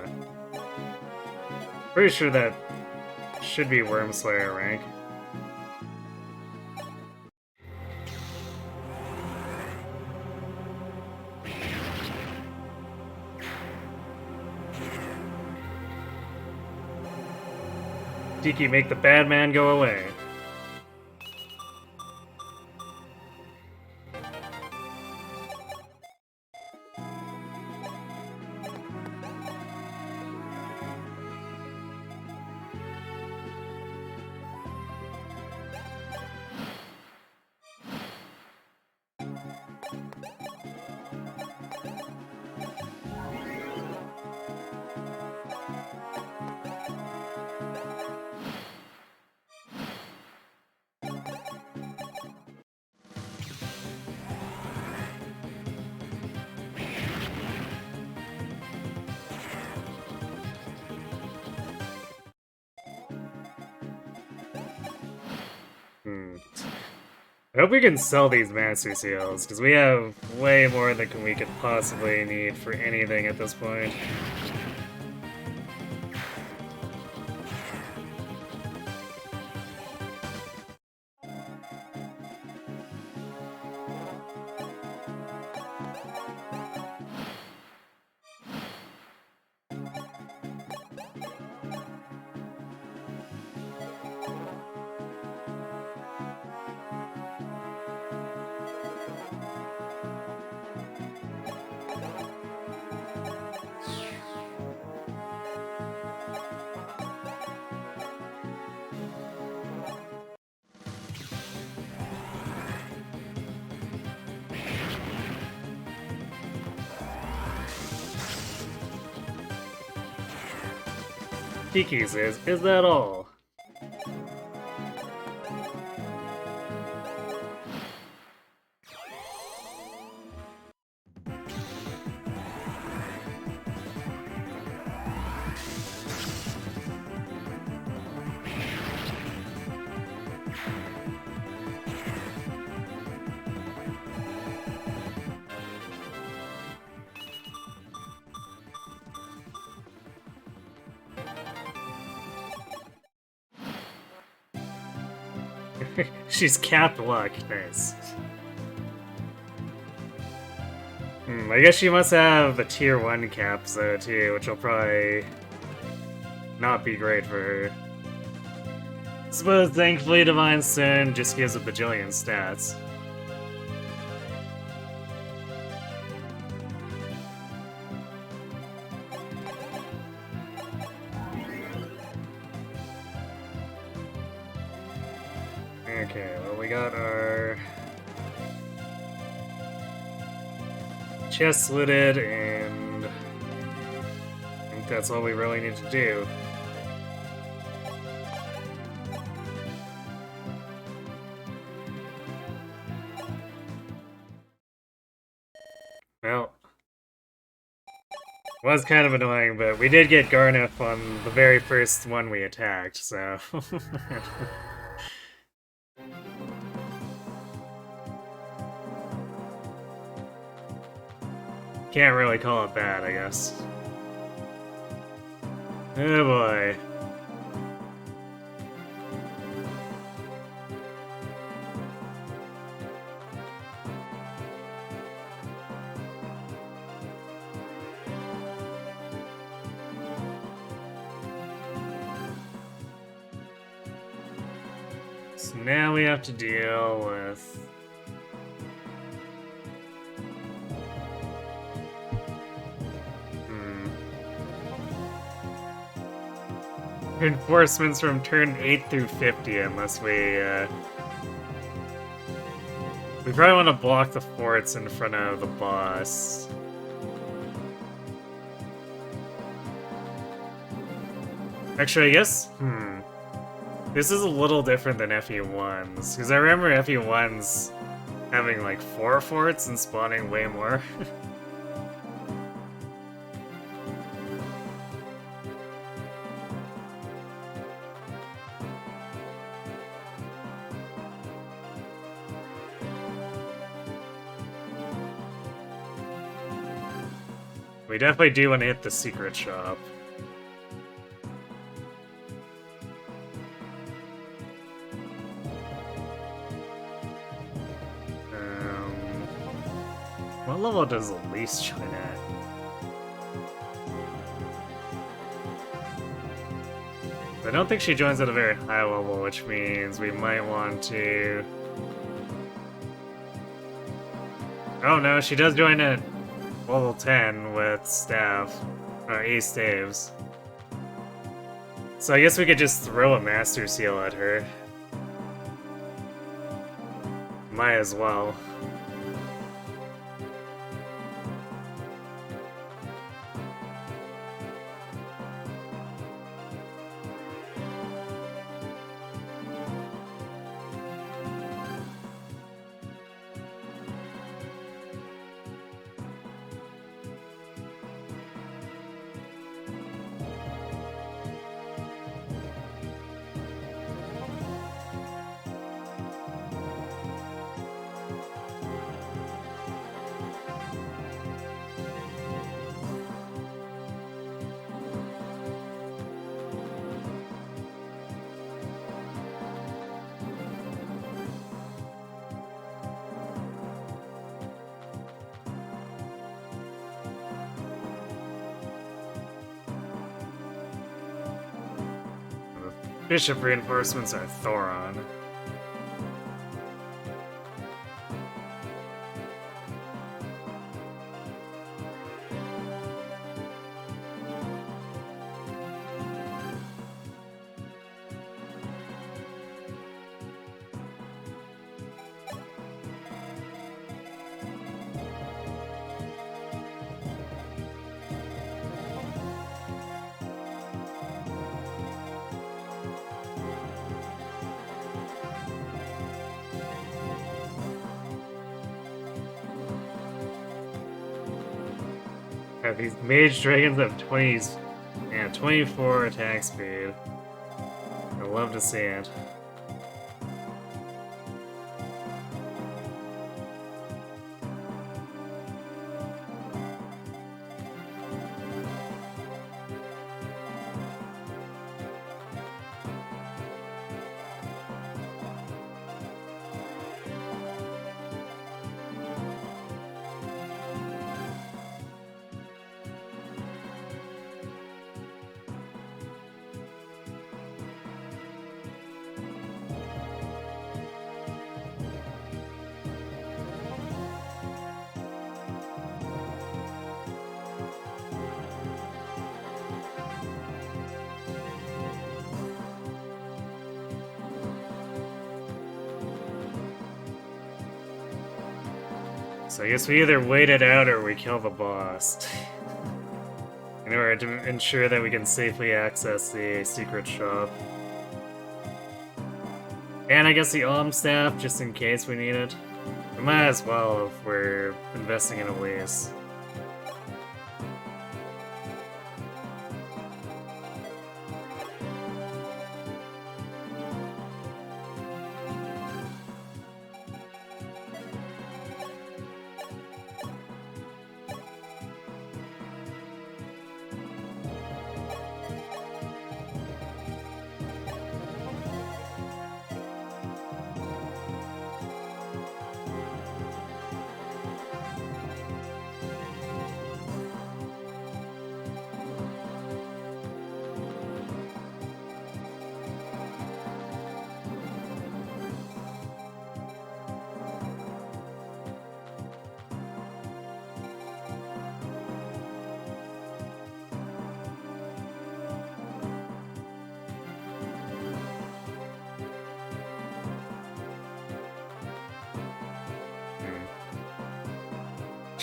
Pretty sure that should be Wormslayer rank. Tiki, make the bad man go away. I hope we can sell these Master Seals, because we have way more than we could possibly need for anything at this point. Kiki says, is that all? She's capped luck. Nice. I guess she must have a tier 1 cap though too, which will probably not be great for her. I suppose thankfully Divine Sin just gives a bajillion stats. Okay, well we got our chest looted, and I think that's all we really need to do. Well, was kind of annoying, but we did get Garneth on the very first one we attacked, so... Can't really call it bad, I guess. Oh boy. So now we have to deal with... reinforcements from turn 8 through 50 unless we probably want to block the forts in front of the boss. Actually, I guess, this is a little different than FE1s, because I remember FE1s having like 4 forts and spawning way more. We definitely do want to hit the secret shop. What level does Elise join at? I don't think she joins at a very high level, which means we might want to... Oh no, she does join at level 10 with staff, or ace staves. So I guess we could just throw a Master Seal at her. Might as well. Bishop reinforcements are Thoron. these mage dragons have 20s, yeah, 24 attack speed. I love to see it. So I guess we either wait it out or we kill the boss. In order to ensure that we can safely access the secret shop. And I guess the Alm Staff, just in case we need it. We might as well if we're investing in a lease.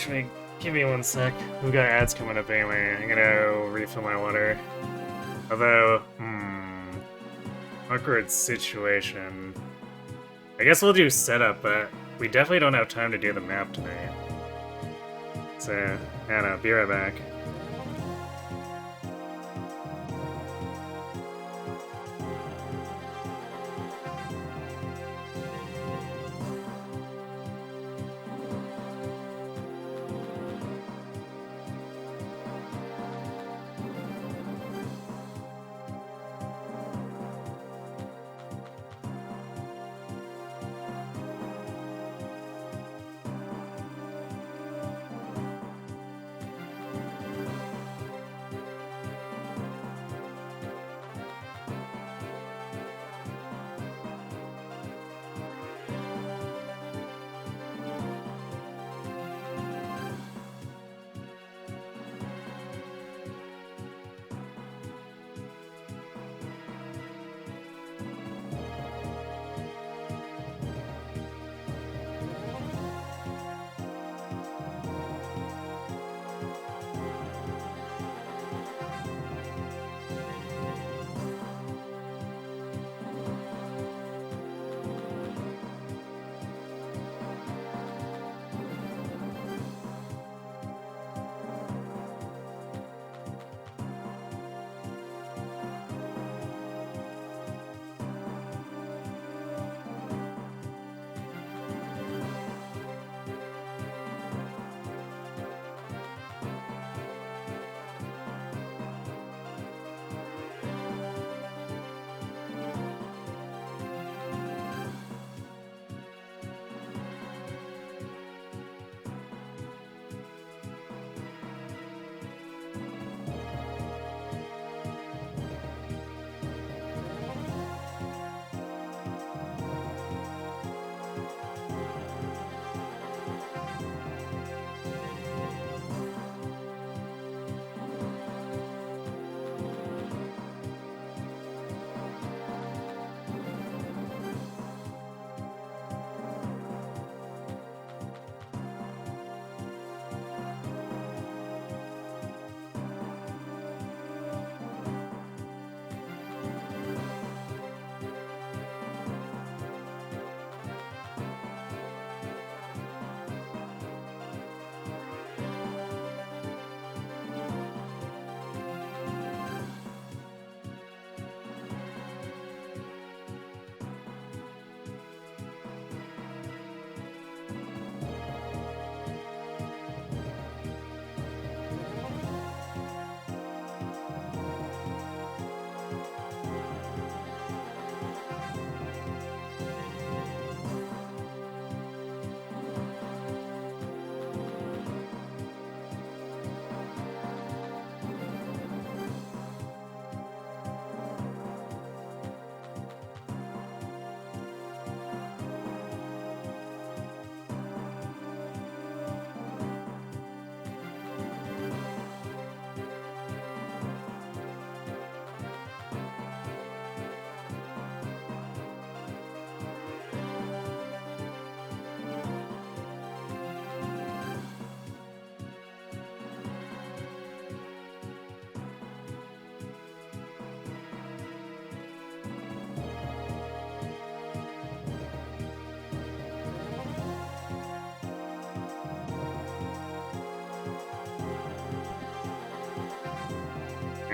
Actually, give me one sec. We've got ads coming up anyway. I'm gonna refill my water. Although, awkward situation. I guess we'll do setup, but we definitely don't have time to do the map tonight. So, I don't know, be right back.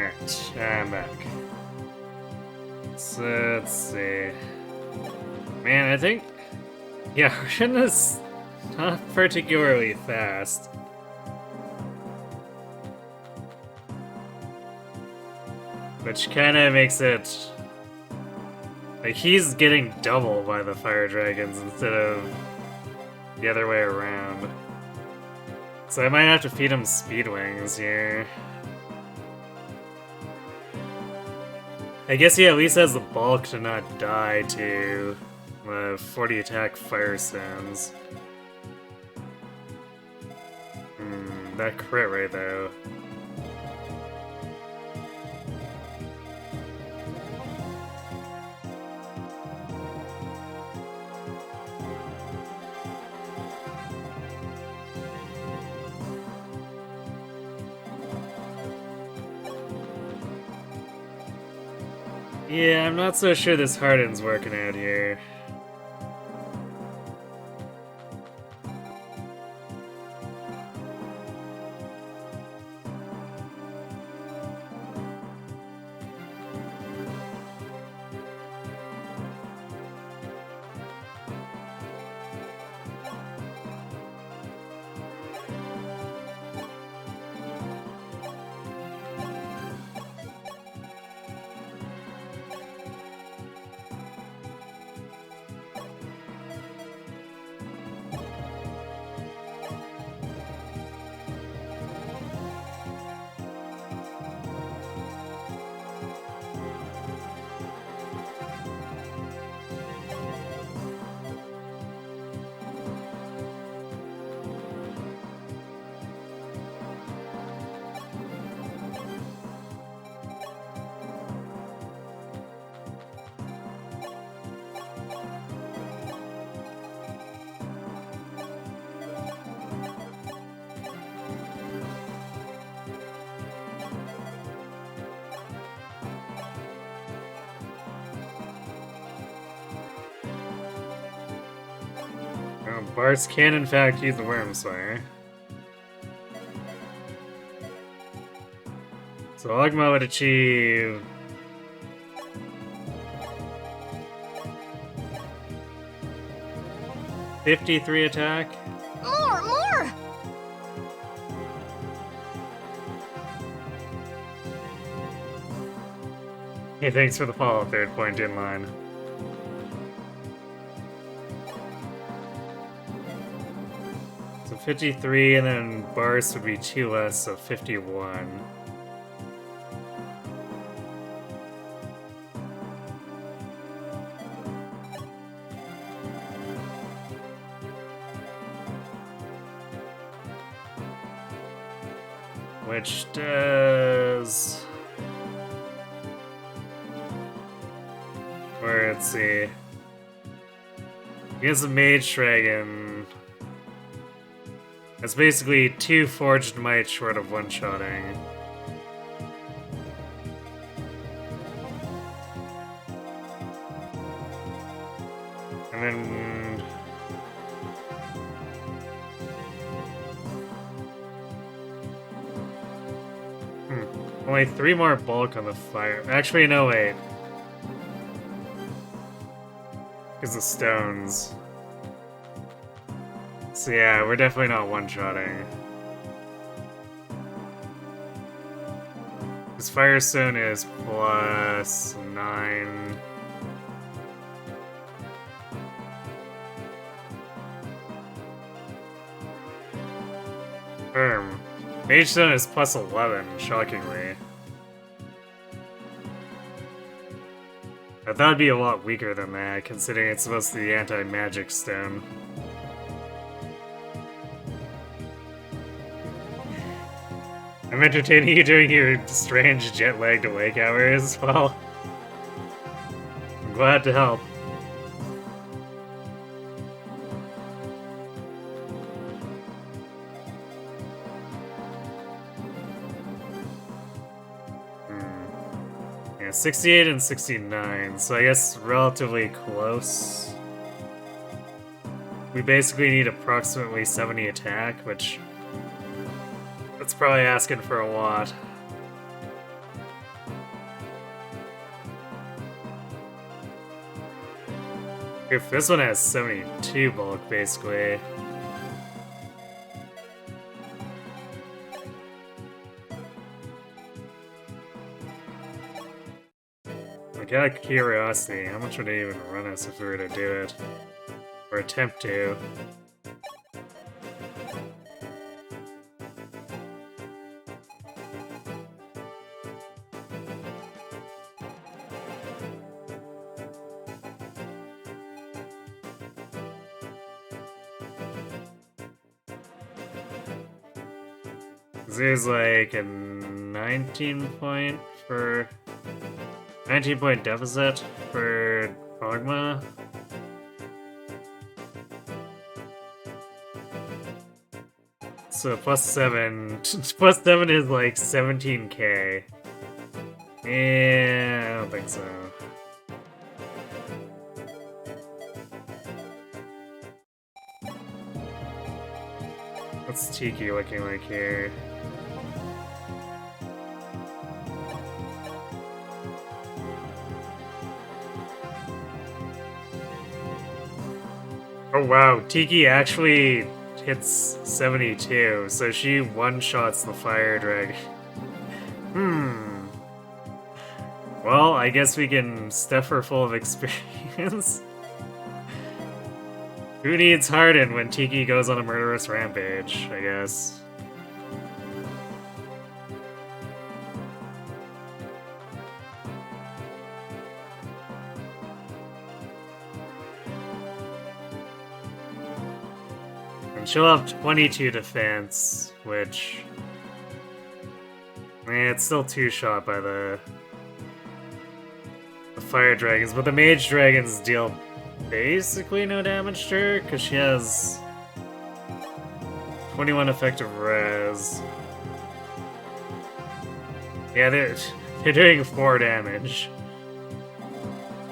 Alright, I'm back. So, let's see. Man, I think... Yeah, Rin is not particularly fast. Which kinda makes it... Like, he's getting double by the fire dragons instead of the other way around. So I might have to feed him speed wings here. I guess he at least has the bulk to not die to the 40 attack fire stones. That crit right though. Yeah, I'm not so sure this Harden's working out here. Bars can in fact use the Wormslayer. So Ogma would achieve... '53 attack. More! Hey, thanks for the follow, third point in line. So 53, and then Bars would be 2 less, so 51. Which does... Or let's see. Against a Mage Dragon, that's basically 2 Forged Might short of one-shotting. And then... Only 3 more bulk on the fire. Actually, no, wait. Because the stones. So yeah, we're definitely not one-shotting. This Firestone is plus 9. Mage Stone is plus 11, shockingly. I thought it'd be a lot weaker than that, considering it's supposed to be anti-magic stone. I'm entertaining you during your strange jet-lagged awake hours. Well, I'm glad to help. Yeah, 68 and 69, so I guess relatively close. We basically need approximately 70 attack, which... that's probably asking for a lot. If this one has 72 bulk, basically. Like, out of curiosity, how much would it even run us if we were to do it? Or attempt to? There's like a 19 point for 19 point deficit for Ogma. So plus 7 plus 7 is like 17k. Yeah, I don't think so. What's Tiki looking like here? Oh wow, Tiki actually hits 72, so she one-shots the fire dragon. Well, I guess we can stuff her full of experience. Who needs Harden when Tiki goes on a murderous rampage, I guess. And she'll have 22 defense, which... it's still two-shot by the fire dragons, but the mage dragons deal basically no damage to her, because she has 21 effective res. Yeah, they're doing 4 damage.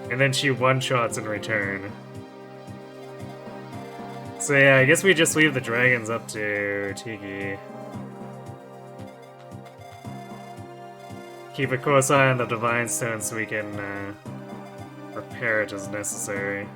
And then she one-shots in return. So yeah, I guess we just leave the dragons up to Tiki. Keep a close eye on the Divine Stone so we can repair it as necessary.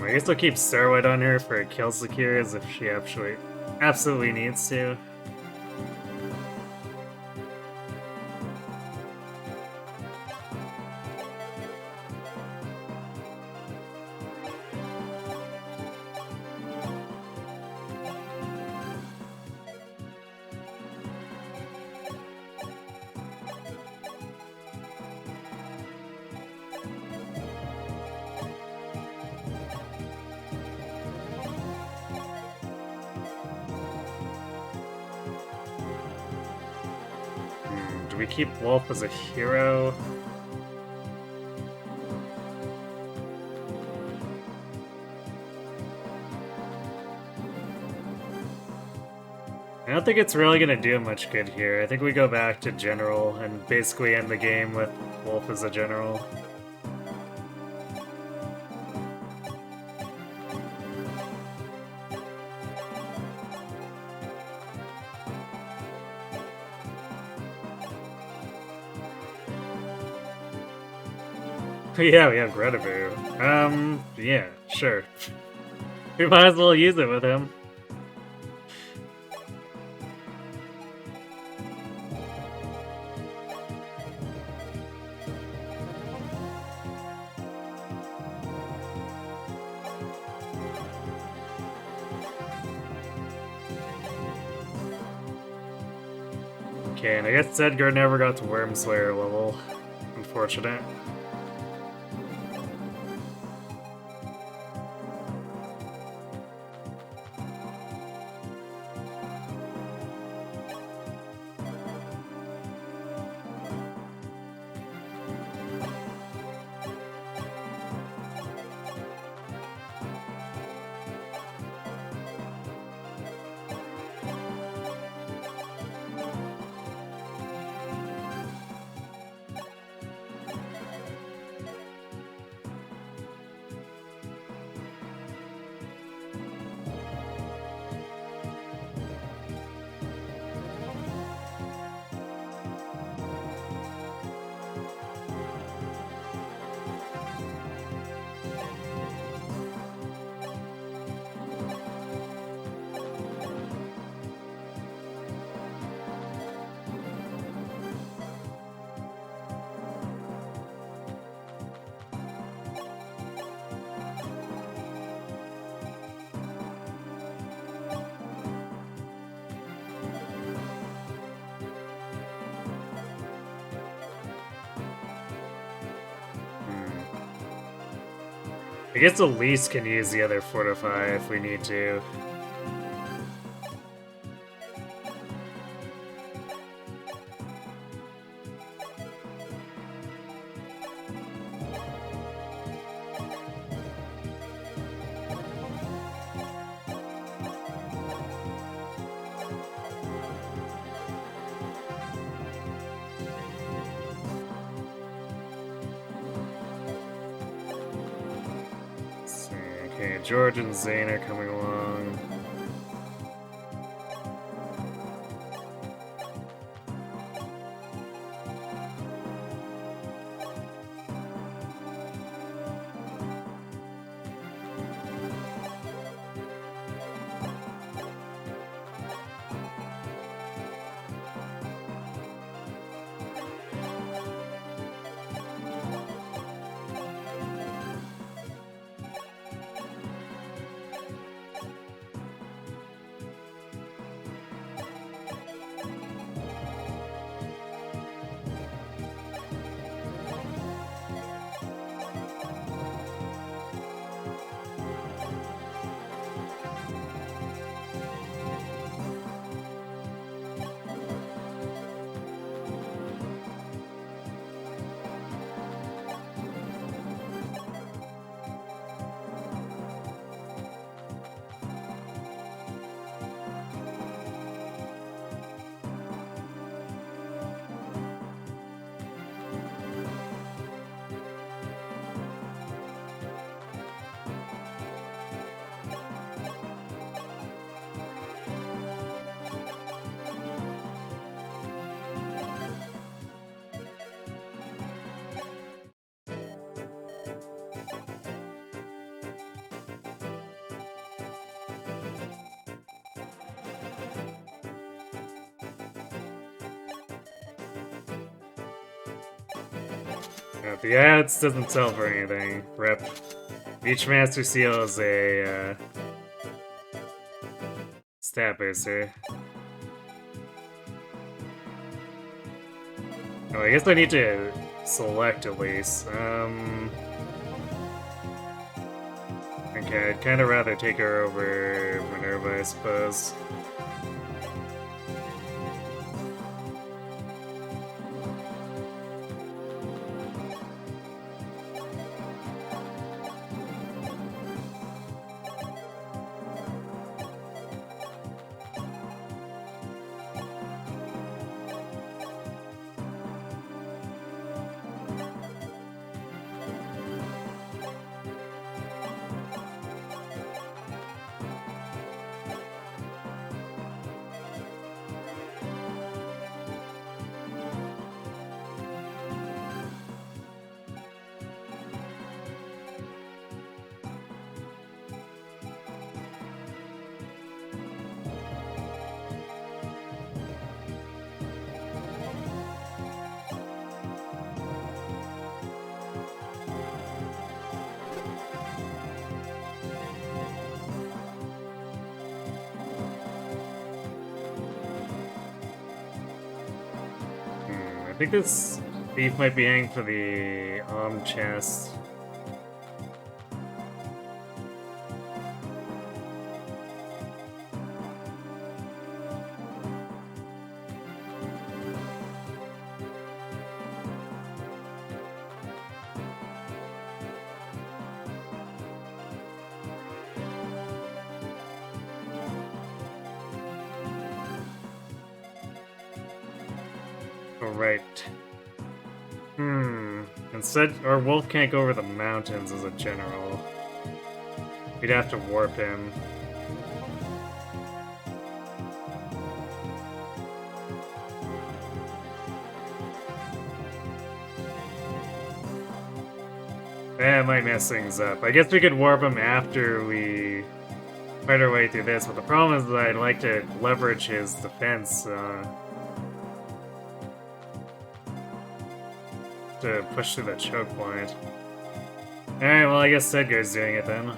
I guess I'll keep Starlight on her for Kill Secures if she actually absolutely needs to. Do we keep Wolf as a hero? I don't think it's really gonna do much good here. I think we go back to General and basically end the game with Wolf as a General. Yeah, we have Gretabu. Yeah, sure. We might as well use it with him. Okay, and I guess Edgar never got to Wormslayer level. unfortunate. I guess Elise can use the other Fortify if we need to. Okay, George and Zane are coming along. The ads doesn't sell for anything. Rip. Each Master Seal is a stat booster. Oh, I guess I need to select at least. Okay, I'd kind of rather take her over Minerva, I suppose. I think this Thief might be aiming for the chest. Alright. Instead, or Wolf can't go over the mountains as a general. We'd have to warp him. That might mess things up. I guess we could warp him after we fight our way through this, but the problem is that I'd like to leverage his defense, to push through the choke point. Alright, well, I guess Sedgar's doing it then.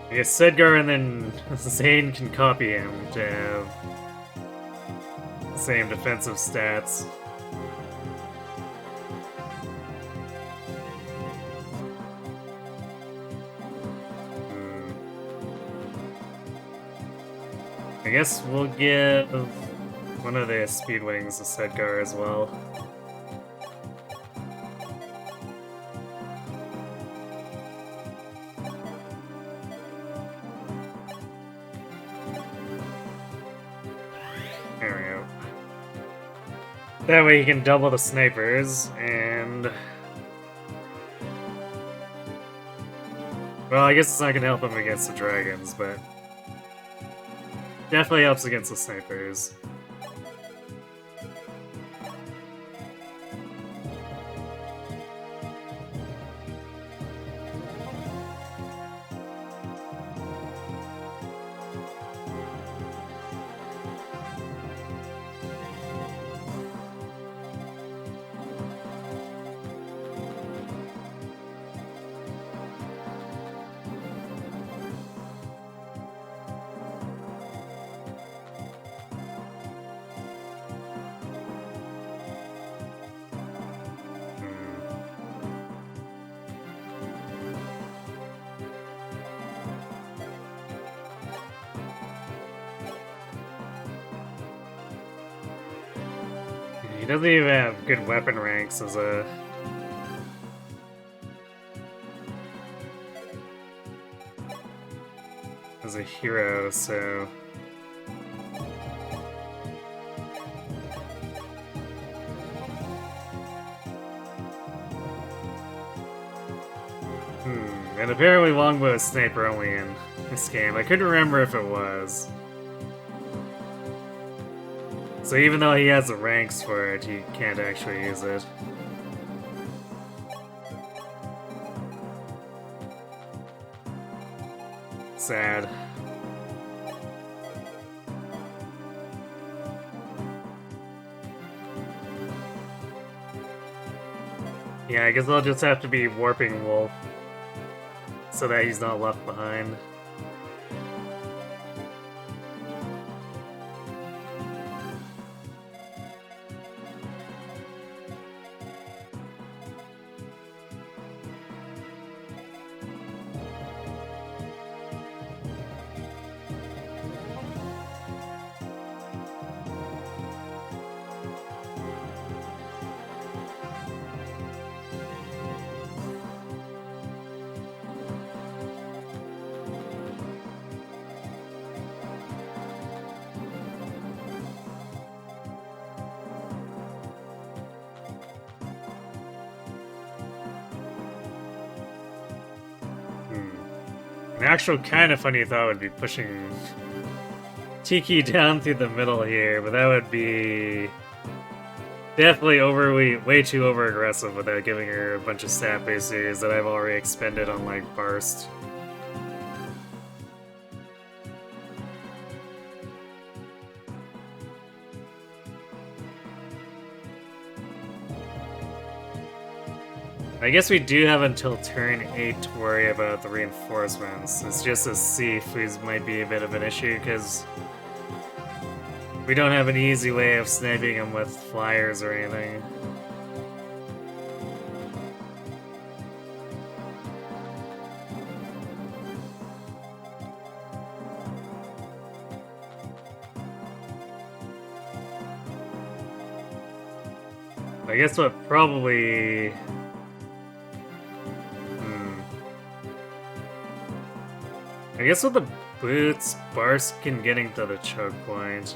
I guess Sedgar and then Zane can copy him to have the same defensive stats. I guess we'll give one of the speed wings to Sedgar as well. There we go. That way you can double the snipers, and... well, I guess it's not gonna help him against the dragons, but... definitely helps against the snipers. He doesn't even have good weapon ranks as a... hero, so... And apparently Longbow is sniper only in this game. I couldn't remember if it was. So even though he has the ranks for it, he can't actually use it. Sad. Yeah, I guess I'll just have to be warping Wolf so that he's not left behind. An actual kind of funny thought would be pushing Tiki down through the middle here, but that would be definitely way too over-aggressive without giving her a bunch of stat boosters that I've already expended on, like, Burst. I guess we do have until turn 8 to worry about the reinforcements. It's just a Thief who might be a bit of an issue, because we don't have an easy way of sniping him with flyers or anything. I guess what probably... I guess with the boots, Barskin getting to the choke point.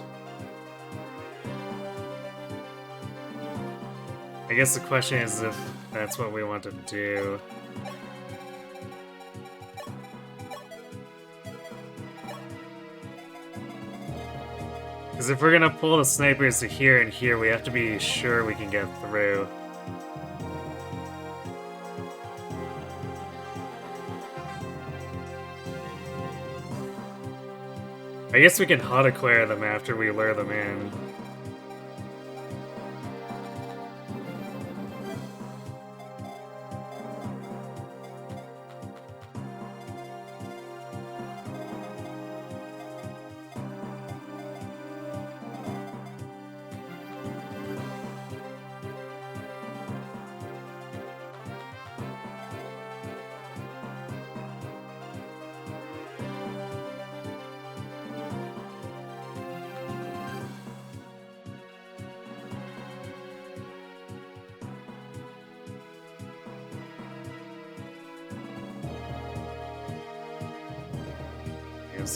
I guess the question is if that's what we want to do. Because if we're gonna pull the snipers to here and here, we have to be sure we can get through. I guess we can hot acquire them after we lure them in.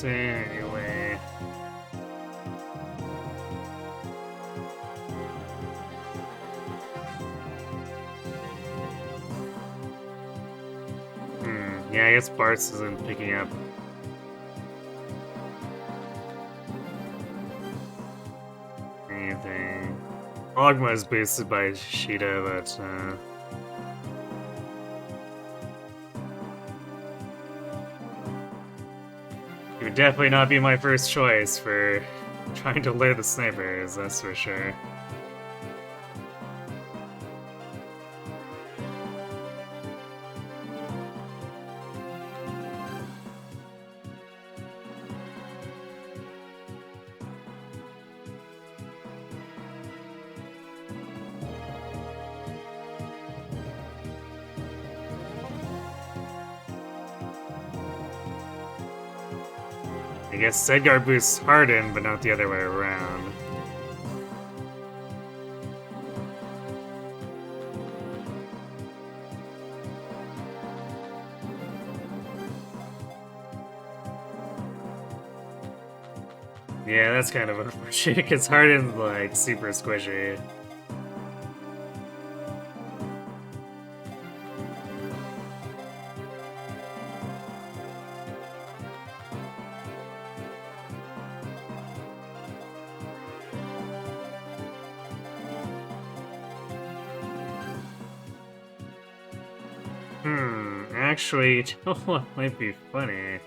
Anyway. Yeah, I guess Bartz isn't picking up. Anything. Ogma is boosted by Sheeta, but he would definitely not be my first choice for trying to lure the snipers, that's for sure. I guess Sedgar boosts Harden, but not the other way around. Yeah, that's kind of unfortunate, because Harden's, like, super squishy. Actually, you know what might be funny?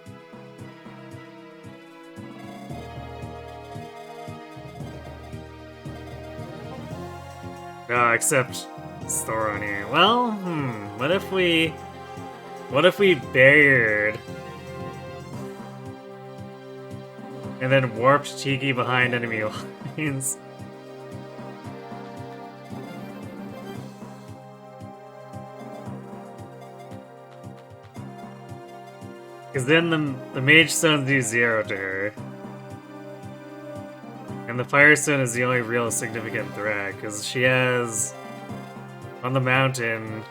No, except Thoron here. Well, what if we barriered and then warped Tiki behind enemy lines? Because then the Mage Stones do 0 to her. And the Firestone is the only real significant threat, because she has, on the mountain,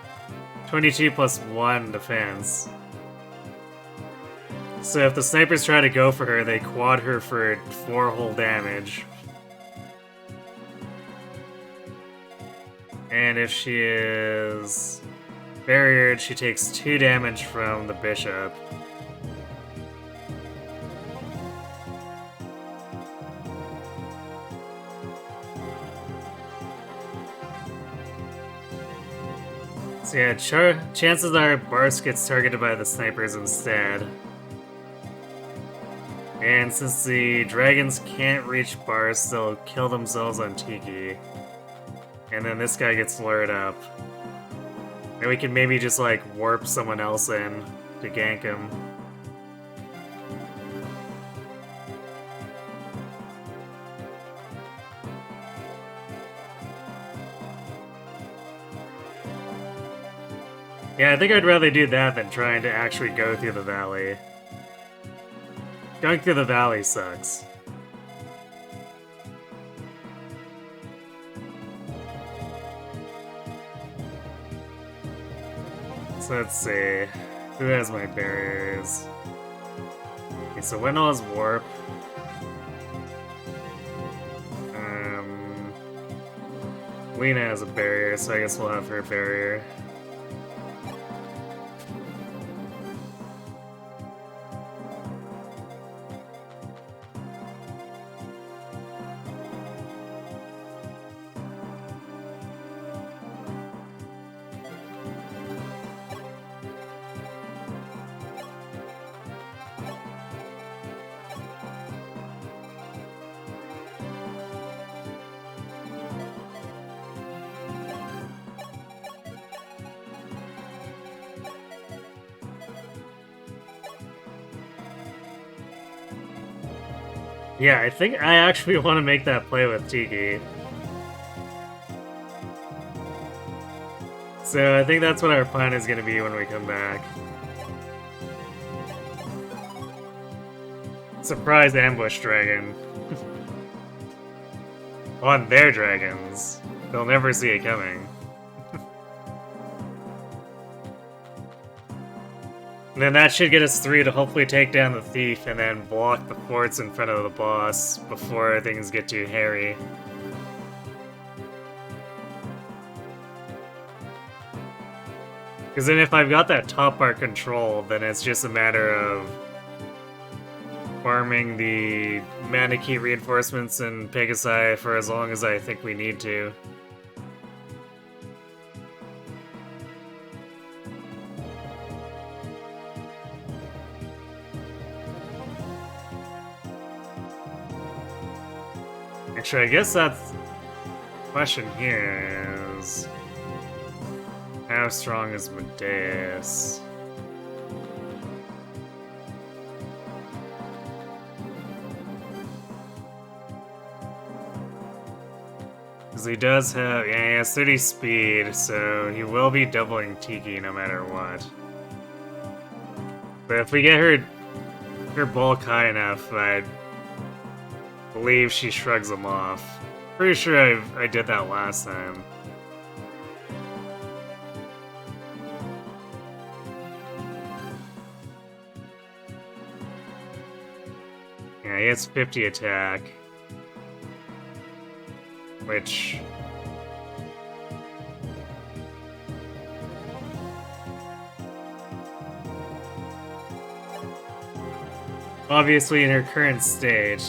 22 plus 1 defense. So if the snipers try to go for her, they quad her for 4 whole damage. And if she is barriered, she takes 2 damage from the Bishop. So yeah, chances are Barsk gets targeted by the snipers instead. And since the dragons can't reach Barsk, they'll kill themselves on Tiki. And then this guy gets lured up. And we can maybe just like warp someone else in to gank him. Yeah, I think I'd rather do that than trying to actually go through the valley. Going through the valley sucks. So let's see. Who has my barriers? Okay, so Winnows Warp. Lena has a barrier, so I guess we'll have her barrier. Yeah, I think I actually want to make that play with Tiki. So I think that's what our plan is going to be when we come back. Surprise ambush dragon. On their dragons. They'll never see it coming. And then that should get us 3 to hopefully take down the thief and then block the forts in front of the boss before things get too hairy. Because then if I've got that top part controlled, then it's just a matter of farming the mana key reinforcements and Pegasi for as long as I think we need to. Actually, I guess that's the question here is how strong is Medeus? Because he does have, yeah, he has 30 speed, so he will be doubling Tiki no matter what. But if we get her bulk high enough, I believe she shrugs him off. Pretty sure I did that last time. Yeah, he has 50 attack. Which... obviously in her current state,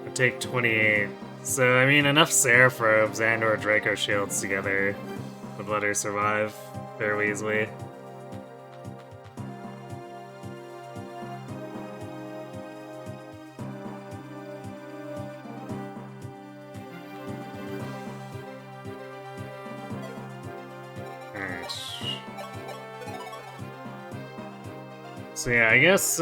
would take 28. So, I mean, enough Seraphobes and or Draco Shields together would let her survive fairly easily. So yeah, I guess,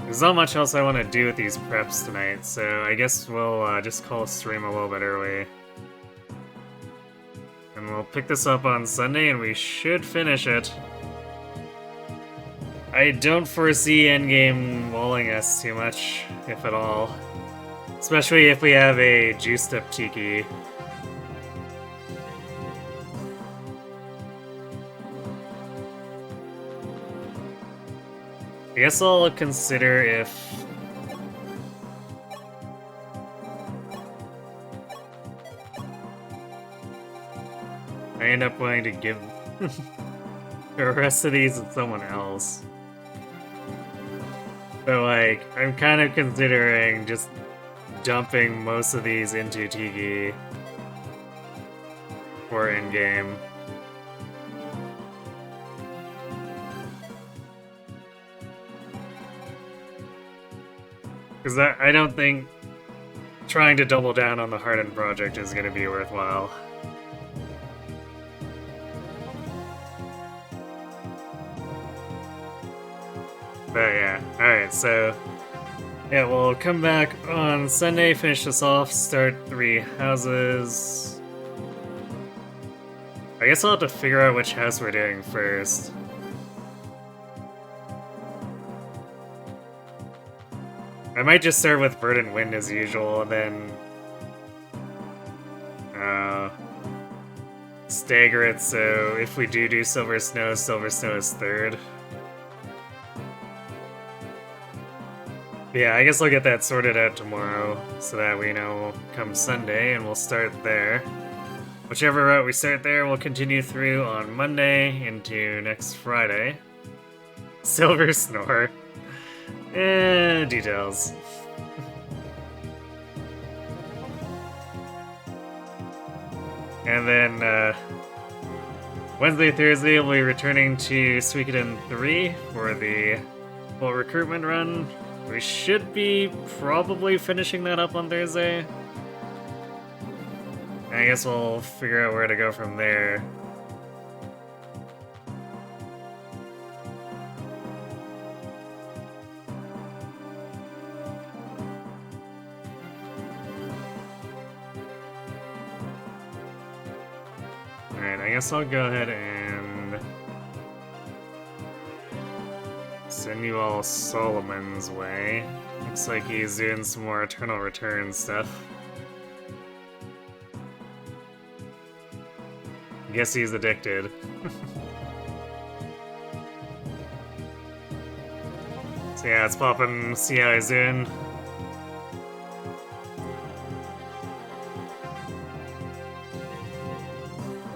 there's not much else I want to do with these preps tonight, so I guess we'll just call stream a little bit early. And we'll pick this up on Sunday, and we should finish it. I don't foresee endgame walling us too much, if at all. Especially if we have a juiced up Tiki. I guess I'll consider if... I end up wanting to give the rest of these to someone else. But like, I'm kind of considering just dumping most of these into Tiki for endgame. Because I don't think trying to double down on the Harden project is going to be worthwhile. But yeah, alright, so yeah, we'll come back on Sunday, finish this off, start 3 houses. I guess I'll have to figure out which house we're doing first. I might just start with Verdant Wind as usual, and then stagger it so if we do Silver Snow is 3rd. Yeah, I guess I'll get that sorted out tomorrow, so that we know come Sunday, and we'll start there. Whichever route we start there, we'll continue through on Monday into next Friday. Silver Snore. Details. And then, Wednesday, Thursday, we'll be returning to Suikoden 3 for the full recruitment run. We should be probably finishing that up on Thursday. I guess we'll figure out where to go from there. Alright, I guess I'll go ahead and send you all Solomon's way. Looks like he's doing some more Eternal Return stuff. Guess he's addicted. So yeah, let's pop him, see how he's doing.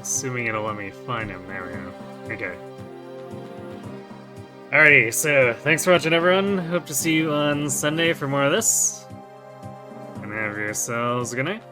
Assuming it'll let me find him. There we go. Okay. Alrighty, so thanks for watching, everyone. Hope to see you on Sunday for more of this. And have yourselves a good night.